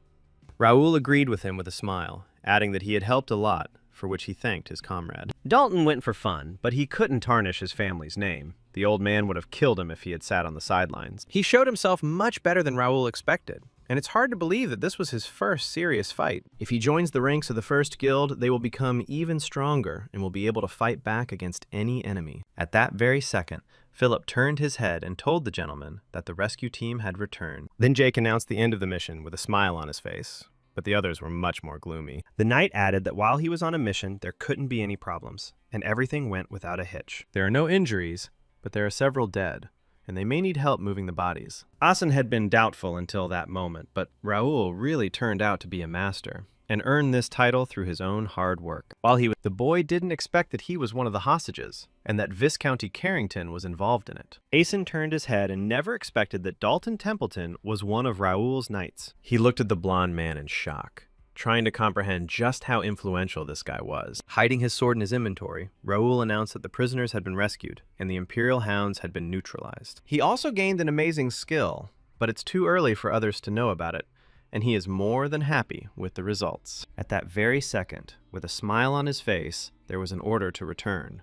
Raoul agreed with him with a smile, adding that he had helped a lot, for which he thanked his comrade. Dalton went for fun, but he couldn't tarnish his family's name. The old man would have killed him if he had sat on the sidelines. He showed himself much better than Raoul expected, and it's hard to believe that this was his first serious fight. If he joins the ranks of the First Guild, they will become even stronger and will be able to fight back against any enemy. At that very second, Philip turned his head and told the gentleman that the rescue team had returned. Then Jake announced the end of the mission with a smile on his face, but the others were much more gloomy. The knight added that while he was on a mission, there couldn't be any problems, and everything went without a hitch. There are no injuries, but there are several dead, and they may need help moving the bodies. Asen had been doubtful until that moment, but Raoul really turned out to be a master, and earned this title through his own hard work. The boy didn't expect that he was one of the hostages, and that Viscounty Carrington was involved in it. Asen turned his head and never expected that Dalton Templeton was one of Raoul's knights. He looked at the blonde man in shock, trying to comprehend just how influential this guy was. Hiding his sword in his inventory, Raoul announced that the prisoners had been rescued, and the Imperial hounds had been neutralized. He also gained an amazing skill, but it's too early for others to know about it, and he is more than happy with the results. At that very second, with a smile on his face, there was an order to return,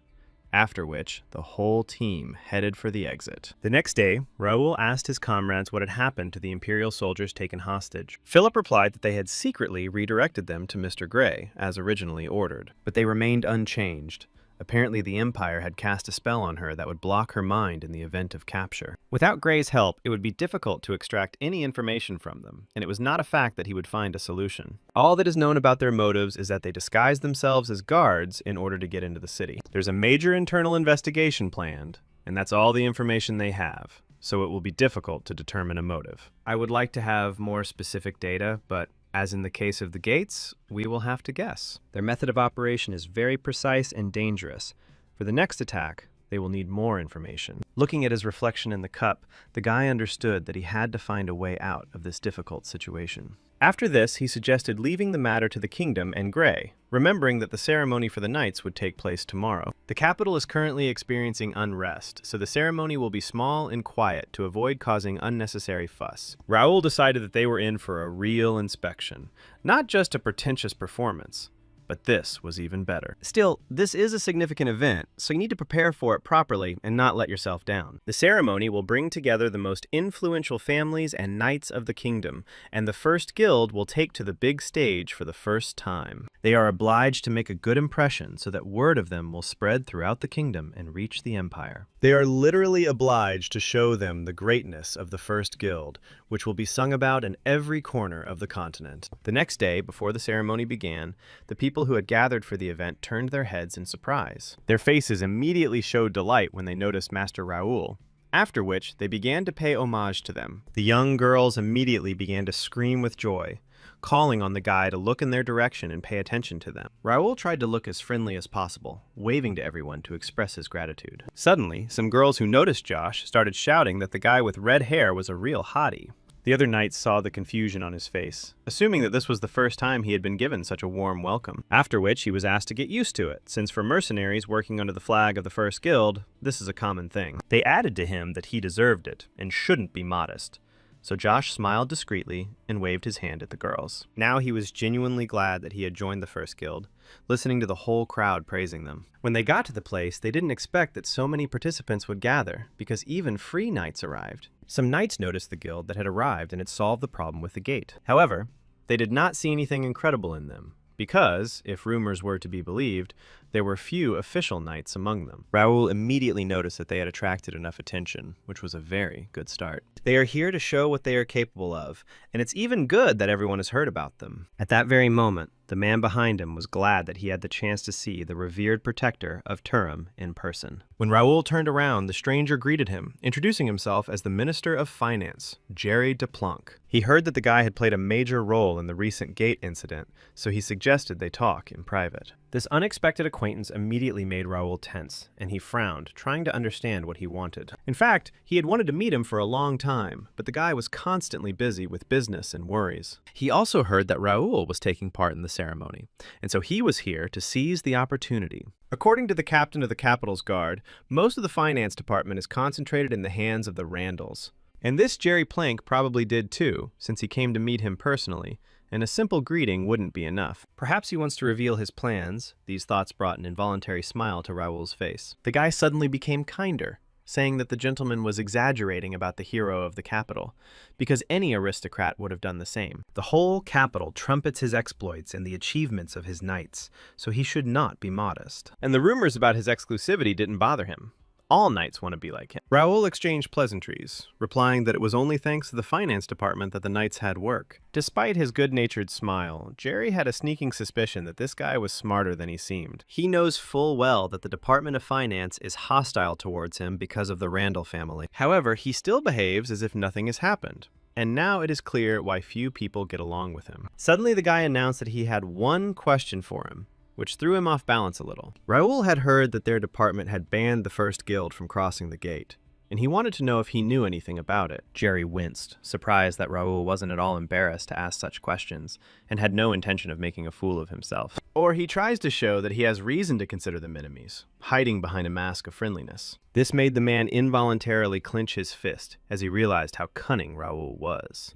after which the whole team headed for the exit. The next day, Raoul asked his comrades what had happened to the Imperial soldiers taken hostage. Philip replied that they had secretly redirected them to Mr. Grey, as originally ordered, but they remained unchanged. Apparently, the Empire had cast a spell on her that would block her mind in the event of capture. Without Grey's help, it would be difficult to extract any information from them, and it was not a fact that he would find a solution. All that is known about their motives is that they disguised themselves as guards in order to get into the city. There's a major internal investigation planned, and that's all the information they have, so it will be difficult to determine a motive. I would like to have more specific data, but as in the case of the gates, we will have to guess. Their method of operation is very precise and dangerous. For the next attack, they will need more information. Looking at his reflection in the cup, the guy understood that he had to find a way out of this difficult situation. After this, he suggested leaving the matter to the kingdom and Grey, remembering that the ceremony for the knights would take place tomorrow. The capital is currently experiencing unrest, so the ceremony will be small and quiet to avoid causing unnecessary fuss. Raoul decided that they were in for a real inspection, not just a pretentious performance. But this was even better. Still, this is a significant event, so you need to prepare for it properly and not let yourself down. The ceremony will bring together the most influential families and knights of the kingdom, and the First Guild will take to the big stage for the first time. They are obliged to make a good impression so that word of them will spread throughout the kingdom and reach the Empire. They are literally obliged to show them the greatness of the First Guild, which will be sung about in every corner of the continent. The next day, before the ceremony began, the people people who had gathered for the event turned their heads in surprise. Their faces immediately showed delight when they noticed Master Raoul, after which they began to pay homage to them. The young girls immediately began to scream with joy, calling on the guy to look in their direction and pay attention to them. Raoul tried to look as friendly as possible, waving to everyone to express his gratitude. Suddenly, some girls who noticed Josh started shouting that the guy with red hair was a real hottie. The other knights saw the confusion on his face, assuming that this was the first time he had been given such a warm welcome, after which he was asked to get used to it, since for mercenaries working under the flag of the First Guild, this is a common thing. They added to him that he deserved it and shouldn't be modest. So Josh smiled discreetly and waved his hand at the girls. Now he was genuinely glad that he had joined the First Guild, listening to the whole crowd praising them. When they got to the place, they didn't expect that so many participants would gather, because even free knights arrived. Some knights noticed the guild that had arrived and had solved the problem with the gate. However, they did not see anything incredible in them, because, if rumors were to be believed, there were few official knights among them. Raoul immediately noticed that they had attracted enough attention, which was a very good start. They are here to show what they are capable of, and it's even good that everyone has heard about them. At that very moment, the man behind him was glad that he had the chance to see the revered protector of Turim in person. When Raoul turned around, the stranger greeted him, introducing himself as the Minister of Finance, Jerry Deplanque. He heard that the guy had played a major role in the recent gate incident, so he suggested they talk in private. This unexpected acquaintance immediately made Raoul tense, and he frowned, trying to understand what he wanted. In fact, he had wanted to meet him for a long time, but the guy was constantly busy with business and worries. He also heard that Raoul was taking part in the ceremony, and so he was here to seize the opportunity. According to the captain of the Capital's Guard, most of the finance department is concentrated in the hands of the Randalls. And this Jerry Plank probably did too, since he came to meet him personally, and a simple greeting wouldn't be enough. Perhaps he wants to reveal his plans. These thoughts brought an involuntary smile to Raoul's face. The guy suddenly became kinder, saying that the gentleman was exaggerating about the hero of the capital, because any aristocrat would have done the same. The whole capital trumpets his exploits and the achievements of his knights, so he should not be modest. And the rumors about his exclusivity didn't bother him. All knights want to be like him. Raoul exchanged pleasantries, replying that it was only thanks to the finance department that the knights had work. Despite his good-natured smile, Jerry had a sneaking suspicion that this guy was smarter than he seemed. He knows full well that the Department of Finance is hostile towards him because of the Randall family. However, he still behaves as if nothing has happened. And now it is clear why few people get along with him. Suddenly, the guy announced that he had one question for him, which threw him off balance a little. Raoul had heard that their department had banned the First Guild from crossing the gate, and he wanted to know if he knew anything about it. Jerry winced, surprised that Raoul wasn't at all embarrassed to ask such questions, and had no intention of making a fool of himself. Or he tries to show that he has reason to consider them enemies, hiding behind a mask of friendliness. This made the man involuntarily clench his fist as he realized how cunning Raoul was.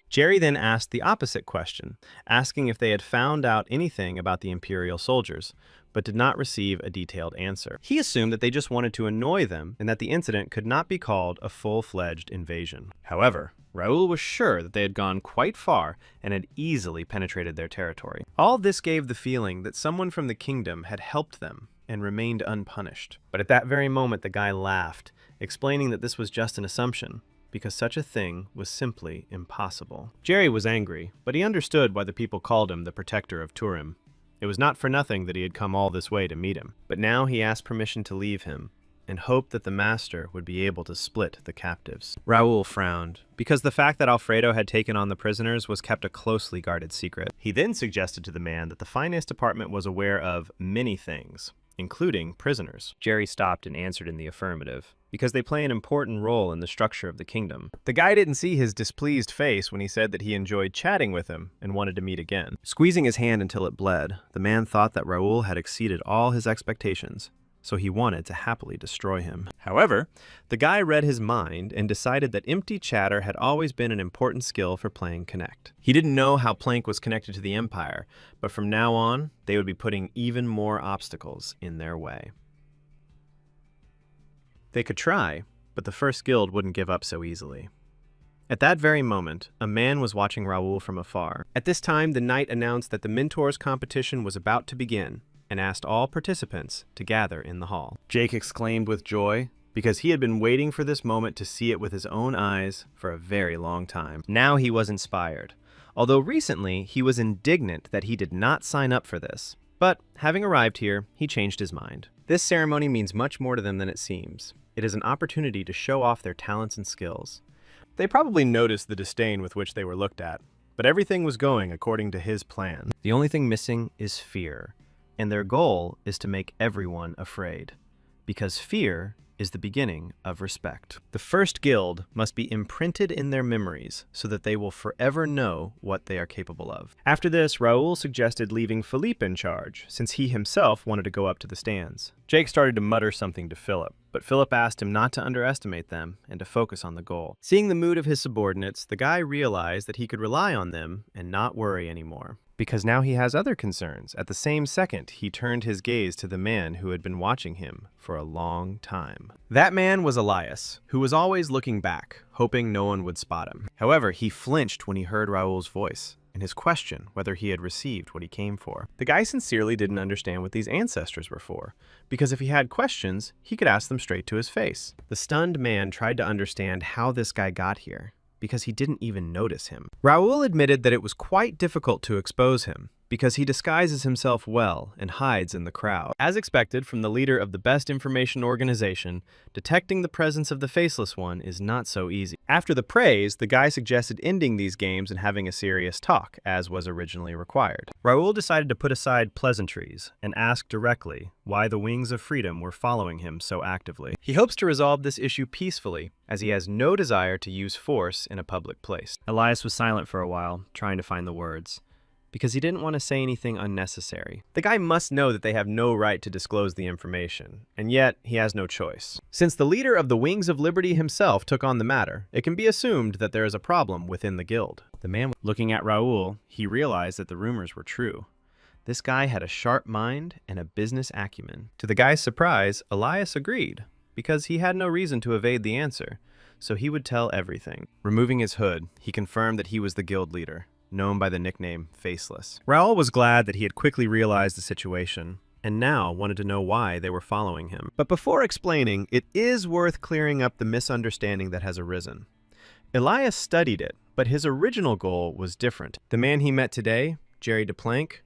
Jerry then asked the opposite question, asking if they had found out anything about the Imperial soldiers, but did not receive a detailed answer. He assumed that they just wanted to annoy them and that the incident could not be called a full-fledged invasion. However, Raoul was sure that they had gone quite far and had easily penetrated their territory. All this gave the feeling that someone from the kingdom had helped them and remained unpunished. But at that very moment, the guy laughed, explaining that this was just an assumption, because such a thing was simply impossible. Jerry was angry, but he understood why the people called him the protector of Turim. It was not for nothing that he had come all this way to meet him. But now he asked permission to leave him, and hoped that the master would be able to split the captives. Raoul frowned, because the fact that Alfredo had taken on the prisoners was kept a closely guarded secret. He then suggested to the man that the finance department was aware of many things, including prisoners. Jerry stopped and answered in the affirmative, because they play an important role in the structure of the kingdom. The guy didn't see his displeased face when he said that he enjoyed chatting with him and wanted to meet again. Squeezing his hand until it bled, the man thought that Raoul had exceeded all his expectations, so he wanted to happily destroy him. However, the guy read his mind and decided that empty chatter had always been an important skill for playing Connect. He didn't know how Plank was connected to the Empire, but from now on, they would be putting even more obstacles in their way. They could try, but the First Guild wouldn't give up so easily. At that very moment, a man was watching Raoul from afar. At this time, the knight announced that the Mentors competition was about to begin, and asked all participants to gather in the hall. Jake exclaimed with joy, because he had been waiting for this moment to see it with his own eyes for a very long time. Now he was inspired, although recently he was indignant that he did not sign up for this. But having arrived here, he changed his mind. This ceremony means much more to them than it seems. It is an opportunity to show off their talents and skills. They probably noticed the disdain with which they were looked at, but everything was going according to his plan. The only thing missing is fear, and their goal is to make everyone afraid, because fear is the beginning of respect. The first guild must be imprinted in their memories so that they will forever know what they are capable of. After this, Raoul suggested leaving Philippe in charge, since he himself wanted to go up to the stands. Jake started to mutter something to Philip, but Philip asked him not to underestimate them and to focus on the goal. Seeing the mood of his subordinates, the guy realized that he could rely on them and not worry anymore. Because now he has other concerns. At the same second, he turned his gaze to the man who had been watching him for a long time. That man was Elias, who was always looking back, hoping no one would spot him. However, he flinched when he heard Raoul's voice and his question whether he had received what he came for. The guy sincerely didn't understand what these ancestors were for, because if he had questions, he could ask them straight to his face. The stunned man tried to understand how this guy got here, because he didn't even notice him. Raoul admitted that it was quite difficult to expose him, because he disguises himself well and hides in the crowd. As expected from the leader of the best information organization, detecting the presence of the faceless one is not so easy. After the praise, the guy suggested ending these games and having a serious talk, as was originally required. Raoul decided to put aside pleasantries and ask directly why the Wings of Freedom were following him so actively. He hopes to resolve this issue peacefully, as he has no desire to use force in a public place. Elias was silent for a while, trying to find the words, because he didn't want to say anything unnecessary. The guy must know that they have no right to disclose the information, and yet he has no choice. Since the leader of the Wings of Liberty himself took on the matter, it can be assumed that there is a problem within the guild. The man looking at Raoul, he realized that the rumors were true. This guy had a sharp mind and a business acumen. To the guy's surprise, Elias agreed, because he had no reason to evade the answer, so he would tell everything. Removing his hood, he confirmed that he was the guild leader, known by the nickname Faceless. Raoul was glad that he had quickly realized the situation, and now wanted to know why they were following him. But before explaining, it is worth clearing up the misunderstanding that has arisen. Elias studied it, but his original goal was different. The man he met today, Jerry DePlank,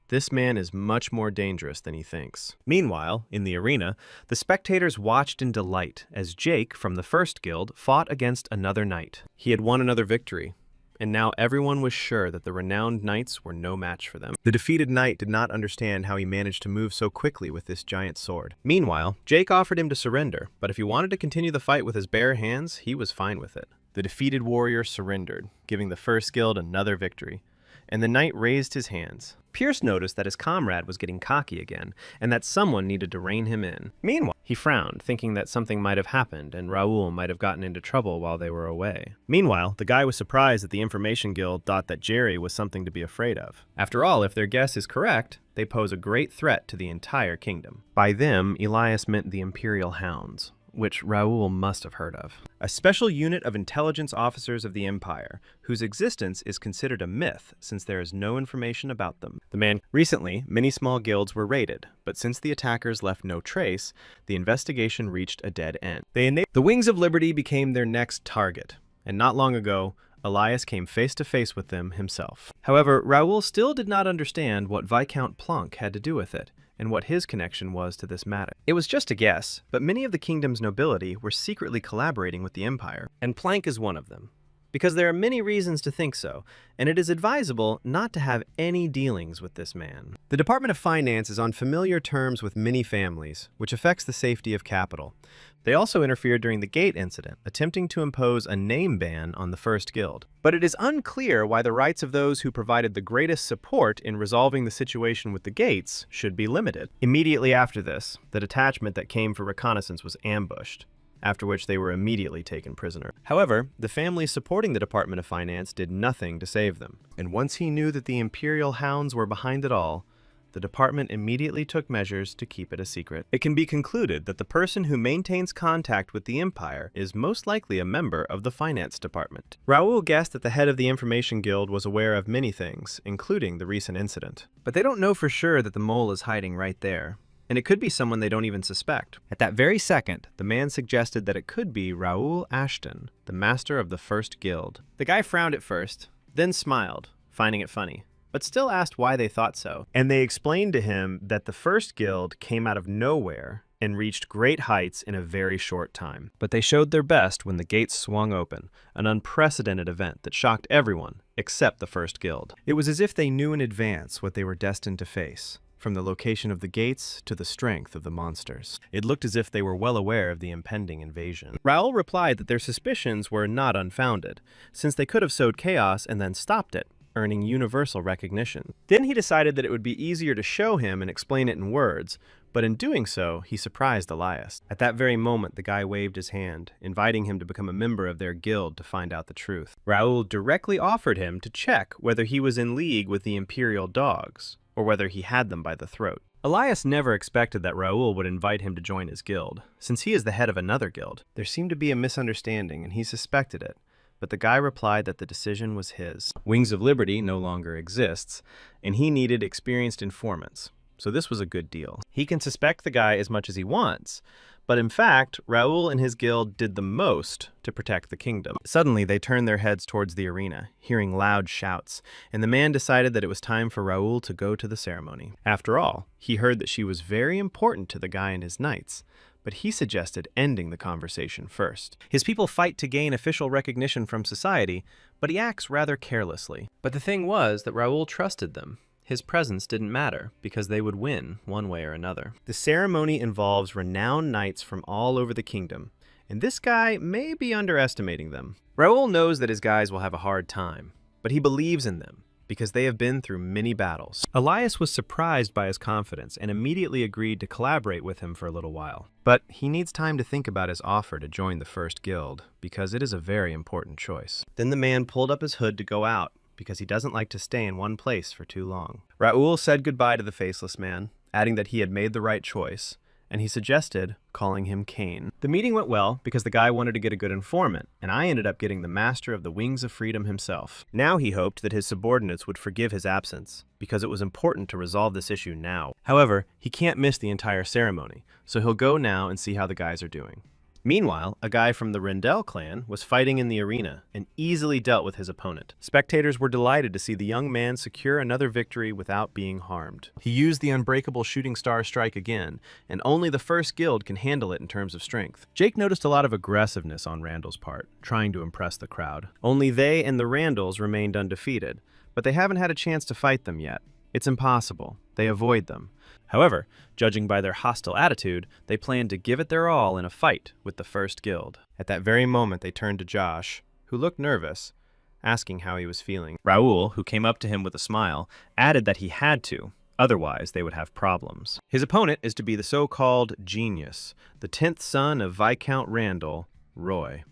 this man is much more dangerous than he thinks. Meanwhile, in the arena, the spectators watched in delight as Jake from the first guild fought against another knight. He had won another victory, and now everyone was sure that the renowned knights were no match for them. The defeated knight did not understand how he managed to move so quickly with this giant sword. Meanwhile, Jake offered him to surrender, but if he wanted to continue the fight with his bare hands, he was fine with it. The defeated warrior surrendered, giving the first guild another victory, and the knight raised his hands. Pierce noticed that his comrade was getting cocky again, and that someone needed to rein him in. Meanwhile, he frowned, thinking that something might have happened and Raoul might have gotten into trouble while they were away. Meanwhile, the guy was surprised that the Information Guild thought that Jerry was something to be afraid of. After all, if their guess is correct, they pose a great threat to the entire kingdom. By them, Elias meant the Imperial Hounds, which Raoul must have heard of. A special unit of intelligence officers of the Empire, whose existence is considered a myth since there is no information about them. Recently, many small guilds were raided, but since the attackers left no trace, the investigation reached a dead end. The Wings of Liberty became their next target, and not long ago, Elias came face to face with them himself. However, Raoul still did not understand what Viscount Plunk had to do with it, and what his connection was to this matter. It was just a guess, but many of the kingdom's nobility were secretly collaborating with the Empire, and Plank is one of them. Because there are many reasons to think so, and it is advisable not to have any dealings with this man. The Department of Finance is on familiar terms with many families, which affects the safety of capital. They also interfered during the Gate incident, attempting to impose a name ban on the First Guild. But it is unclear why the rights of those who provided the greatest support in resolving the situation with the Gates should be limited. Immediately after this, the detachment that came for reconnaissance was ambushed, after which they were immediately taken prisoner. However, the families supporting the Department of Finance did nothing to save them, and once he knew that the Imperial Hounds were behind it all, the department immediately took measures to keep it a secret. It can be concluded that the person who maintains contact with the Empire is most likely a member of the Finance Department. Raoul guessed that the head of the Information Guild was aware of many things, including the recent incident. But they don't know for sure that the mole is hiding right there, and it could be someone they don't even suspect. At that very second, the man suggested that it could be Raoul Ashton, the master of the First Guild. The guy frowned at first, then smiled, finding it funny. But but still asked why they thought so. And they explained to him that the first guild came out of nowhere and reached great heights in a very short time. But they showed their best when the gates swung open, an unprecedented event that shocked everyone except the first guild. It was as if they knew in advance what they were destined to face, from the location of the gates to the strength of the monsters. It looked as if they were well aware of the impending invasion. Raoul replied that their suspicions were not unfounded, since they could have sowed chaos and then stopped it, earning universal recognition. Then he decided that it would be easier to show him and explain it in words, but in doing so, he surprised Elias. At that very moment, the guy waved his hand, inviting him to become a member of their guild to find out the truth. Raoul directly offered him to check whether he was in league with the Imperial dogs, or whether he had them by the throat. Elias never expected that Raoul would invite him to join his guild, since he is the head of another guild. There seemed to be a misunderstanding, and he suspected it, but the guy replied that the decision was his. Wings of Liberty no longer exists, and he needed experienced informants, so this was a good deal. He can suspect the guy as much as he wants, but in fact, Raoul and his guild did the most to protect the kingdom. Suddenly, they turned their heads towards the arena, hearing loud shouts, and the man decided that it was time for Raoul to go to the ceremony. After all, he heard that she was very important to the guy and his knights, but he suggested ending the conversation first. His people fight to gain official recognition from society, but he acts rather carelessly. But the thing was that Raoul trusted them. His presence didn't matter, because they would win one way or another. The ceremony involves renowned knights from all over the kingdom, and this guy may be underestimating them. Raoul knows that his guys will have a hard time, but he believes in them, because they have been through many battles. Elias was surprised by his confidence and immediately agreed to collaborate with him for a little while. But he needs time to think about his offer to join the first guild, because it is a very important choice. Then the man pulled up his hood to go out, because he doesn't like to stay in one place for too long. Raoul said goodbye to the faceless man, adding that he had made the right choice, and he suggested calling him Cain. The meeting went well because the guy wanted to get a good informant, and I ended up getting the master of the Wings of Freedom himself. Now he hoped that his subordinates would forgive his absence, because it was important to resolve this issue now. However, he can't miss the entire ceremony, so he'll go now and see how the guys are doing. Meanwhile, a guy from the Rendell clan was fighting in the arena and easily dealt with his opponent. Spectators were delighted to see the young man secure another victory without being harmed. He used the unbreakable shooting star strike again, and only the first guild can handle it in terms of strength. Jake noticed a lot of aggressiveness on Randall's part, trying to impress the crowd. Only they and the Randalls remained undefeated, but they haven't had a chance to fight them yet. It's impossible. They avoid them. However, judging by their hostile attitude, they planned to give it their all in a fight with the first guild. At that very moment, they turned to Josh, who looked nervous, asking how he was feeling. Raoul, who came up to him with a smile, added that he had to, otherwise they would have problems. His opponent is to be the so-called genius, the 10th son of Viscount Randall, Roy.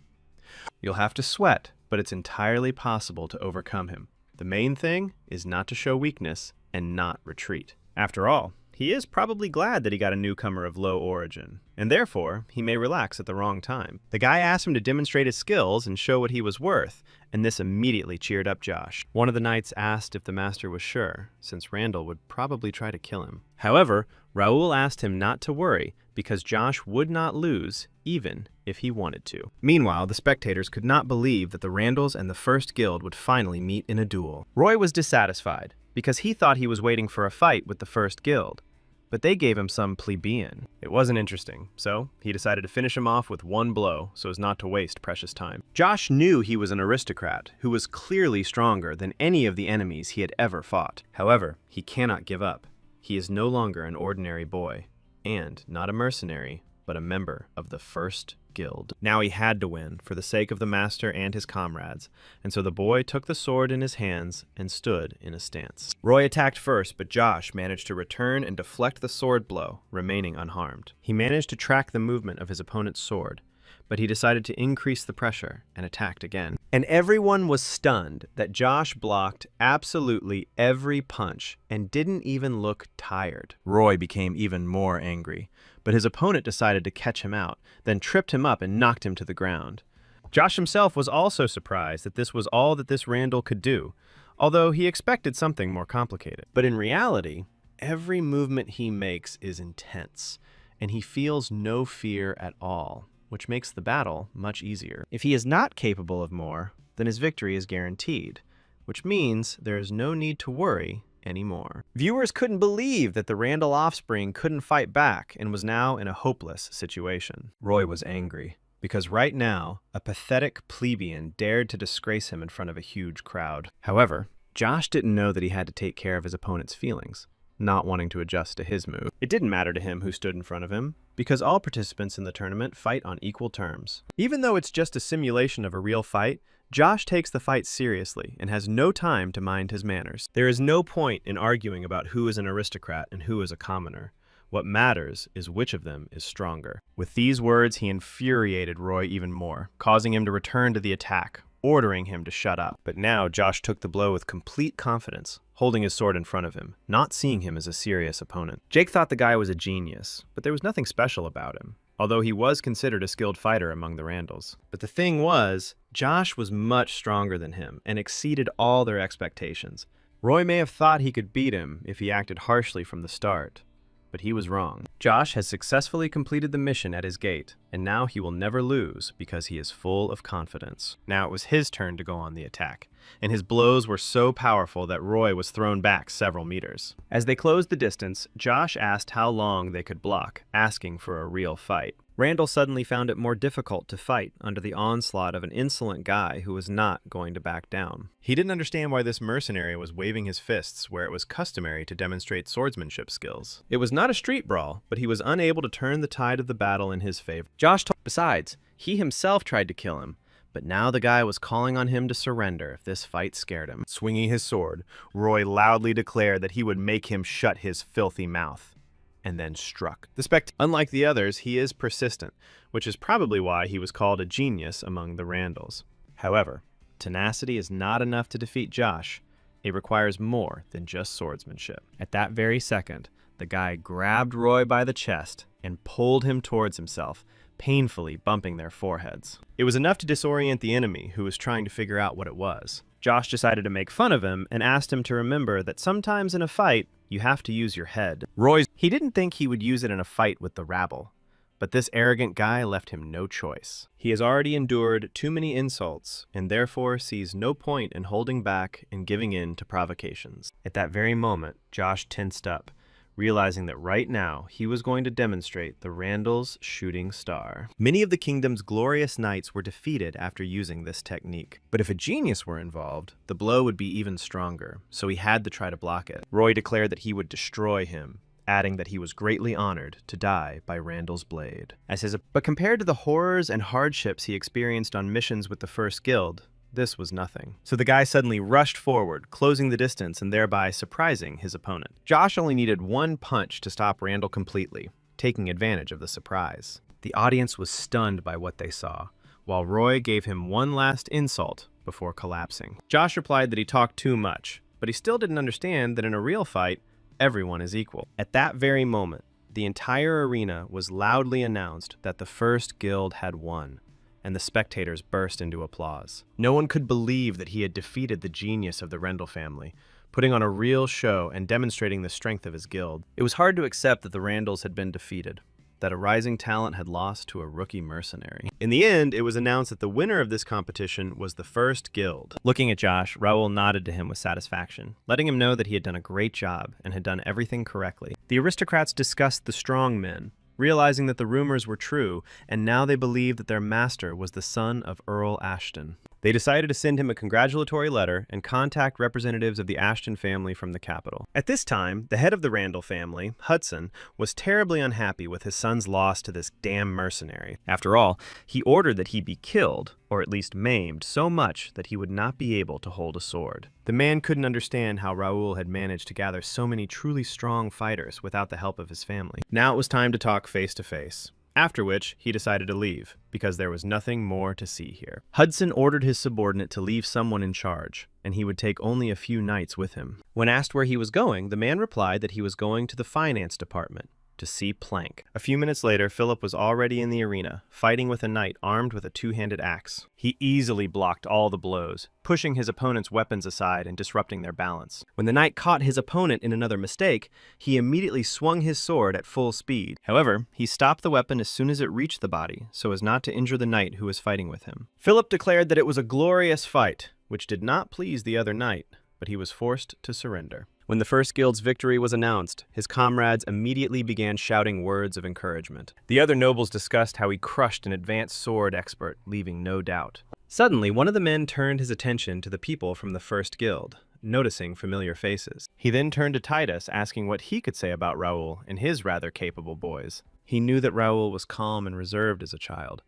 You'll have to sweat, but it's entirely possible to overcome him. The main thing is not to show weakness and not retreat. After all, he is probably glad that he got a newcomer of low origin, and therefore, he may relax at the wrong time. The guy asked him to demonstrate his skills and show what he was worth, and this immediately cheered up Josh. One of the knights asked if the master was sure, since Randall would probably try to kill him. However, Raoul asked him not to worry, because Josh would not lose, even if he wanted to. Meanwhile, the spectators could not believe that the Randalls and the First Guild would finally meet in a duel. Roy was dissatisfied, because he thought he was waiting for a fight with the First Guild, but they gave him some plebeian. It wasn't interesting, so he decided to finish him off with one blow so as not to waste precious time. Josh knew he was an aristocrat who was clearly stronger than any of the enemies he had ever fought. However, he cannot give up. He is no longer an ordinary boy, and not a mercenary, but a member of the First Guild. Now he had to win, for the sake of the master and his comrades, and so the boy took the sword in his hands and stood in a stance. Roy attacked first, but Josh managed to return and deflect the sword blow, remaining unharmed. He managed to track the movement of his opponent's sword, but he decided to increase the pressure and attacked again. And everyone was stunned that Josh blocked absolutely every punch and didn't even look tired. Roy became even more angry, but his opponent decided to catch him out, then tripped him up and knocked him to the ground. Josh himself was also surprised that this was all that this Randall could do, although he expected something more complicated. But in reality, every movement he makes is intense, and he feels no fear at all, which makes the battle much easier. If he is not capable of more, then his victory is guaranteed. which means there is no need to worry anymore. Viewers couldn't believe that the Randall offspring couldn't fight back and was now in a hopeless situation. Roy was angry, because right now, a pathetic plebeian dared to disgrace him in front of a huge crowd. However, Josh didn't know that he had to take care of his opponent's feelings, not wanting to adjust to his move. It didn't matter to him who stood in front of him, because all participants in the tournament fight on equal terms. Even though it's just a simulation of a real fight, Josh takes the fight seriously and has no time to mind his manners. There is no point in arguing about who is an aristocrat and who is a commoner. What matters is which of them is stronger. With these words, he infuriated Roy even more, causing him to return to the attack, ordering him to shut up. But now Josh took the blow with complete confidence, holding his sword in front of him, not seeing him as a serious opponent. Jake thought the guy was a genius, but there was nothing special about him, although he was considered a skilled fighter among the Randalls. But the thing was, Josh was much stronger than him and exceeded all their expectations. Roy may have thought he could beat him if he acted harshly from the start, but he was wrong. Josh has successfully completed the mission at his gate, and now he will never lose because he is full of confidence. Now it was his turn to go on the attack, and his blows were so powerful that Roy was thrown back several meters. As they closed the distance, Josh asked how long they could block, asking for a real fight. Randall suddenly found it more difficult to fight under the onslaught of an insolent guy who was not going to back down. He didn't understand why this mercenary was waving his fists where it was customary to demonstrate swordsmanship skills. It was not a street brawl, but he was unable to turn the tide of the battle in his favor. Besides, he himself tried to kill him, but now the guy was calling on him to surrender if this fight scared him. Swinging his sword, Roy loudly declared that he would make him shut his filthy mouth, and then struck. Unlike the others, he is persistent, which is probably why he was called a genius among the Randalls. However, tenacity is not enough to defeat Josh. It requires more than just swordsmanship. At that very second, the guy grabbed Roy by the chest and pulled him towards himself, painfully bumping their foreheads. It was enough to disorient the enemy, who was trying to figure out what it was. Josh decided to make fun of him and asked him to remember that sometimes in a fight, you have to use your head. He didn't think he would use it in a fight with the rabble, but this arrogant guy left him no choice. He has already endured too many insults and therefore sees no point in holding back and giving in to provocations. At that very moment, Josh tensed up, realizing that right now he was going to demonstrate the Randall's shooting star. Many of the kingdom's glorious knights were defeated after using this technique. But if a genius were involved, the blow would be even stronger, so he had to try to block it. Roy declared that he would destroy him, adding that he was greatly honored to die by Randall's blade. But compared to the horrors and hardships he experienced on missions with the First Guild, this was nothing. So the guy suddenly rushed forward, closing the distance and thereby surprising his opponent. Josh only needed one punch to stop Randall completely, taking advantage of the surprise. The audience was stunned by what they saw, while Roy gave him one last insult before collapsing. Josh replied that he talked too much, but he still didn't understand that in a real fight, everyone is equal. At that very moment, the entire arena was loudly announced that the First Guild had won, and the spectators burst into applause. No one could believe that he had defeated the genius of the Rendell family, putting on a real show and demonstrating the strength of his guild. It was hard to accept that the Randalls had been defeated, that a rising talent had lost to a rookie mercenary. In the end, it was announced that the winner of this competition was the First Guild. Looking at Josh, Raoul nodded to him with satisfaction, letting him know that he had done a great job and had done everything correctly. The aristocrats discussed the strong men, realizing that the rumors were true, and now they believed that their master was the son of Earl Ashton. They decided to send him a congratulatory letter and contact representatives of the Ashton family from the capital. At this time, the head of the Randall family, Hudson, was terribly unhappy with his son's loss to this damn mercenary. After all, he ordered that he be killed, or at least maimed, so much that he would not be able to hold a sword. The man couldn't understand how Raoul had managed to gather so many truly strong fighters without the help of his family. Now it was time to talk face to face. After which, he decided to leave, because there was nothing more to see here. Hudson ordered his subordinate to leave someone in charge, and he would take only a few knights with him. When asked where he was going, the man replied that he was going to the finance department, to see Plank. A few minutes later, Philip was already in the arena, fighting with a knight armed with a two-handed axe. He easily blocked all the blows, pushing his opponent's weapons aside and disrupting their balance. When the knight caught his opponent in another mistake, he immediately swung his sword at full speed. However, he stopped the weapon as soon as it reached the body, so as not to injure the knight who was fighting with him. Philip declared that it was a glorious fight, which did not please the other knight, but he was forced to surrender. When the first guild's victory was announced, his comrades immediately began shouting words of encouragement. The other nobles discussed how he crushed an advanced sword expert, leaving no doubt. Suddenly, one of the men turned his attention to the people from the first guild, noticing familiar faces. He then turned to Titus, asking what he could say about Raoul and his rather capable boys. He knew that Raoul was calm and reserved as a child,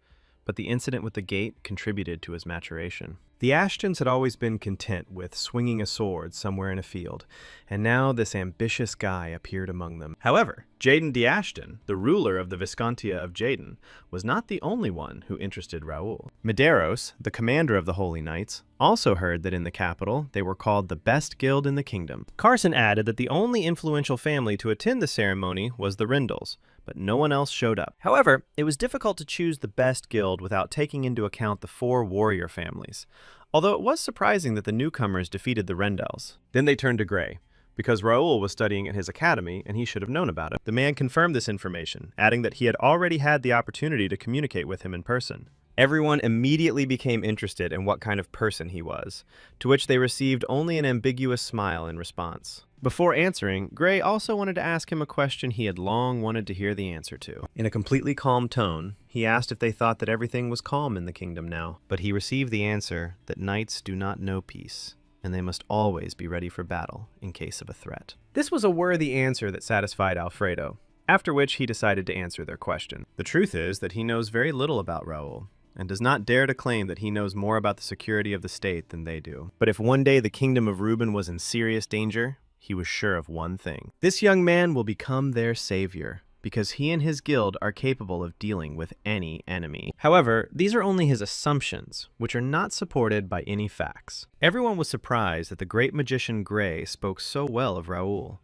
but the incident with the gate contributed to his maturation. The Ashtons had always been content with swinging a sword somewhere in a field, and now this ambitious guy appeared among them. However, Jaden de Ashton, the ruler of the Viscontia of Jaden, was not the only one who interested Raoul. Medeiros, the commander of the Holy Knights, also heard that in the capital they were called the best guild in the kingdom. Carson added that the only influential family to attend the ceremony was the Rindles, but no one else showed up. However, it was difficult to choose the best guild without taking into account the 4 warrior families, although it was surprising that the newcomers defeated the Rendels. Then they turned to Gray, because Raoul was studying at his academy and he should have known about it. The man confirmed this information, adding that he had already had the opportunity to communicate with him in person. Everyone immediately became interested in what kind of person he was, to which they received only an ambiguous smile in response. Before answering, Gray also wanted to ask him a question he had long wanted to hear the answer to. In a completely calm tone, he asked if they thought that everything was calm in the kingdom now, but he received the answer that knights do not know peace, and they must always be ready for battle in case of a threat. This was a worthy answer that satisfied Alfredo, after which he decided to answer their question. The truth is that he knows very little about Raoul, and does not dare to claim that he knows more about the security of the state than they do. But if one day the kingdom of Reuben was in serious danger, he was sure of one thing. This young man will become their savior, because he and his guild are capable of dealing with any enemy. However, these are only his assumptions, which are not supported by any facts. Everyone was surprised that the great magician Gray spoke so well of Raoul.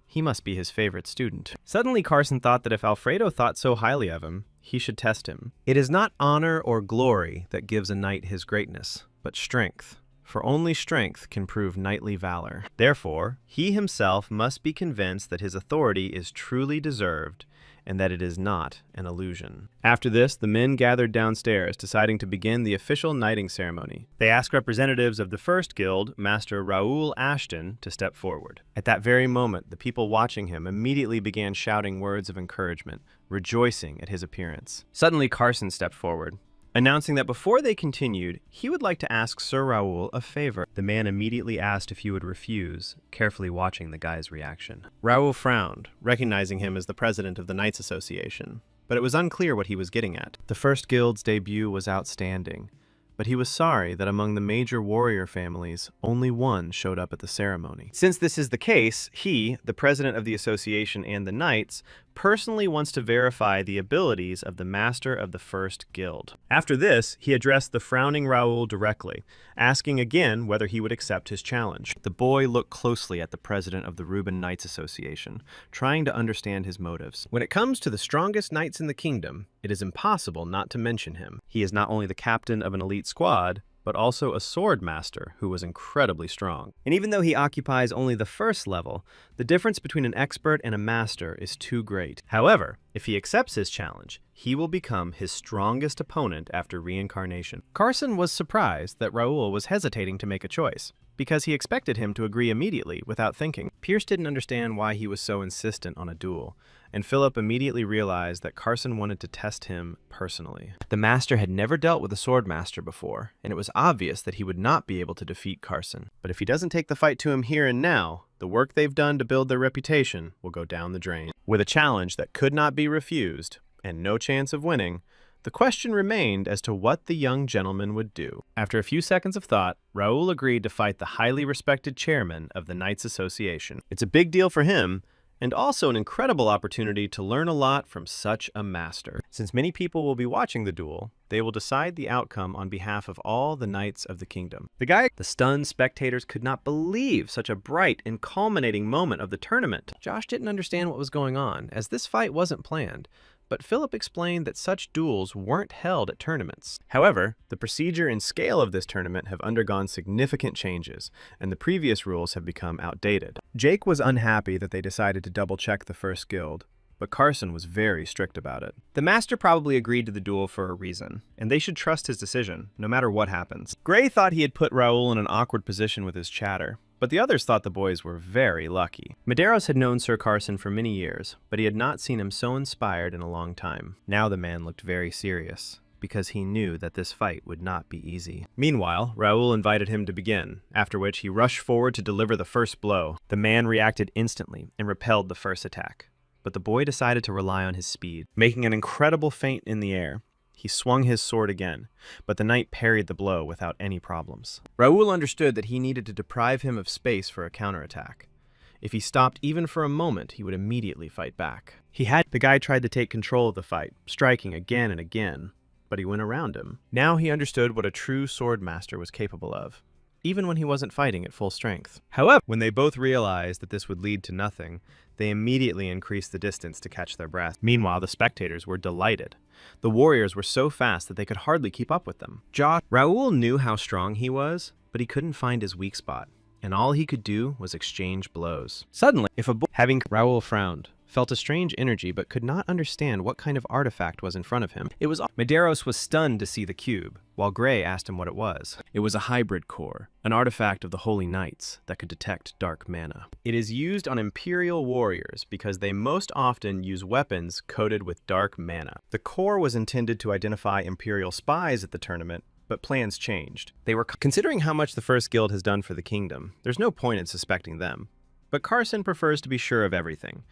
He must be his favorite student. Suddenly, Carson thought that if Alfredo thought so highly of him, he should test him. It is not honor or glory that gives a knight his greatness, but strength. For only strength can prove knightly valor. Therefore, he himself must be convinced that his authority is truly deserved and that it is not an illusion. After this, the men gathered downstairs, deciding to begin the official knighting ceremony. They asked representatives of the first guild, Master Raoul Ashton, to step forward. At that very moment, the people watching him immediately began shouting words of encouragement, rejoicing at his appearance. Suddenly, Carson stepped forward, announcing that before they continued, he would like to ask Sir Raoul a favor. The man immediately asked if he would refuse, carefully watching the guy's reaction. Raoul frowned, recognizing him as the president of the Knights Association, but it was unclear what he was getting at. The first guild's debut was outstanding, but he was sorry that among the major warrior families, only one showed up at the ceremony. Since this is the case, he, the president of the association and the knights, personally wants to verify the abilities of the master of the first guild. After this, he addressed the frowning Raoul directly, asking again whether he would accept his challenge. The boy looked closely at the president of the Reuben Knights Association, trying to understand his motives. When it comes to the strongest knights in the kingdom, it is impossible not to mention him. He is not only the captain of an elite squad, but also a sword master who was incredibly strong. And even though he occupies only the first level, the difference between an expert and a master is too great. However, if he accepts his challenge, he will become his strongest opponent after reincarnation. Carson was surprised that Raoul was hesitating to make a choice, because he expected him to agree immediately without thinking. Pierce didn't understand why he was so insistent on a duel, and Philip immediately realized that Carson wanted to test him personally. The master had never dealt with a sword master before, and it was obvious that he would not be able to defeat Carson. But if he doesn't take the fight to him here and now, the work they've done to build their reputation will go down the drain. With a challenge that could not be refused, and no chance of winning, the question remained as to what the young gentleman would do. After a few seconds of thought, Raoul agreed to fight the highly respected chairman of the Knights Association. It's a big deal for him, and also an incredible opportunity to learn a lot from such a master. Since many people will be watching the duel, they will decide the outcome on behalf of all the knights of the kingdom. The stunned spectators could not believe such a bright and culminating moment of the tournament. Josh didn't understand what was going on, as this fight wasn't planned, but Philip explained that such duels weren't held at tournaments. However, the procedure and scale of this tournament have undergone significant changes, and the previous rules have become outdated. Jake was unhappy that they decided to double-check the first guild, but Carson was very strict about it. The master probably agreed to the duel for a reason, and they should trust his decision, no matter what happens. Gray thought he had put Raoul in an awkward position with his chatter, but the others thought the boys were very lucky. Medeiros had known Sir Carson for many years, but he had not seen him so inspired in a long time. Now the man looked very serious, because he knew that this fight would not be easy. Meanwhile, Raoul invited him to begin, after which he rushed forward to deliver the first blow. The man reacted instantly and repelled the first attack, but the boy decided to rely on his speed. Making an incredible feint in the air, he swung his sword again, but the knight parried the blow without any problems. Raoul understood that he needed to deprive him of space for a counterattack. If he stopped even for a moment, he would immediately fight back. The guy tried to take control of the fight, striking again and again, but he went around him. Now he understood what a true sword master was capable of, even when he wasn't fighting at full strength. However, when they both realized that this would lead to nothing, they immediately increased the distance to catch their breath. Meanwhile, the spectators were delighted. The warriors were so fast that they could hardly keep up with them. Raoul knew how strong he was, but he couldn't find his weak spot, and all he could do was exchange blows. Suddenly, Raoul frowned, felt a strange energy, but could not understand what kind of artifact was in front of him. Medeiros was stunned to see the cube, while Gray asked him what it was. It was a hybrid core, an artifact of the Holy Knights that could detect dark mana. It is used on Imperial warriors because they most often use weapons coated with dark mana. The core was intended to identify Imperial spies at the tournament, but plans changed. Considering how much the First Guild has done for the kingdom, there's no point in suspecting them. But Carson prefers to be sure of everything.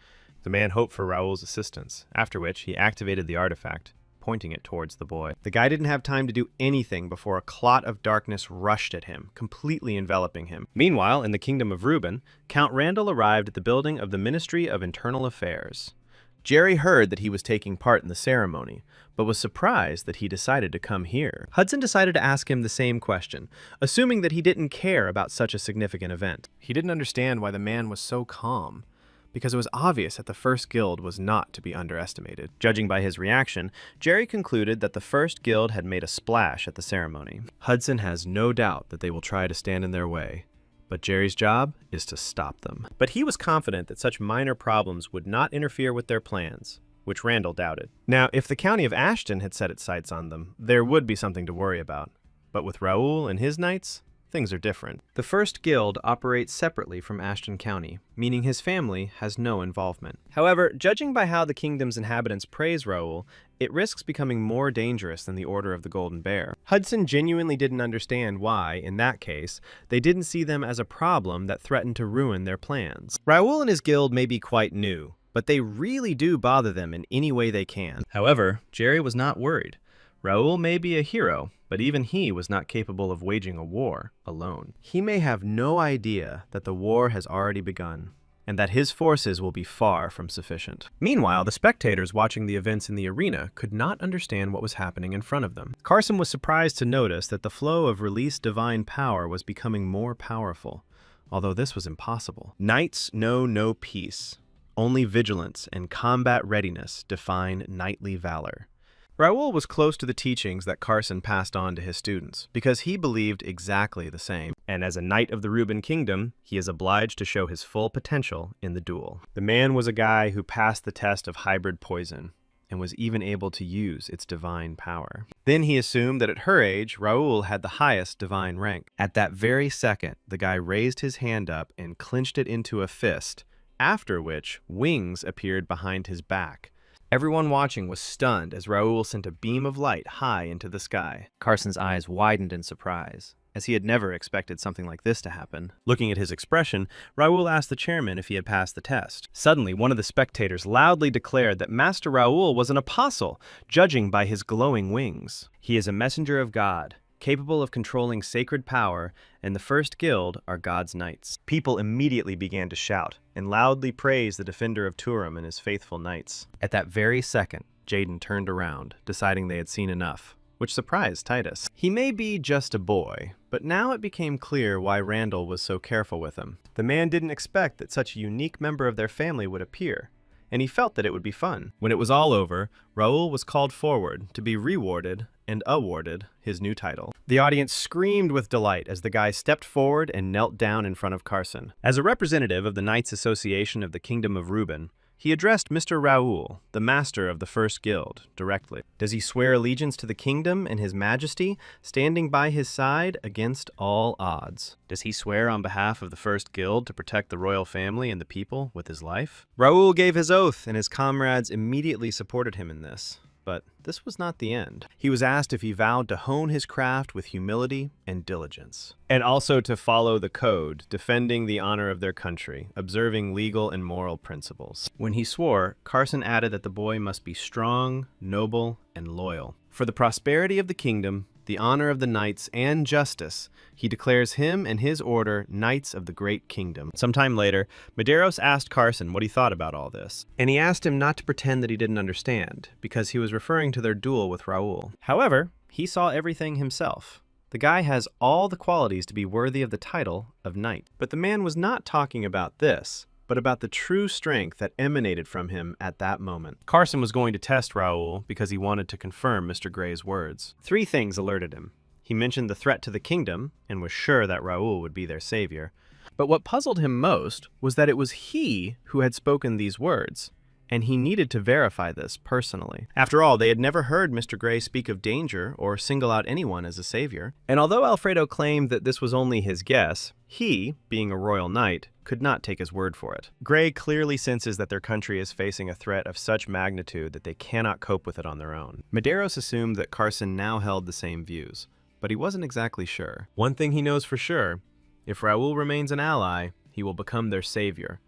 The man hoped for Raoul's assistance, after which he activated the artifact, pointing it towards the boy. The guy didn't have time to do anything before a clot of darkness rushed at him, completely enveloping him. Meanwhile, in the kingdom of Reuben, Count Randall arrived at the building of the Ministry of Internal Affairs. Jerry heard that he was taking part in the ceremony, but was surprised that he decided to come here. Hudson decided to ask him the same question, assuming that he didn't care about such a significant event. He didn't understand why the man was so calm, because it was obvious that the First Guild was not to be underestimated. Judging by his reaction, Jerry concluded that the First Guild had made a splash at the ceremony. Hudson has no doubt that they will try to stand in their way, but Jerry's job is to stop them. But he was confident that such minor problems would not interfere with their plans, which Randall doubted. Now, if the county of Ashton had set its sights on them, there would be something to worry about. But with Raoul and his knights, things are different. The First Guild operates separately from Ashton County, meaning his family has no involvement. However, judging by how the kingdom's inhabitants praise Raoul, it risks becoming more dangerous than the Order of the Golden Bear. Hudson genuinely didn't understand why, in that case, they didn't see them as a problem that threatened to ruin their plans. Raoul and his guild may be quite new, but they really do bother them in any way they can. However, Jerry was not worried. Raoul may be a hero, but even he was not capable of waging a war alone. He may have no idea that the war has already begun, and that his forces will be far from sufficient. Meanwhile, the spectators watching the events in the arena could not understand what was happening in front of them. Carson was surprised to notice that the flow of released divine power was becoming more powerful, although this was impossible. Knights know no peace. Only vigilance and combat readiness define knightly valor. Raoul was close to the teachings that Carson passed on to his students, because he believed exactly the same. And as a knight of the Reuben Kingdom, he is obliged to show his full potential in the duel. The man was a guy who passed the test of hybrid poison, and was even able to use its divine power. Then he assumed that at her age, Raoul had the highest divine rank. At that very second, the guy raised his hand up and clenched it into a fist, after which wings appeared behind his back. Everyone watching was stunned as Raoul sent a beam of light high into the sky. Carson's eyes widened in surprise, as he had never expected something like this to happen. Looking at his expression, Raoul asked the chairman if he had passed the test. Suddenly, one of the spectators loudly declared that Master Raoul was an apostle, judging by his glowing wings. He is a messenger of God, capable of controlling sacred power, and the First Guild are God's knights. People immediately began to shout and loudly praise the defender of Turam and his faithful knights. At that very second, Jaden turned around, deciding they had seen enough, which surprised Titus. He may be just a boy, but now it became clear why Randall was so careful with him. The man didn't expect that such a unique member of their family would appear, and he felt that it would be fun. When it was all over, Raoul was called forward to be rewarded and awarded his new title. The audience screamed with delight as the guy stepped forward and knelt down in front of Carson. As a representative of the Knights Association of the Kingdom of Reuben, he addressed Mr. Raoul, the master of the first guild, directly. Does he swear allegiance to the kingdom and his majesty, standing by his side against all odds? Does he swear on behalf of the first guild to protect the royal family and the people with his life? Raoul gave his oath, and his comrades immediately supported him in this. But this was not the end. He was asked if he vowed to hone his craft with humility and diligence, and also to follow the code, defending the honor of their country, observing legal and moral principles. When he swore, Carson added that the boy must be strong, noble, and loyal. For the prosperity of the kingdom, the honor of the knights, and justice, he declares him and his order knights of the great kingdom. Sometime later, Medeiros asked Carson what he thought about all this, and he asked him not to pretend that he didn't understand, because he was referring to their duel with Raoul. However, he saw everything himself. The guy has all the qualities to be worthy of the title of knight. But the man was not talking about this, but about the true strength that emanated from him at that moment. Carson was going to test Raoul because he wanted to confirm Mr. Gray's words. 3 things alerted him. He mentioned the threat to the kingdom and was sure that Raoul would be their savior. But what puzzled him most was that it was he who had spoken these words, and he needed to verify this personally. After all, they had never heard Mr. Gray speak of danger or single out anyone as a savior. And although Alfredo claimed that this was only his guess, he, being a royal knight, could not take his word for it. Gray clearly senses that their country is facing a threat of such magnitude that they cannot cope with it on their own. Medeiros assumed that Carson now held the same views, but he wasn't exactly sure. One thing he knows for sure: if Raoul remains an ally, he will become their savior.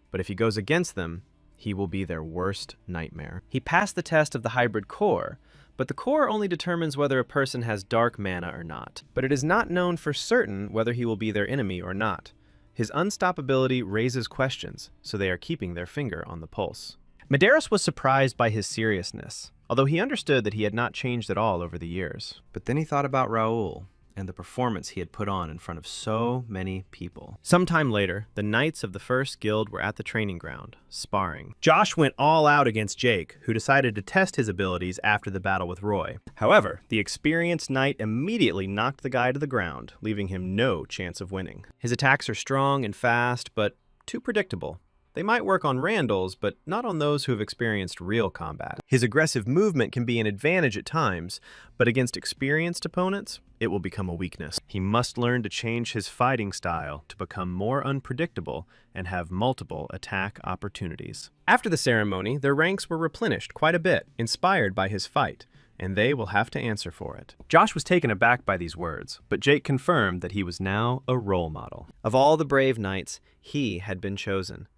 But if he goes against them, he will be their worst nightmare. He passed the test of the hybrid core, but the core only determines whether a person has dark mana or not. But it is not known for certain whether he will be their enemy or not. His unstoppability raises questions, so they are keeping their finger on the pulse. Medeiros was surprised by his seriousness, although he understood that he had not changed at all over the years. But then he thought about Raoul and the performance he had put on in front of so many people. Sometime later, the knights of the first guild were at the training ground, sparring. Josh went all out against Jake, who decided to test his abilities after the battle with Roy. However, the experienced knight immediately knocked the guy to the ground, leaving him no chance of winning. His attacks are strong and fast, but too predictable. They might work on Randalls, but not on those who have experienced real combat. His aggressive movement can be an advantage at times, but against experienced opponents, it will become a weakness. He must learn to change his fighting style to become more unpredictable and have multiple attack opportunities. After the ceremony, their ranks were replenished quite a bit, inspired by his fight, and they will have to answer for it. Josh was taken aback by these words, but Jake confirmed that he was now a role model. Of all the brave knights, he had been chosen.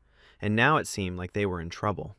And now it seemed like they were in trouble.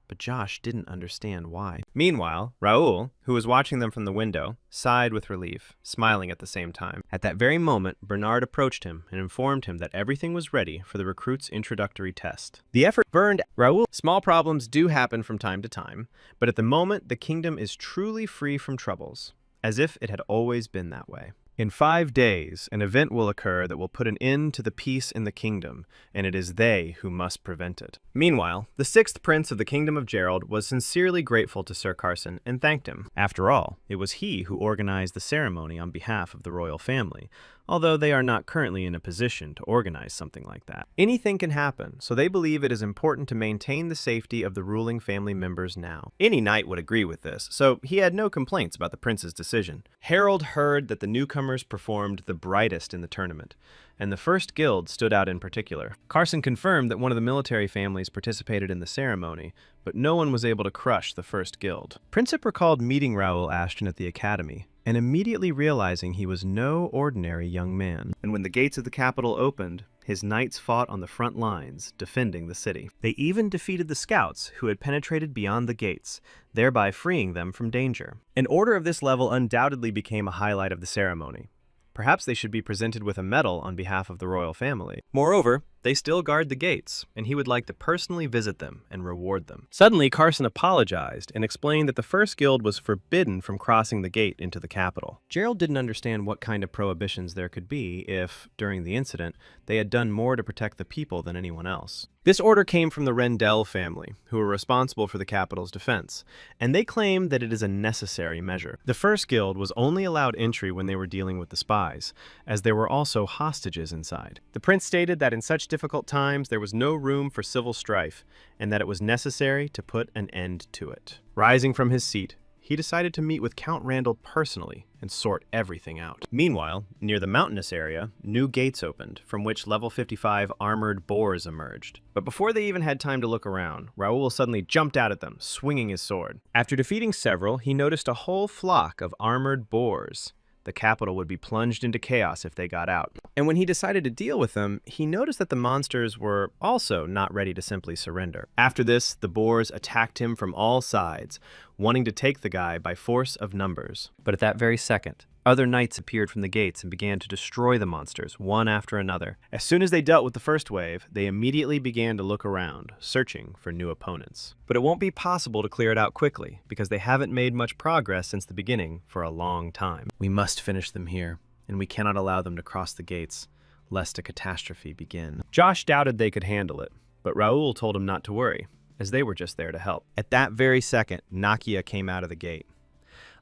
But Josh didn't understand why. Meanwhile, Raoul, who was watching them from the window, sighed with relief, smiling at the same time. At that very moment, Bernard approached him and informed him that everything was ready for the recruit's introductory test. The effort burned Raoul. Small problems do happen from time to time, but at the moment, the kingdom is truly free from troubles, as if it had always been that way. In 5 days, an event will occur that will put an end to the peace in the kingdom, and it is they who must prevent it. Meanwhile, the 6th prince of the kingdom of Gerald was sincerely grateful to Sir Carson and thanked him. After all, it was he who organized the ceremony on behalf of the royal family, although they are not currently in a position to organize something like that. Anything can happen, so they believe it is important to maintain the safety of the ruling family members now. Any knight would agree with this, so he had no complaints about the prince's decision. Harold heard that the newcomers performed the brightest in the tournament, and the first guild stood out in particular. Carson confirmed that one of the military families participated in the ceremony, but no one was able to crush the first guild. Princip recalled meeting Raoul Ashton at the academy, and immediately realizing he was no ordinary young man. And when the gates of the capital opened, his knights fought on the front lines, defending the city. They even defeated the scouts who had penetrated beyond the gates, thereby freeing them from danger. An order of this level undoubtedly became a highlight of the ceremony. Perhaps they should be presented with a medal on behalf of the royal family. Moreover, they still guard the gates, and he would like to personally visit them and reward them. Suddenly, Carson apologized and explained that the first guild was forbidden from crossing the gate into the capital. Gerald didn't understand what kind of prohibitions there could be if, during the incident, they had done more to protect the people than anyone else. This order came from the Rendell family, who were responsible for the capital's defense, and they claimed that it is a necessary measure. The first guild was only allowed entry when they were dealing with the spies, as there were also hostages inside. The prince stated that in such such difficult times there was no room for civil strife, and that it was necessary to put an end to it. Rising from his seat, he decided to meet with Count Randall personally and sort everything out. Meanwhile, near the mountainous area, new gates opened, from which level 55 armored boars emerged. But before they even had time to look around, Raoul suddenly jumped out at them, swinging his sword. After defeating several, he noticed a whole flock of armored boars. The capital would be plunged into chaos if they got out. And when he decided to deal with them, he noticed that the monsters were also not ready to simply surrender. After this, the boars attacked him from all sides, wanting to take the guy by force of numbers. But at that very second, other knights appeared from the gates and began to destroy the monsters, one after another. As soon as they dealt with the first wave, they immediately began to look around, searching for new opponents. But it won't be possible to clear it out quickly, because they haven't made much progress since the beginning for a long time. We must finish them here, and we cannot allow them to cross the gates, lest a catastrophe begin. Josh doubted they could handle it, but Raoul told him not to worry, as they were just there to help. At that very second, Nakia came out of the gate.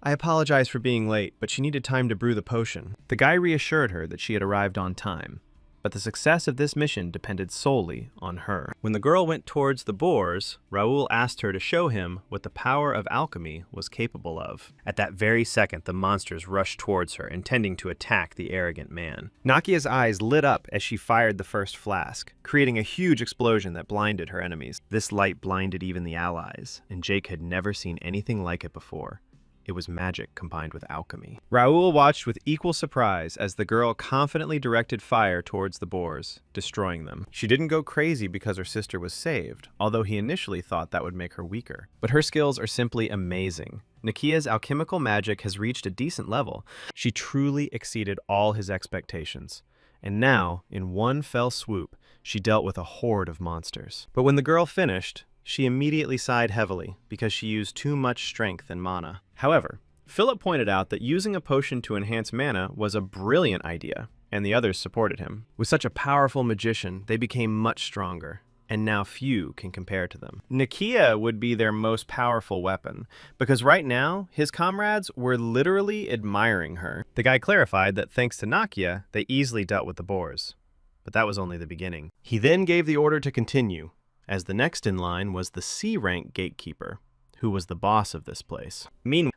I apologize for being late, but she needed time to brew the potion. The guy reassured her that she had arrived on time, but the success of this mission depended solely on her. When the girl went towards the boars, Raoul asked her to show him what the power of alchemy was capable of. At that very second, the monsters rushed towards her, intending to attack the arrogant man. Nakia's eyes lit up as she fired the first flask, creating a huge explosion that blinded her enemies. This light blinded even the allies, and Jake had never seen anything like it before. It was magic combined with alchemy. Raoul watched with equal surprise as the girl confidently directed fire towards the boars, destroying them. She didn't go crazy because her sister was saved, although he initially thought that would make her weaker. But her skills are simply amazing. Nakia's alchemical magic has reached a decent level. She truly exceeded all his expectations. And now, in one fell swoop, she dealt with a horde of monsters. But when the girl finished, she immediately sighed heavily because she used too much strength and mana. However, Philip pointed out that using a potion to enhance mana was a brilliant idea, and the others supported him. With such a powerful magician, they became much stronger, and now few can compare to them. Nakia would be their most powerful weapon, because right now, his comrades were literally admiring her. The guy clarified that thanks to Nakia, they easily dealt with the boars. But that was only the beginning. He then gave the order to continue, as the next in line was the C-rank gatekeeper, who was the boss of this place.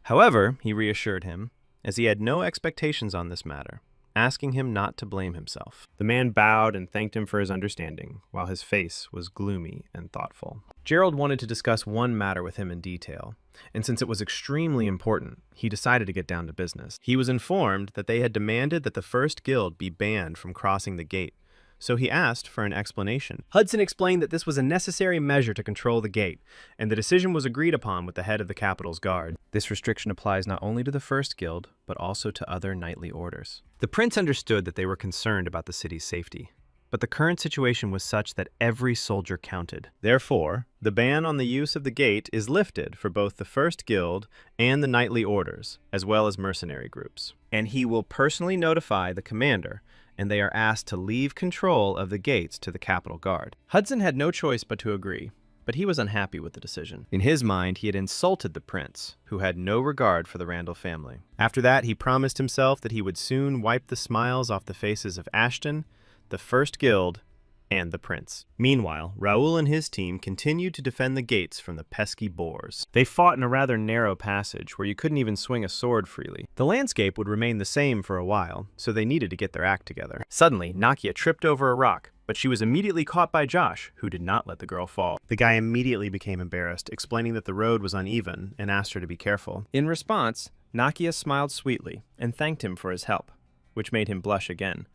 However, he reassured him, as he had no expectations on this matter, asking him not to blame himself. The man bowed and thanked him for his understanding, while his face was gloomy and thoughtful. Gerald wanted to discuss one matter with him in detail, and since it was extremely important, he decided to get down to business. He was informed that they had demanded that the first guild be banned from crossing the gate, so he asked for an explanation. Hudson explained that this was a necessary measure to control the gate, and the decision was agreed upon with the head of the capital's guard. This restriction applies not only to the First Guild, but also to other knightly orders. The prince understood that they were concerned about the city's safety, but the current situation was such that every soldier counted. Therefore, the ban on the use of the gate is lifted for both the First Guild and the knightly orders, as well as mercenary groups. And he will personally notify the commander, and they are asked to leave control of the gates to the Capital Guard. Hudson had no choice but to agree, but he was unhappy with the decision. In his mind, he had insulted the prince, who had no regard for the Randall family. After that, he promised himself that he would soon wipe the smiles off the faces of Ashton, the First Guild, and the prince. Meanwhile, Raoul and his team continued to defend the gates from the pesky boars. They fought in a rather narrow passage where you couldn't even swing a sword freely. The landscape would remain the same for a while, so they needed to get their act together. Suddenly, Nakia tripped over a rock, but she was immediately caught by Josh, who did not let the girl fall. The guy immediately became embarrassed, explaining that the road was uneven and asked her to be careful. In response, Nakia smiled sweetly and thanked him for his help, which made him blush again.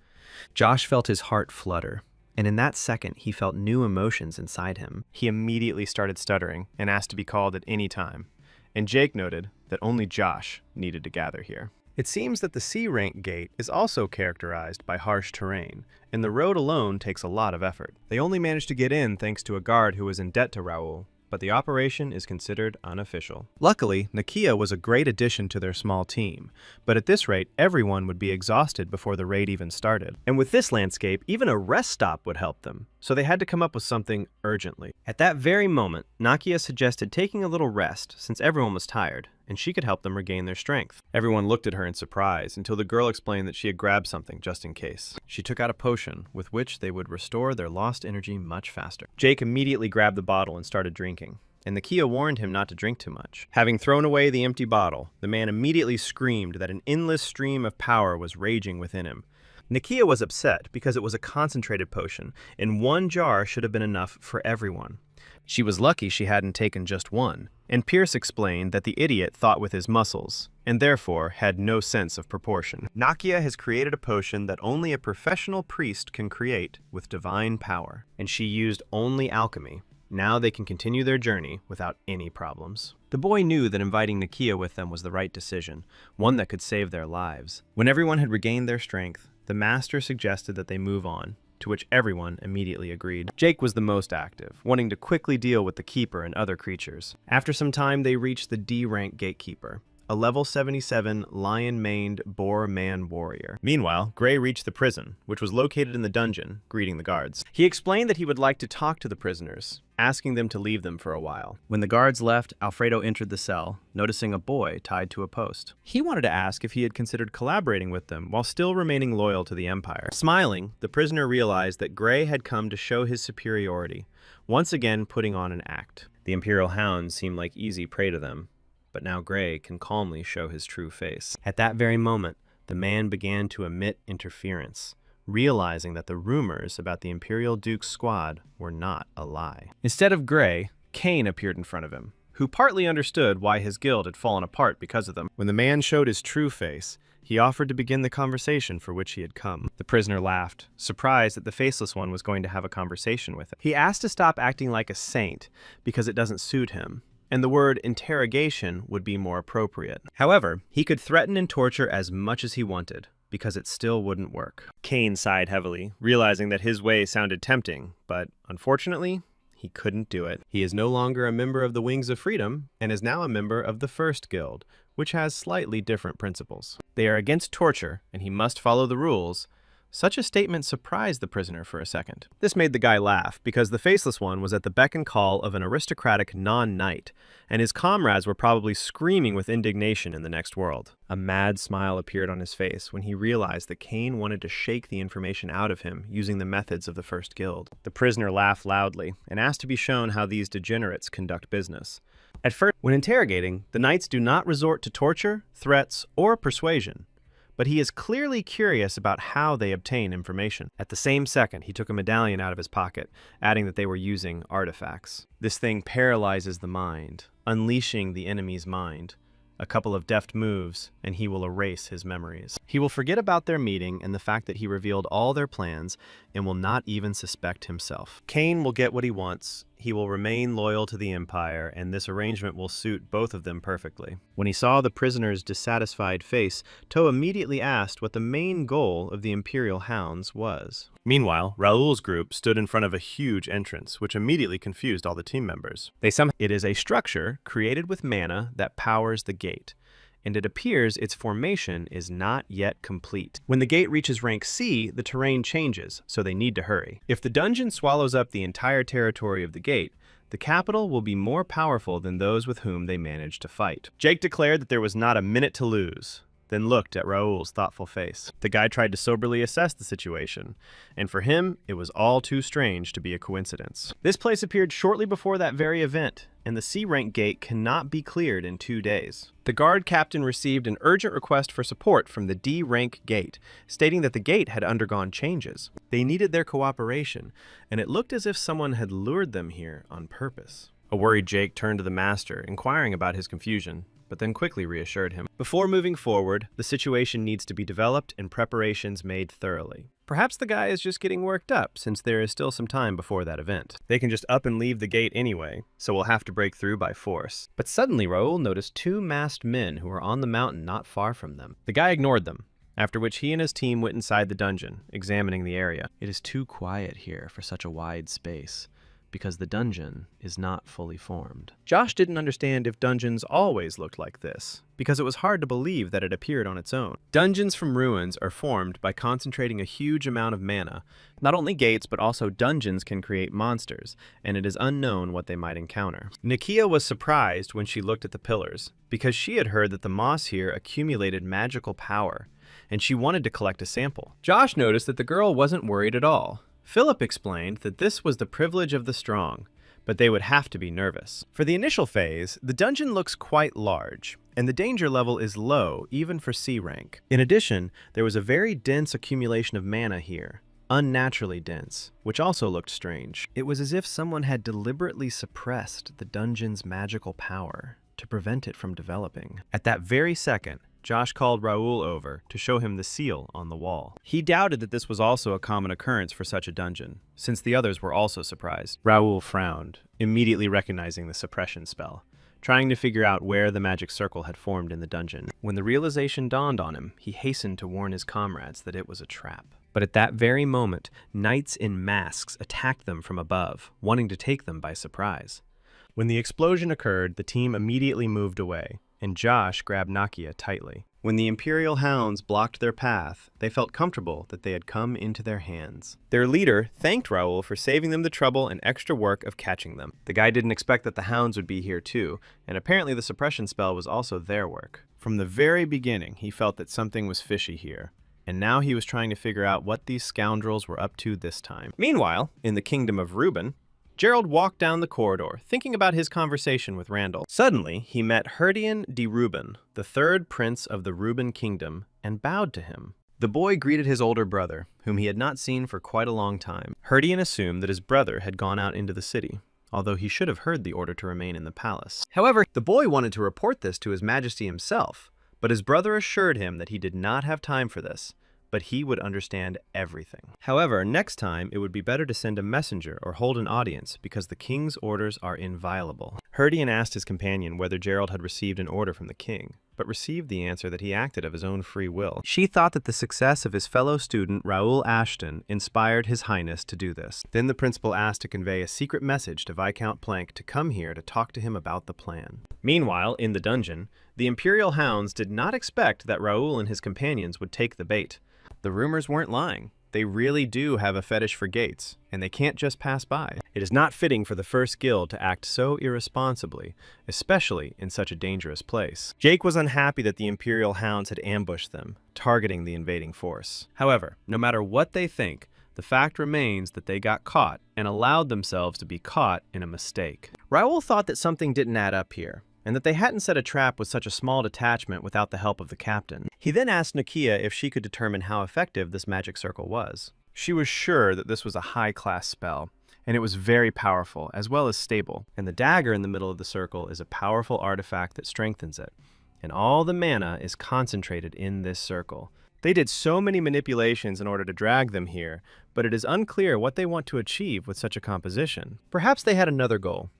Josh felt his heart flutter, and in that second, he felt new emotions inside him. He immediately started stuttering and asked to be called at any time, and Jake noted that only Josh needed to gather here. It seems that the C-rank gate is also characterized by harsh terrain, and the road alone takes a lot of effort. They only managed to get in thanks to a guard who was in debt to Raoul, but the operation is considered unofficial. Luckily, Nakia was a great addition to their small team, but at this rate, everyone would be exhausted before the raid even started. And with this landscape, even a rest stop would help them, so they had to come up with something urgently. At that very moment, Nakia suggested taking a little rest since everyone was tired, and she could help them regain their strength. Everyone looked at her in surprise until the girl explained that she had grabbed something just in case. She took out a potion with which they would restore their lost energy much faster. Jake immediately grabbed the bottle and started drinking, and Nakia warned him not to drink too much. Having thrown away the empty bottle, the man immediately screamed that an endless stream of power was raging within him. Nakia was upset because it was a concentrated potion, and one jar should have been enough for everyone. She was lucky she hadn't taken just one, and Pierce explained that the idiot thought with his muscles, and therefore had no sense of proportion. Nakia has created a potion that only a professional priest can create with divine power, and she used only alchemy. Now they can continue their journey without any problems. The boy knew that inviting Nakia with them was the right decision, one that could save their lives. When everyone had regained their strength, the master suggested that they move on, to which everyone immediately agreed. Jake was the most active, wanting to quickly deal with the keeper and other creatures. After some time, they reached the D-rank gatekeeper, a level 77 lion-maned boar-man warrior. Meanwhile, Gray reached the prison, which was located in the dungeon, greeting the guards. He explained that he would like to talk to the prisoners, asking them to leave them for a while. When the guards left, Alfredo entered the cell, noticing a boy tied to a post. He wanted to ask if he had considered collaborating with them while still remaining loyal to the Empire. Smiling, the prisoner realized that Gray had come to show his superiority, once again putting on an act. The Imperial hounds seemed like easy prey to them, but now Gray can calmly show his true face. At that very moment, the man began to emit interference, realizing that the rumors about the Imperial Duke's squad were not a lie. Instead of Gray, Kane appeared in front of him, who partly understood why his guild had fallen apart because of them. When the man showed his true face, he offered to begin the conversation for which he had come. The prisoner laughed, surprised that the faceless one was going to have a conversation with him. He asked to stop acting like a saint because it doesn't suit him, and the word interrogation would be more appropriate. However, he could threaten and torture as much as he wanted, because it still wouldn't work. Kane sighed heavily, realizing that his way sounded tempting, but unfortunately, he couldn't do it. He is no longer a member of the Wings of Freedom, and is now a member of the First Guild, which has slightly different principles. They are against torture, and he must follow the rules. Such a statement surprised the prisoner for a second. This made the guy laugh, because the faceless one was at the beck and call of an aristocratic non-knight, and his comrades were probably screaming with indignation in the next world. A mad smile appeared on his face when he realized that Kane wanted to shake the information out of him using the methods of the First Guild. The prisoner laughed loudly and asked to be shown how these degenerates conduct business. At first, when interrogating, the knights do not resort to torture, threats, or persuasion, but he is clearly curious about how they obtain information. At the same second, he took a medallion out of his pocket, adding that they were using artifacts. This thing paralyzes the mind, unleashing the enemy's mind. A couple of deft moves, and he will erase his memories. He will forget about their meeting and the fact that he revealed all their plans, and will not even suspect himself. Kane will get what he wants. He will remain loyal to the Empire, and this arrangement will suit both of them perfectly. When he saw the prisoner's dissatisfied face, Toe immediately asked what the main goal of the Imperial Hounds was. Meanwhile, Raoul's group stood in front of a huge entrance, which immediately confused all the team members. It is a structure created with mana that powers the gate, and it appears its formation is not yet complete. When the gate reaches rank C, the terrain changes, so they need to hurry. If the dungeon swallows up the entire territory of the gate, the capital will be more powerful than those with whom they managed to fight. Jake declared that there was not a minute to lose, then looked at Raoul's thoughtful face. The guy tried to soberly assess the situation, and for him, it was all too strange to be a coincidence. This place appeared shortly before that very event, and the C-rank gate cannot be cleared in 2 days. The guard captain received an urgent request for support from the D-rank gate, stating that the gate had undergone changes. They needed their cooperation, and it looked as if someone had lured them here on purpose. A worried Jake turned to the master, inquiring about his confusion, but then quickly reassured him. Before moving forward, the situation needs to be developed and preparations made thoroughly. Perhaps the guy is just getting worked up, since there is still some time before that event. They can just up and leave the gate anyway, so we'll have to break through by force. But suddenly Raoul noticed 2 masked men who were on the mountain not far from them. The guy ignored them, after which he and his team went inside the dungeon, examining the area. It is too quiet here for such a wide space. because the dungeon is not fully formed. Josh didn't understand if dungeons always looked like this, because it was hard to believe that it appeared on its own. Dungeons from ruins are formed by concentrating a huge amount of mana. Not only gates, but also dungeons can create monsters, and it is unknown what they might encounter. Nakia was surprised when she looked at the pillars, because she had heard that the moss here accumulated magical power, and she wanted to collect a sample. Josh noticed that the girl wasn't worried at all. Philip explained that this was the privilege of the strong, but they would have to be nervous. For the initial phase, the dungeon looks quite large, and the danger level is low even for C rank. In addition, there was a very dense accumulation of mana here, unnaturally dense, which also looked strange. It was as if someone had deliberately suppressed the dungeon's magical power to prevent it from developing. At that very second, Josh called Raoul over to show him the seal on the wall. He doubted that this was also a common occurrence for such a dungeon, since the others were also surprised. Raoul frowned, immediately recognizing the suppression spell, trying to figure out where the magic circle had formed in the dungeon. When the realization dawned on him, he hastened to warn his comrades that it was a trap. But at that very moment, knights in masks attacked them from above, wanting to take them by surprise. When the explosion occurred, the team immediately moved away, and Josh grabbed Nakia tightly. When the Imperial hounds blocked their path, they felt comfortable that they had come into their hands. Their leader thanked Raoul for saving them the trouble and extra work of catching them. The guy didn't expect that the hounds would be here too, and apparently the suppression spell was also their work. From the very beginning, he felt that something was fishy here, and now he was trying to figure out what these scoundrels were up to this time. Meanwhile, in the kingdom of Reuben, Gerald walked down the corridor, thinking about his conversation with Randall. Suddenly, he met Herdian de Reuben, the third prince of the Reuben kingdom, and bowed to him. The boy greeted his older brother, whom he had not seen for quite a long time. Herdian assumed that his brother had gone out into the city, although he should have heard the order to remain in the palace. However, the boy wanted to report this to His Majesty himself, but his brother assured him that he did not have time for this, but he would understand everything. However, next time it would be better to send a messenger or hold an audience because the king's orders are inviolable. Herdian asked his companion whether Gerald had received an order from the king, but received the answer that he acted of his own free will. She thought that the success of his fellow student, Raoul Ashton, inspired His Highness to do this. Then the principal asked to convey a secret message to Viscount Plank to come here to talk to him about the plan. Meanwhile, in the dungeon, the Imperial hounds did not expect that Raoul and his companions would take the bait. The rumors weren't lying. They really do have a fetish for gates, and they can't just pass by. It is not fitting for the first guild to act so irresponsibly, especially in such a dangerous place. Jake was unhappy that the Imperial hounds had ambushed them, targeting the invading force. However, no matter what they think, the fact remains that they got caught and allowed themselves to be caught in a mistake. Raoul thought that something didn't add up here, and that they hadn't set a trap with such a small detachment without the help of the captain. He then asked Nakia if she could determine how effective this magic circle was. She was sure that this was a high-class spell, and it was very powerful, as well as stable. And the dagger in the middle of the circle is a powerful artifact that strengthens it. And all the mana is concentrated in this circle. They did so many manipulations in order to drag them here, but it is unclear what they want to achieve with such a composition. Perhaps they had another goal.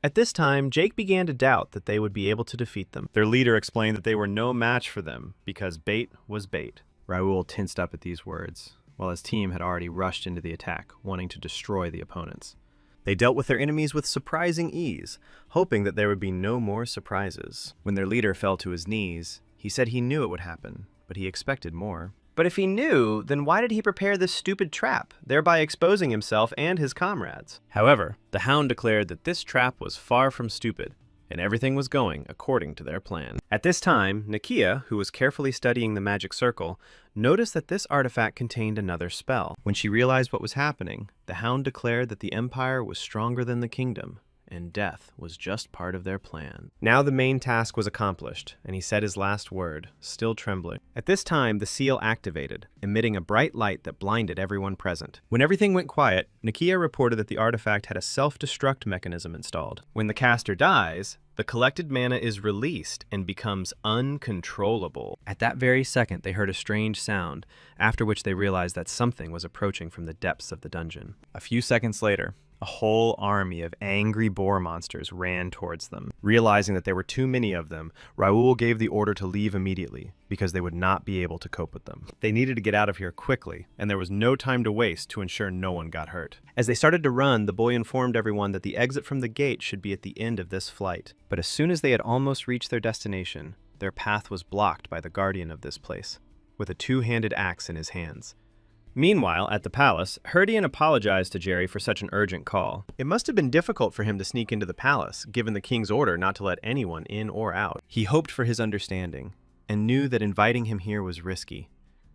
At this time, Jake began to doubt that they would be able to defeat them. Their leader explained that they were no match for them, because bait was bait. Raoul tensed up at these words, while his team had already rushed into the attack, wanting to destroy the opponents. They dealt with their enemies with surprising ease, hoping that there would be no more surprises. When their leader fell to his knees, he said he knew it would happen, but he expected more. But if he knew, then why did he prepare this stupid trap, thereby exposing himself and his comrades? However, the Hound declared that this trap was far from stupid, and everything was going according to their plan. At this time, Nakia, who was carefully studying the magic circle, noticed that this artifact contained another spell. When she realized what was happening, the Hound declared that the Empire was stronger than the kingdom, and death was just part of their plan. Now the main task was accomplished, and he said his last word, still trembling. At this time, the seal activated, emitting a bright light that blinded everyone present. When everything went quiet, Nakia reported that the artifact had a self-destruct mechanism installed. When the caster dies, the collected mana is released and becomes uncontrollable. At that very second, they heard a strange sound, after which they realized that something was approaching from the depths of the dungeon. A few seconds later, A whole army of angry boar monsters ran towards them. Realizing that there were too many of them, Raoul gave the order to leave immediately, because they would not be able to cope with them. They needed to get out of here quickly, and there was no time to waste to ensure no one got hurt. As they started to run, the boy informed everyone that the exit from the gate should be at the end of this flight. But as soon as they had almost reached their destination, their path was blocked by the guardian of this place, with a two-handed axe in his hands. Meanwhile, at the palace, Herdian apologized to Jerry for such an urgent call. It must have been difficult for him to sneak into the palace, given the king's order not to let anyone in or out. He hoped for his understanding, and knew that inviting him here was risky,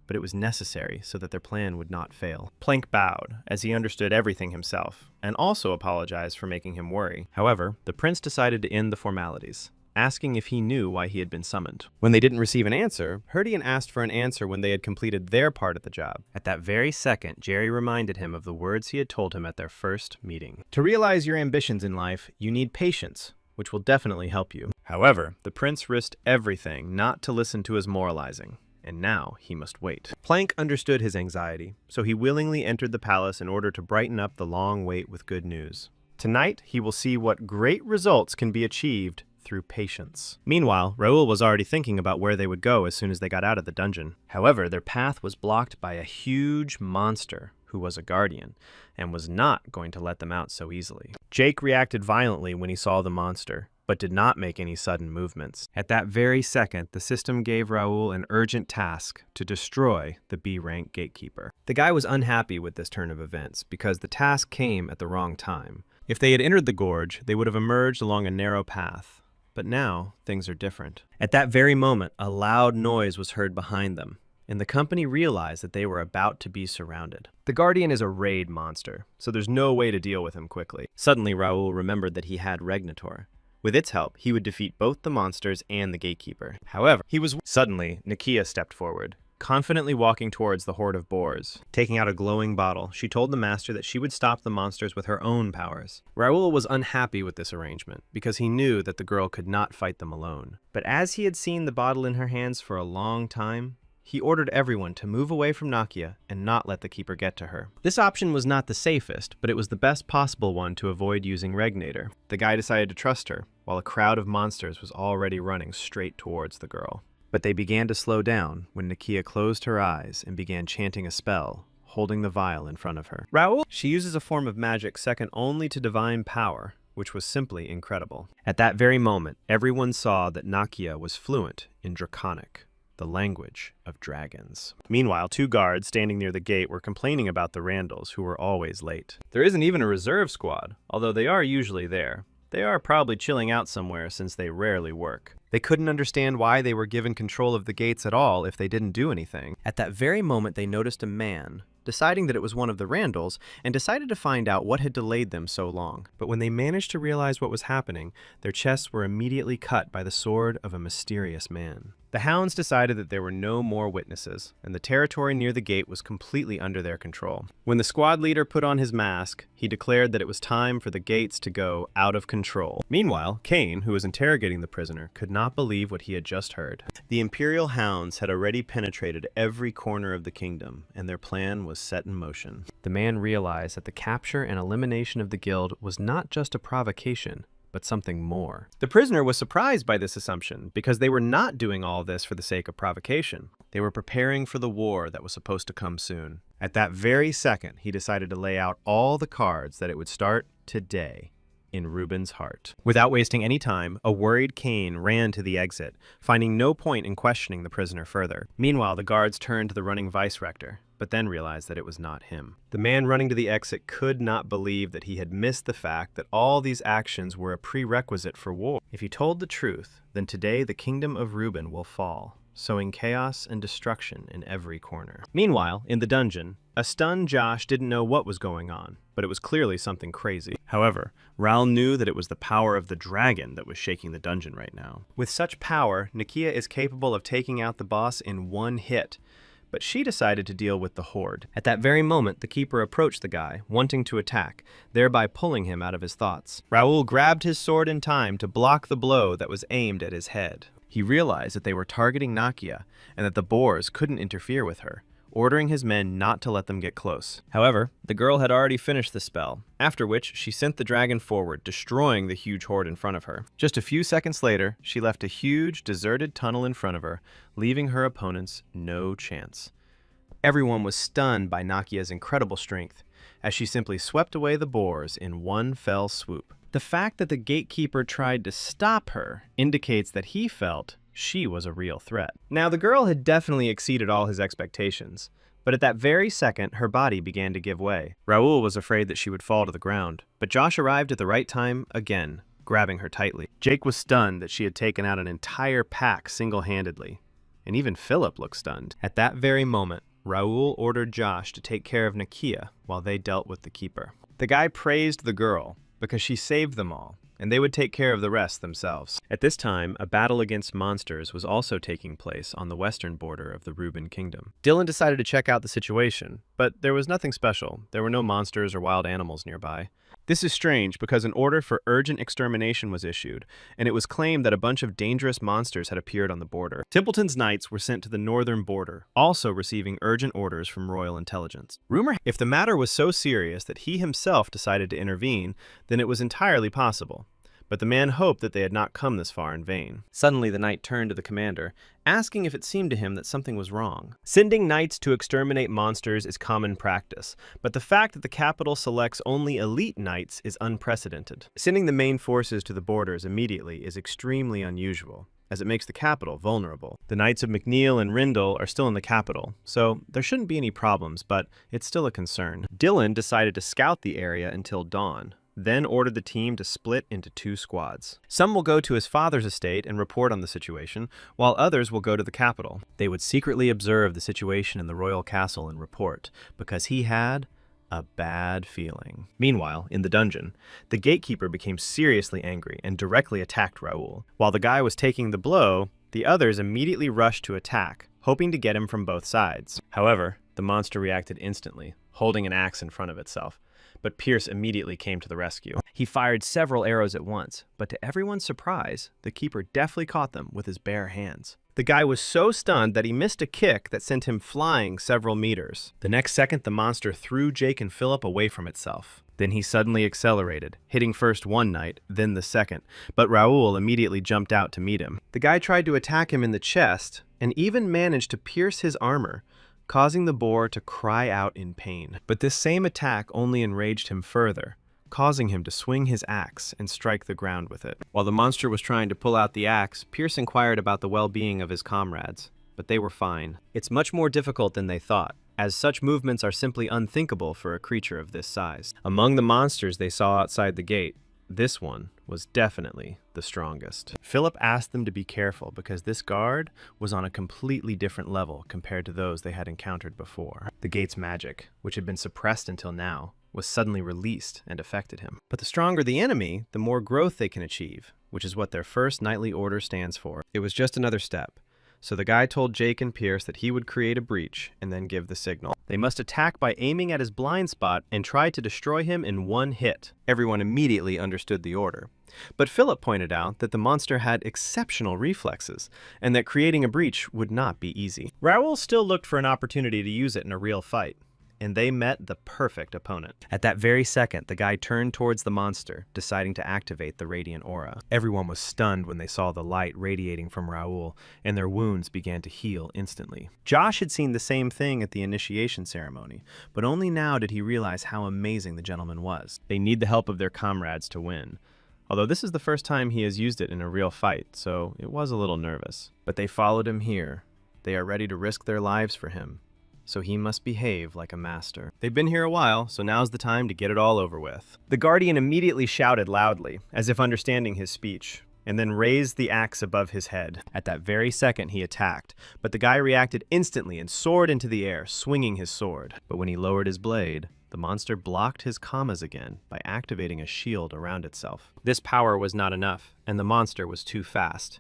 but it was necessary so that their plan would not fail. Plank bowed, as he understood everything himself, and also apologized for making him worry. However, the prince decided to end the formalities, asking if he knew why he had been summoned. When they didn't receive an answer, Herdian asked for an answer when they had completed their part of the job. At that very second, Jerry reminded him of the words he had told him at their first meeting. To realize your ambitions in life, you need patience, which will definitely help you. However, the prince risked everything not to listen to his moralizing, and now he must wait. Plank understood his anxiety, so he willingly entered the palace in order to brighten up the long wait with good news. Tonight, he will see what great results can be achieved through patience. Meanwhile, Raoul was already thinking about where they would go as soon as they got out of the dungeon. However, their path was blocked by a huge monster who was a guardian, and was not going to let them out so easily. Jake reacted violently when he saw the monster, but did not make any sudden movements. At that very second, the system gave Raoul an urgent task to destroy the B-rank gatekeeper. The guy was unhappy with this turn of events because the task came at the wrong time. If they had entered the gorge, they would have emerged along a narrow path. But now, things are different. At that very moment, a loud noise was heard behind them, and the company realized that they were about to be surrounded. The Guardian is a raid monster, so there's no way to deal with him quickly. Suddenly, Raoul remembered that he had Regnator. With its help, he would defeat both the monsters and the gatekeeper. However, Suddenly, Nakia stepped forward, confidently walking towards the horde of boars. Taking out a glowing bottle, she told the master that she would stop the monsters with her own powers. Raoul was unhappy with this arrangement, because he knew that the girl could not fight them alone. But as he had seen the bottle in her hands for a long time, he ordered everyone to move away from Nakia and not let the keeper get to her. This option was not the safest, but it was the best possible one to avoid using Regnator. The guy decided to trust her, while a crowd of monsters was already running straight towards the girl. But they began to slow down when Nakia closed her eyes and began chanting a spell, holding the vial in front of her. Raoul? She uses a form of magic second only to divine power, which was simply incredible. At that very moment, everyone saw that Nakia was fluent in Draconic, the language of dragons. Meanwhile, two guards standing near the gate were complaining about the Randalls, who were always late. There isn't even a reserve squad, although they are usually there. They are probably chilling out somewhere since they rarely work. They couldn't understand why they were given control of the gates at all if they didn't do anything. At that very moment, they noticed a man, deciding that it was one of the Randalls, and decided to find out what had delayed them so long. But when they managed to realize what was happening, their chests were immediately cut by the sword of a mysterious man. The hounds decided that there were no more witnesses, and the territory near the gate was completely under their control. When the squad leader put on his mask, he declared that it was time for the gates to go out of control. Meanwhile, Kane, who was interrogating the prisoner, could not believe what he had just heard. The Imperial hounds had already penetrated every corner of the kingdom, and their plan was set in motion. The man realized that the capture and elimination of the guild was not just a provocation, but something more. The prisoner was surprised by this assumption because they were not doing all this for the sake of provocation. They were preparing for the war that was supposed to come soon. At that very second, he decided to lay out all the cards that it would start today in Reuben's heart. Without wasting any time, a worried Kane ran to the exit, finding no point in questioning the prisoner further. Meanwhile, the guards turned to the running vice-rector, but then realized that it was not him. The man running to the exit could not believe that he had missed the fact that all these actions were a prerequisite for war. If he told the truth, then today the kingdom of Reuben will fall, sowing chaos and destruction in every corner. Meanwhile, in the dungeon, a stunned Josh didn't know what was going on, but it was clearly something crazy. However, Raoul knew that it was the power of the dragon that was shaking the dungeon right now. With such power, Nakia is capable of taking out the boss in one hit, but she decided to deal with the horde. At that very moment, the keeper approached the guy, wanting to attack, thereby pulling him out of his thoughts. Raoul grabbed his sword in time to block the blow that was aimed at his head. He realized that they were targeting Nakia, and that the boars couldn't interfere with her, ordering his men not to let them get close. However, the girl had already finished the spell, after which she sent the dragon forward, destroying the huge horde in front of her. Just a few seconds later, she left a huge, deserted tunnel in front of her, leaving her opponents no chance. Everyone was stunned by Nakia's incredible strength, as she simply swept away the boars in one fell swoop. The fact that the gatekeeper tried to stop her indicates that he felt she was a real threat. Now, the girl had definitely exceeded all his expectations, but at that very second, her body began to give way. Raoul was afraid that she would fall to the ground, but Josh arrived at the right time again, grabbing her tightly. Jake was stunned that she had taken out an entire pack single-handedly, and even Philip looked stunned. At that very moment, Raoul ordered Josh to take care of Nakia while they dealt with the keeper. The guy praised the girl because she saved them all, and they would take care of the rest themselves. At this time, a battle against monsters was also taking place on the western border of the Reuben Kingdom. Dylan decided to check out the situation, but there was nothing special. There were no monsters or wild animals nearby. This is strange because an order for urgent extermination was issued, and it was claimed that a bunch of dangerous monsters had appeared on the border. Templeton's knights were sent to the northern border, also receiving urgent orders from royal intelligence. If the matter was so serious that he himself decided to intervene, then it was entirely possible. But the man hoped that they had not come this far in vain. Suddenly the knight turned to the commander, asking if it seemed to him that something was wrong. Sending knights to exterminate monsters is common practice, but the fact that the capital selects only elite knights is unprecedented. Sending the main forces to the borders immediately is extremely unusual, as it makes the capital vulnerable. The Knights of McNeil and Rindle are still in the capital, so there shouldn't be any problems, but it's still a concern. Dylan decided to scout the area until dawn, then ordered the team to split into 2 squads. Some will go to his father's estate and report on the situation, while others will go to the capital. They would secretly observe the situation in the royal castle and report, because he had a bad feeling. Meanwhile, in the dungeon, the gatekeeper became seriously angry and directly attacked Raoul. While the guy was taking the blow, the others immediately rushed to attack, hoping to get him from both sides. However, the monster reacted instantly, holding an axe in front of itself. But Pierce immediately came to the rescue. He fired several arrows at once, but to everyone's surprise, the keeper deftly caught them with his bare hands. The guy was so stunned that he missed a kick that sent him flying several meters. The next second, the monster threw Jake and Philip away from itself. Then he suddenly accelerated, hitting first one knight, then the second, but Raoul immediately jumped out to meet him. The guy tried to attack him in the chest, and even managed to pierce his armor, causing the boar to cry out in pain. But this same attack only enraged him further, causing him to swing his axe and strike the ground with it. While the monster was trying to pull out the axe, Pierce inquired about the well-being of his comrades, but they were fine. It's much more difficult than they thought, as such movements are simply unthinkable for a creature of this size. Among the monsters they saw outside the gate, this one was definitely the strongest. Philip asked them to be careful because this guard was on a completely different level compared to those they had encountered before. The gate's magic, which had been suppressed until now, was suddenly released and affected him. But the stronger the enemy, the more growth they can achieve, which is what their first knightly order stands for. It was just another step. So the guy told Jake and Pierce that he would create a breach and then give the signal. They must attack by aiming at his blind spot and try to destroy him in one hit. Everyone immediately understood the order. But Philip pointed out that the monster had exceptional reflexes and that creating a breach would not be easy. Raoul still looked for an opportunity to use it in a real fight, and they met the perfect opponent. At that very second, the guy turned towards the monster, deciding to activate the radiant aura. Everyone was stunned when they saw the light radiating from Raoul, and their wounds began to heal instantly. Josh had seen the same thing at the initiation ceremony, but only now did he realize how amazing the gentleman was. They need the help of their comrades to win. Although this is the first time he has used it in a real fight, so it was a little nervous. But they followed him here. They are ready to risk their lives for him, so he must behave like a master. They've been here a while, so now's the time to get it all over with. The guardian immediately shouted loudly, as if understanding his speech, and then raised the axe above his head. At that very second, he attacked, but the guy reacted instantly and soared into the air, swinging his sword. But when he lowered his blade, the monster blocked his commas again by activating a shield around itself. This power was not enough, and the monster was too fast.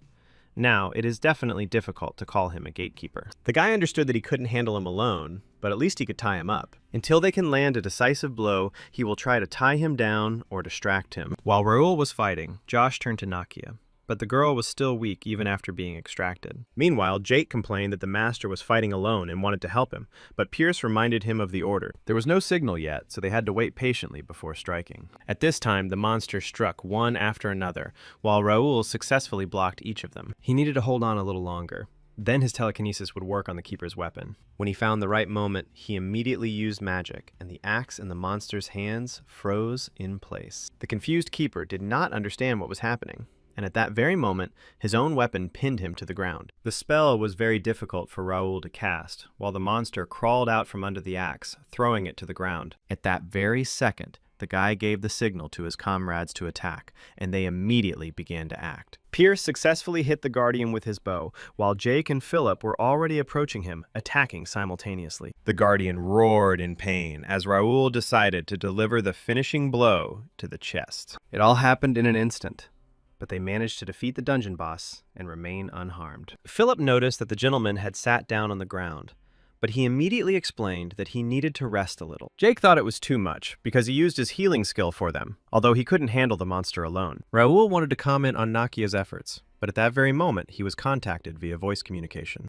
Now, it is definitely difficult to call him a gatekeeper. The guy understood that he couldn't handle him alone, but at least he could tie him up. Until they can land a decisive blow, he will try to tie him down or distract him. While Raoul was fighting, Josh turned to Nakia. but the girl was still weak even after being extracted. Meanwhile, Jake complained that the master was fighting alone and wanted to help him, but Pierce reminded him of the order. There was no signal yet, so they had to wait patiently before striking. At this time, the monster struck one after another, while Raoul successfully blocked each of them. He needed to hold on a little longer. Then his telekinesis would work on the keeper's weapon. When he found the right moment, he immediately used magic, and the axe in the monster's hands froze in place. The confused keeper did not understand what was happening, and at that very moment, his own weapon pinned him to the ground. The spell was very difficult for Raoul to cast, while the monster crawled out from under the axe, throwing it to the ground. At that very second, the guy gave the signal to his comrades to attack, and they immediately began to act. Pierce successfully hit the Guardian with his bow, while Jake and Philip were already approaching him, attacking simultaneously. The Guardian roared in pain as Raoul decided to deliver the finishing blow to the chest. It all happened in an instant, but they managed to defeat the dungeon boss and remain unharmed. Philip noticed that the gentleman had sat down on the ground, but he immediately explained that he needed to rest a little. Jake thought it was too much, because he used his healing skill for them, although he couldn't handle the monster alone. Raoul wanted to comment on Nakia's efforts, but at that very moment, he was contacted via voice communication.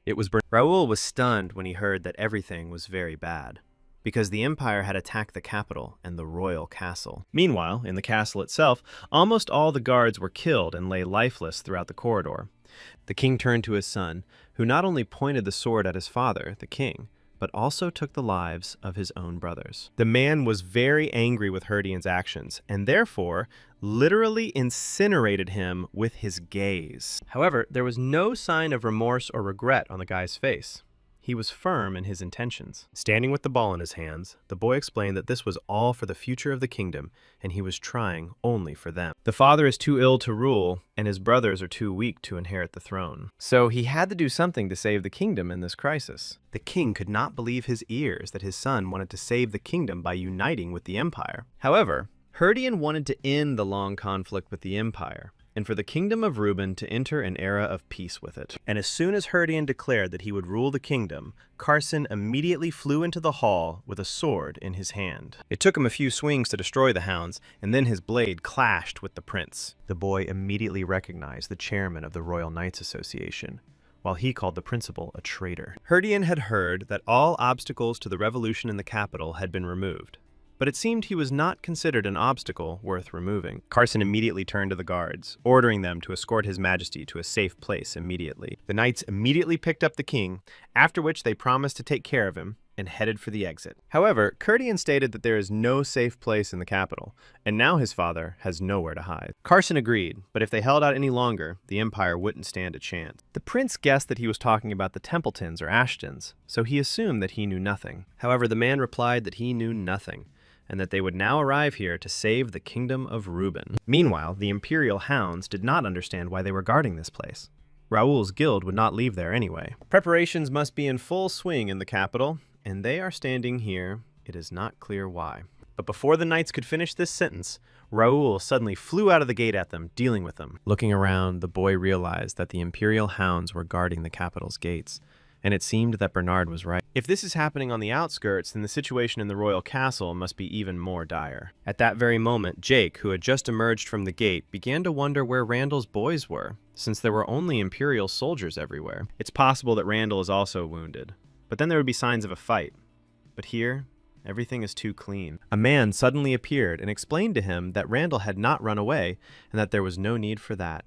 Raoul was stunned when he heard that everything was very bad, because the Empire had attacked the capital and the royal castle. Meanwhile, in the castle itself, almost all the guards were killed and lay lifeless throughout the corridor. The king turned to his son, who not only pointed the sword at his father, the king, but also took the lives of his own brothers. The man was very angry with Herdian's actions, and therefore literally incinerated him with his gaze. However, there was no sign of remorse or regret on the guy's face. He was firm in his intentions. Standing with the ball in his hands, the boy explained that this was all for the future of the kingdom, and he was trying only for them. The father is too ill to rule, and his brothers are too weak to inherit the throne. So he had to do something to save the kingdom in this crisis. The king could not believe his ears that his son wanted to save the kingdom by uniting with the Empire. However, Herdian wanted to end the long conflict with the Empire, and for the kingdom of Reuben to enter an era of peace with it. And as soon as Herdian declared that he would rule the kingdom, Carson immediately flew into the hall with a sword in his hand. It took him a few swings to destroy the hounds, and then his blade clashed with the prince. The boy immediately recognized the chairman of the Royal Knights Association, while he called the principal a traitor. Herdian had heard that all obstacles to the revolution in the capital had been removed, but it seemed he was not considered an obstacle worth removing. Carson immediately turned to the guards, ordering them to escort His Majesty to a safe place immediately. The knights immediately picked up the king, after which they promised to take care of him and headed for the exit. However, Herdian stated that there is no safe place in the capital, and now his father has nowhere to hide. Carson agreed, but if they held out any longer, the Empire wouldn't stand a chance. The prince guessed that he was talking about the Templetons or Ashtons, so he assumed that he knew nothing. However, the man replied that he knew nothing, and that they would now arrive here to save the kingdom of Reuben. Meanwhile, the Imperial Hounds did not understand why they were guarding this place. Raoul's guild would not leave there anyway. Preparations must be in full swing in the capital, and they are standing here. It is not clear why. But before the knights could finish this sentence, Raoul suddenly flew out of the gate at them, dealing with them. Looking around, the boy realized that the Imperial Hounds were guarding the capital's gates, and it seemed that Bernard was right. If this is happening on the outskirts, then the situation in the royal castle must be even more dire. At that very moment, Jake, who had just emerged from the gate, began to wonder where Randall's boys were, since there were only Imperial soldiers everywhere. It's possible that Randall is also wounded, but then there would be signs of a fight. But here, everything is too clean. A man suddenly appeared and explained to him that Randall had not run away, and that there was no need for that.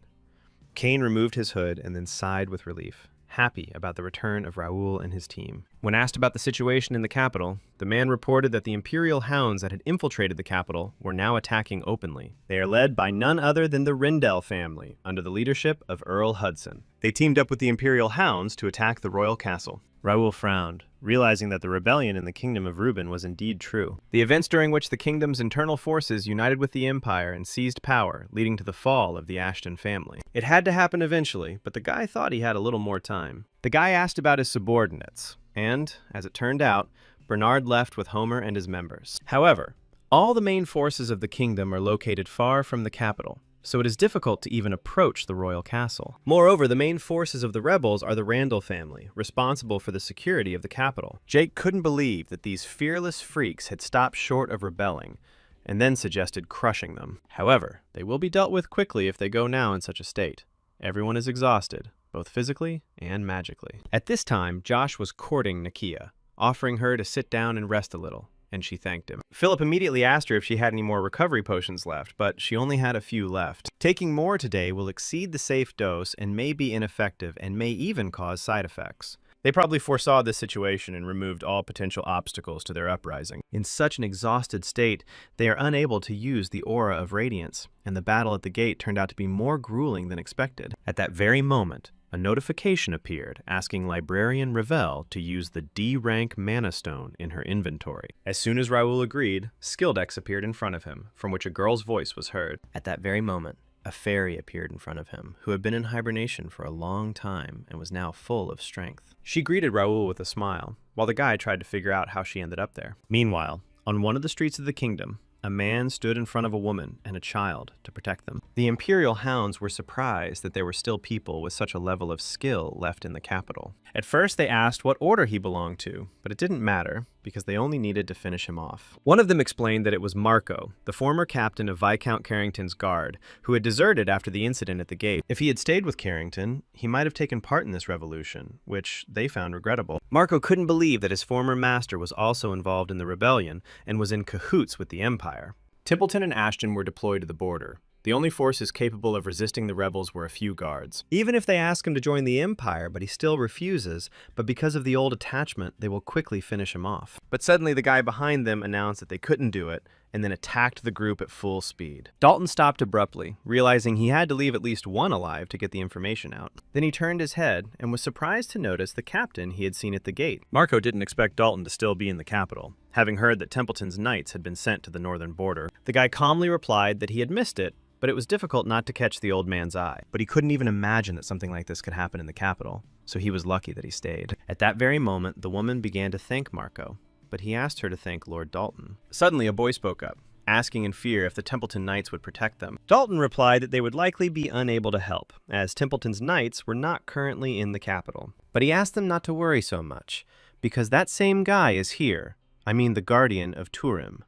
Kane removed his hood and then sighed with relief, happy about the return of Raoul and his team. When asked about the situation in the capital, the man reported that the Imperial Hounds that had infiltrated the capital were now attacking openly. They are led by none other than the Rendell family, under the leadership of Earl Hudson. They teamed up with the Imperial Hounds to attack the royal castle. Raoul frowned, realizing that the rebellion in the kingdom of Reuben was indeed true. The events during which the kingdom's internal forces united with the Empire and seized power, leading to the fall of the Ashton family. It had to happen eventually, but the guy thought he had a little more time. The guy asked about his subordinates, and, as it turned out, Bernard left with Homer and his members. However, all the main forces of the kingdom are located far from the capital, so it is difficult to even approach the royal castle. Moreover, the main forces of the rebels are the Randall family, responsible for the security of the capital. Jake couldn't believe that these fearless freaks had stopped short of rebelling, and then suggested crushing them. However, they will be dealt with quickly if they go now in such a state. Everyone is exhausted, both physically and magically. At this time, Josh was courting Nakia, offering her to sit down and rest a little, and she thanked him. Philip immediately asked her if she had any more recovery potions left, but she only had a few left. Taking more today will exceed the safe dose and may be ineffective and may even cause side effects. They probably foresaw this situation and removed all potential obstacles to their uprising. In such an exhausted state, they are unable to use the aura of radiance, and the battle at the gate turned out to be more grueling than expected. At that very moment, a notification appeared asking librarian Ravel to use the D-rank mana stone in her inventory. As soon as Raoul agreed, Skildex appeared in front of him, from which a girl's voice was heard. At that very moment, a fairy appeared in front of him, who had been in hibernation for a long time and was now full of strength. She greeted Raoul with a smile, while the guy tried to figure out how she ended up there. Meanwhile, on one of the streets of the kingdom, a man stood in front of a woman and a child to protect them. The Imperial hounds were surprised that there were still people with such a level of skill left in the capital. At first they asked what order he belonged to, but it didn't matter because they only needed to finish him off. One of them explained that it was Marco, the former captain of Viscount Carrington's guard, who had deserted after the incident at the gate. If he had stayed with Carrington, he might have taken part in this revolution, which they found regrettable. Marco couldn't believe that his former master was also involved in the rebellion and was in cahoots with the Empire. Templeton and Ashton were deployed to the border. The only forces capable of resisting the rebels were a few guards. Even if they ask him to join the Empire, but he still refuses, but because of the old attachment, they will quickly finish him off. But suddenly the guy behind them announced that they couldn't do it, and then attacked the group at full speed. Dalton stopped abruptly, realizing he had to leave at least one alive to get the information out. Then he turned his head and was surprised to notice the captain he had seen at the gate. Marco didn't expect Dalton to still be in the capital, having heard that Templeton's knights had been sent to the northern border. The guy calmly replied that he had missed it, but it was difficult not to catch the old man's eye. But he couldn't even imagine that something like this could happen in the capital, so he was lucky that he stayed. At that very moment, the woman began to thank Marco, but he asked her to thank Lord Dalton. Suddenly, a boy spoke up, asking in fear if the Templeton Knights would protect them. Dalton replied that they would likely be unable to help, as Templeton's Knights were not currently in the capital. But he asked them not to worry so much, because that same guy is here. I mean the guardian of Turim,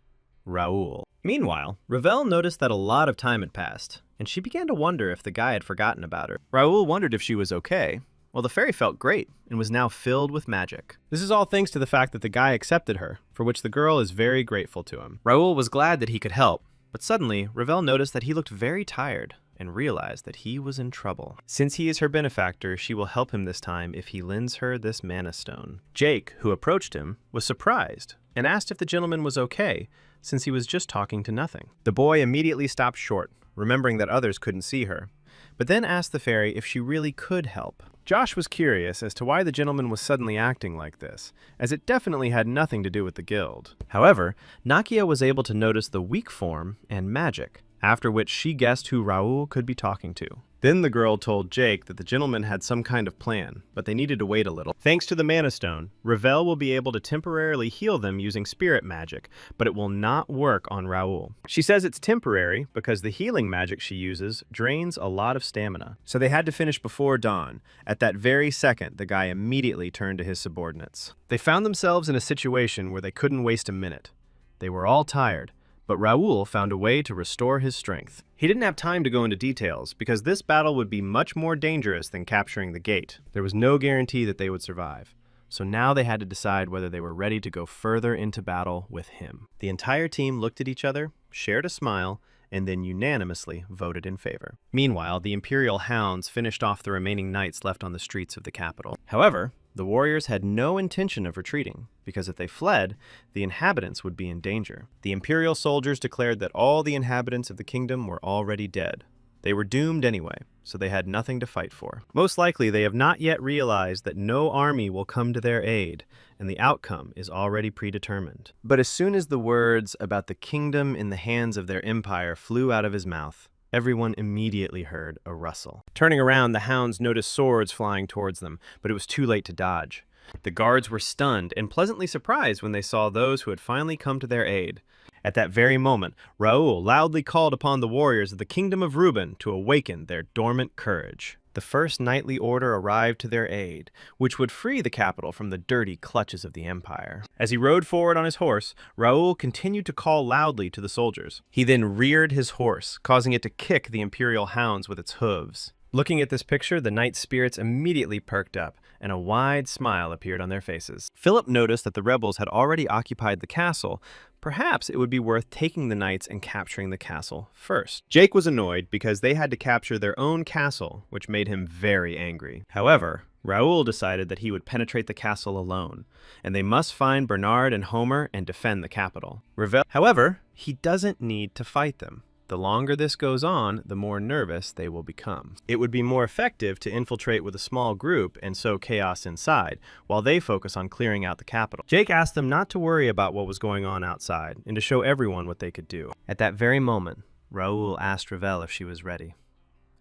Raoul. Meanwhile, Ravel noticed that a lot of time had passed, and she began to wonder if the guy had forgotten about her. Raoul wondered if she was okay. Well, the fairy felt great and was now filled with magic. This is all thanks to the fact that the guy accepted her, for which the girl is very grateful to him. Raoul was glad that he could help, but suddenly, Ravel noticed that he looked very tired and realized that he was in trouble. Since he is her benefactor, she will help him this time if he lends her this mana stone. Jake, who approached him, was surprised and asked if the gentleman was okay, since he was just talking to nothing. The boy immediately stopped short, remembering that others couldn't see her, but then asked the fairy if she really could help. Josh was curious as to why the gentleman was suddenly acting like this, as it definitely had nothing to do with the guild. However, Nakia was able to notice the weak form and magic, after which she guessed who Raoul could be talking to. Then the girl told Jake that the gentleman had some kind of plan, but they needed to wait a little. Thanks to the Mana Stone, Ravel will be able to temporarily heal them using spirit magic, but it will not work on Raoul. She says it's temporary because the healing magic she uses drains a lot of stamina. So they had to finish before dawn. At that very second, the guy immediately turned to his subordinates. They found themselves in a situation where they couldn't waste a minute. They were all tired, but Raoul found a way to restore his strength. He didn't have time to go into details, because this battle would be much more dangerous than capturing the gate. There was no guarantee that they would survive, so now they had to decide whether they were ready to go further into battle with him. The entire team looked at each other, shared a smile, and then unanimously voted in favor. Meanwhile, the Imperial hounds finished off the remaining knights left on the streets of the capital. However, the warriors had no intention of retreating, because if they fled, the inhabitants would be in danger. The Imperial soldiers declared that all the inhabitants of the kingdom were already dead. They were doomed anyway, so they had nothing to fight for. Most likely, they have not yet realized that no army will come to their aid, and the outcome is already predetermined. But as soon as the words about the kingdom in the hands of their empire flew out of his mouth, everyone immediately heard a rustle. Turning around, the hounds noticed swords flying towards them, but it was too late to dodge. The guards were stunned and pleasantly surprised when they saw those who had finally come to their aid. At that very moment, Raoul loudly called upon the warriors of the kingdom of Reuben to awaken their dormant courage. The first knightly order arrived to their aid, which would free the capital from the dirty clutches of the empire. As he rode forward on his horse, Raoul continued to call loudly to the soldiers. He then reared his horse, causing it to kick the imperial hounds with its hooves. Looking at this picture, the knight's spirits immediately perked up, and a wide smile appeared on their faces. Philip noticed that the rebels had already occupied the castle. Perhaps it would be worth taking the knights and capturing the castle first. Jake was annoyed because they had to capture their own castle, which made him very angry. However, Raoul decided that he would penetrate the castle alone, and they must find Bernard and Homer and defend the capital. However, he doesn't need to fight them. The longer this goes on, the more nervous they will become. It would be more effective to infiltrate with a small group and sow chaos inside, while they focus on clearing out the capital. Jake asked them not to worry about what was going on outside, and to show everyone what they could do. At that very moment, Raoul asked Ravel if she was ready,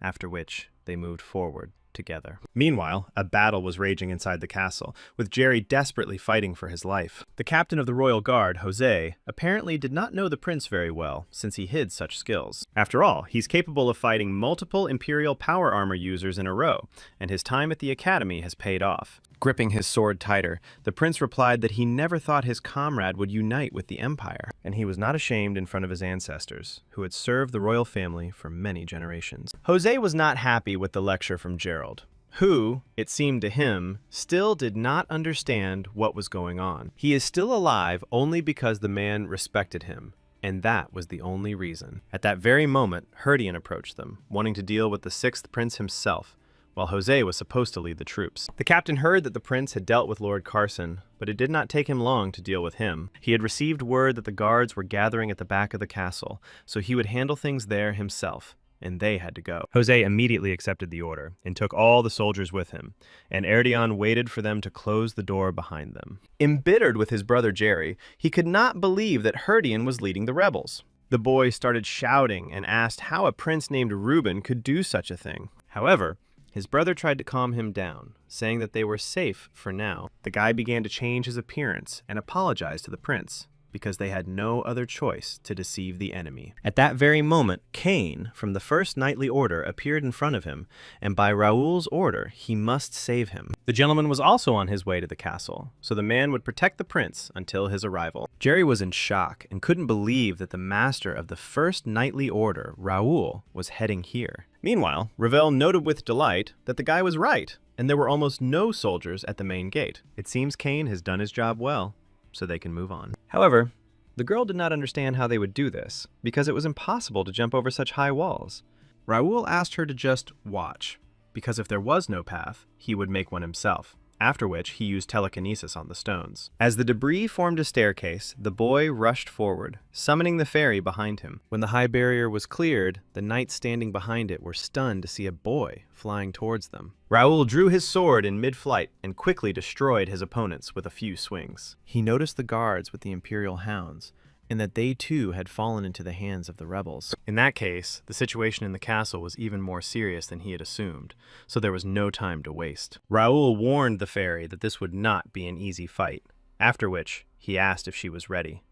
after which they moved forward together. Meanwhile, a battle was raging inside the castle, with Jerry desperately fighting for his life. The captain of the royal guard, Jose, apparently did not know the prince very well, since he hid such skills. After all, he's capable of fighting multiple Imperial power armor users in a row, and his time at the academy has paid off. Gripping his sword tighter, the prince replied that he never thought his comrade would unite with the Empire, and he was not ashamed in front of his ancestors, who had served the royal family for many generations. Jose was not happy with the lecture from Gerald, who, it seemed to him, still did not understand what was going on. He is still alive only because the man respected him, and that was the only reason. At that very moment, Herdian approached them, wanting to deal with the sixth prince himself, while Jose was supposed to lead the troops. The captain heard that the prince had dealt with Lord Carson, but it did not take him long to deal with him. He had received word that the guards were gathering at the back of the castle, so he would handle things there himself, and they had to go. Jose immediately accepted the order, and took all the soldiers with him, and Erdian waited for them to close the door behind them. Embittered with his brother Jerry, he could not believe that Herdian was leading the rebels. The boy started shouting and asked how a prince named Reuben could do such a thing. However, his brother tried to calm him down, saying that they were safe for now. The guy began to change his appearance and apologize to the prince, because they had no other choice to deceive the enemy. At that very moment, Cain, from the First Knightly Order, appeared in front of him, and by Raoul's order, he must save him. The gentleman was also on his way to the castle, so the man would protect the prince until his arrival. Jerry was in shock and couldn't believe that the master of the First Knightly Order, Raoul, was heading here. Meanwhile, Ravel noted with delight that the guy was right, and there were almost no soldiers at the main gate. It seems Cain has done his job well, so they can move on. However, the girl did not understand how they would do this, because it was impossible to jump over such high walls. Raoul asked her to just watch, because if there was no path, he would make one himself, after which he used telekinesis on the stones. As the debris formed a staircase, the boy rushed forward, summoning the fairy behind him. When the high barrier was cleared, the knights standing behind it were stunned to see a boy flying towards them. Raoul drew his sword in mid-flight and quickly destroyed his opponents with a few swings. He noticed the guards with the Imperial hounds, and that they too had fallen into the hands of the rebels. In that case, the situation in the castle was even more serious than he had assumed, so there was no time to waste. Raoul warned the fairy that this would not be an easy fight, after which he asked if she was ready,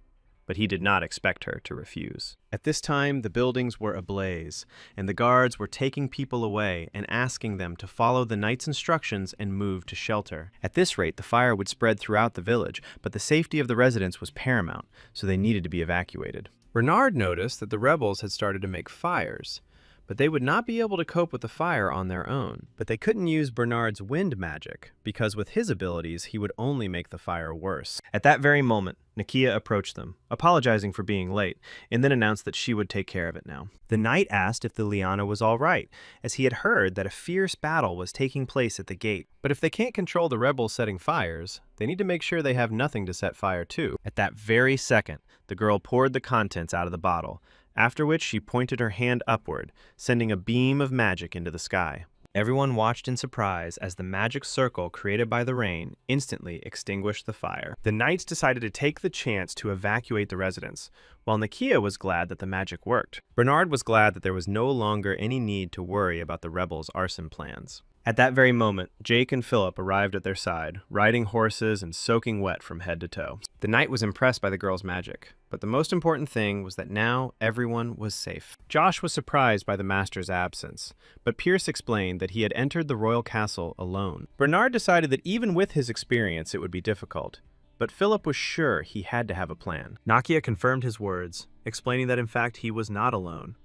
but he did not expect her to refuse. At this time, the buildings were ablaze, and the guards were taking people away and asking them to follow the knight's instructions and move to shelter. At this rate, the fire would spread throughout the village, but the safety of the residents was paramount, so they needed to be evacuated. Bernard noticed that the rebels had started to make fires, but they would not be able to cope with the fire on their own. But they couldn't use Bernard's wind magic, because with his abilities, he would only make the fire worse. At that very moment, Nakia approached them, apologizing for being late, and then announced that she would take care of it now. The knight asked if the Liana was all right, as he had heard that a fierce battle was taking place at the gate. But if they can't control the rebels setting fires, they need to make sure they have nothing to set fire to. At that very second, the girl poured the contents out of the bottle, after which she pointed her hand upward, sending a beam of magic into the sky. Everyone watched in surprise as the magic circle created by the rain instantly extinguished the fire. The knights decided to take the chance to evacuate the residents, while Nakia was glad that the magic worked. Bernard was glad that there was no longer any need to worry about the rebels' arson plans. At that very moment, Jake and Philip arrived at their side, riding horses and soaking wet from head to toe. The knight was impressed by the girl's magic, but the most important thing was that now everyone was safe. Josh was surprised by the master's absence, but Pierce explained that he had entered the royal castle alone. Bernard decided that even with his experience it would be difficult, but Philip was sure he had to have a plan. Nakia confirmed his words, explaining that in fact he was not alone,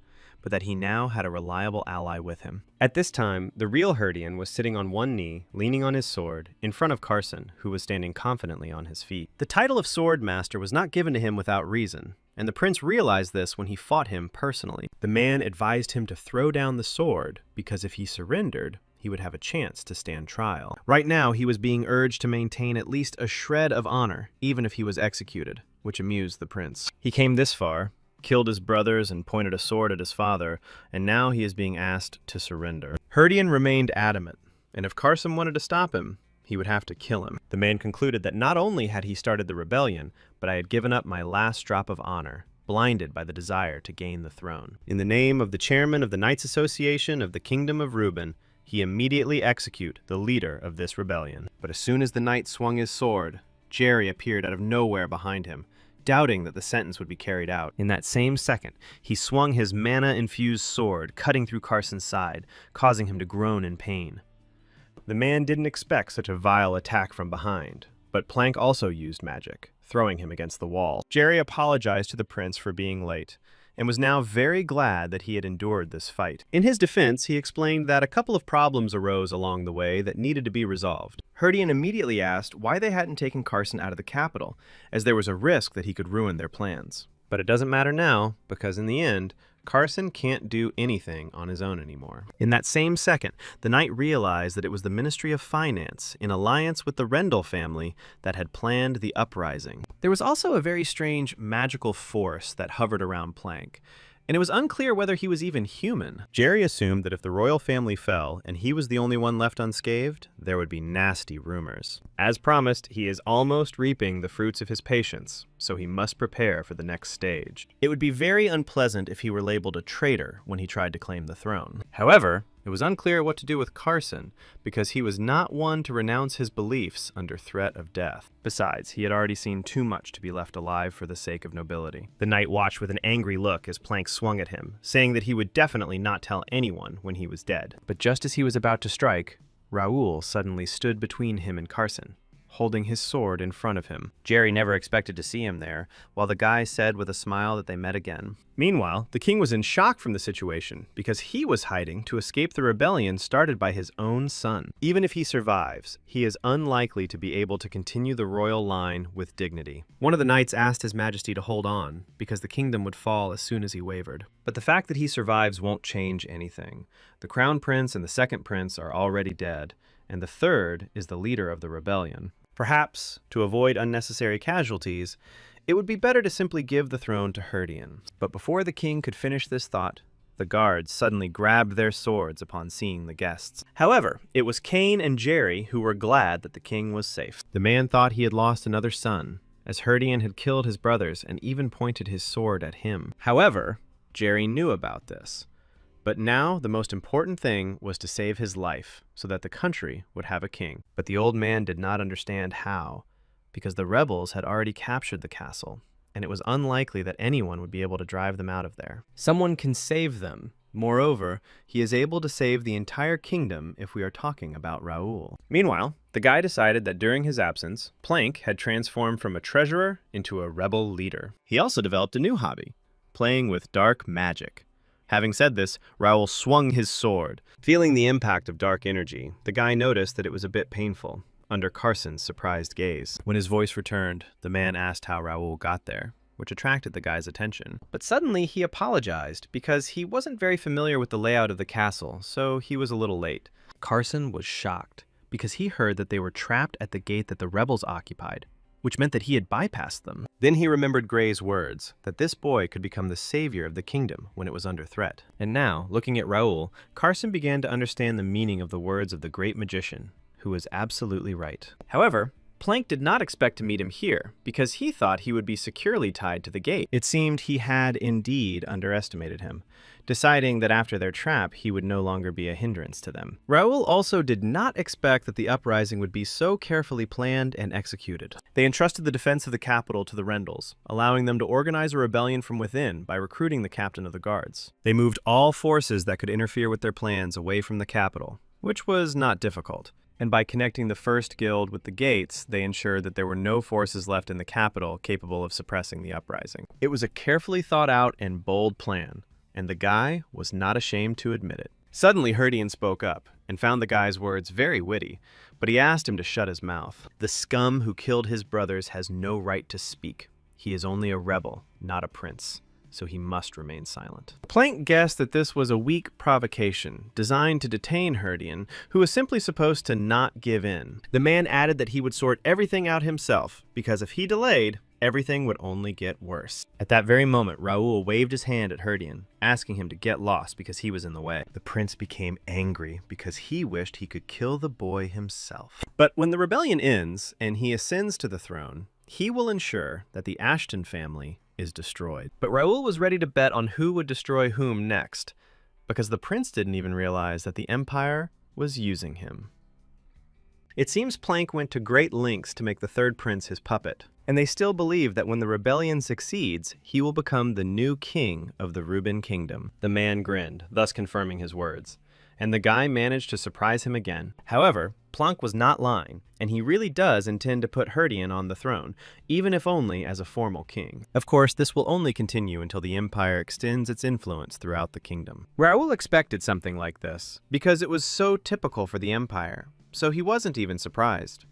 but that he now had a reliable ally with him. At this time, the real Herdian was sitting on one knee, leaning on his sword, in front of Carson, who was standing confidently on his feet. The title of Sword Master was not given to him without reason, and the prince realized this when he fought him personally. The man advised him to throw down the sword, because if he surrendered, he would have a chance to stand trial. Right now, he was being urged to maintain at least a shred of honor, even if he was executed, which amused the prince. He came this far, killed his brothers and pointed a sword at his father, and now he is being asked to surrender. Herdian remained adamant, and if Carson wanted to stop him, he would have to kill him. The man concluded that not only had he started the rebellion, but I had given up my last drop of honor, blinded by the desire to gain the throne. In the name of the chairman of the Knights Association of the Kingdom of Reuben, he immediately execute the leader of this rebellion. But as soon as the knight swung his sword, Jerry appeared out of nowhere behind him, doubting that the sentence would be carried out. In that same second, he swung his mana-infused sword, cutting through Carson's side, causing him to groan in pain. The man didn't expect such a vile attack from behind, but Plank also used magic, throwing him against the wall. Jerry apologized to the prince for being late, and was now very glad that he had endured this fight. In his defense, he explained that a couple of problems arose along the way that needed to be resolved. Herdian immediately asked why they hadn't taken Carson out of the capital, as there was a risk that he could ruin their plans. But it doesn't matter now, because in the end, Carson can't do anything on his own anymore. In that same second, the knight realized that it was the Ministry of Finance, in alliance with the Rendell family, that had planned the uprising. There was also a very strange magical force that hovered around Plank, and it was unclear whether he was even human. Jerry assumed that if the royal family fell and he was the only one left unscathed, there would be nasty rumors. As promised, he is almost reaping the fruits of his patience, so he must prepare for the next stage. It would be very unpleasant if he were labeled a traitor when he tried to claim the throne. However, it was unclear what to do with Carson, because he was not one to renounce his beliefs under threat of death. Besides, he had already seen too much to be left alive for the sake of nobility. The knight watched with an angry look as Plank swung at him, saying that he would definitely not tell anyone when he was dead. But just as he was about to strike, Raoul suddenly stood between him and Carson, holding his sword in front of him. Jerry never expected to see him there, while the guy said with a smile that they met again. Meanwhile, the king was in shock from the situation, because he was hiding to escape the rebellion started by his own son. Even if he survives, he is unlikely to be able to continue the royal line with dignity. One of the knights asked His Majesty to hold on, because the kingdom would fall as soon as he wavered. But the fact that he survives won't change anything. The crown prince and the second prince are already dead, and the third is the leader of the rebellion. Perhaps, to avoid unnecessary casualties, it would be better to simply give the throne to Herdian. But before the king could finish this thought, the guards suddenly grabbed their swords upon seeing the guests. However, it was Cain and Jerry who were glad that the king was safe. The man thought he had lost another son, as Herdian had killed his brothers and even pointed his sword at him. However, Jerry knew about this. But now the most important thing was to save his life, so that the country would have a king. But the old man did not understand how, because the rebels had already captured the castle, and it was unlikely that anyone would be able to drive them out of there. Someone can save them. Moreover, he is able to save the entire kingdom if we are talking about Raoul. Meanwhile, the guy decided that during his absence, Plank had transformed from a treasurer into a rebel leader. He also developed a new hobby, playing with dark magic. Having said this, Raoul swung his sword. Feeling the impact of dark energy, the guy noticed that it was a bit painful, under Carson's surprised gaze. When his voice returned, the man asked how Raoul got there, which attracted the guy's attention. But suddenly he apologized, because he wasn't very familiar with the layout of the castle, so he was a little late. Carson was shocked, because he heard that they were trapped at the gate that the rebels occupied, which meant that he had bypassed them. Then he remembered Gray's words, that this boy could become the savior of the kingdom when it was under threat. And now, looking at Raoul, Carson began to understand the meaning of the words of the great magician, who was absolutely right. However, Plank did not expect to meet him here, because he thought he would be securely tied to the gate. It seemed he had indeed underestimated him, deciding that after their trap, he would no longer be a hindrance to them. Raoul also did not expect that the uprising would be so carefully planned and executed. They entrusted the defense of the capital to the Rendells, allowing them to organize a rebellion from within by recruiting the captain of the guards. They moved all forces that could interfere with their plans away from the capital, which was not difficult. And by connecting the first guild with the gates, they ensured that there were no forces left in the capital capable of suppressing the uprising. It was a carefully thought out and bold plan, and the guy was not ashamed to admit it. Suddenly, Herdian spoke up and found the guy's words very witty, but he asked him to shut his mouth. The scum who killed his brothers has no right to speak. He is only a rebel, not a prince, so he must remain silent. Plank guessed that this was a weak provocation designed to detain Herdian, who was simply supposed to not give in. The man added that he would sort everything out himself, because if he delayed, everything would only get worse. At that very moment, Raoul waved his hand at Herdian, asking him to get lost because he was in the way. The prince became angry because he wished he could kill the boy himself. But when the rebellion ends and he ascends to the throne, he will ensure that the Ashton family is destroyed. But Raoul was ready to bet on who would destroy whom next, because the prince didn't even realize that the Empire was using him. It seems Plank went to great lengths to make the third prince his puppet, and they still believe that when the rebellion succeeds, he will become the new king of the Reuben kingdom. The man grinned, thus confirming his words, and the guy managed to surprise him again. However, Plank was not lying, and he really does intend to put Herdian on the throne, even if only as a formal king. Of course, this will only continue until the Empire extends its influence throughout the kingdom. Raoul expected something like this, because it was so typical for the Empire, so he wasn't even surprised.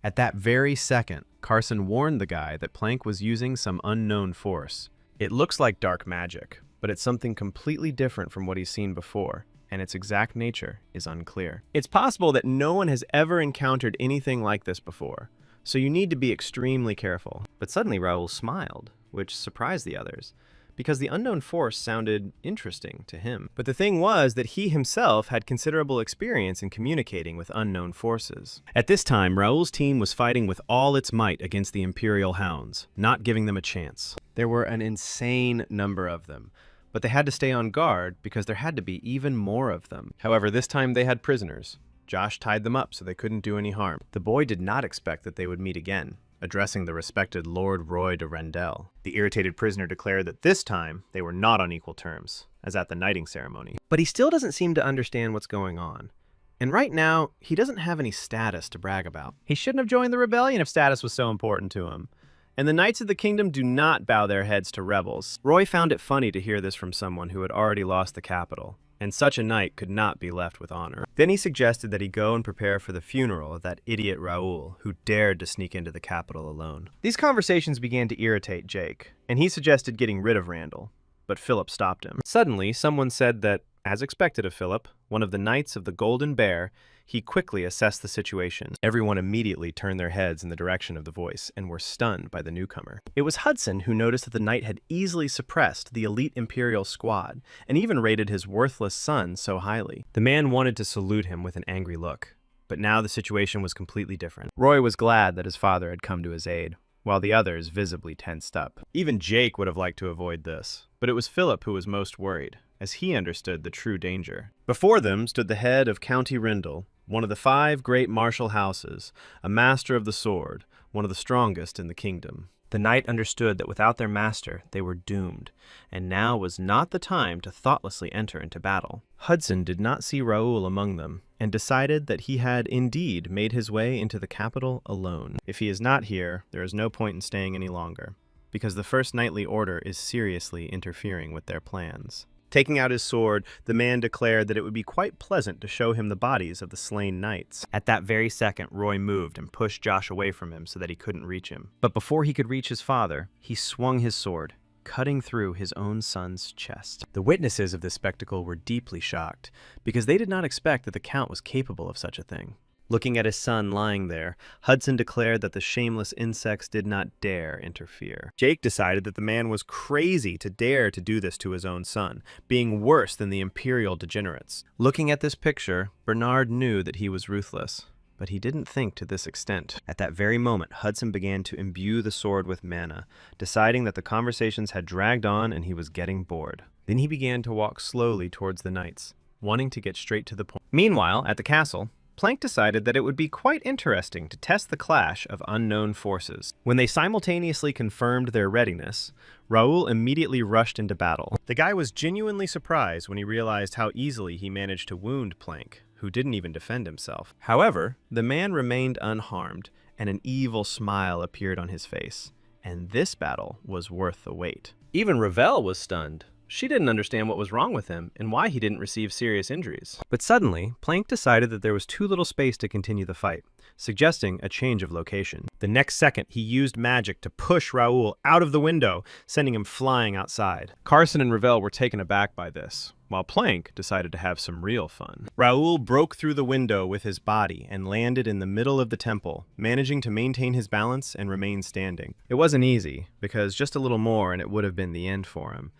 At that very second, Carson warned the guy that Plank was using some unknown force. It looks like dark magic, but it's something completely different from what he's seen before, and its exact nature is unclear. It's possible that no one has ever encountered anything like this before, so you need to be extremely careful. But suddenly Raoul smiled, which surprised the others, because the unknown force sounded interesting to him. But the thing was that he himself had considerable experience in communicating with unknown forces. At this time, Raoul's team was fighting with all its might against the Imperial Hounds, not giving them a chance. There were an insane number of them, but they had to stay on guard because there had to be even more of them. However, this time they had prisoners. Josh tied them up so they couldn't do any harm. The boy did not expect that they would meet again, addressing the respected Lord Roy de Rendell. The irritated prisoner declared that this time they were not on equal terms, as at the knighting ceremony. But he still doesn't seem to understand what's going on. And right now, he doesn't have any status to brag about. He shouldn't have joined the rebellion if status was so important to him. And the Knights of the Kingdom do not bow their heads to rebels. Roy found it funny to hear this from someone who had already lost the capital, and such a knight could not be left with honor. Then he suggested that he go and prepare for the funeral of that idiot Raoul, who dared to sneak into the capital alone. These conversations began to irritate Jake, and he suggested getting rid of Randall, but Philip stopped him. Suddenly, someone said that, as expected of Philip, one of the Knights of the Golden Bear, he quickly assessed the situation. Everyone immediately turned their heads in the direction of the voice and were stunned by the newcomer. It was Hudson who noticed that the knight had easily suppressed the elite Imperial squad and even rated his worthless son so highly. The man wanted to salute him with an angry look, but now the situation was completely different. Roy was glad that his father had come to his aid, while the others visibly tensed up. Even Jake would have liked to avoid this, but it was Philip who was most worried, as he understood the true danger. Before them stood the head of County Rindle, one of the 5 great martial houses, a master of the sword, one of the strongest in the kingdom. The knight understood that without their master, they were doomed, and now was not the time to thoughtlessly enter into battle. Hudson did not see Raoul among them, and decided that he had indeed made his way into the capital alone. If he is not here, there is no point in staying any longer, because the First Knightly Order is seriously interfering with their plans. Taking out his sword, the man declared that it would be quite pleasant to show him the bodies of the slain knights. At that very second, Roy moved and pushed Josh away from him so that he couldn't reach him. But before he could reach his father, he swung his sword, cutting through his own son's chest. The witnesses of this spectacle were deeply shocked, because they did not expect that the Count was capable of such a thing. Looking at his son lying there, Hudson declared that the shameless insects did not dare interfere. Jake decided that the man was crazy to dare to do this to his own son, being worse than the imperial degenerates. Looking at this picture, Bernard knew that he was ruthless, but he didn't think to this extent. At that very moment, Hudson began to imbue the sword with mana, deciding that the conversations had dragged on and he was getting bored. Then he began to walk slowly towards the knights, wanting to get straight to the point. Meanwhile, at the castle, Plank decided that it would be quite interesting to test the clash of unknown forces. When they simultaneously confirmed their readiness, Raoul immediately rushed into battle. The guy was genuinely surprised when he realized how easily he managed to wound Plank, who didn't even defend himself. However, the man remained unharmed, and an evil smile appeared on his face, and this battle was worth the wait. Even Ravel was stunned, She didn't understand what was wrong with him and why he didn't receive serious injuries. But suddenly, Plank decided that there was too little space to continue the fight, suggesting a change of location. The next second, he used magic to push Raoul out of the window, sending him flying outside. Carson and Ravel were taken aback by this, while Plank decided to have some real fun. Raoul broke through the window with his body and landed in the middle of the temple, managing to maintain his balance and remain standing. It wasn't easy, because just a little more and it would have been the end for him.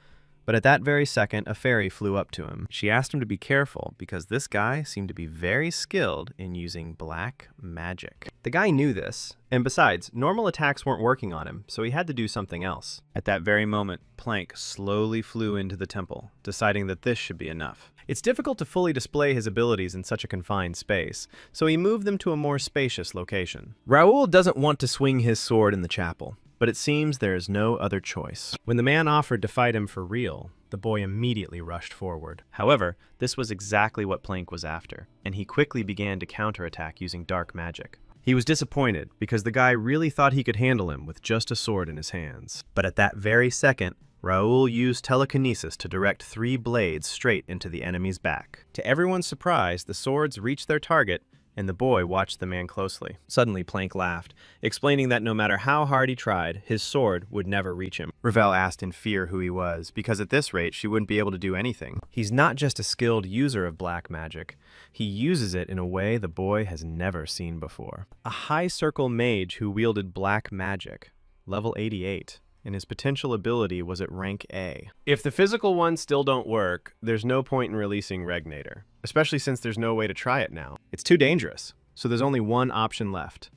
But at that very second, a fairy flew up to him. She asked him to be careful because this guy seemed to be very skilled in using black magic. The guy knew this, and besides, normal attacks weren't working on him, so he had to do something else. At that very moment, Plank slowly flew into the temple, deciding that this should be enough. It's difficult to fully display his abilities in such a confined space, so he moved them to a more spacious location. Raoul doesn't want to swing his sword in the chapel, but it seems there is no other choice. When the man offered to fight him for real, the boy immediately rushed forward. However, this was exactly what Plank was after, and he quickly began to counterattack using dark magic. He was disappointed because the guy really thought he could handle him with just a sword in his hands. But at that very second, Raoul used telekinesis to direct 3 blades straight into the enemy's back. To everyone's surprise, the swords reached their target, and the boy watched the man closely. Suddenly, Plank laughed, explaining that no matter how hard he tried, his sword would never reach him. Ravel asked in fear who he was, because at this rate, she wouldn't be able to do anything. He's not just a skilled user of black magic. He uses it in a way the boy has never seen before. A high-circle mage who wielded black magic, level 88. And his potential ability was at rank A. If the physical ones still don't work, there's no point in releasing Regnator, especially since there's no way to try it now. It's too dangerous, so there's only one option left.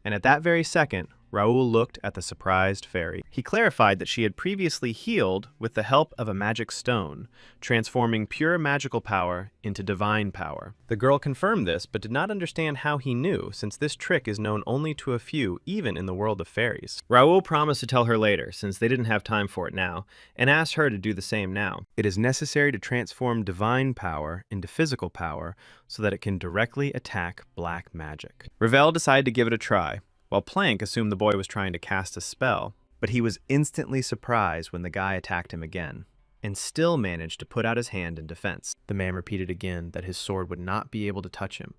And at that very second, Raoul looked at the surprised fairy. He clarified that she had previously healed with the help of a magic stone, transforming pure magical power into divine power. The girl confirmed this, but did not understand how he knew, since this trick is known only to a few, even in the world of fairies. Raoul promised to tell her later, since they didn't have time for it now, and asked her to do the same now. It is necessary to transform divine power into physical power so that it can directly attack black magic. Ravel decided to give it a try, while Plank assumed the boy was trying to cast a spell, but he was instantly surprised when the guy attacked him again, and still managed to put out his hand in defense. The man repeated again that his sword would not be able to touch him,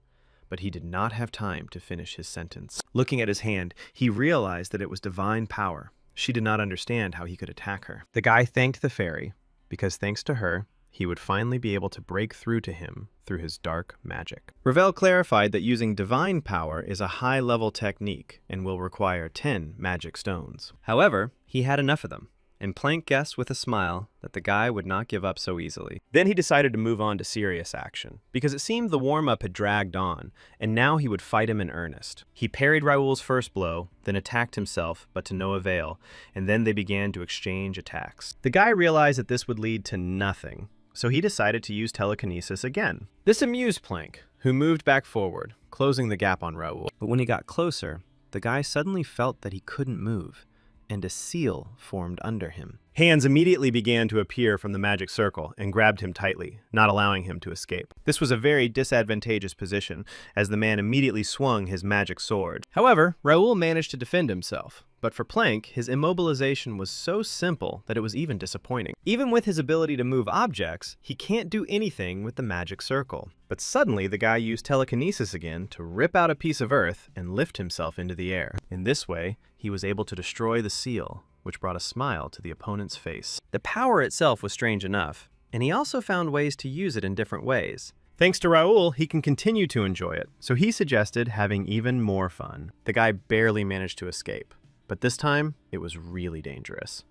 but he did not have time to finish his sentence. Looking at his hand, he realized that it was divine power. She did not understand how he could attack her. The guy thanked the fairy, because thanks to her, he would finally be able to break through to him through his dark magic. Ravel clarified that using divine power is a high-level technique and will require 10 magic stones. However, he had enough of them, and Plank guessed with a smile that the guy would not give up so easily. Then he decided to move on to serious action, because it seemed the warm-up had dragged on, and now he would fight him in earnest. He parried Raoul's first blow, then attacked himself, but to no avail, and then they began to exchange attacks. The guy realized that this would lead to nothing, so he decided to use telekinesis again. This amused Plank, who moved back forward, closing the gap on Raoul. But when he got closer, the guy suddenly felt that he couldn't move, and a seal formed under him. Hands immediately began to appear from the magic circle and grabbed him tightly, not allowing him to escape. This was a very disadvantageous position, as the man immediately swung his magic sword. However, Raoul managed to defend himself, but for Plank, his immobilization was so simple that it was even disappointing. Even with his ability to move objects, he can't do anything with the magic circle. But suddenly, the guy used telekinesis again to rip out a piece of earth and lift himself into the air. In this way, he was able to destroy the seal, which brought a smile to the opponent's face. The power itself was strange enough, and he also found ways to use it in different ways. Thanks to Raoul, he can continue to enjoy it, so he suggested having even more fun. The guy barely managed to escape, but this time, it was really dangerous.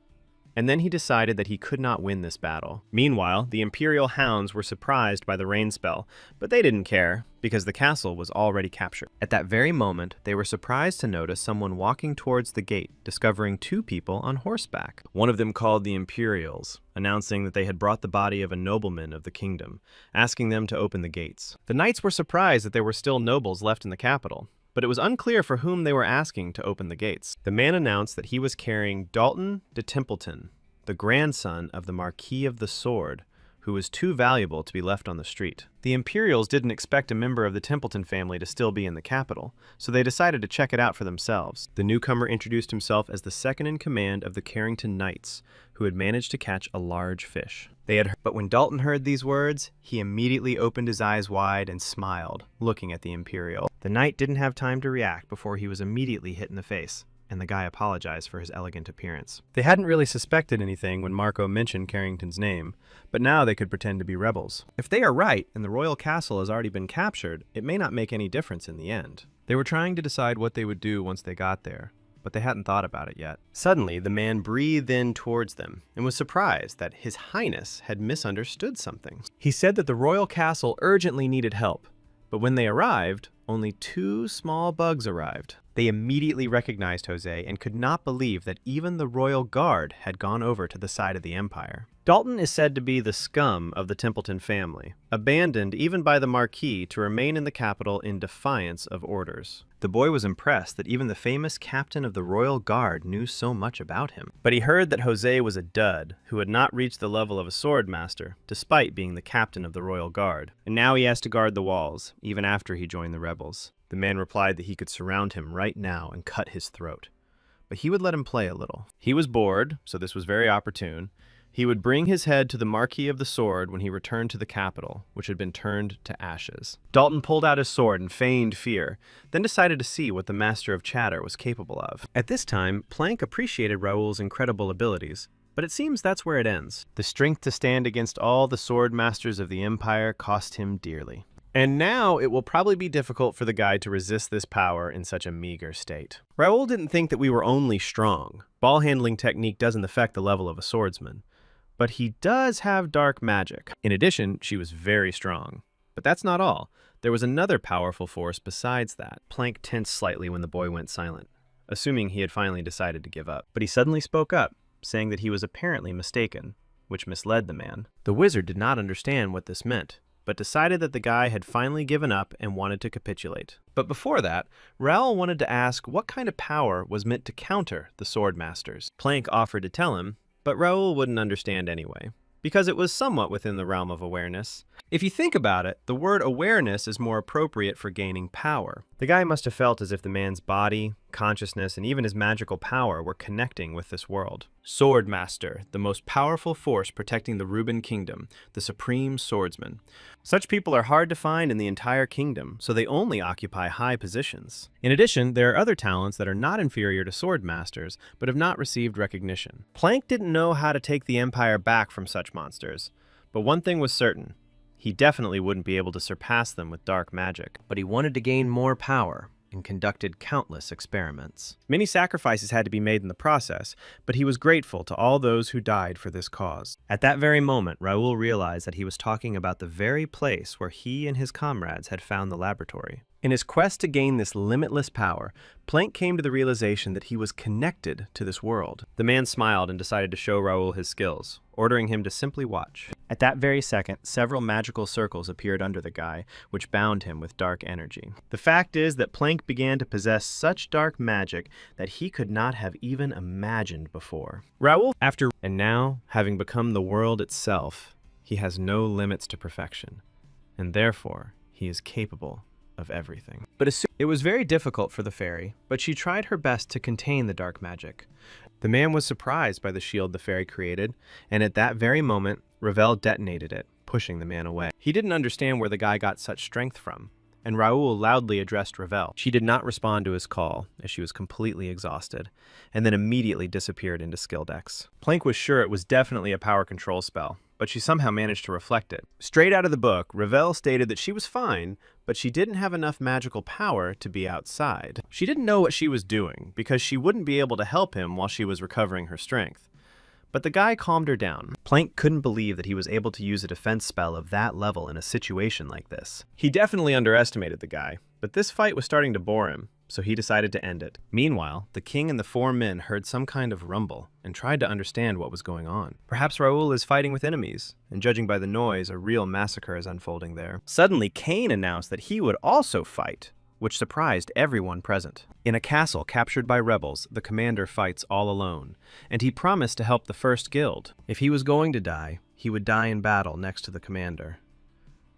And then he decided that he could not win this battle. Meanwhile, the Imperial hounds were surprised by the rain spell, but they didn't care, because the castle was already captured. At that very moment, they were surprised to notice someone walking towards the gate, discovering 2 people on horseback. One of them called the Imperials, announcing that they had brought the body of a nobleman of the kingdom, asking them to open the gates. The knights were surprised that there were still nobles left in the capital, but it was unclear for whom they were asking to open the gates. The man announced that he was carrying Dalton de Templeton, the grandson of the Marquis of the Sword, who who was too valuable to be left on the street. The Imperials didn't expect a member of the Templeton family to still be in the capital, so they decided to check it out for themselves. The newcomer introduced himself as the second in command of the Carrington Knights, who had managed to catch a large fish. But when Dalton heard these words, he immediately opened his eyes wide and smiled, looking at the Imperial. The knight didn't have time to react before he was immediately hit in the face, and the guy apologized for his elegant appearance. They hadn't really suspected anything when Marco mentioned Carrington's name, but now they could pretend to be rebels. If they are right and the royal castle has already been captured, it may not make any difference in the end. They were trying to decide what they would do once they got there, but they hadn't thought about it yet. Suddenly, the man breathed in towards them and was surprised that His Highness had misunderstood something. He said that the royal castle urgently needed help, but when they arrived, only 2 small bugs arrived. They immediately recognized Jose and could not believe that even the royal guard had gone over to the side of the Empire. Dalton is said to be the scum of the Templeton family, abandoned even by the Marquis to remain in the capital in defiance of orders. The boy was impressed that even the famous captain of the Royal Guard knew so much about him. But he heard that Jose was a dud who had not reached the level of a sword master, despite being the captain of the Royal Guard. And now he has to guard the walls, even after he joined the rebels. The man replied that he could surround him right now and cut his throat. But he would let him play a little. He was bored, so this was very opportune. He would bring his head to the Marquis of the Sword when he returned to the capital, which had been turned to ashes. Dalton pulled out his sword and feigned fear, then decided to see what the Master of Chatter was capable of. At this time, Plank appreciated Raoul's incredible abilities, but it seems that's where it ends. The strength to stand against all the sword masters of the Empire cost him dearly. And now it will probably be difficult for the guy to resist this power in such a meager state. Raoul didn't think that we were only strong. Ball handling technique doesn't affect the level of a swordsman. But he does have dark magic. In addition, she was very strong. But that's not all. There was another powerful force besides that. Plank tensed slightly when the boy went silent, assuming he had finally decided to give up. But he suddenly spoke up, saying that he was apparently mistaken, which misled the man. The wizard did not understand what this meant, but decided that the guy had finally given up and wanted to capitulate. But before that, Raoul wanted to ask what kind of power was meant to counter the sword masters. Plank offered to tell him, but Raoul wouldn't understand anyway, because it was somewhat within the realm of awareness. If you think about it, the word awareness is more appropriate for gaining power. The guy must have felt as if the man's body, consciousness, and even his magical power were connecting with this world. Sword Master, the most powerful force protecting the Reuben Kingdom, the supreme swordsman. Such people are hard to find in the entire kingdom, so they only occupy high positions. In addition, there are other talents that are not inferior to sword masters, but have not received recognition. Plank didn't know how to take the Empire back from such monsters, but one thing was certain. He definitely wouldn't be able to surpass them with dark magic, but he wanted to gain more power and conducted countless experiments. Many sacrifices had to be made in the process, but he was grateful to all those who died for this cause. At that very moment, Raoul realized that he was talking about the very place where he and his comrades had found the laboratory. In his quest to gain this limitless power, Plank came to the realization that he was connected to this world. The man smiled and decided to show Raoul his skills, ordering him to simply watch. At that very second, several magical circles appeared under the guy, which bound him with dark energy. The fact is that Plank began to possess such dark magic that he could not have even imagined before. Raoul, and now, having become the world itself, he has no limits to perfection, and therefore, he is capable of everything. But it was very difficult for the fairy, but she tried her best to contain the dark magic. The man was surprised by the shield the fairy created, and at that very moment, Ravel detonated it, pushing the man away. He didn't understand where the guy got such strength from, and Raoul loudly addressed Ravel. She did not respond to his call, as she was completely exhausted, and then immediately disappeared into skill decks. Plank was sure it was definitely a power control spell, but she somehow managed to reflect it. Straight out of the book, Ravel stated that she was fine, but she didn't have enough magical power to be outside. She didn't know what she was doing, because she wouldn't be able to help him while she was recovering her strength. But the guy calmed her down. Plank couldn't believe that he was able to use a defense spell of that level in a situation like this. He definitely underestimated the guy, but this fight was starting to bore him, so he decided to end it. Meanwhile, the king and the 4 men heard some kind of rumble and tried to understand what was going on. Perhaps Raoul is fighting with enemies, and judging by the noise, a real massacre is unfolding there. Suddenly, Cain announced that he would also fight, which surprised everyone present. In a castle captured by rebels, the commander fights all alone, and he promised to help the first guild. If he was going to die, he would die in battle next to the commander.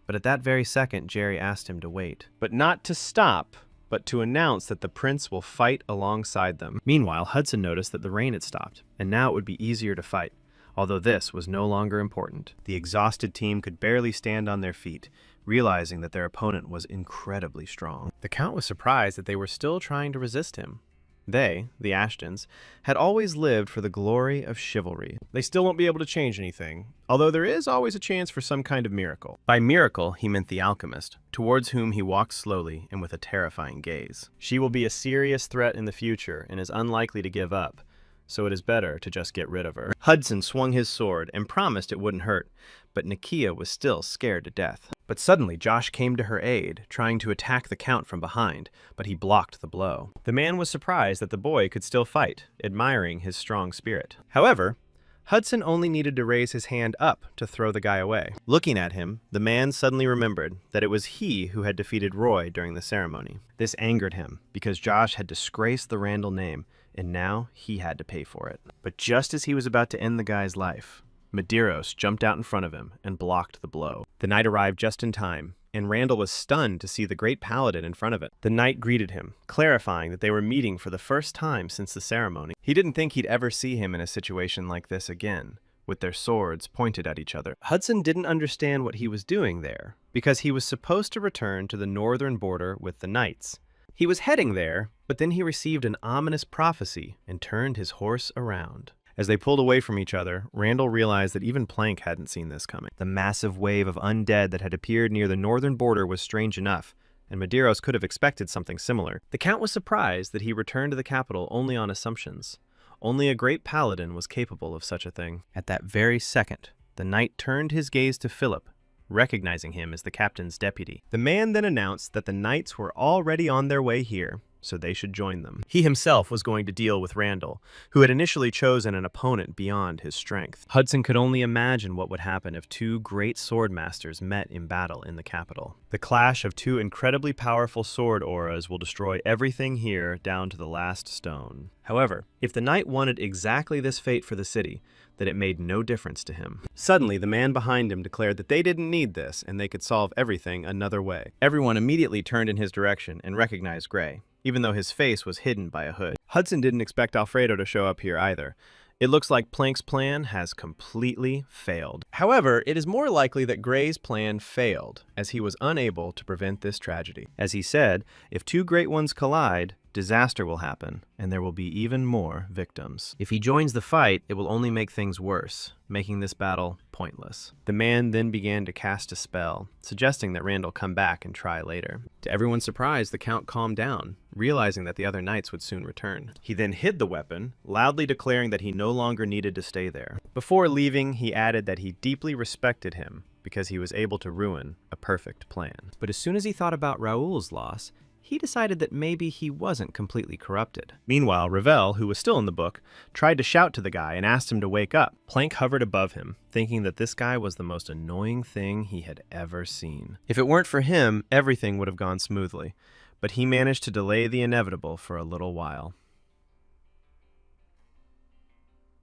But at that very second, Jerry asked him to wait. But not to stop, but to announce that the prince will fight alongside them. Meanwhile, Hudson noticed that the rain had stopped, and now it would be easier to fight, although this was no longer important. The exhausted team could barely stand on their feet, realizing that their opponent was incredibly strong. The Count was surprised that they were still trying to resist him. They, the Ashtons, had always lived for the glory of chivalry. They still won't be able to change anything, although there is always a chance for some kind of miracle. By miracle, he meant the alchemist, towards whom he walked slowly and with a terrifying gaze. She will be a serious threat in the future and is unlikely to give up, so it is better to just get rid of her. Hudson swung his sword and promised it wouldn't hurt, but Nakia was still scared to death. But suddenly Josh came to her aid, trying to attack the Count from behind, but he blocked the blow. The man was surprised that the boy could still fight, admiring his strong spirit. However, Hudson only needed to raise his hand up to throw the guy away. Looking at him, the man suddenly remembered that it was he who had defeated Roy during the ceremony. This angered him, because Josh had disgraced the Randall name, and now he had to pay for it. But just as he was about to end the guy's life, Medeiros jumped out in front of him and blocked the blow. The knight arrived just in time, and Randall was stunned to see the great paladin in front of it. The knight greeted him, clarifying that they were meeting for the first time since the ceremony. He didn't think he'd ever see him in a situation like this again, with their swords pointed at each other. Hudson didn't understand what he was doing there, because he was supposed to return to the northern border with the knights. He was heading there, but then he received an ominous prophecy and turned his horse around. As they pulled away from each other, Randall realized that even Plank hadn't seen this coming. The massive wave of undead that had appeared near the northern border was strange enough, and Medeiros could have expected something similar. The Count was surprised that he returned to the capital only on assumptions. Only a great paladin was capable of such a thing. At that very second, the knight turned his gaze to Philip, recognizing him as the captain's deputy. The man then announced that the knights were already on their way here, so they should join them. He himself was going to deal with Randall, who had initially chosen an opponent beyond his strength. Hudson could only imagine what would happen if two great sword masters met in battle in the capital. The clash of two incredibly powerful sword auras will destroy everything here down to the last stone. However, if the knight wanted exactly this fate for the city, then it made no difference to him. Suddenly, the man behind him declared that they didn't need this and they could solve everything another way. Everyone immediately turned in his direction and recognized Gray, even though his face was hidden by a hood. Hudson didn't expect Alfredo to show up here either. It looks like Plank's plan has completely failed. However, it is more likely that Gray's plan failed, as he was unable to prevent this tragedy. As he said, if two great ones collide, disaster will happen, and there will be even more victims. If he joins the fight, it will only make things worse, making this battle pointless. The man then began to cast a spell, suggesting that Randall come back and try later. To everyone's surprise, the Count calmed down, realizing that the other knights would soon return. He then hid the weapon, loudly declaring that he no longer needed to stay there. Before leaving, he added that he deeply respected him because he was able to ruin a perfect plan. But as soon as he thought about Raoul's loss, he decided that maybe he wasn't completely corrupted. Meanwhile, Ravel, who was still in the book, tried to shout to the guy and asked him to wake up. Plank hovered above him, thinking that this guy was the most annoying thing he had ever seen. If it weren't for him, everything would have gone smoothly, but he managed to delay the inevitable for a little while.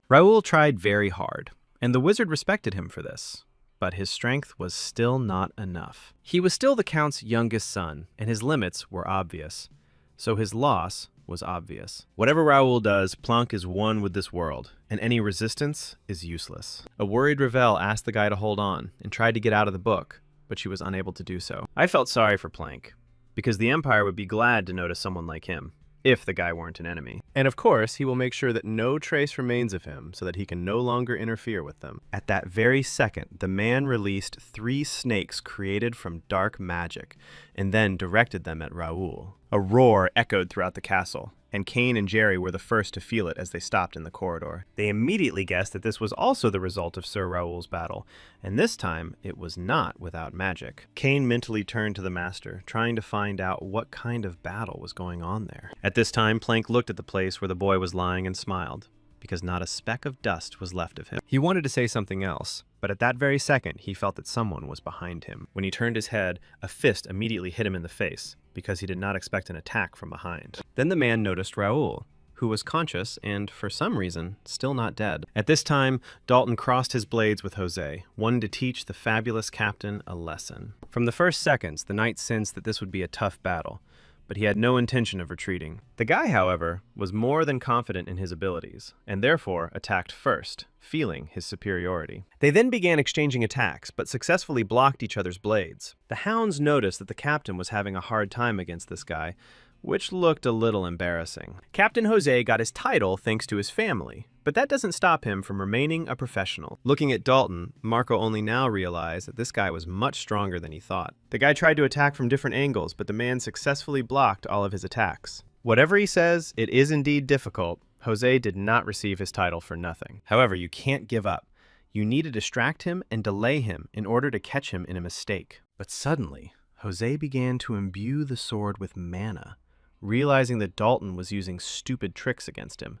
Raoul tried very hard, and the wizard respected him for this. But his strength was still not enough. He was still the Count's youngest son, and his limits were obvious. So his loss was obvious. Whatever Raoul does, Planck is one with this world, and any resistance is useless. A worried Ravel asked the guy to hold on, and tried to get out of the book, but she was unable to do so. I felt sorry for Planck, because the Empire would be glad to notice someone like him, if the guy weren't an enemy. And of course, he will make sure that no trace remains of him so that he can no longer interfere with them. At that very second, the man released 3 snakes created from dark magic and then directed them at Raoul. A roar echoed throughout the castle, and Kane and Jerry were the first to feel it as they stopped in the corridor. They immediately guessed that this was also the result of Sir Raoul's battle, and this time it was not without magic. Kane mentally turned to the master, trying to find out what kind of battle was going on there. At this time, Plank looked at the place where the boy was lying and smiled, because not a speck of dust was left of him. He wanted to say something else, but at that very second, he felt that someone was behind him. When he turned his head, a fist immediately hit him in the face, because he did not expect an attack from behind. Then the man noticed Raoul, who was conscious and, for some reason, still not dead. At this time, Dalton crossed his blades with Jose, one to teach the fabulous captain a lesson. From the first seconds, the knight sensed that this would be a tough battle, but he had no intention of retreating. The guy, however, was more than confident in his abilities, and therefore attacked first, feeling his superiority. They then began exchanging attacks, but successfully blocked each other's blades. The hounds noticed that the captain was having a hard time against this guy, which looked a little embarrassing. Captain Jose got his title thanks to his family, but that doesn't stop him from remaining a professional. Looking at Dalton, Marco only now realized that this guy was much stronger than he thought. The guy tried to attack from different angles, but the man successfully blocked all of his attacks. Whatever he says, it is indeed difficult. Jose did not receive his title for nothing. However, you can't give up. You need to distract him and delay him in order to catch him in a mistake. But suddenly, Jose began to imbue the sword with mana, realizing that Dalton was using stupid tricks against him,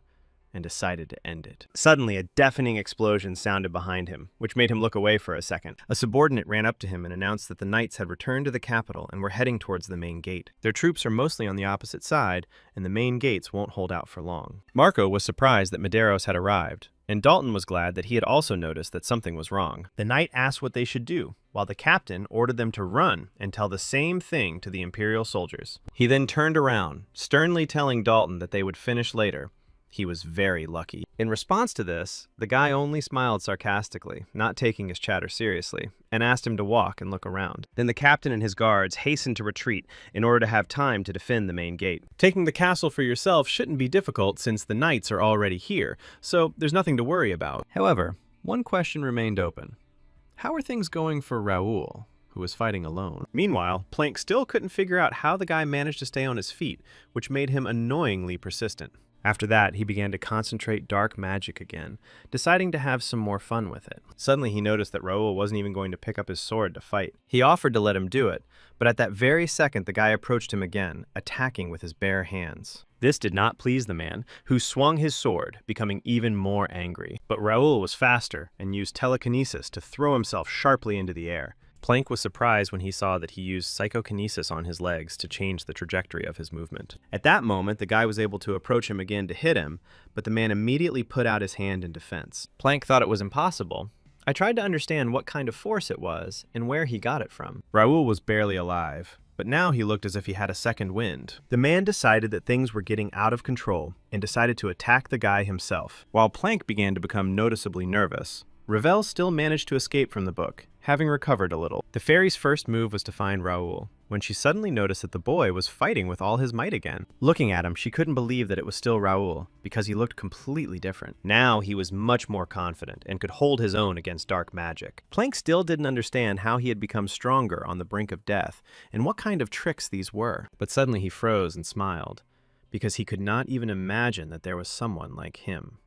and decided to end it. Suddenly, a deafening explosion sounded behind him, which made him look away for a second. A subordinate ran up to him and announced that the knights had returned to the capital and were heading towards the main gate. Their troops are mostly on the opposite side, and the main gates won't hold out for long. Marco was surprised that Medeiros had arrived, and Dalton was glad that he had also noticed that something was wrong. The knight asked what they should do, while the captain ordered them to run and tell the same thing to the Imperial soldiers. He then turned around, sternly telling Dalton that they would finish later. He was very lucky. In response to this, the guy only smiled sarcastically, not taking his chatter seriously, and asked him to walk and look around. Then the captain and his guards hastened to retreat in order to have time to defend the main gate. Taking the castle for yourself shouldn't be difficult since the knights are already here, so there's nothing to worry about. However, one question remained open. How are things going for Raoul, who was fighting alone? Meanwhile, Plank still couldn't figure out how the guy managed to stay on his feet, which made him annoyingly persistent. After that, he began to concentrate dark magic again, deciding to have some more fun with it. Suddenly, he noticed that Raoul wasn't even going to pick up his sword to fight. He offered to let him do it, but at that very second, the guy approached him again, attacking with his bare hands. This did not please the man, who swung his sword, becoming even more angry. But Raoul was faster and used telekinesis to throw himself sharply into the air. Plank was surprised when he saw that he used psychokinesis on his legs to change the trajectory of his movement. At that moment, the guy was able to approach him again to hit him, but the man immediately put out his hand in defense. Plank thought it was impossible. I tried to understand what kind of force it was and where he got it from. Raoul was barely alive, but now he looked as if he had a second wind. The man decided that things were getting out of control and decided to attack the guy himself. While Plank began to become noticeably nervous, Ravel still managed to escape from the book, having recovered a little. The fairy's first move was to find Raoul, when she suddenly noticed that the boy was fighting with all his might again. Looking at him, she couldn't believe that it was still Raoul, because he looked completely different. Now he was much more confident and could hold his own against dark magic. Plank still didn't understand how he had become stronger on the brink of death, and what kind of tricks these were. But suddenly he froze and smiled, because he could not even imagine that there was someone like him.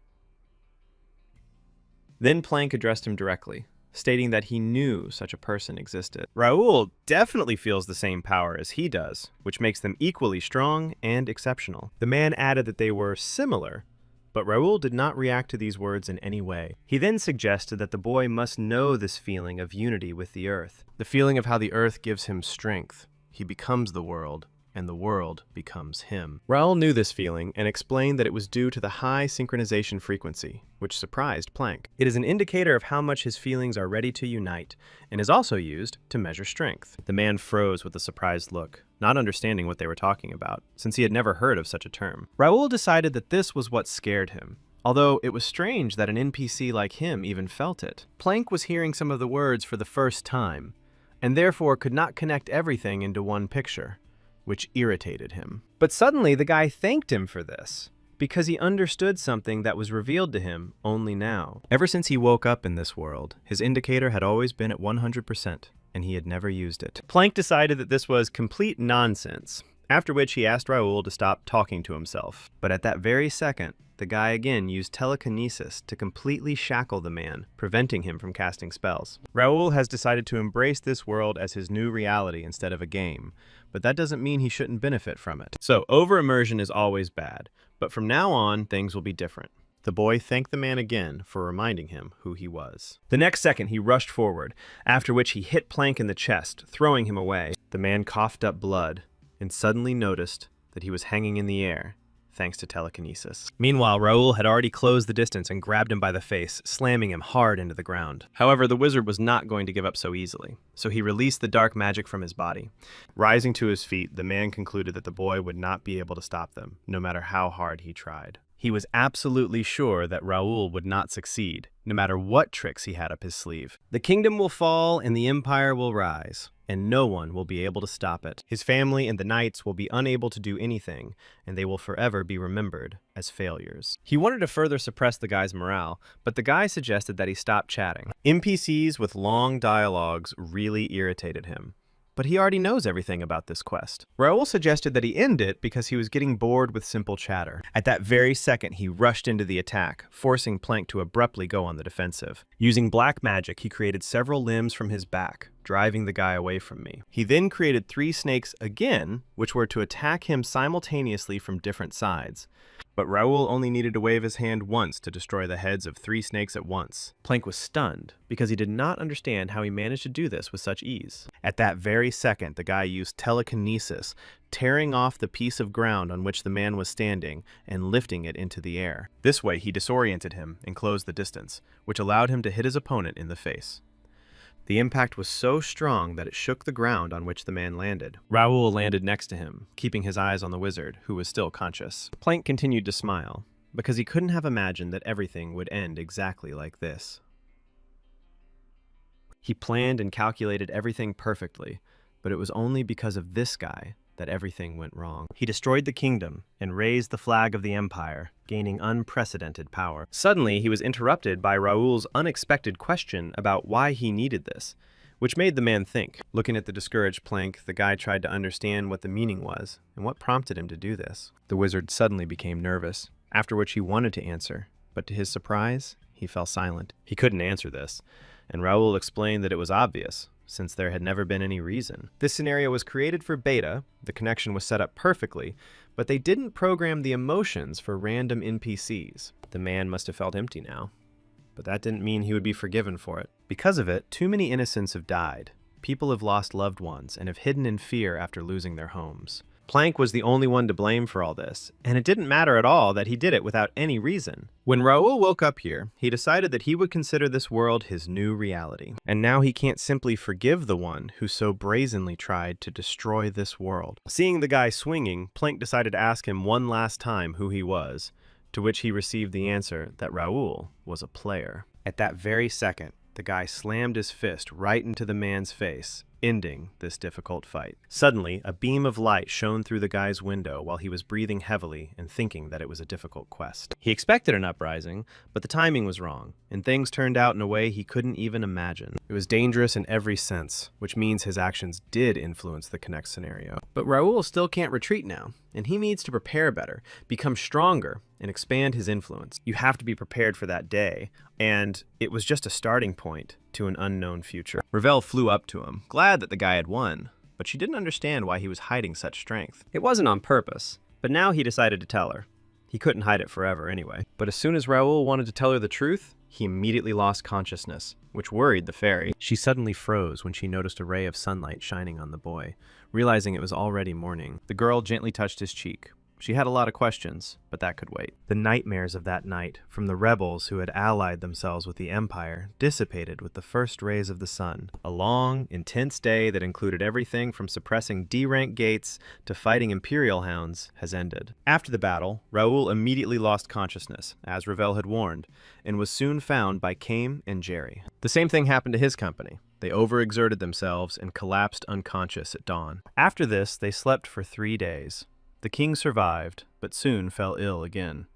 Then Plank addressed him directly, stating that he knew such a person existed. Raoul definitely feels the same power as he does, which makes them equally strong and exceptional. The man added that they were similar, but Raoul did not react to these words in any way. He then suggested that the boy must know this feeling of unity with the earth, the feeling of how the earth gives him strength. He becomes the world, and the world becomes him. Raoul knew this feeling and explained that it was due to the high synchronization frequency, which surprised Plank. It is an indicator of how much his feelings are ready to unite, and is also used to measure strength. The man froze with a surprised look, not understanding what they were talking about, since he had never heard of such a term. Raoul decided that this was what scared him, although it was strange that an NPC like him even felt it. Plank was hearing some of the words for the first time, and therefore could not connect everything into one picture, which irritated him. But suddenly the guy thanked him for this, because he understood something that was revealed to him only now. Ever since he woke up in this world, his indicator had always been at 100%, and he had never used it. Plank decided that this was complete nonsense, after which he asked Raoul to stop talking to himself. But at that very second, the guy again used telekinesis to completely shackle the man, preventing him from casting spells. Raoul has decided to embrace this world as his new reality instead of a game, but that doesn't mean he shouldn't benefit from it. So over-immersion is always bad, but from now on, things will be different. The boy thanked the man again for reminding him who he was. The next second, he rushed forward, after which he hit Plank in the chest, throwing him away. The man coughed up blood and suddenly noticed that he was hanging in the air, thanks to telekinesis. Meanwhile, Raoul had already closed the distance and grabbed him by the face, slamming him hard into the ground. However, the wizard was not going to give up so easily, so he released the dark magic from his body. Rising to his feet, the man concluded that the boy would not be able to stop them, no matter how hard he tried. He was absolutely sure that Raoul would not succeed, no matter what tricks he had up his sleeve. The kingdom will fall and the empire will rise, and no one will be able to stop it. His family and the knights will be unable to do anything, and they will forever be remembered as failures. He wanted to further suppress the guy's morale, but the guy suggested that he stop chatting. NPCs with long dialogues really irritated him. But he already knows everything about this quest. Raoul suggested that he end it because he was getting bored with simple chatter. At that very second, he rushed into the attack, forcing Plank to abruptly go on the defensive. Using black magic, he created several limbs from his back, driving the guy away from me. He then created 3 snakes again, which were to attack him simultaneously from different sides. But Raoul only needed to wave his hand once to destroy the heads of 3 snakes at once. Plank was stunned, because he did not understand how he managed to do this with such ease. At that very second, the guy used telekinesis, tearing off the piece of ground on which the man was standing and lifting it into the air. This way, he disoriented him and closed the distance, which allowed him to hit his opponent in the face. The impact was so strong that it shook the ground on which the man landed. Raoul landed next to him, keeping his eyes on the wizard, who was still conscious. Plank continued to smile, because he couldn't have imagined that everything would end exactly like this. He planned and calculated everything perfectly, but it was only because of this guy that everything went wrong. He destroyed the kingdom and raised the flag of the empire, gaining unprecedented power. Suddenly, he was interrupted by Raoul's unexpected question about why he needed this, which made the man think. Looking at the discouraged Plank, the guy tried to understand what the meaning was and what prompted him to do this. The wizard suddenly became nervous, after which he wanted to answer, but to his surprise, he fell silent. He couldn't answer this, and Raoul explained that it was obvious, since there had never been any reason. This scenario was created for beta, the connection was set up perfectly, but they didn't program the emotions for random NPCs. The man must have felt empty now, but that didn't mean he would be forgiven for it. Because of it, too many innocents have died. People have lost loved ones and have hidden in fear after losing their homes. Plank was the only one to blame for all this, and it didn't matter at all that he did it without any reason. When Raoul woke up here, he decided that he would consider this world his new reality. And now he can't simply forgive the one who so brazenly tried to destroy this world. Seeing the guy swinging, Plank decided to ask him one last time who he was, to which he received the answer that Raoul was a player. At that very second, the guy slammed his fist right into the man's face, ending this difficult fight. Suddenly, a beam of light shone through the guy's window while he was breathing heavily and thinking that it was a difficult quest. He expected an uprising, but the timing was wrong, and things turned out in a way he couldn't even imagine. It was dangerous in every sense, which means his actions did influence the Connect scenario. But Raoul still can't retreat now, and he needs to prepare better, become stronger, and expand his influence. You have to be prepared for that day, and it was just a starting point to an unknown future. Ravel flew up to him, glad that the guy had won, but she didn't understand why he was hiding such strength. It wasn't on purpose, but now he decided to tell her. He couldn't hide it forever anyway. But as soon as Raoul wanted to tell her the truth, he immediately lost consciousness, which worried the fairy. She suddenly froze when she noticed a ray of sunlight shining on the boy, realizing it was already morning. The girl gently touched his cheek. She had a lot of questions, but that could wait. The nightmares of that night, from the rebels who had allied themselves with the Empire, dissipated with the first rays of the sun. A long, intense day that included everything from suppressing D-rank gates to fighting Imperial hounds has ended. After the battle, Raoul immediately lost consciousness, as Ravel had warned, and was soon found by Kame and Jerry. The same thing happened to his company. They overexerted themselves and collapsed unconscious at dawn. After this, they slept for 3 days. The king survived, but soon fell ill again.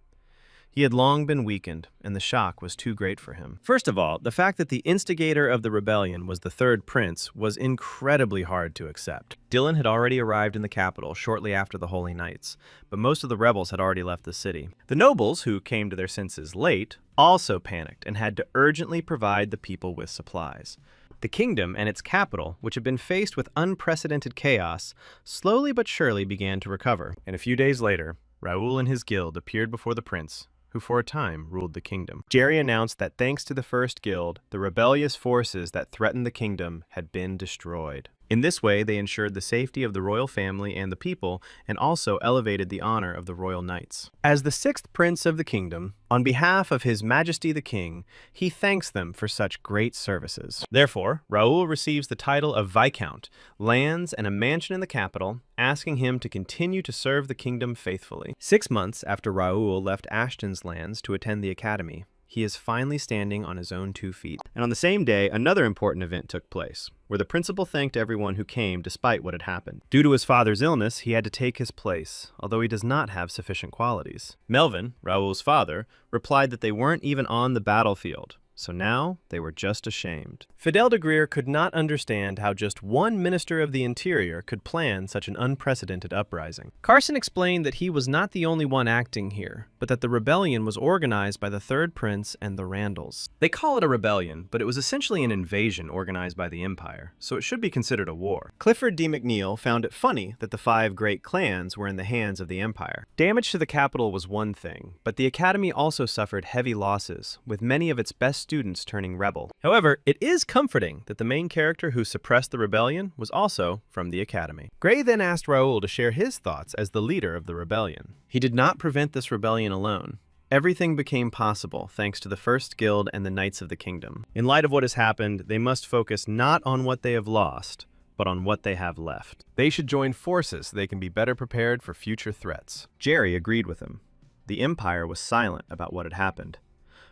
He had long been weakened, and the shock was too great for him. First of all, the fact that the instigator of the rebellion was the third prince was incredibly hard to accept. Dylan had already arrived in the capital shortly after the Holy Knights, but most of the rebels had already left the city. The nobles, who came to their senses late, also panicked and had to urgently provide the people with supplies. The kingdom and its capital, which had been faced with unprecedented chaos, slowly but surely began to recover. And a few days later, Raoul and his guild appeared before the prince, who for a time ruled the kingdom. Jerry announced that thanks to the First Guild, the rebellious forces that threatened the kingdom had been destroyed. In this way, they ensured the safety of the royal family and the people, and also elevated the honor of the royal knights. As the sixth prince of the kingdom, on behalf of His Majesty the King, he thanks them for such great services. Therefore, Raoul receives the title of Viscount, lands, and a mansion in the capital, asking him to continue to serve the kingdom faithfully. 6 months after Raoul left Ashton's lands to attend the academy, he is finally standing on his own 2 feet. And on the same day, another important event took place, where the principal thanked everyone who came despite what had happened. Due to his father's illness, he had to take his place, although he does not have sufficient qualities. Melvin, Raoul's father, replied that they weren't even on the battlefield, so now they were just ashamed. Fidel de Grier could not understand how just one minister of the interior could plan such an unprecedented uprising. Carson explained that he was not the only one acting here, but that the rebellion was organized by the third prince and the Randalls. They call it a rebellion, but it was essentially an invasion organized by the Empire, so it should be considered a war. Clifford D. McNeil found it funny that the 5 great clans were in the hands of the Empire. Damage to the capital was one thing, but the Academy also suffered heavy losses, with many of its best students turning rebel. However, it is comforting that the main character who suppressed the rebellion was also from the Academy. Gray then asked Raoul to share his thoughts as the leader of the rebellion. He did not prevent this rebellion alone. Everything became possible thanks to the First Guild and the Knights of the Kingdom. In light of what has happened, they must focus not on what they have lost, but on what they have left. They should join forces so they can be better prepared for future threats. Jerry agreed with him. The Empire was silent about what had happened,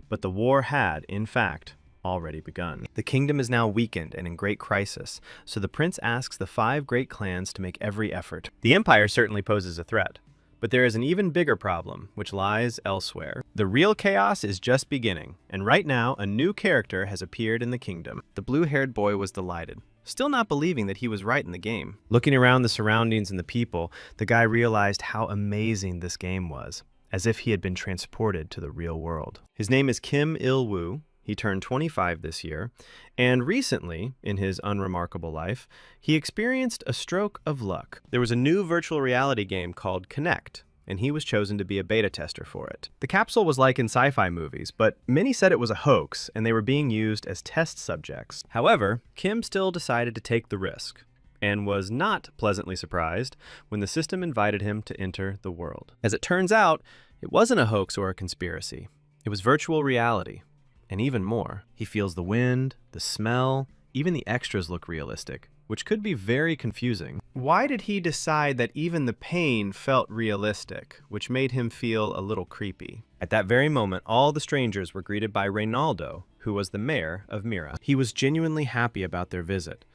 but the war had, in fact, already begun. The kingdom is now weakened and in great crisis, so the prince asks the 5 great clans to make every effort. The Empire certainly poses a threat, but there is an even bigger problem, which lies elsewhere. The real chaos is just beginning, and right now, a new character has appeared in the kingdom. The blue-haired boy was delighted, still not believing that he was right in the game. Looking around the surroundings and the people, the guy realized how amazing this game was, as if he had been transported to the real world. His name is Kim Il-woo. He turned 25 this year, and recently, in his unremarkable life, he experienced a stroke of luck. There was a new virtual reality game called Connect, and he was chosen to be a beta tester for it. The capsule was like in sci-fi movies, but many said it was a hoax, and they were being used as test subjects. However, Kim still decided to take the risk, and was not pleasantly surprised when the system invited him to enter the world. As it turns out, it wasn't a hoax or a conspiracy. It was virtual reality. And even more, he feels the wind, the smell, even the extras look realistic, which could be very confusing. Why did he decide that even the pain felt realistic, which made him feel a little creepy? At that very moment, all the strangers were greeted by Reynaldo, who was the mayor of Mira. He was genuinely happy about their visit,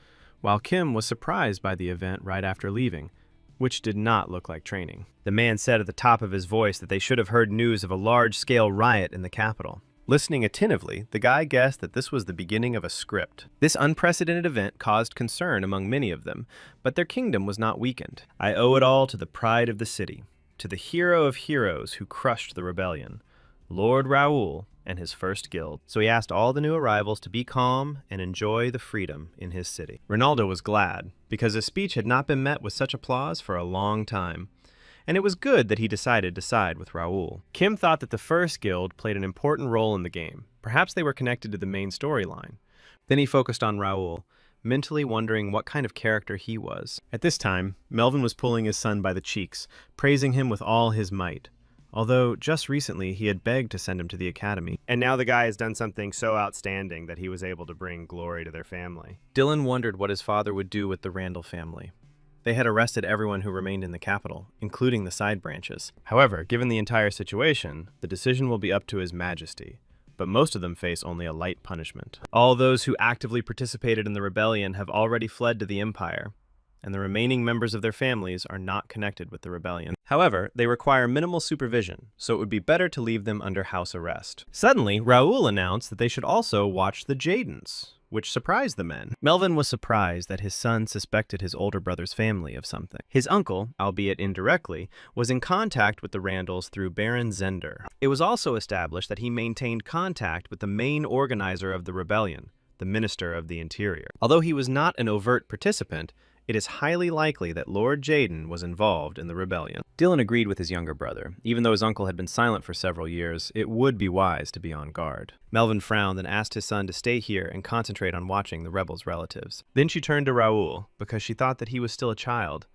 while Kim was surprised by the event right after leaving, which did not look like training. The man said at the top of his voice that they should have heard news of a large-scale riot in the capital. Listening attentively, the guy guessed that this was the beginning of a script. This unprecedented event caused concern among many of them, but their kingdom was not weakened. I owe it all to the pride of the city, to the hero of heroes who crushed the rebellion, Lord Raoul and his first guild. So he asked all the new arrivals to be calm and enjoy the freedom in his city. Ronaldo was glad, because his speech had not been met with such applause for a long time. And it was good that he decided to side with Raoul. Kim thought that the first guild played an important role in the game. Perhaps they were connected to the main storyline. Then he focused on Raoul, mentally wondering what kind of character he was. At this time, Melvin was pulling his son by the cheeks, praising him with all his might. Although, just recently, he had begged to send him to the academy. And now the guy has done something so outstanding that he was able to bring glory to their family. Dylan wondered what his father would do with the Randall family. They had arrested everyone who remained in the capital, including the side branches. However, given the entire situation, the decision will be up to His Majesty, but most of them face only a light punishment. All those who actively participated in the rebellion have already fled to the Empire, and the remaining members of their families are not connected with the rebellion. However, they require minimal supervision, so it would be better to leave them under house arrest. Suddenly, Raoul announced that they should also watch the Jadens, which surprised the men. Melvin was surprised that his son suspected his older brother's family of something. His uncle, albeit indirectly, was in contact with the Randalls through Baron Zender. It was also established that he maintained contact with the main organizer of the rebellion, the Minister of the Interior. Although he was not an overt participant, it is highly likely that Lord Jaden was involved in the rebellion. Dylan agreed with his younger brother. Even though his uncle had been silent for several years, it would be wise to be on guard. Melvin frowned and asked his son to stay here and concentrate on watching the rebels' relatives. Then she turned to Raoul, because she thought that he was still a child.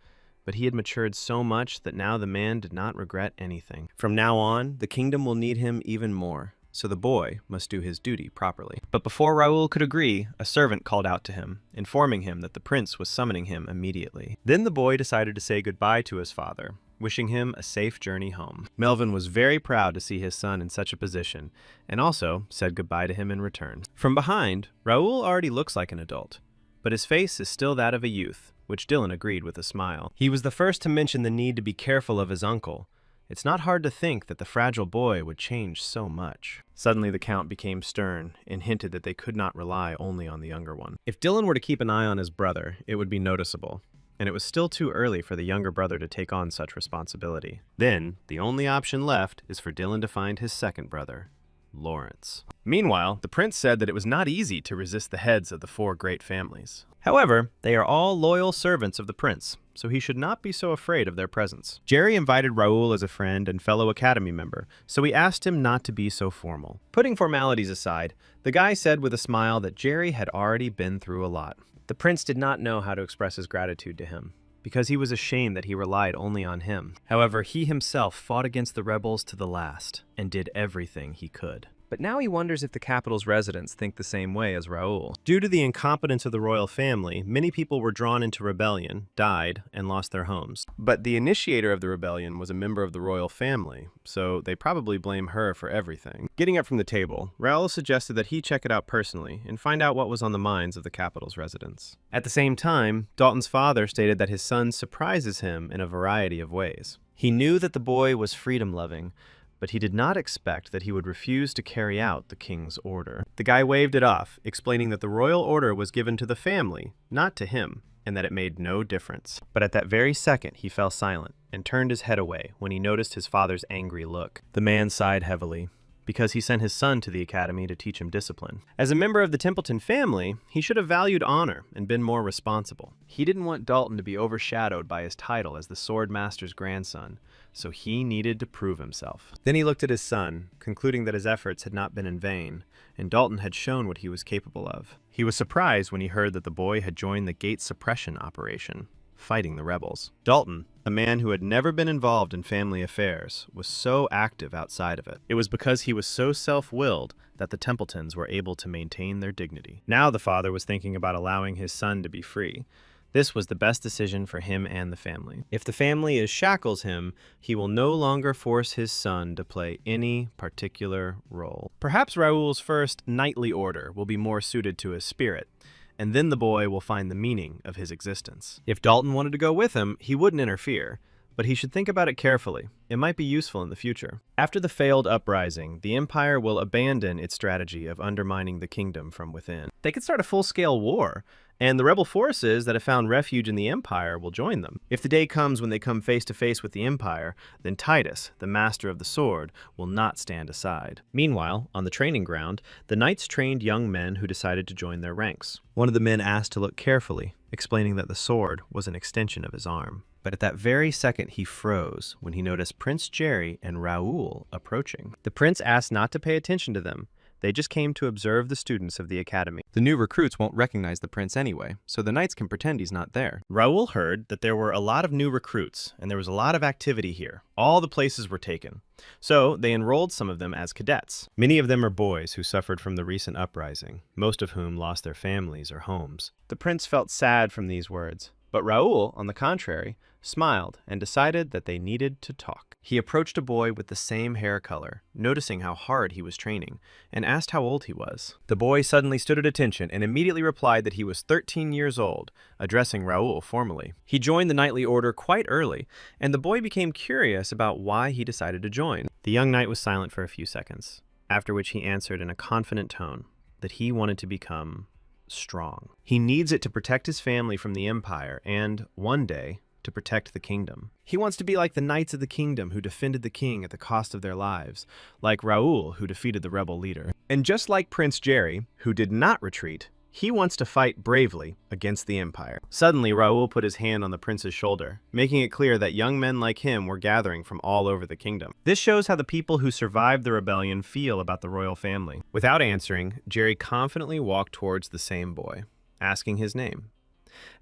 But he had matured so much that now the man did not regret anything. From now on, the kingdom will need him even more, so the boy must do his duty properly. But before Raoul could agree, a servant called out to him, informing him that the prince was summoning him immediately. Then the boy decided to say goodbye to his father, wishing him a safe journey home. Melvin was very proud to see his son in such a position, and also said goodbye to him in return. From behind, Raoul already looks like an adult, but his face is still that of a youth, which Dylan agreed with a smile. He was the first to mention the need to be careful of his uncle. It's not hard to think that the fragile boy would change so much. Suddenly the Count became stern and hinted that they could not rely only on the younger one. If Dylan were to keep an eye on his brother, it would be noticeable, and it was still too early for the younger brother to take on such responsibility. Then, the only option left is for Dylan to find his second brother, Lawrence. Meanwhile, the prince said that it was not easy to resist the heads of the 4 great families. However, they are all loyal servants of the prince, so he should not be so afraid of their presence. Jerry invited Raoul as a friend and fellow academy member, so he asked him not to be so formal. Putting formalities aside, the guy said with a smile that Jerry had already been through a lot. The prince did not know how to express his gratitude to him, because he was ashamed that he relied only on him. However, he himself fought against the rebels to the last, and did everything he could. But now he wonders if the capital's residents think the same way as Raoul. Due to the incompetence of the royal family, many people were drawn into rebellion, died, and lost their homes. But the initiator of the rebellion was a member of the royal family, so they probably blame her for everything. Getting up from the table, Raoul suggested that he check it out personally and find out what was on the minds of the capital's residents. At the same time, Dalton's father stated that his son surprises him in a variety of ways. He knew that the boy was freedom-loving, but he did not expect that he would refuse to carry out the king's order. The guy waved it off, explaining that the royal order was given to the family, not to him, and that it made no difference. But at that very second, he fell silent and turned his head away when he noticed his father's angry look. The man sighed heavily, because he sent his son to the academy to teach him discipline. As a member of the Templeton family, he should have valued honor and been more responsible. He didn't want Dalton to be overshadowed by his title as the sword master's grandson, so he needed to prove himself. Then he looked at his son, concluding that his efforts had not been in vain, and Dalton had shown what he was capable of. He was surprised when he heard that the boy had joined the gate suppression operation, fighting the rebels. Dalton, a man who had never been involved in family affairs, was so active outside of it. It was because he was so self-willed that the Templetons were able to maintain their dignity. Now the father was thinking about allowing his son to be free. This was the best decision for him and the family. If the family shackles him, he will no longer force his son to play any particular role. Perhaps Raoul's first knightly order will be more suited to his spirit, and then the boy will find the meaning of his existence. If Dalton wanted to go with him, he wouldn't interfere, but he should think about it carefully. It might be useful in the future. After the failed uprising, the Empire will abandon its strategy of undermining the kingdom from within. They could start a full-scale war, and the rebel forces that have found refuge in the Empire will join them. If the day comes when they come face-to-face with the Empire, then Titus, the master of the sword, will not stand aside. Meanwhile, on the training ground, the knights trained young men who decided to join their ranks. One of the men asked to look carefully, explaining that the sword was an extension of his arm. But at that very second he froze when he noticed Prince Jerry and Raoul approaching. The prince asked not to pay attention to them. They just came to observe the students of the academy. The new recruits won't recognize the prince anyway, so the knights can pretend he's not there. Raoul heard that there were a lot of new recruits, and there was a lot of activity here. All the places were taken. So they enrolled some of them as cadets. Many of them are boys who suffered from the recent uprising, most of whom lost their families or homes. The prince felt sad from these words, but Raoul, on the contrary, smiled and decided that they needed to talk. He approached a boy with the same hair color, noticing how hard he was training, and asked how old he was. The boy suddenly stood at attention and immediately replied that he was 13 years old, addressing Raoul formally. He joined the knightly order quite early, and the boy became curious about why he decided to join. The young knight was silent for a few seconds, after which he answered in a confident tone that he wanted to become strong. He needs it to protect his family from the Empire and, one day, to protect the kingdom. He wants to be like the knights of the kingdom who defended the king at the cost of their lives, like Raoul who defeated the rebel leader. And just like Prince Jerry, who did not retreat, He wants to fight bravely against the Empire. Suddenly, Raoul put his hand on the prince's shoulder, making it clear that young men like him were gathering from all over the kingdom. This shows how the people who survived the rebellion feel about the royal family. Without answering, Jerry confidently walked towards the same boy, asking his name.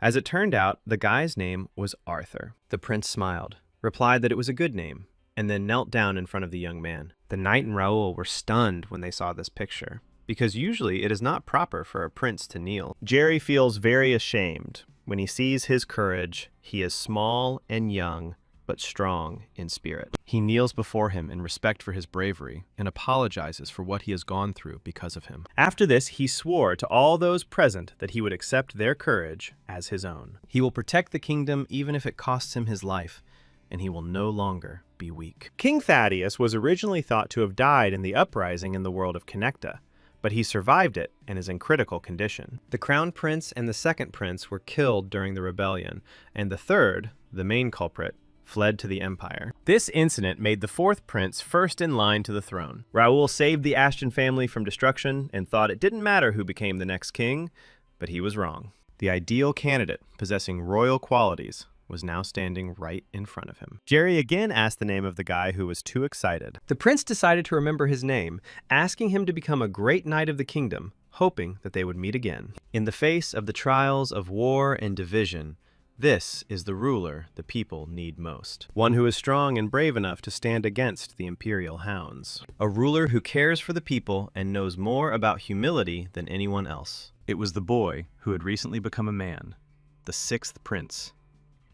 As it turned out, the guy's name was Arthur. The prince smiled, replied that it was a good name, and then knelt down in front of the young man. The knight and Raoul were stunned when they saw this picture, because usually it is not proper for a prince to kneel. Jerry feels very ashamed when he sees his courage. He is small and young, but strong in spirit. He kneels before him in respect for his bravery and apologizes for what he has gone through because of him. After this, he swore to all those present that he would accept their courage as his own. He will protect the kingdom even if it costs him his life, and he will no longer be weak. King Thaddeus was originally thought to have died in the uprising in the world of Connecta, but he survived it and is in critical condition. The crown prince and the second prince were killed during the rebellion, and the third, the main culprit, fled to the Empire. This incident made the fourth prince first in line to the throne. Raoul saved the Ashton family from destruction and thought it didn't matter who became the next king, but he was wrong. The ideal candidate, possessing royal qualities, was now standing right in front of him. Jerry again asked the name of the guy who was too excited. The prince decided to remember his name, asking him to become a great knight of the kingdom, hoping that they would meet again. In the face of the trials of war and division, this is the ruler the people need most. One who is strong and brave enough to stand against the imperial hounds. A ruler who cares for the people and knows more about humility than anyone else. It was the boy who had recently become a man, the sixth prince,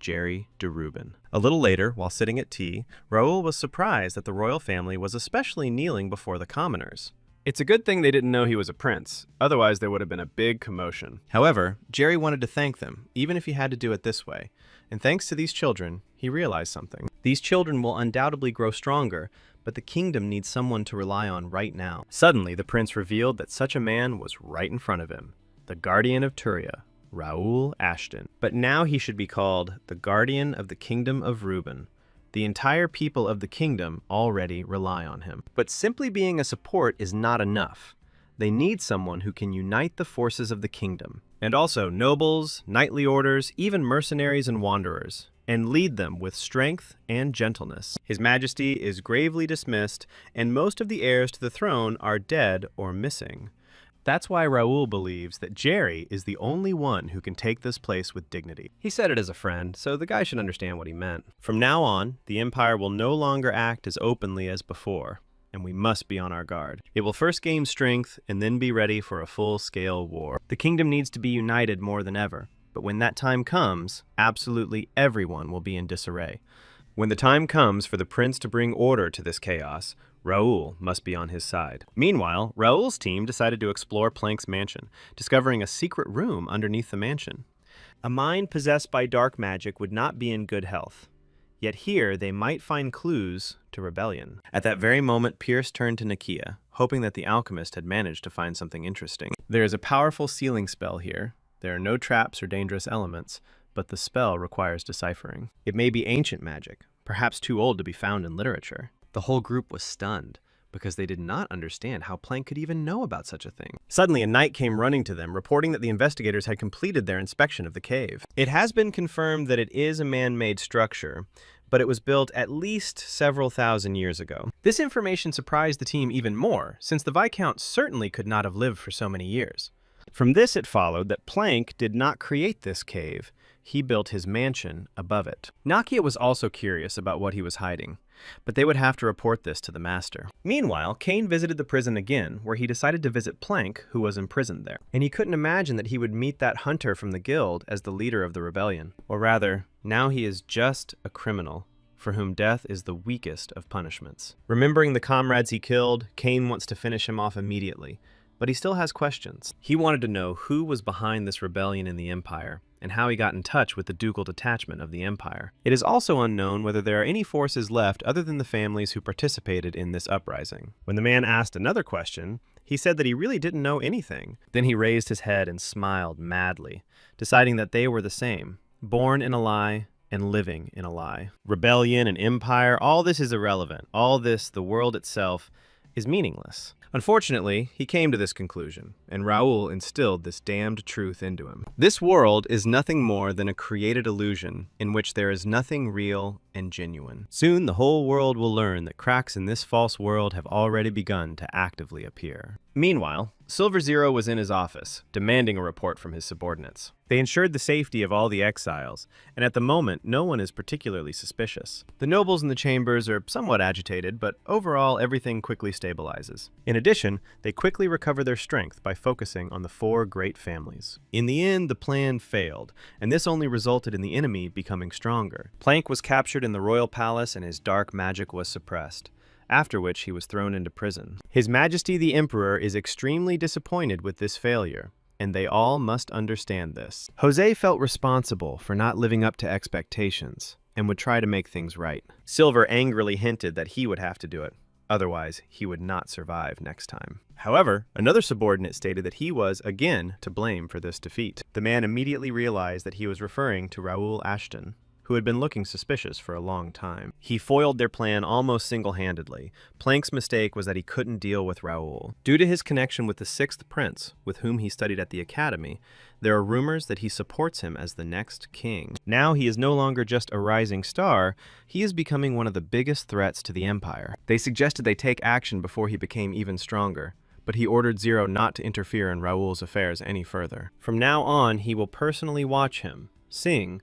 Jerry de Rubin. A little later, while sitting at tea, Raoul was surprised that the royal family was especially kneeling before the commoners. It's a good thing they didn't know he was a prince, otherwise there would have been a big commotion. However, Jerry wanted to thank them, even if he had to do it this way. And thanks to these children, he realized something. These children will undoubtedly grow stronger, but the kingdom needs someone to rely on right now. Suddenly, the prince revealed that such a man was right in front of him, the guardian of Turia, Raoul Ashton. But now he should be called the guardian of the kingdom of Reuben. The entire people of the kingdom already rely on him. But simply being a support is not enough. They need someone who can unite the forces of the kingdom, and also nobles, knightly orders, even mercenaries and wanderers, and lead them with strength and gentleness. His Majesty is gravely dismissed, and most of the heirs to the throne are dead or missing. That's why Raoul believes that Jerry is the only one who can take this place with dignity. He said it as a friend, so the guy should understand what he meant. From now on, the Empire will no longer act as openly as before, and we must be on our guard. It will first gain strength and then be ready for a full-scale war. The kingdom needs to be united more than ever, but when that time comes, absolutely everyone will be in disarray. When the time comes for the prince to bring order to this chaos, Raoul must be on his side. Meanwhile, Raoul's team decided to explore Plank's mansion, discovering a secret room underneath the mansion. A mind possessed by dark magic would not be in good health. Yet here they might find clues to rebellion. At that very moment, Pierce turned to Nakia, hoping that the alchemist had managed to find something interesting. There is a powerful sealing spell here. There are no traps or dangerous elements, but the spell requires deciphering. It may be ancient magic, perhaps too old to be found in literature. The whole group was stunned, because they did not understand how Plank could even know about such a thing. Suddenly, a knight came running to them, reporting that the investigators had completed their inspection of the cave. It has been confirmed that it is a man-made structure, but it was built at least several thousand years ago. This information surprised the team even more, since the Viscount certainly could not have lived for so many years. From this, it followed that Plank did not create this cave. He built his mansion above it. Nakia was also curious about what he was hiding, but they would have to report this to the master. Meanwhile, Kane visited the prison again, where he decided to visit Plank, who was imprisoned there. And he couldn't imagine that he would meet that hunter from the guild as the leader of the rebellion. Or rather, now he is just a criminal, for whom death is the weakest of punishments. Remembering the comrades he killed, Kane wants to finish him off immediately, but he still has questions. He wanted to know who was behind this rebellion in the Empire, and how he got in touch with the ducal detachment of the Empire. It is also unknown whether there are any forces left other than the families who participated in this uprising. When the man asked another question, he said that he really didn't know anything. Then he raised his head and smiled madly, deciding that they were the same, born in a lie and living in a lie. Rebellion and empire, all this is irrelevant. All this, the world itself, is meaningless. Unfortunately, he came to this conclusion, and Raoul instilled this damned truth into him. This world is nothing more than a created illusion in which there is nothing real and genuine. Soon the whole world will learn that cracks in this false world have already begun to actively appear. Meanwhile, Silver Zero was in his office, demanding a report from his subordinates. They ensured the safety of all the exiles, and at the moment, no one is particularly suspicious. The nobles in the chambers are somewhat agitated, but overall, everything quickly stabilizes. In addition, they quickly recover their strength by focusing on the 4 great families. In the end, the plan failed, and this only resulted in the enemy becoming stronger. Plank was captured in the royal palace, and his dark magic was suppressed, after which he was thrown into prison. His Majesty the Emperor is extremely disappointed with this failure, and they all must understand this. Jose felt responsible for not living up to expectations and would try to make things right. Silver angrily hinted that he would have to do it, otherwise he would not survive next time. However, another subordinate stated that he was, again, to blame for this defeat. The man immediately realized that he was referring to Raoul Ashton, who had been looking suspicious for a long time. He foiled their plan almost single-handedly. Plank's mistake was that he couldn't deal with Raoul. Due to his connection with the 6th prince, with whom he studied at the academy, there are rumors that he supports him as the next king. Now he is no longer just a rising star, he is becoming one of the biggest threats to the empire. They suggested they take action before he became even stronger, but he ordered Zero not to interfere in Raoul's affairs any further. From now on, he will personally watch him, seeing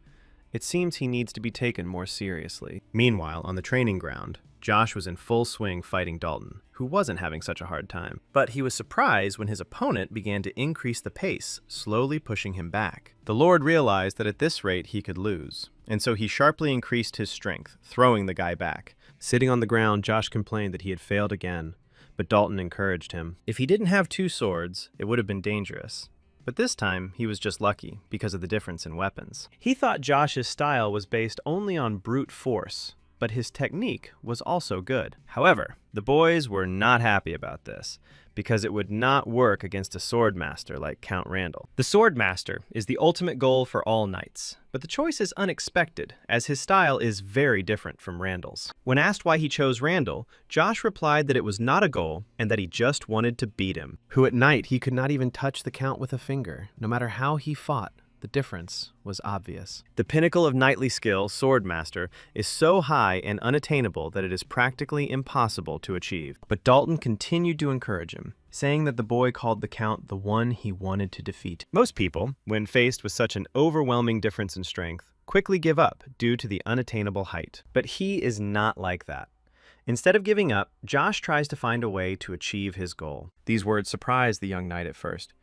it seems he needs to be taken more seriously. Meanwhile, on the training ground, Josh was in full swing fighting Dalton, who wasn't having such a hard time. But he was surprised when his opponent began to increase the pace, slowly pushing him back. The Lord realized that at this rate he could lose, and so he sharply increased his strength, throwing the guy back. Sitting on the ground, Josh complained that he had failed again, but Dalton encouraged him. If he didn't have 2 swords, it would have been dangerous. But this time, he was just lucky because of the difference in weapons. He thought Josh's style was based only on brute force, but his technique was also good. However, the boys were not happy about this, because it would not work against a sword master like Count Randall. The sword master is the ultimate goal for all knights, but the choice is unexpected, as his style is very different from Randall's. When asked why he chose Randall, Josh replied that it was not a goal and that he just wanted to beat him, who at night he could not even touch the Count with a finger, no matter how he fought. The difference was obvious. The pinnacle of knightly skill, Swordmaster, is so high and unattainable that it is practically impossible to achieve. But Dalton continued to encourage him, saying that the boy called the Count the one he wanted to defeat. Most people, when faced with such an overwhelming difference in strength, quickly give up due to the unattainable height. But he is not like that. Instead of giving up, Josh tries to find a way to achieve his goal. These words surprised the young knight at first,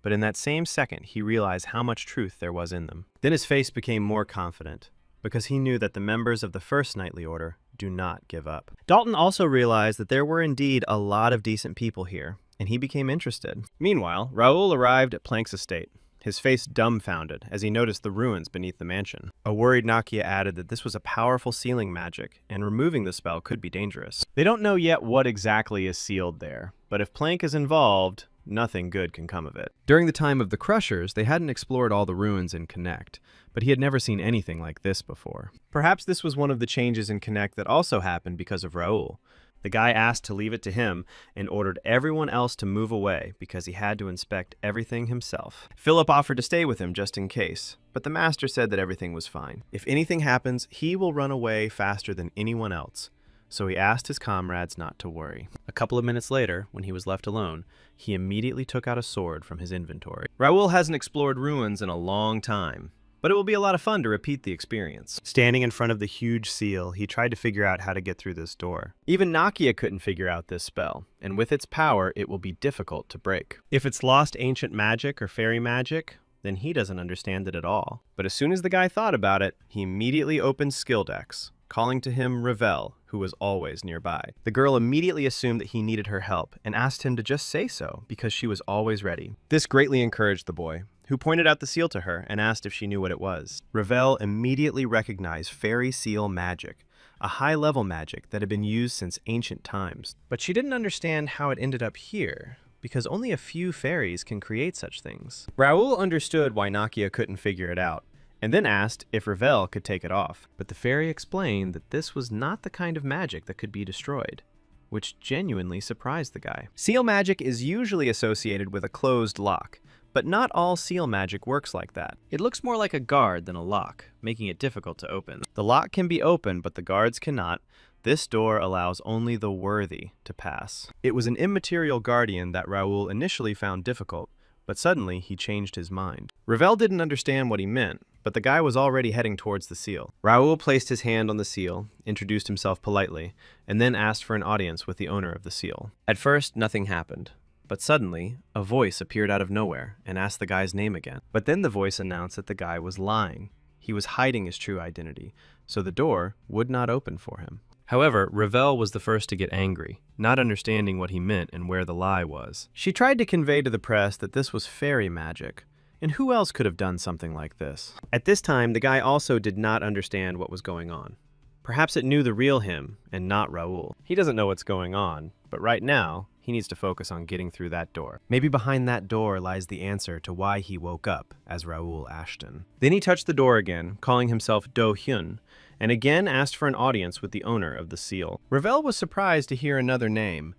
but in that same second, he realized how much truth there was in them. Then his face became more confident, because he knew that the members of the First Knightly Order do not give up. Dalton also realized that there were indeed a lot of decent people here, and he became interested. Meanwhile, Raoul arrived at Plank's estate, his face dumbfounded as he noticed the ruins beneath the mansion. A worried Nakia added that this was a powerful sealing magic, and removing the spell could be dangerous. They don't know yet what exactly is sealed there, but if Plank is involved, nothing good can come of it. During the time of the Crushers, they hadn't explored all the ruins in Connect, but he had never seen anything like this before. Perhaps this was one of the changes in Connect that also happened because of Raoul. The guy asked to leave it to him and ordered everyone else to move away because he had to inspect everything himself. Philip offered to stay with him just in case, but the master said that everything was fine. If anything happens, he will run away faster than anyone else. So he asked his comrades not to worry. A couple of minutes later, when he was left alone, he immediately took out a sword from his inventory. Raoul hasn't explored ruins in a long time, but it will be a lot of fun to repeat the experience. Standing in front of the huge seal, he tried to figure out how to get through this door. Even Nakia couldn't figure out this spell, and with its power, it will be difficult to break. If it's lost ancient magic or fairy magic, then he doesn't understand it at all. But as soon as the guy thought about it, he immediately opened skill decks, calling to him Ravel, who was always nearby. The girl immediately assumed that he needed her help and asked him to just say so because she was always ready. This greatly encouraged the boy, who pointed out the seal to her and asked if she knew what it was. Ravel immediately recognized fairy seal magic, a high-level magic that had been used since ancient times. But she didn't understand how it ended up here, because only a few fairies can create such things. Raoul understood why Nakia couldn't figure it out, and then asked if Ravel could take it off. But the fairy explained that this was not the kind of magic that could be destroyed. which genuinely surprised the guy. Seal magic is usually associated with a closed lock, but not all seal magic works like that. It looks more like a guard than a lock, making it difficult to open. The lock can be opened, but the guards cannot. This door allows only the worthy to pass. It was an immaterial guardian that Raoul initially found difficult, but suddenly he changed his mind. Ravel didn't understand what he meant, but the guy was already heading towards the seal. Raoul placed his hand on the seal, introduced himself politely, and then asked for an audience with the owner of the seal. At first, nothing happened. But suddenly, a voice appeared out of nowhere and asked the guy's name again. But then the voice announced that the guy was lying. He was hiding his true identity, so the door would not open for him. However, Ravel was the first to get angry, not understanding what he meant and where the lie was. She tried to convey to the press that this was fairy magic, and who else could have done something like this? At this time, the guy also did not understand what was going on. Perhaps it knew the real him and not Raoul. He doesn't know what's going on, but right now, he needs to focus on getting through that door. Maybe behind that door lies the answer to why he woke up as Raoul Ashton. Then he touched the door again, calling himself Do Hyun, and again asked for an audience with the owner of the seal. Ravel was surprised to hear another name,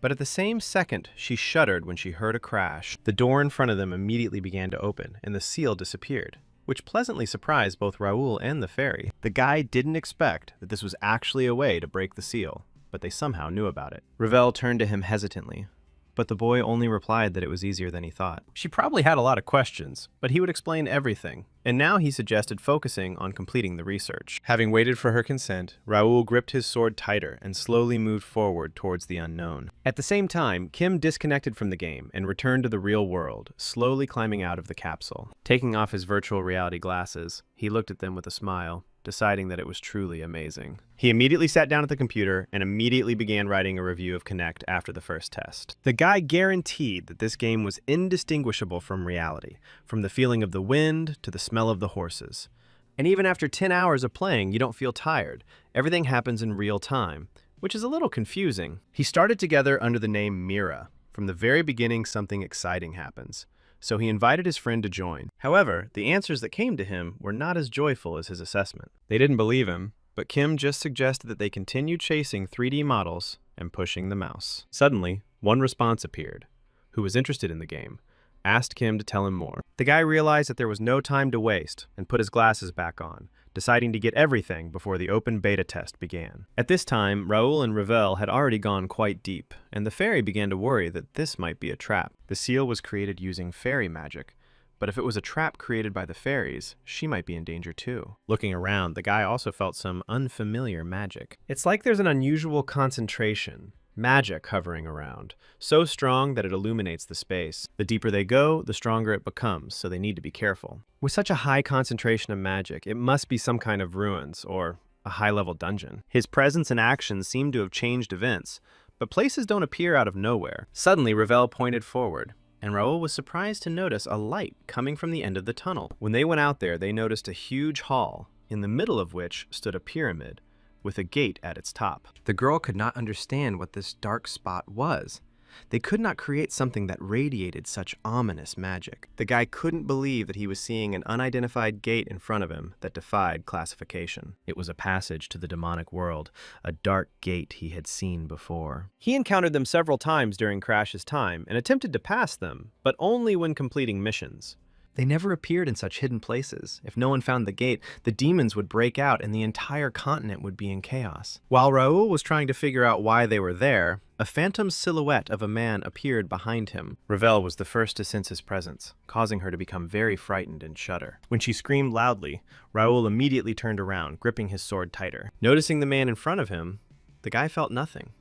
but at the same second, she shuddered when she heard a crash. The door in front of them immediately began to open, and the seal disappeared, which pleasantly surprised both Raoul and the fairy. The guy didn't expect that this was actually a way to break the seal, but they somehow knew about it. Ravel turned to him hesitantly, but the boy only replied that it was easier than he thought. She probably had a lot of questions, but he would explain everything, and now he suggested focusing on completing the research. Having waited for her consent, Raoul gripped his sword tighter and slowly moved forward towards the unknown. At the same time, Kim disconnected from the game and returned to the real world, slowly climbing out of the capsule. Taking off his virtual reality glasses, he looked at them with a smile, deciding that it was truly amazing. He immediately sat down at the computer and immediately began writing a review of Connect after the first test. The guy guaranteed that this game was indistinguishable from reality, from the feeling of the wind to the smell of the horses. And even after 10 hours of playing, you don't feel tired. Everything happens in real time, which is a little confusing. He started together under the name Mira. From the very beginning, something exciting happens. So he invited his friend to join. However, the answers that came to him were not as joyful as his assessment. They didn't believe him, but Kim just suggested that they continue chasing 3D models and pushing the mouse. Suddenly, one response appeared, who was interested in the game, asked Kim to tell him more. The guy realized that there was no time to waste and put his glasses back on, deciding to get everything before the open beta test began. At this time, Raoul and Ravel had already gone quite deep, and the fairy began to worry that this might be a trap. The seal was created using fairy magic, but if it was a trap created by the fairies, she might be in danger too. Looking around, the guy also felt some unfamiliar magic. It's like there's an unusual concentration, magic hovering around, so strong that it illuminates the space. The deeper they go, the stronger it becomes, so they need to be careful. With such a high concentration of magic, it must be some kind of ruins or a high-level dungeon. His presence and actions seem to have changed events, but places don't appear out of nowhere. Suddenly, Ravel pointed forward, and Raoul was surprised to notice a light coming from the end of the tunnel. When they went out there, they noticed a huge hall, in the middle of which stood a pyramid, with a gate at its top. The girl could not understand what this dark spot was. They could not create something that radiated such ominous magic. The guy couldn't believe that he was seeing an unidentified gate in front of him that defied classification. It was a passage to the demonic world, a dark gate he had seen before. He encountered them several times during Crash's time and attempted to pass them, but only when completing missions. They never appeared in such hidden places. If no one found the gate, the demons would break out and the entire continent would be in chaos. While Raoul was trying to figure out why they were there, a phantom silhouette of a man appeared behind him. Ravel was the first to sense his presence, causing her to become very frightened and shudder. When she screamed loudly, Raoul immediately turned around, gripping his sword tighter. Noticing the man in front of him, the guy felt nothing,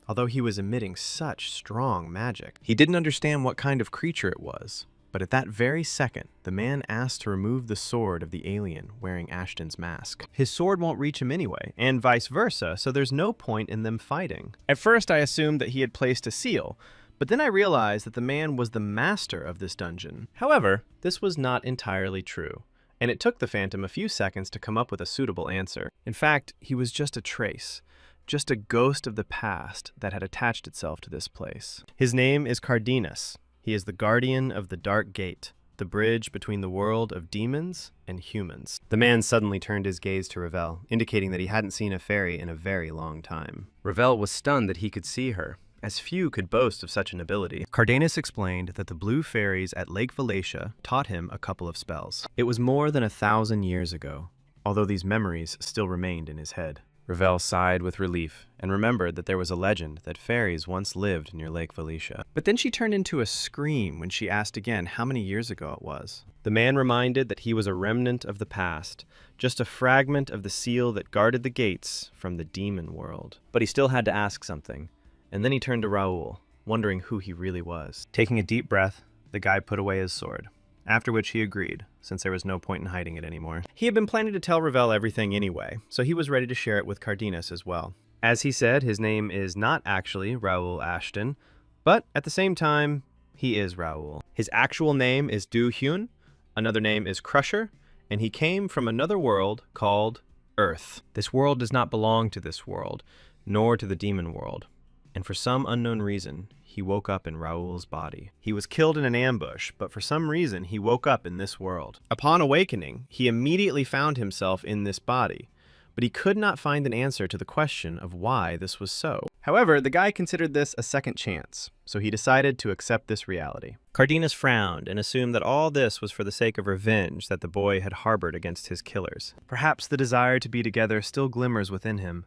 although he was emitting such strong magic. He didn't understand what kind of creature it was. But at that very second, the man asked to remove the sword of the alien wearing Ashton's mask. His sword won't reach him anyway, and vice versa, so there's no point in them fighting. At first, I assumed that he had placed a seal, but then I realized that the man was the master of this dungeon. However, this was not entirely true, and it took the Phantom a few seconds to come up with a suitable answer. In fact, he was just a trace, just a ghost of the past that had attached itself to this place. His name is Cardenas. He is the guardian of the Dark Gate, the bridge between the world of demons and humans. The man suddenly turned his gaze to Ravel, indicating that he hadn't seen a fairy in a very long time. Ravel was stunned that he could see her, as few could boast of such an ability. Cardanus explained that the blue fairies at Lake Valatia taught him a couple of spells. It was more than 1,000 years ago, although these memories still remained in his head. Ravel sighed with relief and remembered that there was a legend that fairies once lived near Lake Valatia. But then she turned into a scream when she asked again how many years ago it was. The man reminded that he was a remnant of the past, just a fragment of the seal that guarded the gates from the demon world. But he still had to ask something, and then he turned to Raoul, wondering who he really was. Taking a deep breath, the guy put away his sword, after which he agreed, since there was no point in hiding it anymore. He had been planning to tell Ravel everything anyway, so he was ready to share it with Cardanus as well. As he said, his name is not actually Raoul Ashton, but at the same time, he is Raoul. His actual name is Du Hyun, another name is Crusher, and he came from another world called Earth. This world does not belong to this world, nor to the demon world, and for some unknown reason, he woke up in Raoul's body. He was killed in an ambush, but for some reason, he woke up in this world. Upon awakening, he immediately found himself in this body, but he could not find an answer to the question of why this was so. However, the guy considered this a second chance, so he decided to accept this reality. Cardanus frowned and assumed that all this was for the sake of revenge that the boy had harbored against his killers. Perhaps the desire to be together still glimmers within him,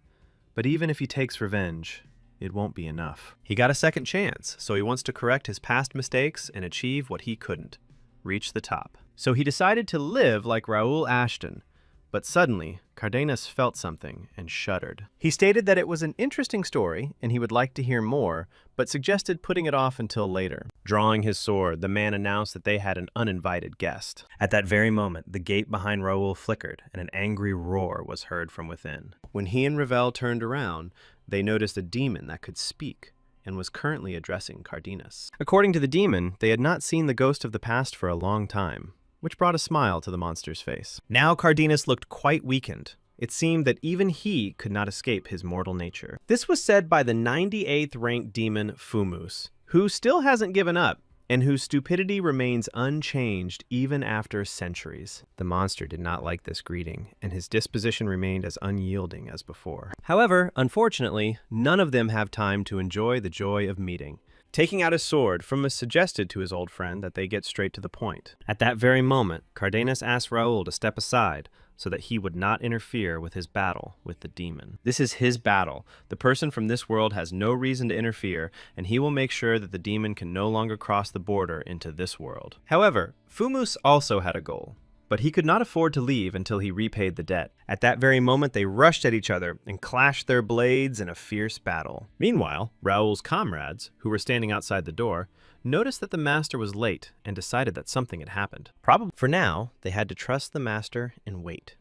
but even if he takes revenge, it won't be enough. He got a second chance, so he wants to correct his past mistakes and achieve what he couldn't, reach the top. So he decided to live like Raoul Ashton, but suddenly, Cardanus felt something and shuddered. He stated that it was an interesting story and he would like to hear more, but suggested putting it off until later. Drawing his sword, the man announced that they had an uninvited guest. At that very moment, the gate behind Raoul flickered and an angry roar was heard from within. When he and Ravel turned around, they noticed a demon that could speak and was currently addressing Cardanus. According to the demon, they had not seen the ghost of the past for a long time, which brought a smile to the monster's face. Now Cardanus looked quite weakened. It seemed that even he could not escape his mortal nature. This was said by the 98th ranked demon Fumus, who still hasn't given up, and whose stupidity remains unchanged even after centuries. The monster did not like this greeting, and his disposition remained as unyielding as before. However, unfortunately, none of them have time to enjoy the joy of meeting. Taking out his sword, Fumus suggested to his old friend that they get straight to the point. At that very moment, Cardanus asked Raoul to step aside so that he would not interfere with his battle with the demon. This is his battle. The person from this world has no reason to interfere, and he will make sure that the demon can no longer cross the border into this world. However, Fumus also had a goal, but he could not afford to leave until he repaid the debt. At that very moment, they rushed at each other and clashed their blades in a fierce battle. Meanwhile, Raoul's comrades, who were standing outside the door, noticed that the master was late and decided that something had happened. Probably for now, they had to trust the master and wait.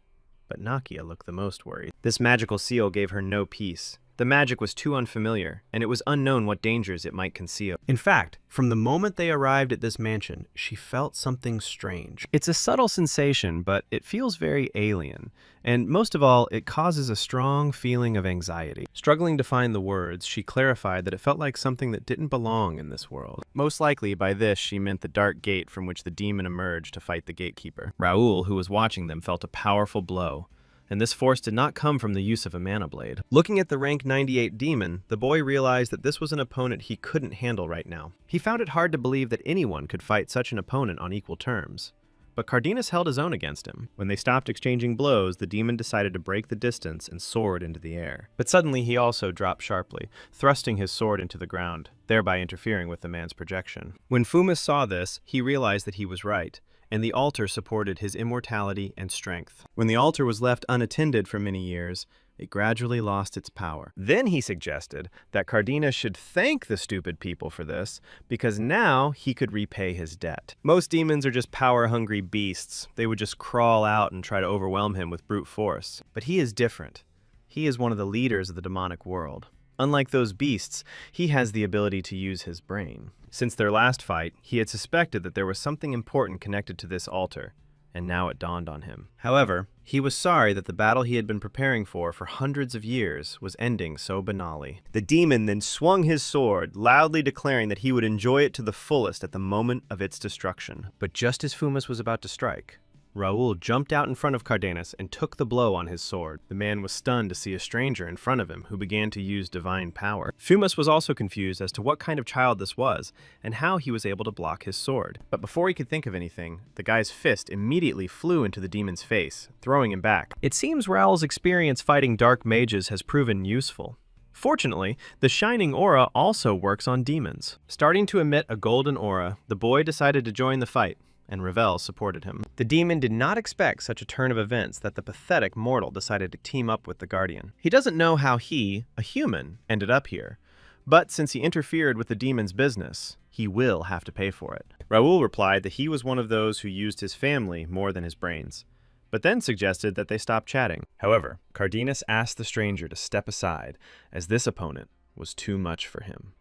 But Nakia looked the most worried. This magical seal gave her no peace. The magic was too unfamiliar, and it was unknown what dangers it might conceal. In fact, from the moment they arrived at this mansion, she felt something strange. It's a subtle sensation, but it feels very alien, and most of all, it causes a strong feeling of anxiety. Struggling to find the words, she clarified that it felt like something that didn't belong in this world. Most likely, by this, she meant the dark gate from which the demon emerged to fight the gatekeeper. Raoul, who was watching them, felt a powerful blow, and this force did not come from the use of a mana blade. Looking at the rank 98 demon, the boy realized that this was an opponent he couldn't handle right now. He found it hard to believe that anyone could fight such an opponent on equal terms. But Cardanus held his own against him. When they stopped exchanging blows, the demon decided to break the distance and soared into the air. But suddenly he also dropped sharply, thrusting his sword into the ground, thereby interfering with the man's projection. When Fumus saw this, he realized that he was right, and the altar supported his immortality and strength. When the altar was left unattended for many years, it gradually lost its power. Then he suggested that Cardanus should thank the stupid people for this, because now he could repay his debt. Most demons are just power-hungry beasts. They would just crawl out and try to overwhelm him with brute force. But he is different. He is one of the leaders of the demonic world. Unlike those beasts, he has the ability to use his brain. Since their last fight, he had suspected that there was something important connected to this altar, and now it dawned on him. However, he was sorry that the battle he had been preparing for hundreds of years was ending so banally. The demon then swung his sword, loudly declaring that he would enjoy it to the fullest at the moment of its destruction. But just as Fumas was about to strike, Raoul jumped out in front of Cardenas and took the blow on his sword. The man was stunned to see a stranger in front of him who began to use divine power. Fumas was also confused as to what kind of child this was and how he was able to block his sword. But before he could think of anything, the guy's fist immediately flew into the demon's face, throwing him back. It seems Raoul's experience fighting dark mages has proven useful. Fortunately, the shining aura also works on demons. Starting to emit a golden aura, the boy decided to join the fight, and Ravel supported him. The demon did not expect such a turn of events that the pathetic mortal decided to team up with the Guardian. He doesn't know how he, a human, ended up here, but since he interfered with the demon's business, he will have to pay for it. Raoul replied that he was one of those who used his family more than his brains, but then suggested that they stop chatting. However, Cardenas asked the stranger to step aside, as this opponent was too much for him.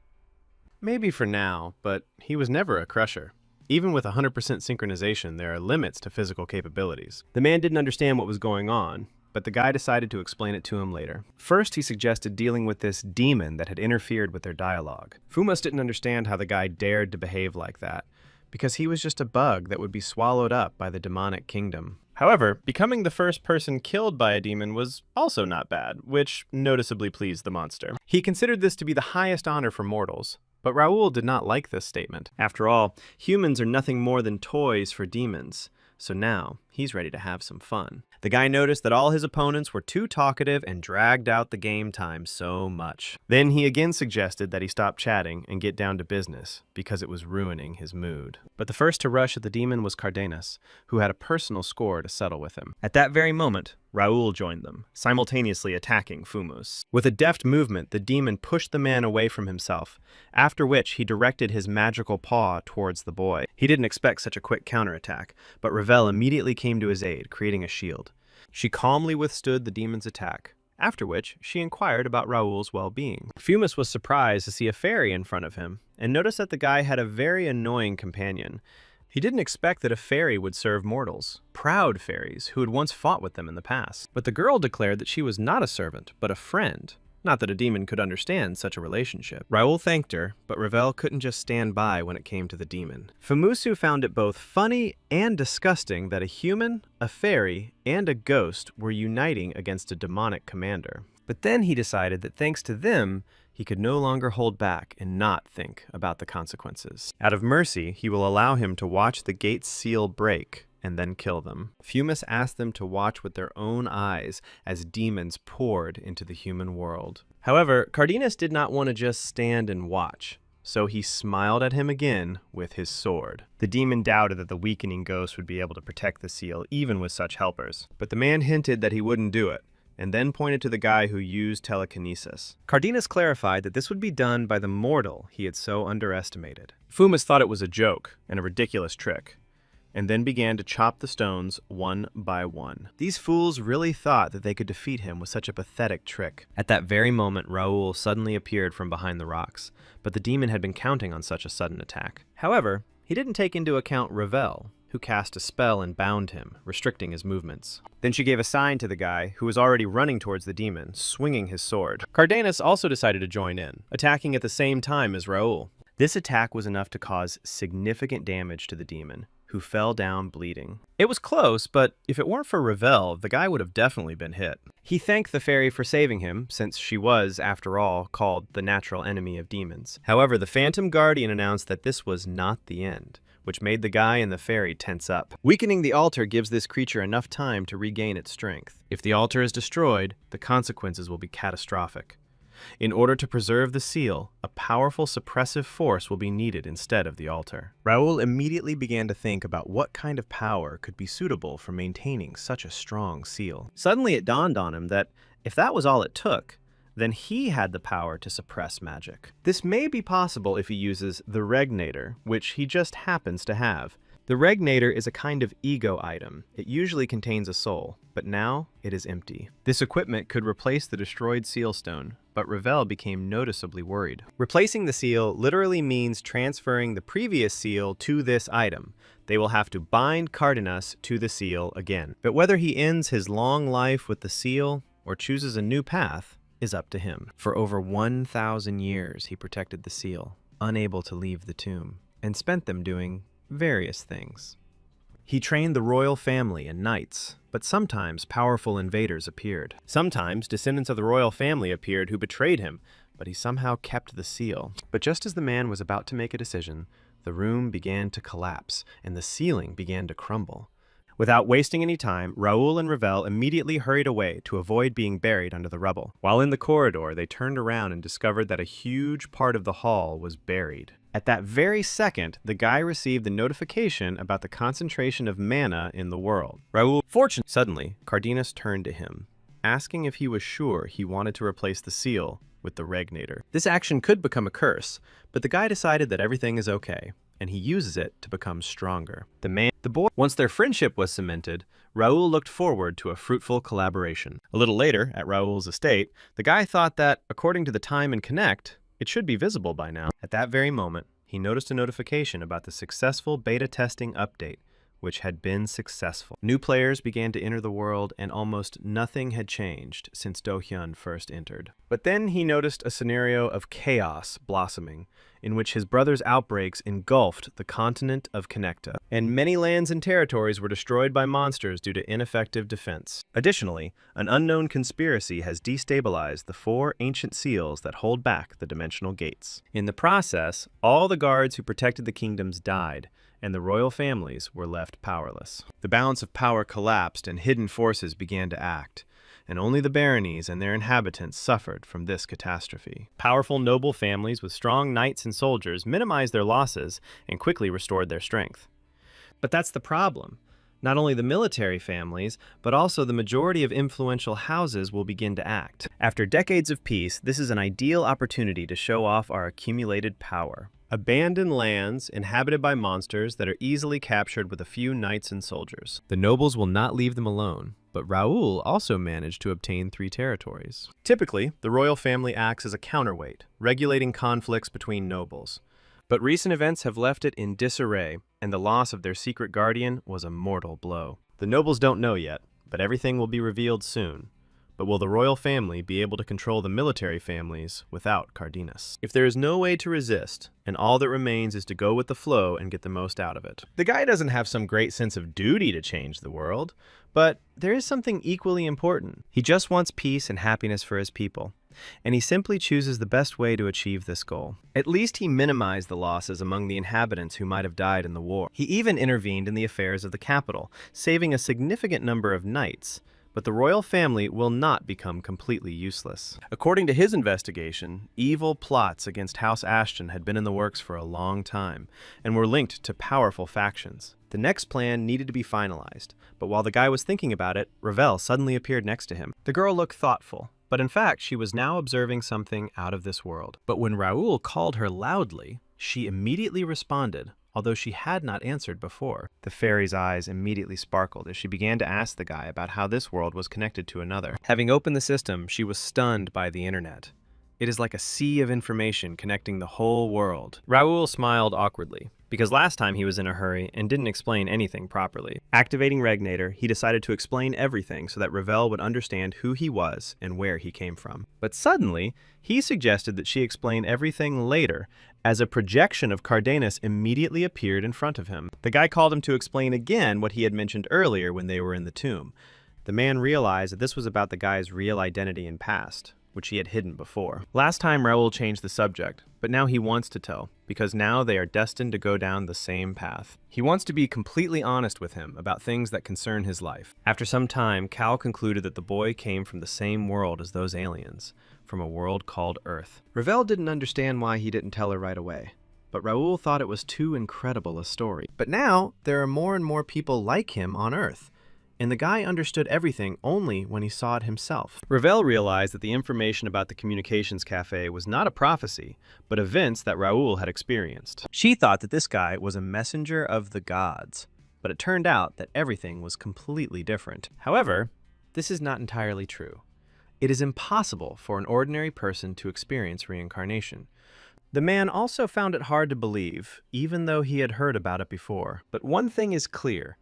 Maybe for now, but he was never a crusher. Even with 100% synchronization, there are limits to physical capabilities. The man didn't understand what was going on, but the guy decided to explain it to him later. First, he suggested dealing with this demon that had interfered with their dialogue. Fumas didn't understand how the guy dared to behave like that, because he was just a bug that would be swallowed up by the demonic kingdom. However, becoming the first person killed by a demon was also not bad, which noticeably pleased the monster. He considered this to be the highest honor for mortals. But Raoul did not like this statement. After all, humans are nothing more than toys for demons, so now he's ready to have some fun. The guy noticed that all his opponents were too talkative and dragged out the game time so much. Then he again suggested that he stop chatting and get down to business, because it was ruining his mood. But the first to rush at the demon was Cardenas, who had a personal score to settle with him. At that very moment, Raoul joined them, simultaneously attacking Fumus. With a deft movement, the demon pushed the man away from himself, after which he directed his magical paw towards the boy. He didn't expect such a quick counterattack, but Ravel immediately came to his aid, creating a shield. She calmly withstood the demon's attack, after which she inquired about Raoul's well-being. Fumus was surprised to see a fairy in front of him, and noticed that the guy had a very annoying companion. He didn't expect that a fairy would serve mortals, proud fairies who had once fought with them in the past. But the girl declared that she was not a servant, but a friend. Not that a demon could understand such a relationship. Raoul thanked her, but Ravel couldn't just stand by when it came to the demon. Famusu found it both funny and disgusting that a human, a fairy, and a ghost were uniting against a demonic commander. But then he decided that thanks to them, he could no longer hold back and not think about the consequences. Out of mercy, he will allow him to watch the gate's seal break and then kill them. Fumus asked them to watch with their own eyes as demons poured into the human world. However, Cardenas did not want to just stand and watch, so he smiled at him again with his sword. The demon doubted that the weakening ghost would be able to protect the seal even with such helpers, but the man hinted that he wouldn't do it, and then pointed to the guy who used telekinesis. Cardenas clarified that this would be done by the mortal he had so underestimated. Fumus thought it was a joke and a ridiculous trick, and then began to chop the stones one by one. These fools really thought that they could defeat him with such a pathetic trick. At that very moment, Raoul suddenly appeared from behind the rocks, but the demon had been counting on such a sudden attack. However, he didn't take into account Ravel, who cast a spell and bound him, restricting his movements. Then she gave a sign to the guy, who was already running towards the demon, swinging his sword. Cardenas also decided to join in, attacking at the same time as Raoul. This attack was enough to cause significant damage to the demon, who fell down bleeding. It was close, but if it weren't for Ravel, the guy would have definitely been hit. He thanked the fairy for saving him, since she was, after all, called the natural enemy of demons. However, the Phantom Guardian announced that this was not the end, which made the guy and the fairy tense up. Weakening the altar gives this creature enough time to regain its strength. If the altar is destroyed, the consequences will be catastrophic. In order to preserve the seal, a powerful suppressive force will be needed instead of the altar. Raoul immediately began to think about what kind of power could be suitable for maintaining such a strong seal. Suddenly it dawned on him that if that was all it took, then he had the power to suppress magic. This may be possible if he uses the Regnator, which he just happens to have. The Regnator is a kind of ego item. It usually contains a soul, but now it is empty. This equipment could replace the destroyed seal stone, but Ravel became noticeably worried. Replacing the seal literally means transferring the previous seal to this item, they will have to bind Cardenas to the seal again. But whether he ends his long life with the seal or chooses a new path is up to him. For over 1,000 years, he protected the seal, unable to leave the tomb, and spent them doing various things. He trained the royal family and knights, but sometimes powerful invaders appeared. Sometimes descendants of the royal family appeared who betrayed him, but he somehow kept the seal. But just as the man was about to make a decision, the room began to collapse, and the ceiling began to crumble. Without wasting any time, Raoul and Ravel immediately hurried away to avoid being buried under the rubble. While in the corridor, they turned around and discovered that a huge part of the hall was buried. At that very second, the guy received the notification about the concentration of mana in the world. Raoul, fortunately, suddenly, Cardenas turned to him, asking if he was sure he wanted to replace the seal with the regnator. This action could become a curse, but the guy decided that everything is okay, and he uses it to become stronger. Once their friendship was cemented, Raoul looked forward to a fruitful collaboration. A little later, at Raoul's estate, the guy thought that, according to the time in Connect, it should be visible by now. At that very moment, he noticed a notification about the successful beta testing update, which had been successful. New players began to enter the world, and almost nothing had changed since Do-hyun first entered. But then he noticed a scenario of chaos blossoming, in which his brother's outbreaks engulfed the continent of Connecta, and many lands and territories were destroyed by monsters due to ineffective defense. Additionally, an unknown conspiracy has destabilized the 4 ancient seals that hold back the dimensional gates. In the process, all the guards who protected the kingdoms died, and the royal families were left powerless. The balance of power collapsed and hidden forces began to act, and only the baronies and their inhabitants suffered from this catastrophe. Powerful noble families with strong knights and soldiers minimized their losses and quickly restored their strength. But that's the problem. Not only the military families, but also the majority of influential houses will begin to act. After decades of peace, this is an ideal opportunity to show off our accumulated power. Abandoned lands inhabited by monsters that are easily captured with a few knights and soldiers. The nobles will not leave them alone, but Raoul also managed to obtain 3 territories. Typically, the royal family acts as a counterweight, regulating conflicts between nobles. But recent events have left it in disarray, and the loss of their secret guardian was a mortal blow. The nobles don't know yet, but everything will be revealed soon. But will the royal family be able to control the military families without Cardenas? If there is no way to resist, and all that remains is to go with the flow and get the most out of it. The guy doesn't have some great sense of duty to change the world, but there is something equally important. He just wants peace and happiness for his people, and he simply chooses the best way to achieve this goal. At least he minimized the losses among the inhabitants who might have died in the war. He even intervened in the affairs of the capital, saving a significant number of knights. But the royal family will not become completely useless. According to his investigation, evil plots against House Ashton had been in the works for a long time, and were linked to powerful factions. The next plan needed to be finalized, but while the guy was thinking about it, Ravel suddenly appeared next to him. The girl looked thoughtful, but in fact she was now observing something out of this world. But when Raoul called her loudly, she immediately responded, although she had not answered before. The fairy's eyes immediately sparkled as she began to ask the guy about how this world was connected to another. Having opened the system, she was stunned by the internet. It is like a sea of information connecting the whole world. Raoul smiled awkwardly, because last time he was in a hurry and didn't explain anything properly. Activating Regnator, he decided to explain everything so that Ravel would understand who he was and where he came from. But suddenly, he suggested that she explain everything later, as a projection of Cardenas immediately appeared in front of him. The guy called him to explain again what he had mentioned earlier when they were in the tomb. The man realized that this was about the guy's real identity and past, which he had hidden before. Last time Raoul changed the subject, but now he wants to tell, because now they are destined to go down the same path. He wants to be completely honest with him about things that concern his life. After some time, Cal concluded that the boy came from the same world as those aliens, from a world called Earth. Ravel didn't understand why he didn't tell her right away, but Raoul thought it was too incredible a story. But now, there are more and more people like him on Earth, and the guy understood everything only when he saw it himself. Ravel realized that the information about the communications cafe was not a prophecy, but events that Raoul had experienced. She thought that this guy was a messenger of the gods, but it turned out that everything was completely different. However, this is not entirely true. It is impossible for an ordinary person to experience reincarnation. The man also found it hard to believe, even though he had heard about it before. But one thing is clear.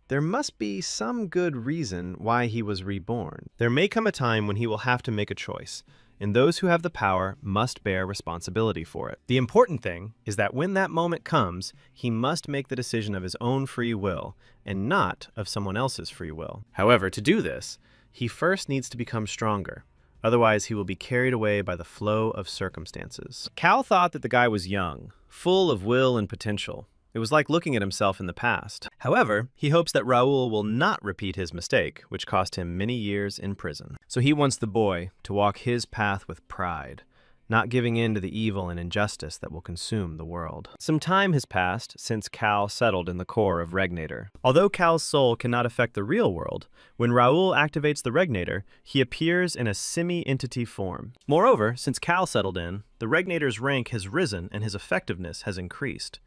There must be some good reason why he was reborn. There may come a time when he will have to make a choice, and those who have the power must bear responsibility for it. The important thing is that when that moment comes, he must make the decision of his own free will, and not of someone else's free will. However, to do this, he first needs to become stronger. Otherwise, he will be carried away by the flow of circumstances. Cal thought that the guy was young, full of will and potential. It was like looking at himself in the past. However, he hopes that Raul will not repeat his mistake, which cost him many years in prison. So he wants the boy to walk his path with pride, not giving in to the evil and injustice that will consume the world. Some time has passed since Cal settled in the core of Regnator. Although Cal's soul cannot affect the real world, when Raul activates the Regnator, he appears in a semi-entity form. Moreover, since Cal settled in, the Regnator's rank has risen and his effectiveness has increased.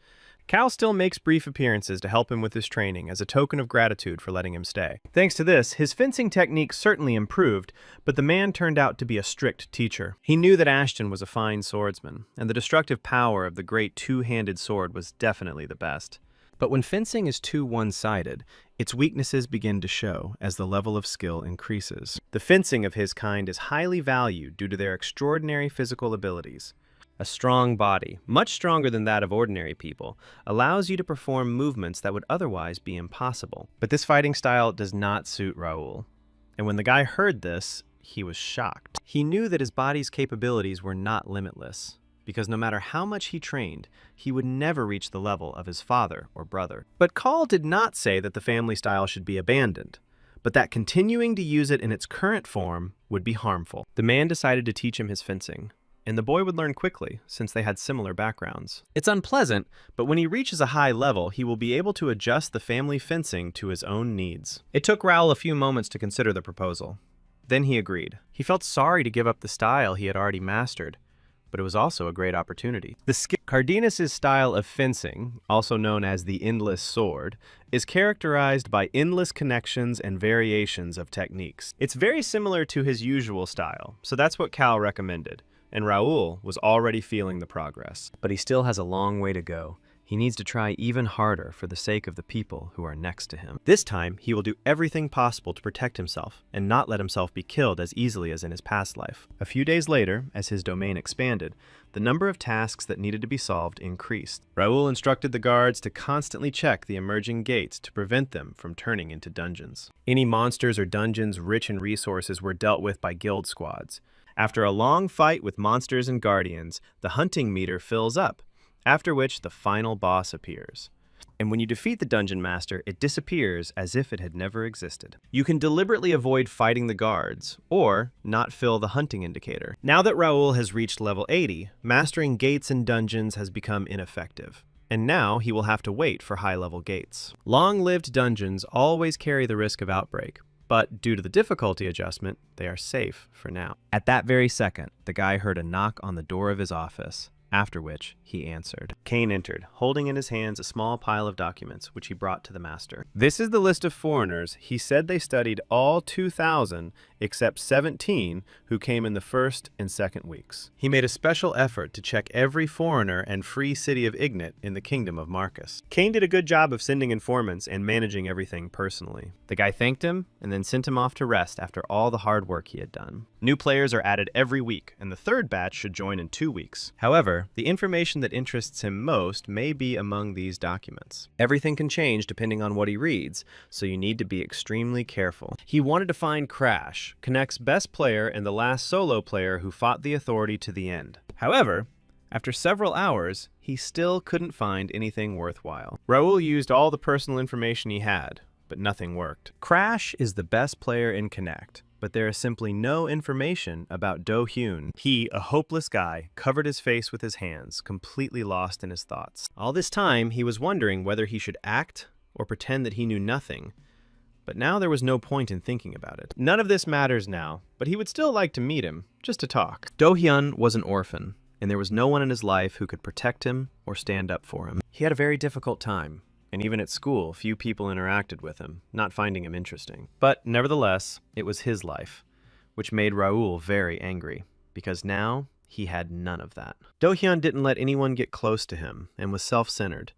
Cal still makes brief appearances to help him with his training as a token of gratitude for letting him stay. Thanks to this, his fencing technique certainly improved, but the man turned out to be a strict teacher. He knew that Ashton was a fine swordsman, and the destructive power of the great two-handed sword was definitely the best. But when fencing is too one-sided, its weaknesses begin to show as the level of skill increases. The fencing of his kind is highly valued due to their extraordinary physical abilities. A strong body, much stronger than that of ordinary people, allows you to perform movements that would otherwise be impossible. But this fighting style does not suit Raul. And when the guy heard this, he was shocked. He knew that his body's capabilities were not limitless, because no matter how much he trained, he would never reach the level of his father or brother. But Call did not say that the family style should be abandoned, but that continuing to use it in its current form would be harmful. The man decided to teach him his fencing, and the boy would learn quickly, since they had similar backgrounds. It's unpleasant, but when he reaches a high level, he will be able to adjust the family fencing to his own needs. It took Raul a few moments to consider the proposal. Then he agreed. He felt sorry to give up the style he had already mastered, but it was also a great opportunity. Cardenas' style of fencing, also known as the endless sword, is characterized by endless connections and variations of techniques. It's very similar to his usual style, so that's what Cal recommended. And Raul was already feeling the progress. But he still has a long way to go. He needs to try even harder for the sake of the people who are next to him. This time, he will do everything possible to protect himself and not let himself be killed as easily as in his past life. A few days later, as his domain expanded, the number of tasks that needed to be solved increased. Raul instructed the guards to constantly check the emerging gates to prevent them from turning into dungeons. Any monsters or dungeons rich in resources were dealt with by guild squads. After a long fight with monsters and guardians, the hunting meter fills up, after which the final boss appears. And when you defeat the dungeon master, it disappears as if it had never existed. You can deliberately avoid fighting the guards, or not fill the hunting indicator. Now that Raul has reached level 80, mastering gates and dungeons has become ineffective. And now he will have to wait for high-level gates. Long-lived dungeons always carry the risk of outbreak, but due to the difficulty adjustment, they are safe for now. At that very second, the guy heard a knock on the door of his office, after which he answered. Kane entered, holding in his hands a small pile of documents, which he brought to the master. This is the list of foreigners. He said they studied all 2,000 except 17 who came in the first and second weeks. He made a special effort to check every foreigner and free city of Ignat in the kingdom of Marcus. Kane did a good job of sending informants and managing everything personally. The guy thanked him and then sent him off to rest after all the hard work he had done. New players are added every week, and the third batch should join in 2 weeks. However, the information that interests him most may be among these documents. Everything can change depending on what he reads, so you need to be extremely careful. He wanted to find Crash, Connect's best player and the last solo player who fought the Authority to the end. However, after several hours, he still couldn't find anything worthwhile. Raul used all the personal information he had, but nothing worked. Crash is the best player in Connect, but there is simply no information about Do Hyun. He, a hopeless guy, covered his face with his hands, completely lost in his thoughts. All this time, he was wondering whether he should act or pretend that he knew nothing. But now there was no point in thinking about it. None of this matters now, but he would still like to meet him, just to talk. Do Hyun was an orphan, and there was no one in his life who could protect him or stand up for him. He had a very difficult time, and even at school, few people interacted with him, not finding him interesting. But nevertheless, it was his life, which made Raul very angry, because now he had none of that. Do-hyun didn't let anyone get close to him and was self-centered.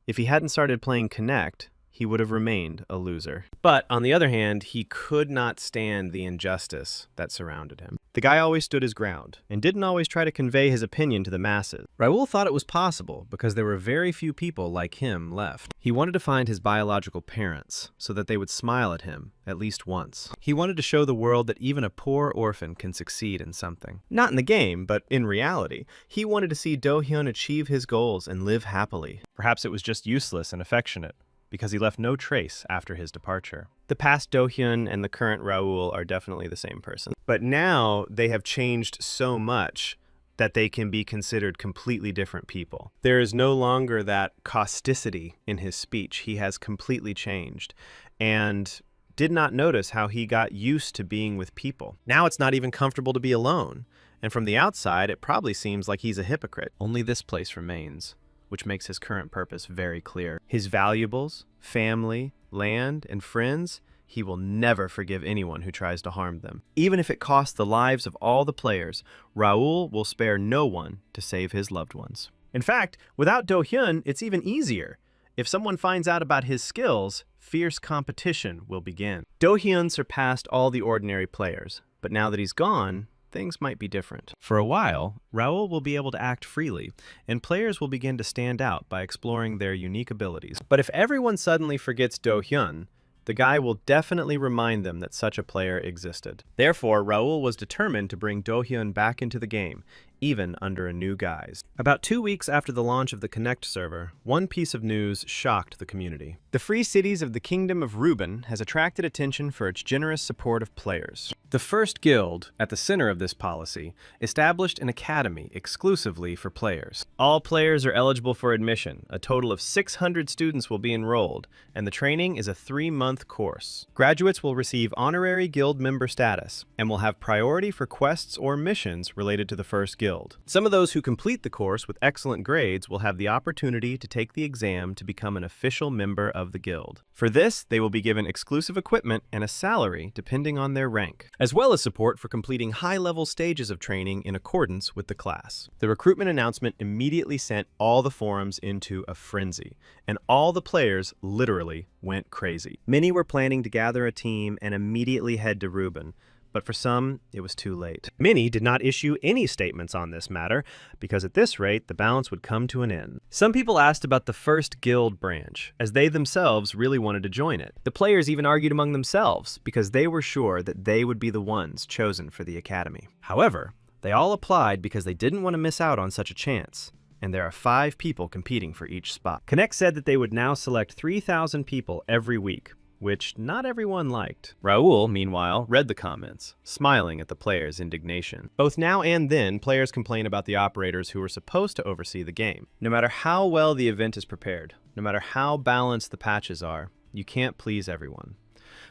If he hadn't started playing Connect, he would have remained a loser. But, on the other hand, he could not stand the injustice that surrounded him. The guy always stood his ground, and didn't always try to convey his opinion to the masses. Raul thought it was possible because there were very few people like him left. He wanted to find his biological parents, so that they would smile at him, at least once. He wanted to show the world that even a poor orphan can succeed in something. Not in the game, but in reality. He wanted to see Do-hyun achieve his goals and live happily. Perhaps it was just useless and affectionate, because he left no trace after his departure. The past Do-hyun and the current Raul are definitely the same person. But now they have changed so much that they can be considered completely different people. There is no longer that causticity in his speech. He has completely changed and did not notice how he got used to being with people. Now it's not even comfortable to be alone. And from the outside, it probably seems like he's a hypocrite. Only this place remains, which makes his current purpose very clear. His valuables, family, land, and friends, he will never forgive anyone who tries to harm them. Even if it costs the lives of all the players, Raul will spare no one to save his loved ones. In fact, without Do-hyun, it's even easier. If someone finds out about his skills, fierce competition will begin. Do-hyun surpassed all the ordinary players, but now that he's gone, things might be different. For a while, Raul will be able to act freely, and players will begin to stand out by exploring their unique abilities. But if everyone suddenly forgets Do-hyun, the guy will definitely remind them that such a player existed. Therefore, Raul was determined to bring Do-hyun back into the game, even under a new guise. About 2 weeks after the launch of the Connect server, one piece of news shocked the community. The Free Cities of the Kingdom of Ruben has attracted attention for its generous support of players. The first guild, at the center of this policy, established an academy exclusively for players. All players are eligible for admission. A total of 600 students will be enrolled, and the training is a 3-month course. Graduates will receive honorary guild member status, and will have priority for quests or missions related to the first guild. Some of those who complete the course with excellent grades will have the opportunity to take the exam to become an official member of the guild. For this, they will be given exclusive equipment and a salary depending on their rank, as well as support for completing high-level stages of training in accordance with the class. The recruitment announcement immediately sent all the forums into a frenzy, and all the players literally went crazy. Many were planning to gather a team and immediately head to Ruben, but for some, it was too late. Many did not issue any statements on this matter, because at this rate, the balance would come to an end. Some people asked about the first guild branch, as they themselves really wanted to join it. The players even argued among themselves, because they were sure that they would be the ones chosen for the academy. However, they all applied because they didn't want to miss out on such a chance, and there are 5 people competing for each spot. Connect said that they would now select 3,000 people every week, which not everyone liked. Raul, meanwhile, read the comments, smiling at the players' indignation. Both now and then, players complain about the operators who were supposed to oversee the game. No matter how well the event is prepared, no matter how balanced the patches are, you can't please everyone.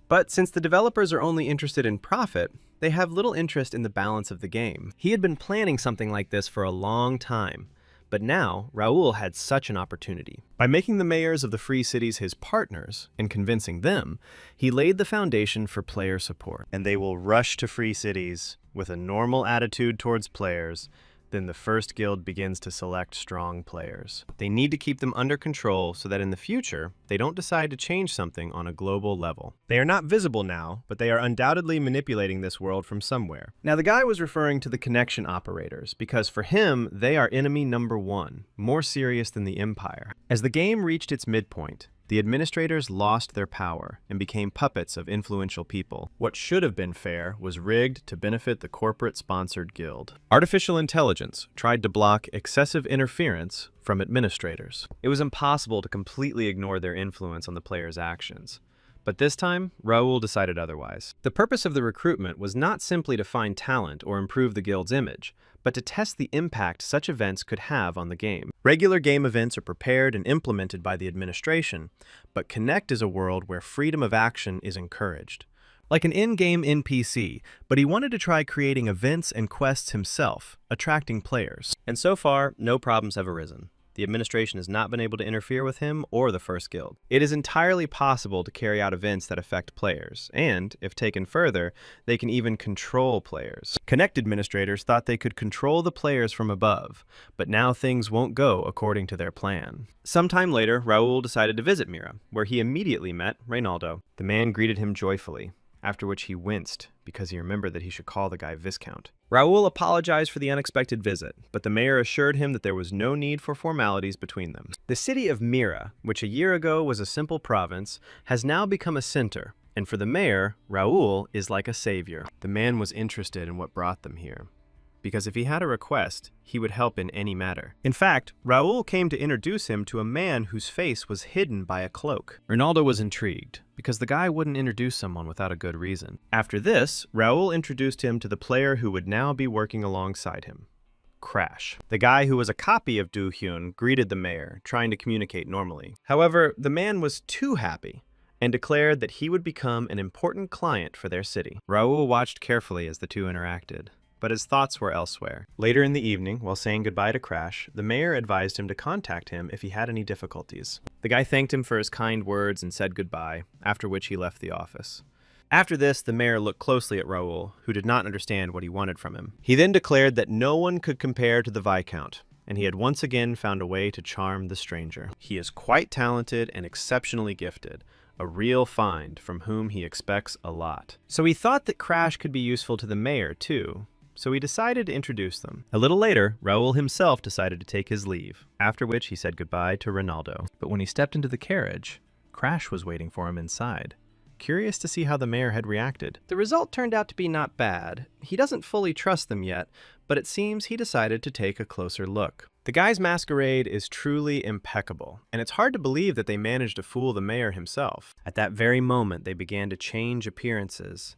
But since the developers are only interested in profit, they have little interest in the balance of the game. He had been planning something like this for a long time, but now, Raul had such an opportunity. By making the mayors of the Free Cities his partners and convincing them, he laid the foundation for player support. And they will rush to Free Cities with a normal attitude towards players. Then the first guild begins to select strong players. They need to keep them under control so that in the future, they don't decide to change something on a global level. They are not visible now, but they are undoubtedly manipulating this world from somewhere. Now, the guy was referring to the connection operators, because for him, they are enemy number 1, more serious than the Empire. As the game reached its midpoint, the administrators lost their power and became puppets of influential people. What should have been fair was rigged to benefit the corporate-sponsored guild. Artificial intelligence tried to block excessive interference from administrators. It was impossible to completely ignore their influence on the players' actions. But this time, Raul decided otherwise. The purpose of the recruitment was not simply to find talent or improve the guild's image, but to test the impact such events could have on the game. Regular game events are prepared and implemented by the administration, but Connect is a world where freedom of action is encouraged. Like an in-game NPC, but he wanted to try creating events and quests himself, attracting players. And so far, no problems have arisen. the administration has not been able to interfere with him or the First Guild. It is entirely possible to carry out events that affect players, and, if taken further, they can even control players. Connect administrators thought they could control the players from above, but now things won't go according to their plan. Sometime later, Raul decided to visit Mira, where he immediately met Reynaldo. The man greeted him joyfully, after which he winced because he remembered that he should call the guy Viscount. Raul apologized for the unexpected visit, but the mayor assured him that there was no need for formalities between them. The city of Mira, which a year ago was a simple province, has now become a center, and for the mayor, Raul is like a savior. The man was interested in what brought them here, because if he had a request, he would help in any matter. In fact, Raul came to introduce him to a man whose face was hidden by a cloak. Ronaldo was intrigued, because the guy wouldn't introduce someone without a good reason. After this, Raul introduced him to the player who would now be working alongside him, Crash. The guy who was a copy of Do Hyun greeted the mayor, trying to communicate normally. However, the man was too happy, and declared that he would become an important client for their city. Raul watched carefully as the two interacted, but his thoughts were elsewhere. Later in the evening, while saying goodbye to Crash, the mayor advised him to contact him if he had any difficulties. The guy thanked him for his kind words and said goodbye, after which he left the office. After this, the mayor looked closely at Raul, who did not understand what he wanted from him. He then declared that no one could compare to the Viscount, and he had once again found a way to charm the stranger. He is quite talented and exceptionally gifted, a real find from whom he expects a lot. So he thought that Crash could be useful to the mayor, too. So he decided to introduce them. A little later, Raul himself decided to take his leave, after which he said goodbye to Ronaldo. But when he stepped into the carriage, Crash was waiting for him inside, curious to see how the mayor had reacted. The result turned out to be not bad. He doesn't fully trust them yet, but it seems he decided to take a closer look. The guy's masquerade is truly impeccable, and it's hard to believe that they managed to fool the mayor himself. At that very moment, they began to change appearances.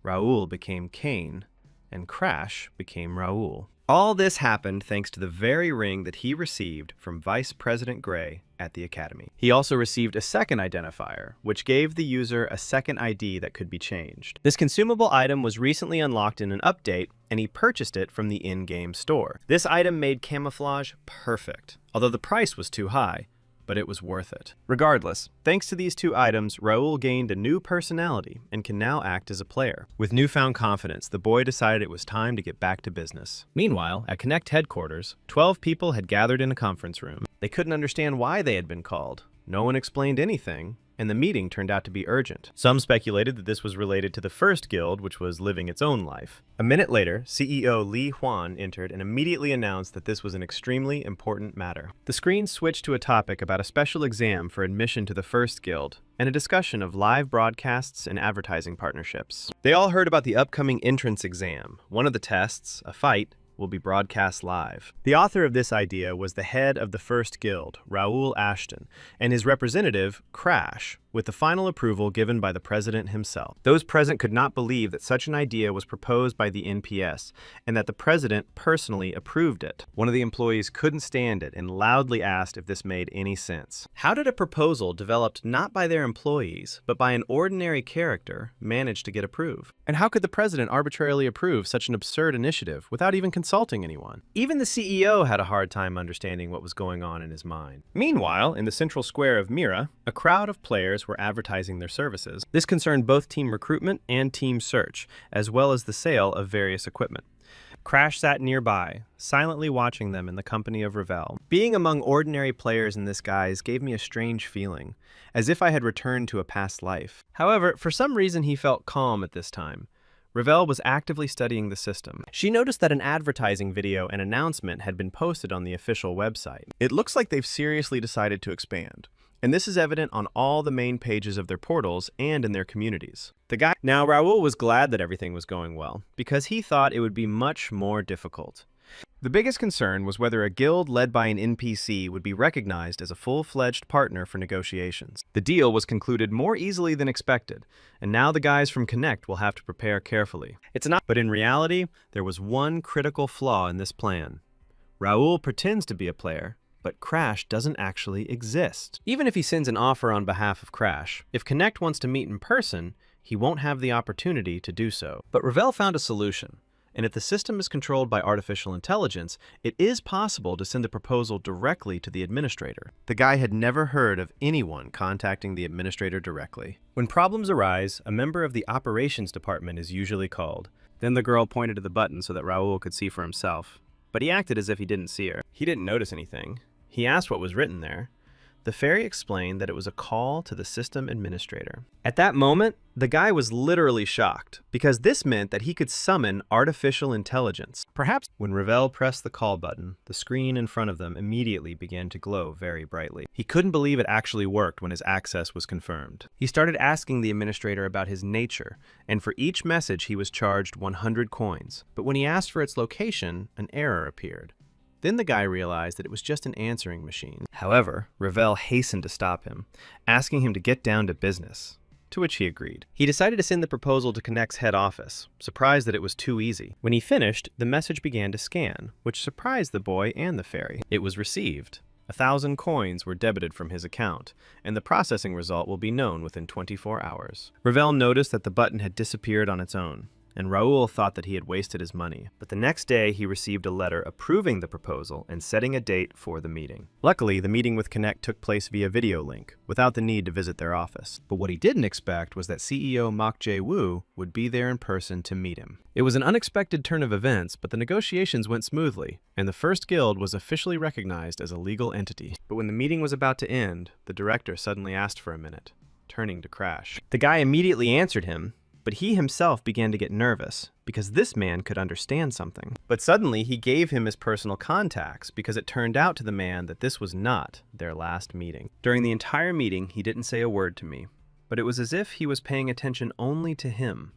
Raul became Cain, and Crash became Raul. All this happened thanks to the very ring that he received from Vice President Gray at the Academy. He also received a second identifier, which gave the user a second ID that could be changed. This consumable item was recently unlocked in an update, and he purchased it from the in-game store. This item made camouflage perfect, although the price was too high, but it was worth it. Regardless, thanks to these two items, Raul gained a new personality and can now act as a player. With newfound confidence, the boy decided it was time to get back to business. Meanwhile, at Connect headquarters, 12 people had gathered in a conference room. They couldn't understand why they had been called. No one explained anything, and the meeting turned out to be urgent. Some speculated that this was related to the First Guild, which was living its own life. A minute later, CEO Li Huan entered and immediately announced that this was an extremely important matter. The screen switched to a topic about a special exam for admission to the First Guild, and a discussion of live broadcasts and advertising partnerships. They all heard about the upcoming entrance exam. One of the tests, a fight, will be broadcast live. The author of this idea was the head of the First Guild, Raul Ashton, and his representative, Crash, with the final approval given by the president himself. Those present could not believe that such an idea was proposed by the NPS, and that the president personally approved it. One of the employees couldn't stand it and loudly asked if this made any sense. How did a proposal developed not by their employees, but by an ordinary character, manage to get approved? And how could the president arbitrarily approve such an absurd initiative without even consulting anyone? Even the CEO had a hard time understanding what was going on in his mind. Meanwhile, in the central square of Mira, a crowd of players were advertising their services. This concerned both team recruitment and team search, as well as the sale of various equipment. Crash sat nearby, silently watching them in the company of Ravel. Being among ordinary players in this guise gave me a strange feeling, as if I had returned to a past life. However, for some reason he felt calm at this time. Ravel was actively studying the system. She noticed that an advertising video and announcement had been posted on the official website. It looks like they've seriously decided to expand, and this is evident on all the main pages of their portals and in their communities. Now, Raul was glad that everything was going well, because he thought it would be much more difficult. The biggest concern was whether a guild led by an NPC would be recognized as a full-fledged partner for negotiations. The deal was concluded more easily than expected, and now the guys from Connect will have to prepare carefully. But in reality, there was one critical flaw in this plan. Raul pretends to be a player, but Crash doesn't actually exist. Even if he sends an offer on behalf of Crash, if Connect wants to meet in person, he won't have the opportunity to do so. But Ravel found a solution. And if the system is controlled by artificial intelligence, it is possible to send the proposal directly to the administrator. The guy had never heard of anyone contacting the administrator directly. When problems arise, a member of the operations department is usually called. Then the girl pointed to the button so that Raoul could see for himself. But he acted as if he didn't see her. He didn't notice anything. He asked what was written there. The fairy explained that it was a call to the system administrator. At that moment, the guy was literally shocked, because this meant that he could summon artificial intelligence. Perhaps when Ravel pressed the call button, the screen in front of them immediately began to glow very brightly. He couldn't believe it actually worked when his access was confirmed. He started asking the administrator about his nature, and for each message he was charged 100 coins. But when he asked for its location, an error appeared. Then the guy realized that it was just an answering machine. However, Ravel hastened to stop him, asking him to get down to business, to which he agreed. He decided to send the proposal to Connect's head office, surprised that it was too easy. When he finished, the message began to scan, which surprised the boy and the fairy. It was received. 1,000 coins were debited from his account, and the processing result will be known within 24 hours. Ravel noticed that the button had disappeared on its own, and Raoul thought that he had wasted his money. But the next day, he received a letter approving the proposal and setting a date for the meeting. Luckily, the meeting with Connect took place via video link, without the need to visit their office. But what he didn't expect was that CEO Mok Jae-woo would be there in person to meet him. It was an unexpected turn of events, but the negotiations went smoothly, and the first guild was officially recognized as a legal entity. But when the meeting was about to end, the director suddenly asked for a minute, turning to Crash. The guy immediately answered him, but he himself began to get nervous, because this man could understand something. But suddenly, he gave him his personal contacts, because it turned out to the man that this was not their last meeting. During the entire meeting, he didn't say a word to me, but it was as if he was paying attention only to him.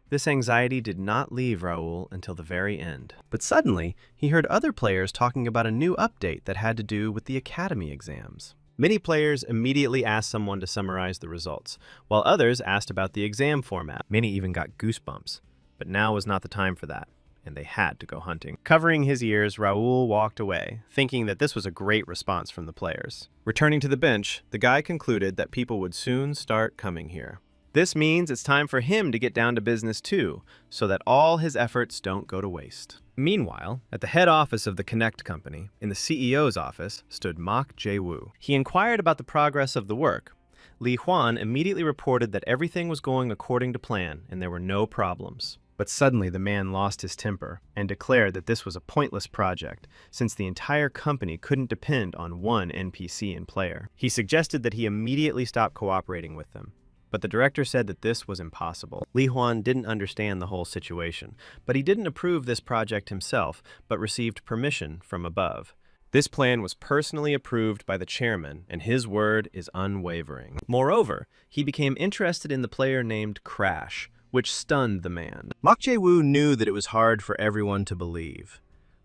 This anxiety did not leave Raoul until the very end. But suddenly, he heard other players talking about a new update that had to do with the academy exams. Many players immediately asked someone to summarize the results, while others asked about the exam format. Many even got goosebumps. But now was not the time for that, and they had to go hunting. Covering his ears, Raoul walked away, thinking that this was a great response from the players. Returning to the bench, the guy concluded that people would soon start coming here. This means it's time for him to get down to business too, so that all his efforts don't go to waste. Meanwhile, at the head office of the Connect company, in the CEO's office, stood Mok Jae-woo. He inquired about the progress of the work. Li Huan immediately reported that everything was going according to plan and there were no problems. But suddenly the man lost his temper and declared that this was a pointless project, since the entire company couldn't depend on one NPC and player. He suggested that he immediately stop cooperating with them. But the director said that this was impossible. Li Huan didn't understand the whole situation, but he didn't approve this project himself, but received permission from above. This plan was personally approved by the chairman, and his word is unwavering. Moreover, he became interested in the player named Crash, which stunned the man. Mok Jae-woo knew that it was hard for everyone to believe,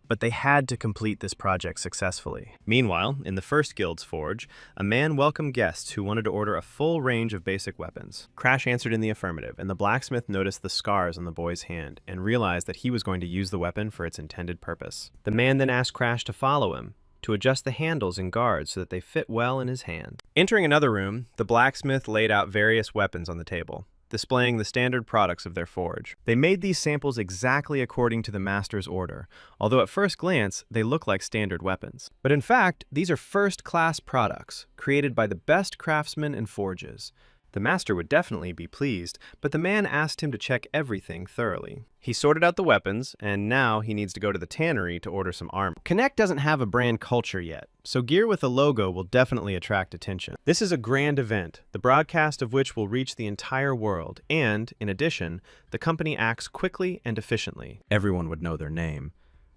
but they had to complete this project successfully. Meanwhile, in the first guild's forge, a man welcomed guests who wanted to order a full range of basic weapons. Crash answered in the affirmative, and the blacksmith noticed the scars on the boy's hand and realized that he was going to use the weapon for its intended purpose. The man then asked Crash to follow him, to adjust the handles and guards so that they fit well in his hand. Entering another room, the blacksmith laid out various weapons on the table, displaying the standard products of their forge. They made these samples exactly according to the master's order, although at first glance, they look like standard weapons. But in fact, these are first-class products, created by the best craftsmen and forges. The master would definitely be pleased, but the man asked him to check everything thoroughly. He sorted out the weapons, and now he needs to go to the tannery to order some armor. Connect doesn't have a brand culture yet, so gear with a logo will definitely attract attention. This is a grand event, the broadcast of which will reach the entire world, and, in addition, the company acts quickly and efficiently. Everyone would know their name.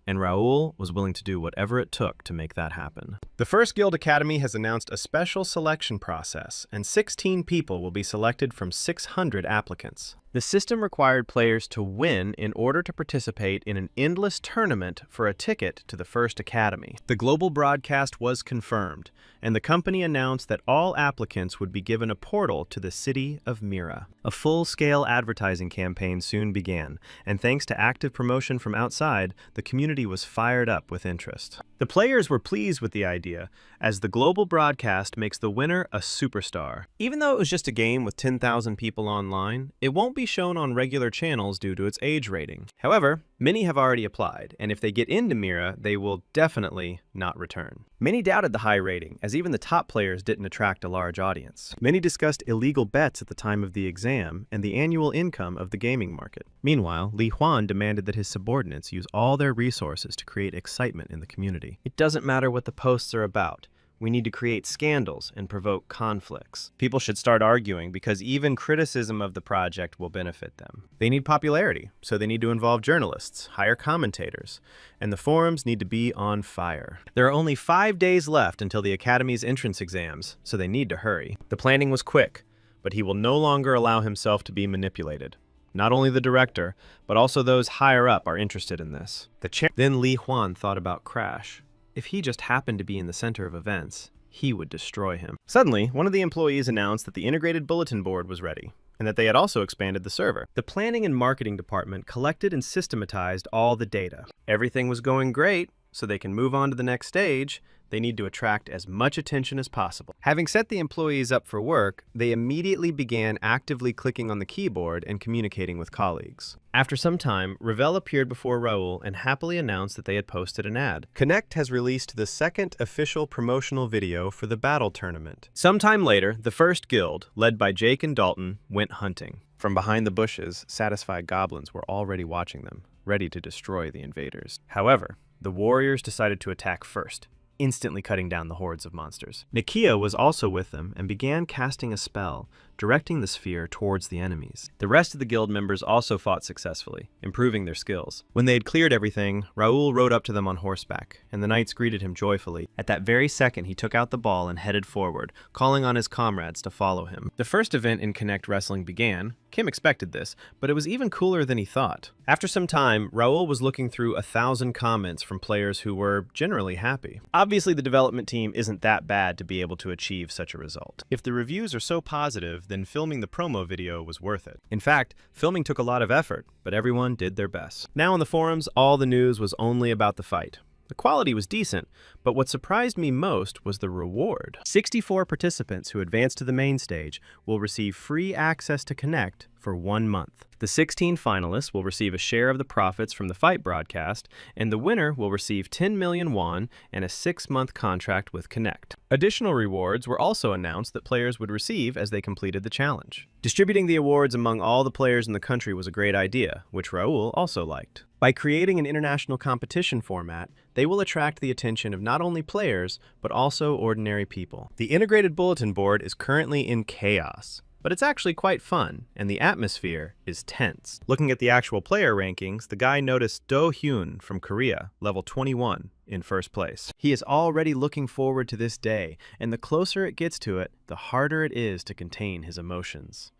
And Raoul was willing to do whatever it took to make that happen. The First Guild Academy has announced a special selection process, and 16 people will be selected from 600 applicants. The system required players to win in order to participate in an endless tournament for a ticket to the First Academy. The global broadcast was confirmed, and the company announced that all applicants would be given a portal to the city of Mira. A full-scale advertising campaign soon began, and thanks to active promotion from outside, the community was fired up with interest. The players were pleased with the idea, as the global broadcast makes the winner a superstar. Even though it was just a game with 10,000 people online, it won't be shown on regular channels due to its age rating. However, many have already applied, and if they get into Mira, they will definitely not return. Many doubted the high rating, as even the top players didn't attract a large audience. Many discussed illegal bets at the time of the exam and the annual income of the gaming market. Meanwhile, Li Huan demanded that his subordinates use all their resources to create excitement in the community. It doesn't matter what the posts are about. We need to create scandals and provoke conflicts. People should start arguing because even criticism of the project will benefit them. They need popularity, so they need to involve journalists, hire commentators, and the forums need to be on fire. There are only 5 days left until the Academy's entrance exams, so they need to hurry. The planning was quick, but he will no longer allow himself to be manipulated. Not only the director, but also those higher up are interested in this. Then Li Huan thought about Crash. If he just happened to be in the center of events, he would destroy him. Suddenly, one of the employees announced that the integrated bulletin board was ready, and that they had also expanded the server. The planning and marketing department collected and systematized all the data. Everything was going great, so they can move on to the next stage. They need to attract as much attention as possible. Having set the employees up for work, they immediately began actively clicking on the keyboard and communicating with colleagues. After some time, Ravel appeared before Raoul and happily announced that they had posted an ad. Connect has released the second official promotional video for the battle tournament. Sometime later, the first guild, led by Jake and Dalton, went hunting. From behind the bushes, satisfied goblins were already watching them, ready to destroy the invaders. However, the warriors decided to attack first, instantly cutting down the hordes of monsters. Nakia was also with them and began casting a spell, directing the sphere towards the enemies. The rest of the guild members also fought successfully, improving their skills. When they had cleared everything, Raoul rode up to them on horseback, and the knights greeted him joyfully. At that very second, he took out the ball and headed forward, calling on his comrades to follow him. The first event in Connect Wrestling began. Kim expected this, but it was even cooler than he thought. After some time, Raoul was looking through 1,000 comments from players who were generally happy. Obviously, the development team isn't that bad to be able to achieve such a result. If the reviews are so positive, then filming the promo video was worth it. In fact, filming took a lot of effort, but everyone did their best. Now on the forums, all the news was only about the fight. The quality was decent, but what surprised me most was the reward. 64 participants who advanced to the main stage will receive free access to Connect for 1 month. The 16 finalists will receive a share of the profits from the fight broadcast, and the winner will receive 10 million won and a 6-month contract with Connect. Additional rewards were also announced that players would receive as they completed the challenge. Distributing the awards among all the players in the country was a great idea, which Raoul also liked. By creating an international competition format, they will attract the attention of not only players, but also ordinary people. The integrated bulletin board is currently in chaos, but it's actually quite fun, and the atmosphere is tense. Looking at the actual player rankings, the guy noticed Do Hyun from Korea, level 21, in first place. He is already looking forward to this day, and the closer it gets to it, the harder it is to contain his emotions.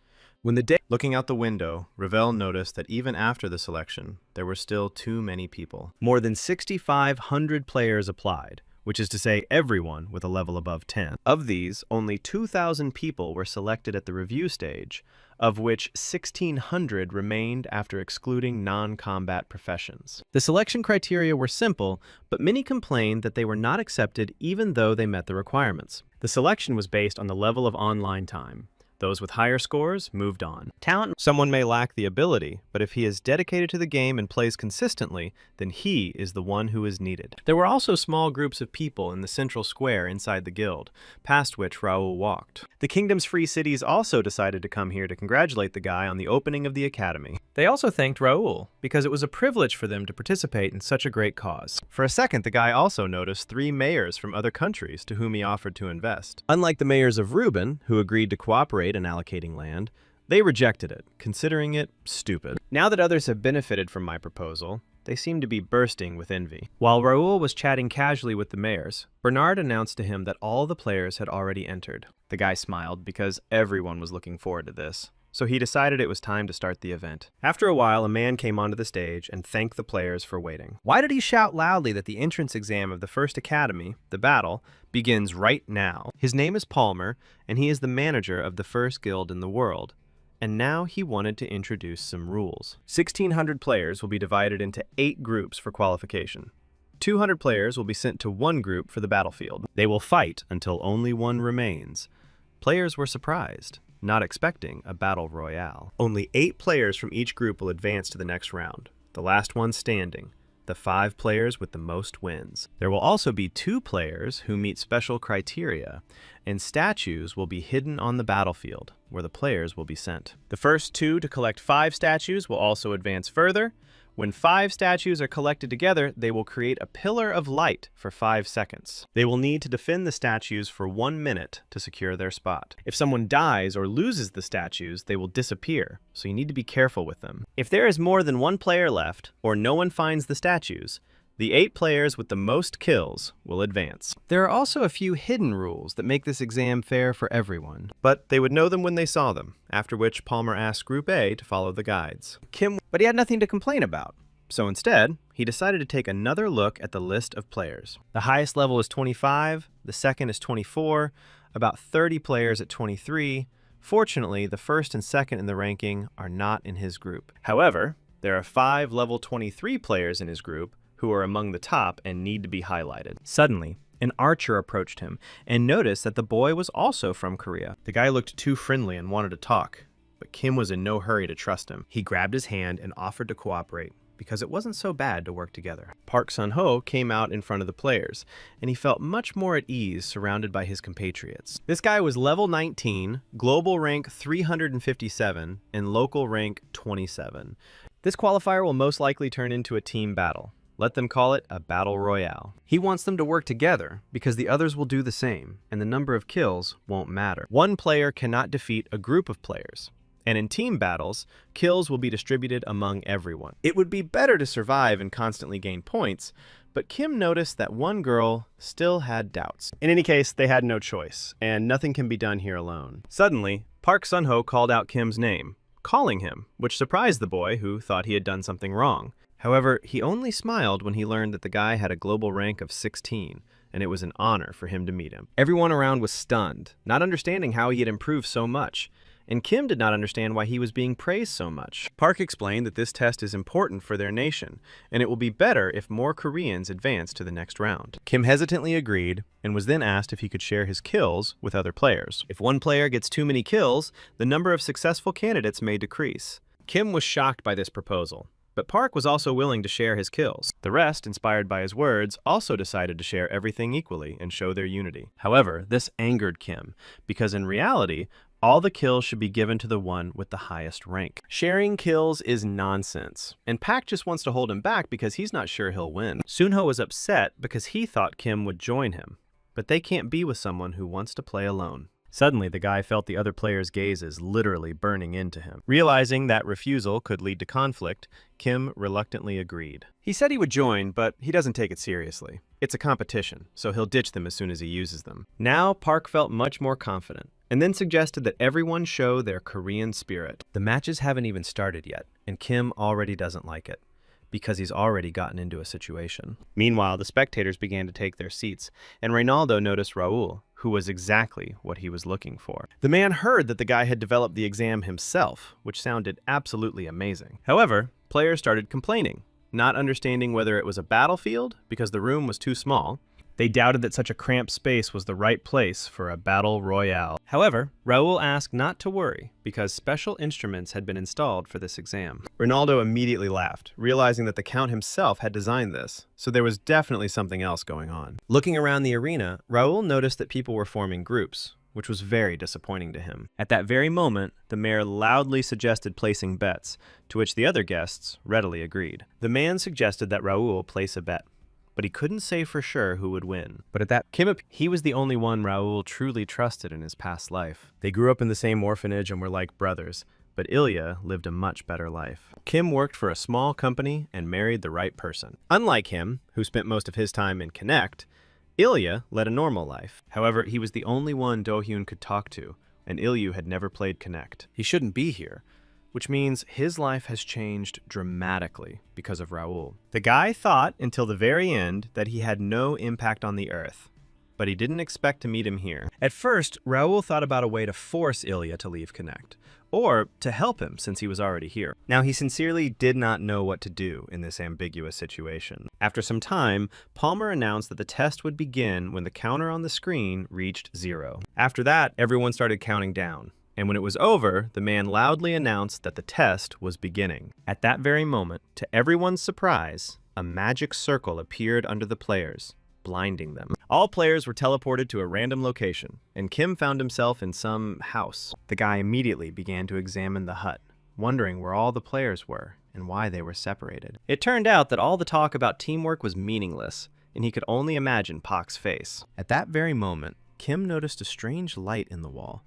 Looking out the window, Ravel noticed that even after the selection, there were still too many people. More than 6,500 players applied, which is to say everyone with a level above 10. Of these, only 2,000 people were selected at the review stage, of which 1,600 remained after excluding non-combat professions. The selection criteria were simple, but many complained that they were not accepted even though they met the requirements. The selection was based on the level of online time. Those with higher scores moved on. Someone may lack the ability, but if he is dedicated to the game and plays consistently, then he is the one who is needed. There were also small groups of people in the central square inside the guild, past which Raoul walked. The kingdom's free cities also decided to come here to congratulate the guy on the opening of the academy. They also thanked Raoul, because it was a privilege for them to participate in such a great cause. For a second, the guy also noticed 3 mayors from other countries to whom he offered to invest. Unlike the mayors of Reuben, who agreed to cooperate in allocating land, they rejected it, considering it stupid. Now that others have benefited from my proposal, they seem to be bursting with envy. While Raoul was chatting casually with the mayors, Bernard announced to him that all the players had already entered. The guy smiled because everyone was looking forward to this, so he decided it was time to start the event. After a while, a man came onto the stage and thanked the players for waiting. Why did he shout loudly that the entrance exam of the first academy, the battle, begins right now? His name is Palmer, and he is the manager of the first guild in the world. And now he wanted to introduce some rules. 1,600 players will be divided into 8 groups for qualification. 200 players will be sent to one group for the battlefield. They will fight until only one remains. Players were surprised, not expecting a battle royale. Only 8 players from each group will advance to the next round, the last one standing, the 5 players with the most wins. There will also be 2 players who meet special criteria, and statues will be hidden on the battlefield, where the players will be sent. The first 2 to collect 5 statues will also advance further. When 5 statues are collected together, they will create a pillar of light for 5 seconds. They will need to defend the statues for 1 minute to secure their spot. If someone dies or loses the statues, they will disappear, so you need to be careful with them. If there is more than 1 player left, or no one finds the statues, the 8 players with the most kills will advance. There are also a few hidden rules that make this exam fair for everyone, but they would know them when they saw them, after which Palmer asked Group A to follow the guides. But he had nothing to complain about, so instead, he decided to take another look at the list of players. The highest level is 25, the second is 24, about 30 players at 23. Fortunately, the first and second in the ranking are not in his group. However, there are 5 level 23 players in his group who are among the top and need to be highlighted. Suddenly, an archer approached him and noticed that the boy was also from Korea. The guy looked too friendly and wanted to talk, but Kim was in no hurry to trust him. He grabbed his hand and offered to cooperate, because it wasn't so bad to work together. Park Sun-ho came out in front of the players, and he felt much more at ease surrounded by his compatriots. This guy was level 19, global rank 357, and local rank 27. This qualifier will most likely turn into a team battle. Let them call it a battle royale. He wants them to work together because the others will do the same, and the number of kills won't matter. One player cannot defeat a group of players, and in team battles, kills will be distributed among everyone. It would be better to survive and constantly gain points, but Kim noticed that one girl still had doubts. In any case, they had no choice, and nothing can be done here alone. Suddenly, Park Sun-ho called out Kim's name, calling him, which surprised the boy who thought he had done something wrong. However, he only smiled when he learned that the guy had a global rank of 16, and it was an honor for him to meet him. Everyone around was stunned, not understanding how he had improved so much, and Kim did not understand why he was being praised so much. Park explained that this test is important for their nation, and it will be better if more Koreans advance to the next round. Kim hesitantly agreed, and was then asked if he could share his kills with other players. If one player gets too many kills, the number of successful candidates may decrease. Kim was shocked by this proposal, but Park was also willing to share his kills. The rest, inspired by his words, also decided to share everything equally and show their unity. However, this angered Kim, because in reality, all the kills should be given to the one with the highest rank. Sharing kills is nonsense, and Park just wants to hold him back because he's not sure he'll win. Sunho was upset because he thought Kim would join him, but they can't be with someone who wants to play alone. Suddenly, the guy felt the other player's gazes literally burning into him. Realizing that refusal could lead to conflict, Kim reluctantly agreed. He said he would join, but he doesn't take it seriously. It's a competition, so he'll ditch them as soon as he uses them. Now, Park felt much more confident, and then suggested that everyone show their Korean spirit. The matches haven't even started yet, and Kim already doesn't like it, because he's already gotten into a situation. Meanwhile, the spectators began to take their seats, and Reynaldo noticed Raul, who was exactly what he was looking for. The man heard that the guy had developed the exam himself, which sounded absolutely amazing. However, players started complaining, not understanding whether it was a battlefield because the room was too small. They doubted that such a cramped space was the right place for a battle royale. However, Raul asked not to worry because special instruments had been installed for this exam. Ronaldo immediately laughed, realizing that the Count himself had designed this, so there was definitely something else going on. Looking around the arena, Raul noticed that people were forming groups, which was very disappointing to him. At that very moment, the mayor loudly suggested placing bets, to which the other guests readily agreed. The man suggested that Raul place a bet, but he couldn't say for sure who would win. But at that, he was the only one Raul truly trusted in his past life. They grew up in the same orphanage and were like brothers, but Ilya lived a much better life. Kim worked for a small company and married the right person. Unlike him, who spent most of his time in Connect, Ilya led a normal life. However, he was the only one Do-hyun could talk to, and Ilya had never played Connect. He shouldn't be here, which means his life has changed dramatically because of Raul. The guy thought until the very end that he had no impact on the earth, but he didn't expect to meet him here. At first, Raoul thought about a way to force Ilya to leave Connect, or to help him since he was already here. Now, he sincerely did not know what to do in this ambiguous situation. After some time, Palmer announced that the test would begin when the counter on the screen reached 0. After that, everyone started counting down, and when it was over, the man loudly announced that the test was beginning. At that very moment, to everyone's surprise, a magic circle appeared under the players, blinding them. All players were teleported to a random location, and Kim found himself in some house. The guy immediately began to examine the hut, wondering where all the players were and why they were separated. It turned out that all the talk about teamwork was meaningless, and he could only imagine Pak's face. At that very moment, Kim noticed a strange light in the wall,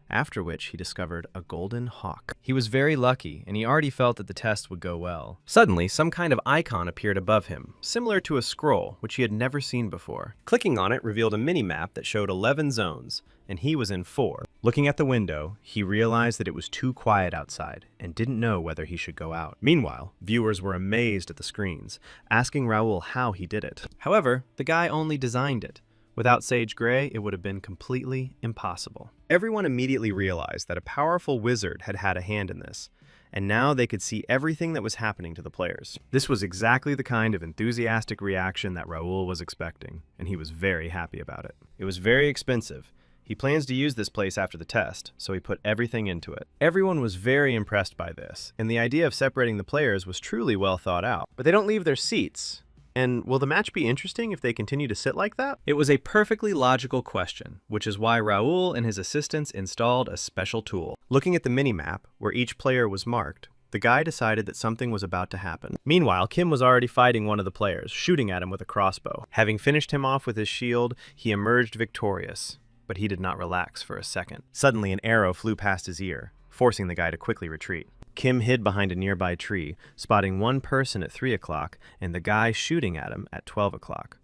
after which he discovered a golden hawk. He was very lucky, and he already felt that the test would go well. Suddenly, some kind of icon appeared above him, similar to a scroll, which he had never seen before. Clicking on it revealed a mini-map that showed 11 zones, and he was in 4. Looking at the window, he realized that it was too quiet outside and didn't know whether he should go out. Meanwhile, viewers were amazed at the screens, asking Raoul how he did it. However, the guy only designed it. Without Sage Grey, it would have been completely impossible. Everyone immediately realized that a powerful wizard had had a hand in this, and now they could see everything that was happening to the players. This was exactly the kind of enthusiastic reaction that Raoul was expecting, and he was very happy about it. It was very expensive. He plans to use this place after the test, so he put everything into it. Everyone was very impressed by this, and the idea of separating the players was truly well thought out. But they don't leave their seats. And will the match be interesting if they continue to sit like that? It was a perfectly logical question, which is why Raoul and his assistants installed a special tool. Looking at the mini-map, where each player was marked, the guy decided that something was about to happen. Meanwhile, Kim was already fighting one of the players, shooting at him with a crossbow. Having finished him off with his shield, he emerged victorious, but he did not relax for a second. Suddenly, an arrow flew past his ear, forcing the guy to quickly retreat. Kim hid behind a nearby tree, spotting one person at 3 o'clock and the guy shooting at him at 12 o'clock.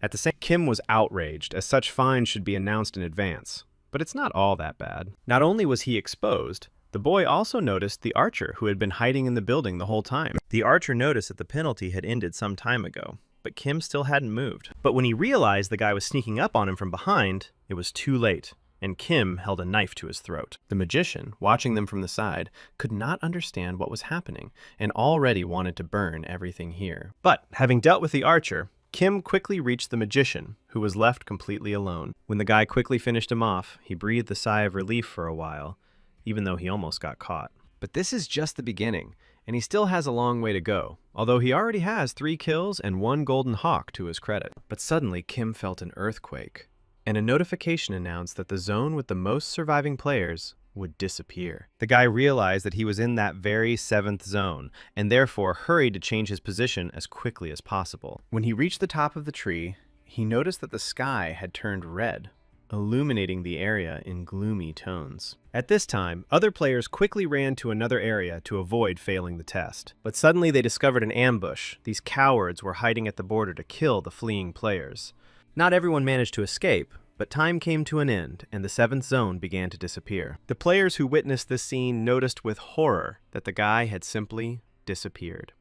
At the same time, Kim was outraged, as such fines should be announced in advance. But it's not all that bad. Not only was he exposed, the boy also noticed the archer who had been hiding in the building the whole time. The archer noticed that the penalty had ended some time ago, but Kim still hadn't moved. But when he realized the guy was sneaking up on him from behind, it was too late, and Kim held a knife to his throat. The magician, watching them from the side, could not understand what was happening, and already wanted to burn everything here. But, having dealt with the archer, Kim quickly reached the magician, who was left completely alone. When the guy quickly finished him off, he breathed a sigh of relief for a while, even though he almost got caught. But this is just the beginning, and he still has a long way to go, although he already has 3 kills and 1 golden hawk to his credit. But suddenly, Kim felt an earthquake, and a notification announced that the zone with the most surviving players would disappear. The guy realized that he was in that very 7th zone, and therefore hurried to change his position as quickly as possible. When he reached the top of the tree, he noticed that the sky had turned red, illuminating the area in gloomy tones. At this time, other players quickly ran to another area to avoid failing the test. But suddenly they discovered an ambush. These cowards were hiding at the border to kill the fleeing players. Not everyone managed to escape, but time came to an end, and the 7th zone began to disappear. The players who witnessed this scene noticed with horror that the guy had simply disappeared.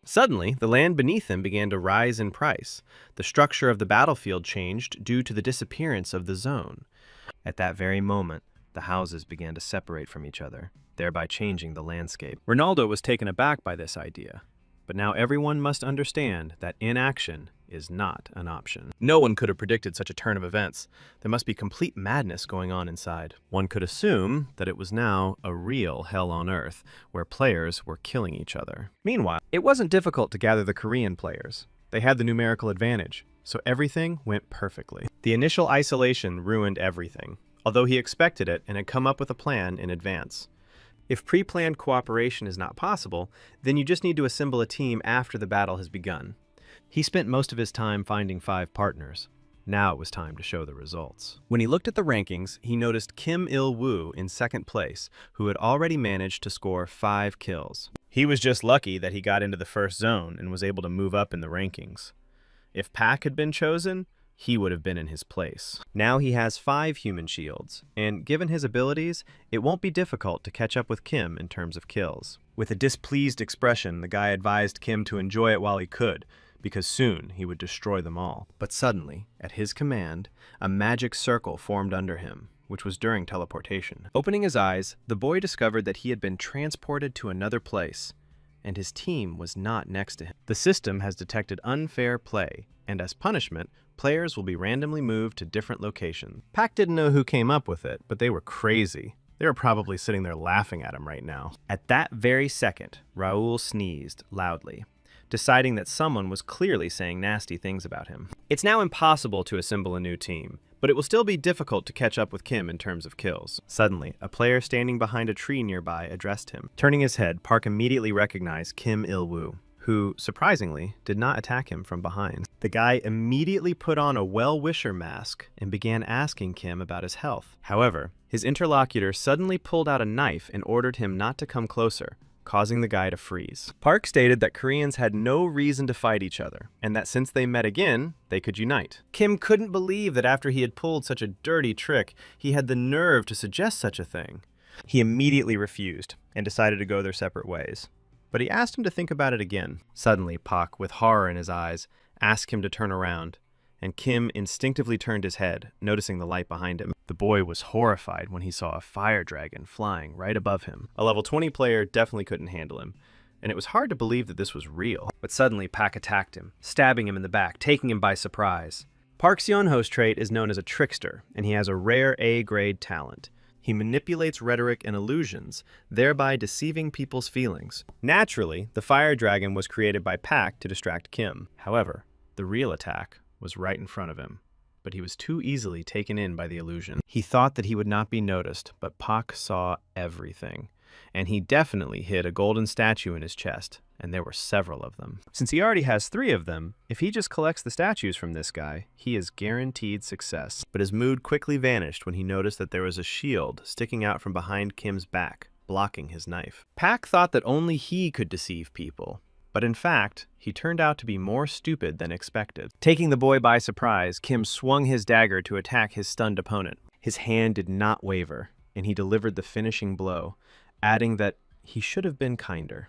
Suddenly, the land beneath them began to rise in price. The structure of the battlefield changed due to the disappearance of the zone. At that very moment, the houses began to separate from each other, thereby changing the landscape. Ronaldo was taken aback by this idea, but now everyone must understand that inaction is not an option. No one could have predicted such a turn of events. There must be complete madness going on inside. One could assume that it was now a real hell on earth, where players were killing each other. Meanwhile, it wasn't difficult to gather the Korean players. They had the numerical advantage, so everything went perfectly. The initial isolation ruined everything, although he expected it and had come up with a plan in advance. If pre-planned cooperation is not possible, then you just need to assemble a team after the battle has begun. He spent most of his time finding 5 partners. Now it was time to show the results. When he looked at the rankings, he noticed Kim Il-woo in 2nd place, who had already managed to score 5 kills. He was just lucky that he got into the 1st zone and was able to move up in the rankings. If Pak had been chosen, he would have been in his place. Now he has 5 human shields, and given his abilities, it won't be difficult to catch up with Kim in terms of kills. With a displeased expression, the guy advised Kim to enjoy it while he could, because soon he would destroy them all. But suddenly, at his command, a magic circle formed under him, which was during teleportation. Opening his eyes, the boy discovered that he had been transported to another place, and his team was not next to him. The system has detected unfair play, and as punishment, players will be randomly moved to different locations. Pac didn't know who came up with it, but they were crazy. They were probably sitting there laughing at him right now. At that very second, Raoul sneezed loudly, deciding that someone was clearly saying nasty things about him. It's now impossible to assemble a new team, but it will still be difficult to catch up with Kim in terms of kills. Suddenly, a player standing behind a tree nearby addressed him. Turning his head, Park immediately recognized Kim Il-woo, who, surprisingly, did not attack him from behind. The guy immediately put on a well-wisher mask and began asking Kim about his health. However, his interlocutor suddenly pulled out a knife and ordered him not to come closer, causing the guy to freeze. Park stated that Koreans had no reason to fight each other, and that since they met again, they could unite. Kim couldn't believe that after he had pulled such a dirty trick, he had the nerve to suggest such a thing. He immediately refused and decided to go their separate ways. But he asked him to think about it again. Suddenly, Pak, with horror in his eyes, asked him to turn around, and Kim instinctively turned his head, noticing the light behind him. The boy was horrified when he saw a fire dragon flying right above him. A level 20 player definitely couldn't handle him, and it was hard to believe that this was real. But suddenly, Pak attacked him, stabbing him in the back, taking him by surprise. Park's Yeonho's trait is known as a trickster, and he has a rare A-grade talent. He manipulates rhetoric and illusions, thereby deceiving people's feelings. Naturally, the fire dragon was created by Pak to distract Kim. However, the real attack was right in front of him, but he was too easily taken in by the illusion. He thought that he would not be noticed, but Pak saw everything, and he definitely hid a golden statue in his chest, and there were several of them. Since he already has 3 of them, if he just collects the statues from this guy, he is guaranteed success. But his mood quickly vanished when he noticed that there was a shield sticking out from behind Kim's back, blocking his knife. Pak thought that only he could deceive people, but in fact, he turned out to be more stupid than expected. Taking the boy by surprise, Kim swung his dagger to attack his stunned opponent. His hand did not waver, and he delivered the finishing blow, adding that he should have been kinder.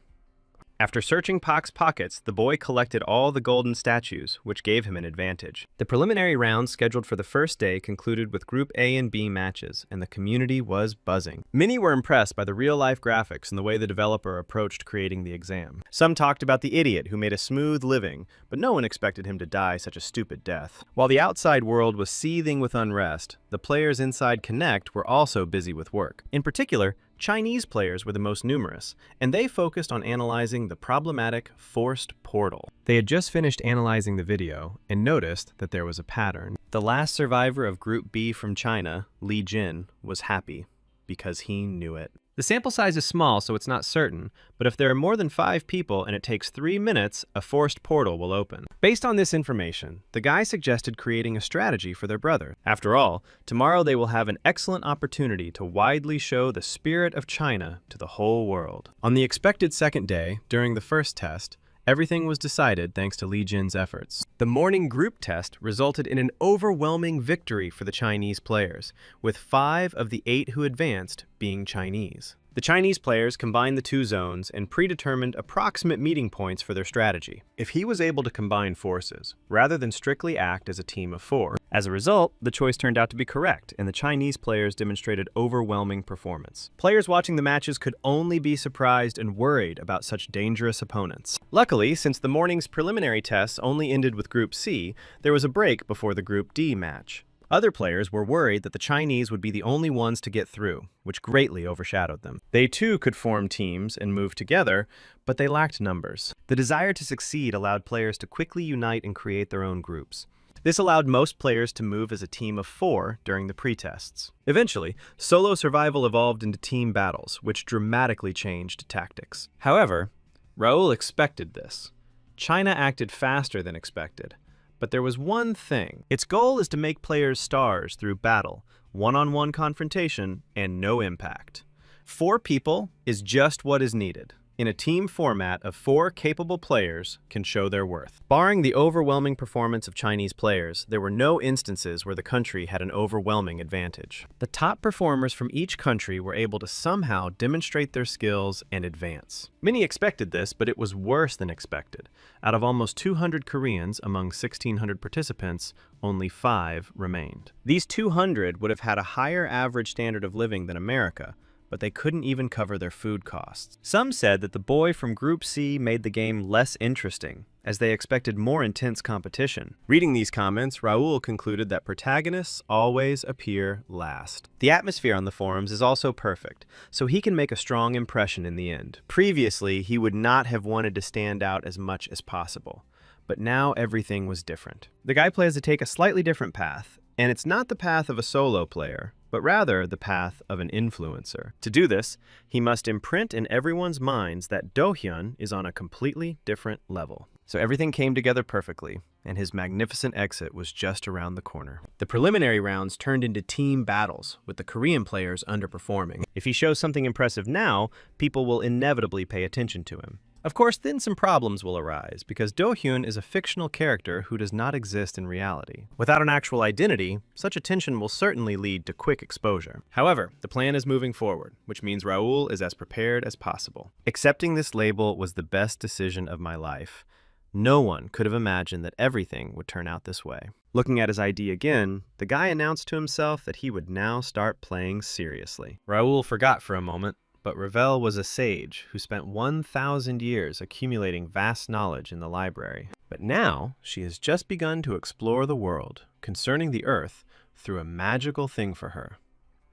After searching Pak's pockets, the boy collected all the golden statues, which gave him an advantage. The preliminary rounds scheduled for the first day concluded with Group A and B matches, and the community was buzzing. Many were impressed by the real-life graphics and the way the developer approached creating the exam. Some talked about the idiot who made a smooth living, but no one expected him to die such a stupid death. While the outside world was seething with unrest, the players inside Connect were also busy with work. In particular, Chinese players were the most numerous, and they focused on analyzing the problematic forced portal. They had just finished analyzing the video and noticed that there was a pattern. The last survivor of Group B from China, Li Jin, was happy because he knew it. The sample size is small, so it's not certain, but if there are more than 5 people and it takes 3 minutes, a forced portal will open. Based on this information, the guy suggested creating a strategy for their brother. After all, tomorrow they will have an excellent opportunity to widely show the spirit of China to the whole world. On the expected second day, during the first test, everything was decided thanks to Li Jin's efforts. The morning group test resulted in an overwhelming victory for the Chinese players, with 5 of the 8 who advanced being Chinese. The Chinese players combined the 2 zones and predetermined approximate meeting points for their strategy. If he was able to combine forces, rather than strictly act as a team of 4. As a result, the choice turned out to be correct, and the Chinese players demonstrated overwhelming performance. Players watching the matches could only be surprised and worried about such dangerous opponents. Luckily, since the morning's preliminary tests only ended with Group C, there was a break before the Group D match. Other players were worried that the Chinese would be the only ones to get through, which greatly overshadowed them. They too could form teams and move together, but they lacked numbers. The desire to succeed allowed players to quickly unite and create their own groups. This allowed most players to move as a team of 4 during the pre-tests. Eventually, solo survival evolved into team battles, which dramatically changed tactics. However, Raoul expected this. China acted faster than expected. But there was one thing. Its goal is to make players stars through battle, one-on-one confrontation, and no impact. 4 people is just what is needed. in a team format of 4 capable players can show their worth. Barring the overwhelming performance of Chinese players, there were no instances where the country had an overwhelming advantage. The top performers from each country were able to somehow demonstrate their skills and advance. Many expected this, but it was worse than expected. Out of almost 200 Koreans among 1,600 participants, only 5 remained. These 200 would have had a higher average standard of living than America, but they couldn't even cover their food costs. Some said that the boy from Group C made the game less interesting, as they expected more intense competition. Reading these comments, Raul concluded that protagonists always appear last. The atmosphere on the forums is also perfect, so he can make a strong impression in the end. Previously, he would not have wanted to stand out as much as possible, but now everything was different. The guy plans to take a slightly different path, and it's not the path of a solo player, but rather the path of an influencer. To do this, he must imprint in everyone's minds that Do-hyun is on a completely different level. So everything came together perfectly, and his magnificent exit was just around the corner. The preliminary rounds turned into team battles, with the Korean players underperforming. If he shows something impressive now, people will inevitably pay attention to him. Of course, then some problems will arise, because Do-hyun is a fictional character who does not exist in reality. Without an actual identity, such attention will certainly lead to quick exposure. However, the plan is moving forward, which means Raul is as prepared as possible. Accepting this label was the best decision of my life. No one could have imagined that everything would turn out this way. Looking at his ID again, the guy announced to himself that he would now start playing seriously. Raul forgot for a moment, but Ravel was a sage who spent 1,000 years accumulating vast knowledge in the library. But now she has just begun to explore the world concerning the Earth through a magical thing for her,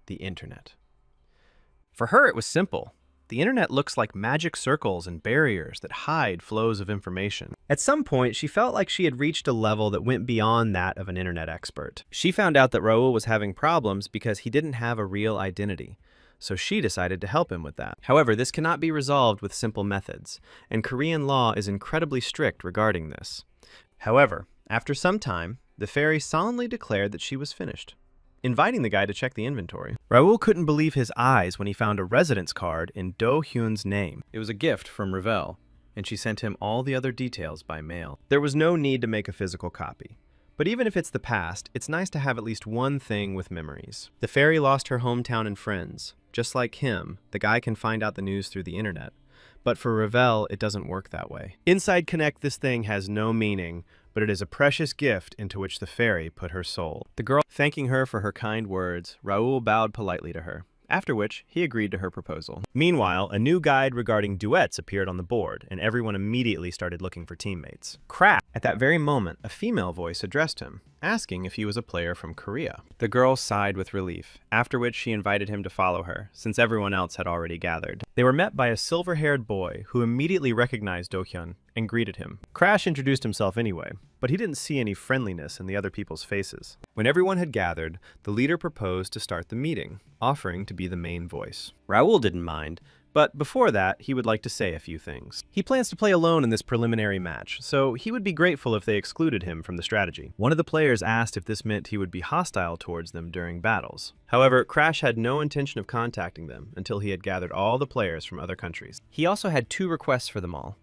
the Internet. For her, it was simple. The Internet looks like magic circles and barriers that hide flows of information. At some point, she felt like she had reached a level that went beyond that of an Internet expert. She found out that Raul was having problems because he didn't have a real identity. So she decided to help him with that. However, this cannot be resolved with simple methods, and Korean law is incredibly strict regarding this. However, after some time, the fairy solemnly declared that she was finished, inviting the guy to check the inventory. Raul couldn't believe his eyes when he found a residence card in Do-hyun's name. It was a gift from Ravel, and she sent him all the other details by mail. There was no need to make a physical copy. But even if it's the past, it's nice to have at least one thing with memories. The fairy lost her hometown and friends. Just like him, the guy can find out the news through the internet. But for Ravel, it doesn't work that way. Inside Connect, this thing has no meaning, but it is a precious gift into which the fairy put her soul. The girl thanking her for her kind words, Raul bowed politely to her, after which he agreed to her proposal. Meanwhile, a new guide regarding duets appeared on the board, and everyone immediately started looking for teammates. Crap! At that very moment, a female voice addressed him, asking if he was a player from Korea. The girl sighed with relief, after which she invited him to follow her, since everyone else had already gathered. They were met by a silver-haired boy who immediately recognized Do-hyun and greeted him. Crash introduced himself anyway, but he didn't see any friendliness in the other people's faces. When everyone had gathered, the leader proposed to start the meeting, offering to be the main voice. Raul didn't mind, but before that, he would like to say a few things. He plans to play alone in this preliminary match, so he would be grateful if they excluded him from the strategy. One of the players asked if this meant he would be hostile towards them during battles. However, Crash had no intention of contacting them until he had gathered all the players from other countries. He also had 2 requests for them all.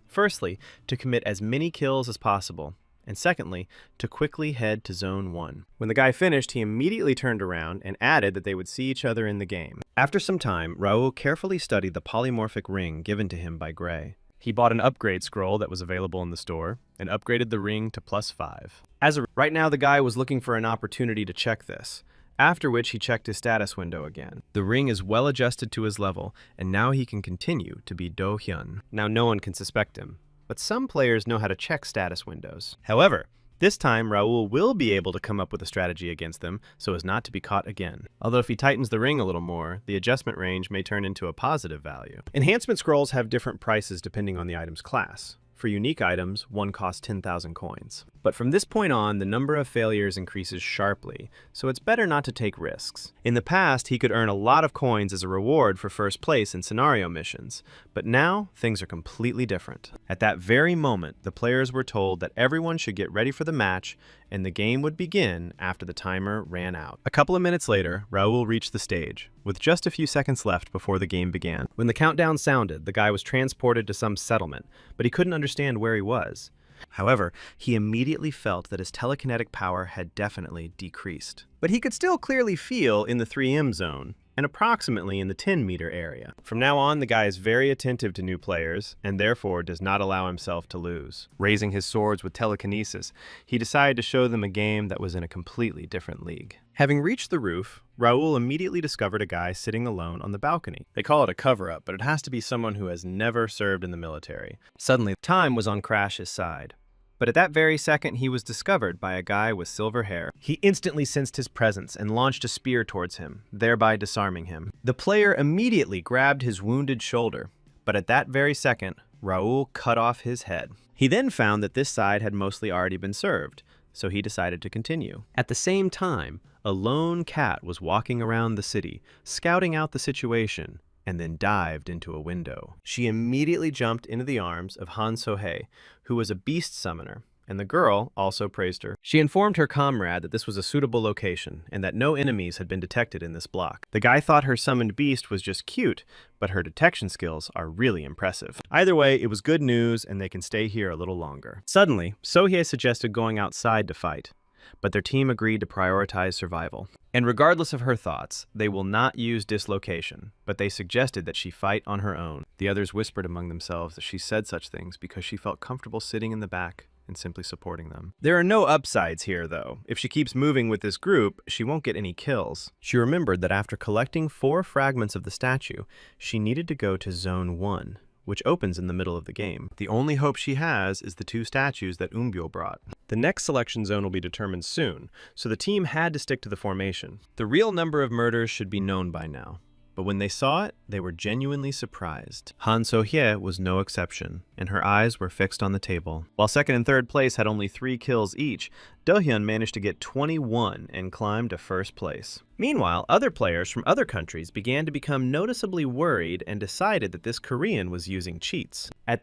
Firstly, to commit as many kills as possible, and secondly, to quickly head to Zone 1. When the guy finished, he immediately turned around and added that they would see each other in the game. After some time, Raul carefully studied the polymorphic ring given to him by Gray. He bought an upgrade scroll that was available in the store and upgraded the ring to +5. Right now, the guy was looking for an opportunity to check this, after which he checked his status window again. The ring is well adjusted to his level, and now he can continue to be Do-hyun. Now no one can suspect him, but some players know how to check status windows. However, this time Raul will be able to come up with a strategy against them so as not to be caught again. Although if he tightens the ring a little more, the adjustment range may turn into a positive value. Enhancement scrolls have different prices depending on the item's class. For unique items, one costs 10,000 coins. But from this point on, the number of failures increases sharply, so it's better not to take risks. In the past, he could earn a lot of coins as a reward for first place in scenario missions, but now things are completely different. At that very moment, the players were told that everyone should get ready for the match, and the game would begin after the timer ran out. A couple of minutes later, Raul reached the stage, with just a few seconds left before the game began. When the countdown sounded, the guy was transported to some settlement, but he couldn't understand where he was. However, he immediately felt that his telekinetic power had definitely decreased. But he could still clearly feel in the 3M zone, and approximately in the 10-meter area. From now on, the guy is very attentive to new players, and therefore does not allow himself to lose. Raising his swords with telekinesis, he decided to show them a game that was in a completely different league. Having reached the roof, Raul immediately discovered a guy sitting alone on the balcony. They call it a cover-up, but it has to be someone who has never served in the military. Suddenly, time was on Crash's side. But at that very second, he was discovered by a guy with silver hair. He instantly sensed his presence and launched a spear towards him, thereby disarming him. The player immediately grabbed his wounded shoulder, but at that very second, Raul cut off his head. He then found that this side had mostly already been served, so he decided to continue. At the same time, a lone cat was walking around the city, scouting out the situation, and then dived into a window. She immediately jumped into the arms of Han Sohei, who was a beast summoner, and the girl also praised her. She informed her comrade that this was a suitable location, and that no enemies had been detected in this block. The guy thought her summoned beast was just cute, but her detection skills are really impressive. Either way, it was good news, and they can stay here a little longer. Suddenly, Sohei suggested going outside to fight, but their team agreed to prioritize survival. And regardless of her thoughts, they will not use dislocation, but they suggested that she fight on her own. The others whispered among themselves that she said such things because she felt comfortable sitting in the back and simply supporting them. There are no upsides here, though. If she keeps moving with this group, she won't get any kills. She remembered that after collecting 4 fragments of the statue, she needed to go to Zone 1, which opens in the middle of the game. The only hope she has is the 2 statues that Umbyo brought. The next selection zone will be determined soon, so the team had to stick to the formation. The real number of murders should be known by now, but when they saw it, they were genuinely surprised. Han So-hye was no exception, and her eyes were fixed on the table. While second and third place had only 3 kills each, Do-hyun managed to get 21 and climbed to first place. Meanwhile, other players from other countries began to become noticeably worried and decided that this Korean was using cheats. But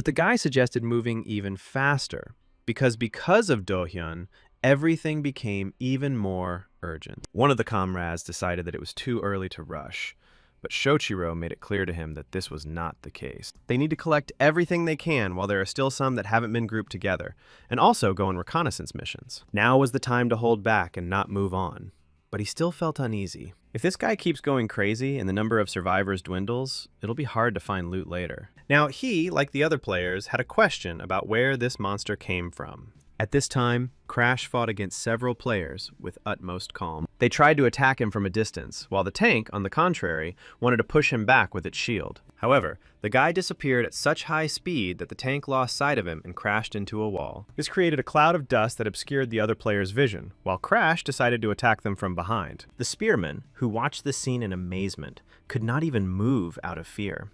the guy suggested moving even faster, because of Do-hyun, everything became even more urgent. One of the comrades decided that it was too early to rush, but Shoichiro made it clear to him that this was not the case. They need to collect everything they can while there are still some that haven't been grouped together, and also go on reconnaissance missions. Now was the time to hold back and not move on, but he still felt uneasy. If this guy keeps going crazy and the number of survivors dwindles, it'll be hard to find loot later. Now he, like the other players, had a question about where this monster came from. At this time, Crash fought against several players with utmost calm. They tried to attack him from a distance, while the tank, on the contrary, wanted to push him back with its shield. However, the guy disappeared at such high speed that the tank lost sight of him and crashed into a wall. This created a cloud of dust that obscured the other players' vision, while Crash decided to attack them from behind. The spearmen, who watched this scene in amazement, could not even move out of fear.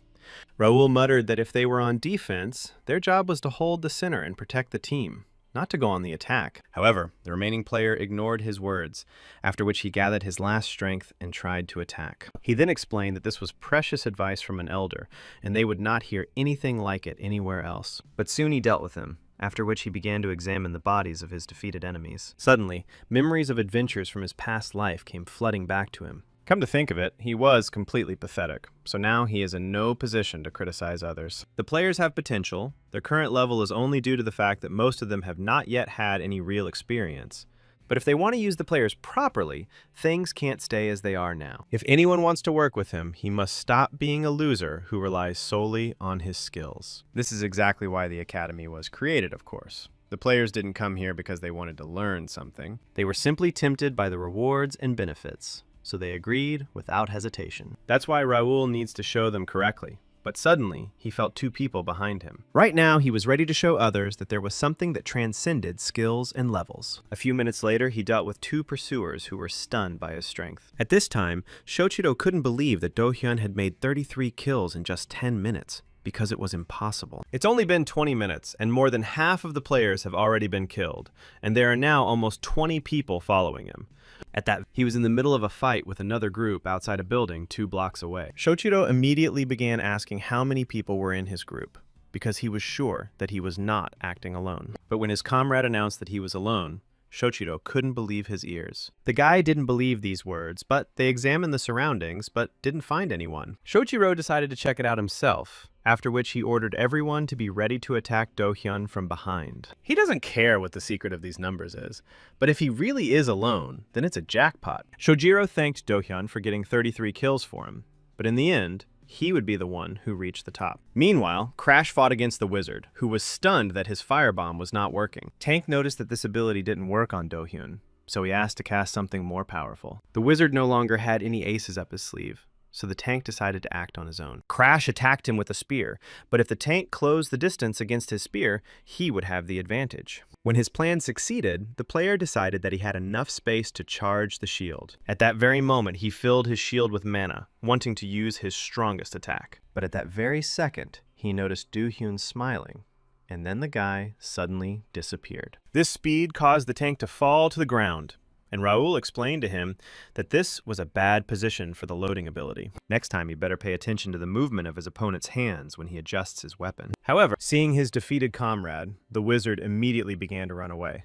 Raul muttered that if they were on defense, their job was to hold the center and protect the team, not to go on the attack. However, the remaining player ignored his words, after which he gathered his last strength and tried to attack. He then explained that this was precious advice from an elder, and they would not hear anything like it anywhere else. But soon he dealt with him, after which he began to examine the bodies of his defeated enemies. Suddenly, memories of adventures from his past life came flooding back to him. Come to think of it, he was completely pathetic, so now he is in no position to criticize others. The players have potential. Their current level is only due to the fact that most of them have not yet had any real experience. But if they want to use the players properly, things can't stay as they are now. If anyone wants to work with him, he must stop being a loser who relies solely on his skills. This is exactly why the Academy was created, of course. The players didn't come here because they wanted to learn something. They were simply tempted by the rewards and benefits, so they agreed without hesitation. That's why Raul needs to show them correctly. But suddenly, he felt 2 people behind him. Right now, he was ready to show others that there was something that transcended skills and levels. A few minutes later, he dealt with 2 pursuers who were stunned by his strength. At this time, Shoichiro couldn't believe that Do-hyun had made 33 kills in just 10 minutes. because it was impossible. It's only been 20 minutes, and more than half of the players have already been killed, and there are now almost 20 people following him. At that, he was in the middle of a fight with another group outside a building 2 blocks away. Shochiro immediately began asking how many people were in his group, because he was sure that he was not acting alone. But when his comrade announced that he was alone, Shochiro couldn't believe his ears. The guy didn't believe these words, but they examined the surroundings, but didn't find anyone. Shochiro decided to check it out himself, after which he ordered everyone to be ready to attack Do-hyun from behind. He doesn't care what the secret of these numbers is, but if he really is alone, then it's a jackpot. Shochiro thanked Do-hyun for getting 33 kills for him, but in the end, he would be the one who reached the top. Meanwhile, Crash fought against the wizard, who was stunned that his firebomb was not working. Tank noticed that this ability didn't work on Do-hyun, so he asked to cast something more powerful. The wizard no longer had any aces up his sleeve, so the tank decided to act on his own. Crash attacked him with a spear, but if the tank closed the distance against his spear, he would have the advantage. When his plan succeeded, the player decided that he had enough space to charge the shield. At that very moment, he filled his shield with mana, wanting to use his strongest attack. But at that very second, he noticed Do-hyun smiling, and then the guy suddenly disappeared. This speed caused the tank to fall to the ground, and Raoul explained to him that this was a bad position for the loading ability. Next time, he better pay attention to the movement of his opponent's hands when he adjusts his weapon. However, seeing his defeated comrade, the wizard immediately began to run away.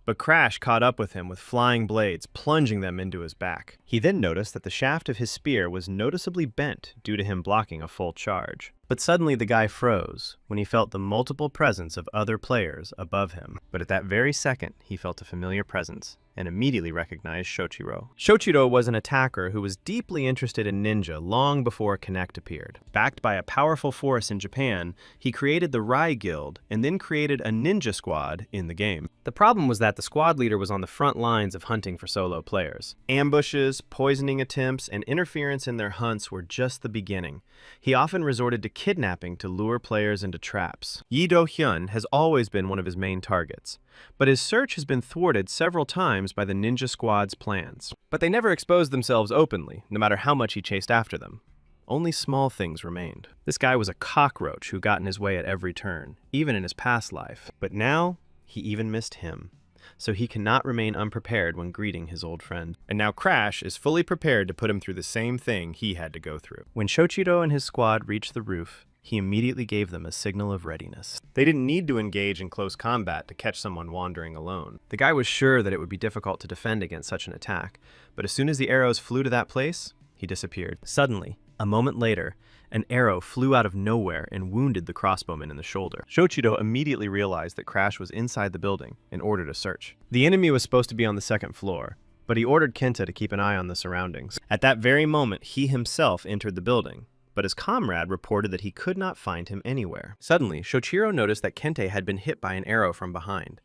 But Crash caught up with him with flying blades, plunging them into his back. He then noticed that the shaft of his spear was noticeably bent due to him blocking a full charge. But suddenly the guy froze when he felt the multiple presence of other players above him. But at that very second, he felt a familiar presence and immediately recognized Shochiro. Shochiro was an attacker who was deeply interested in ninja long before Connect appeared. Backed by a powerful force in Japan, he created the Rai Guild and then created a ninja squad in the game. The problem was that the squad leader was on the front lines of hunting for solo players. Ambushes, poisoning attempts, and interference in their hunts were just the beginning. He often resorted to kidnapping to lure players into traps. Yi Do-hyun has always been one of his main targets, but his search has been thwarted several times by the ninja squad's plans. But they never exposed themselves openly, no matter how much he chased after them. Only small things remained. This guy was a cockroach who got in his way at every turn, even in his past life. But now, he even missed him. So he cannot remain unprepared when greeting his old friend. And now Crash is fully prepared to put him through the same thing he had to go through. When Shochiro and his squad reached the roof, he immediately gave them a signal of readiness. They didn't need to engage in close combat to catch someone wandering alone. The guy was sure that it would be difficult to defend against such an attack, but as soon as the arrows flew to that place, he disappeared. Suddenly, a moment later, an arrow flew out of nowhere and wounded the crossbowman in the shoulder. Shochiro immediately realized that Crash was inside the building and ordered a search. The enemy was supposed to be on the second floor, but he ordered Kenta to keep an eye on the surroundings. At that very moment, he himself entered the building, but his comrade reported that he could not find him anywhere. Suddenly, Shochiro noticed that Kente had been hit by an arrow from behind.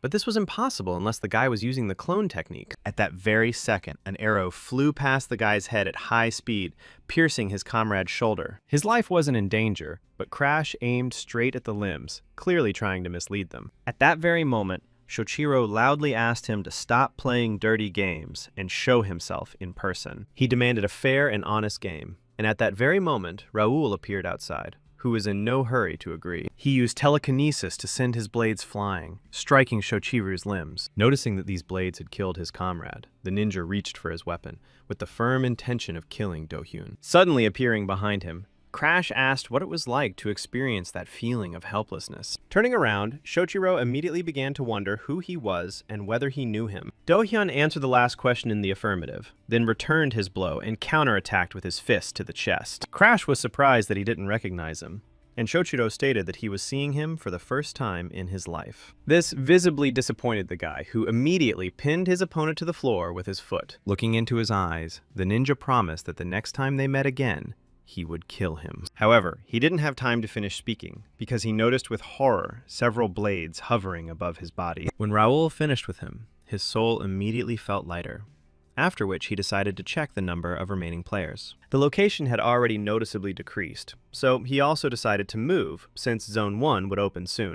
But this was impossible unless the guy was using the clone technique. At that very second, an arrow flew past the guy's head at high speed, piercing his comrade's shoulder. His life wasn't in danger, but Crash aimed straight at the limbs, clearly trying to mislead them. At that very moment, Shochiro loudly asked him to stop playing dirty games and show himself in person. He demanded a fair and honest game, and at that very moment, Raoul appeared outside, who was in no hurry to agree. He used telekinesis to send his blades flying, striking Shochiru's limbs. Noticing that these blades had killed his comrade, the ninja reached for his weapon, with the firm intention of killing Do-hyun. Suddenly appearing behind him, Crash asked what it was like to experience that feeling of helplessness. Turning around, Shochiro immediately began to wonder who he was and whether he knew him. Do-hyun answered the last question in the affirmative, then returned his blow and counterattacked with his fist to the chest. Crash was surprised that he didn't recognize him, and Shochiro stated that he was seeing him for the first time in his life. This visibly disappointed the guy, who immediately pinned his opponent to the floor with his foot. Looking into his eyes, the ninja promised that the next time they met again, he would kill him. However, he didn't have time to finish speaking, because he noticed with horror several blades hovering above his body. When Raoul finished with him, his soul immediately felt lighter, after which he decided to check the number of remaining players. The location had already noticeably decreased, so he also decided to move, since Zone 1 would open soon.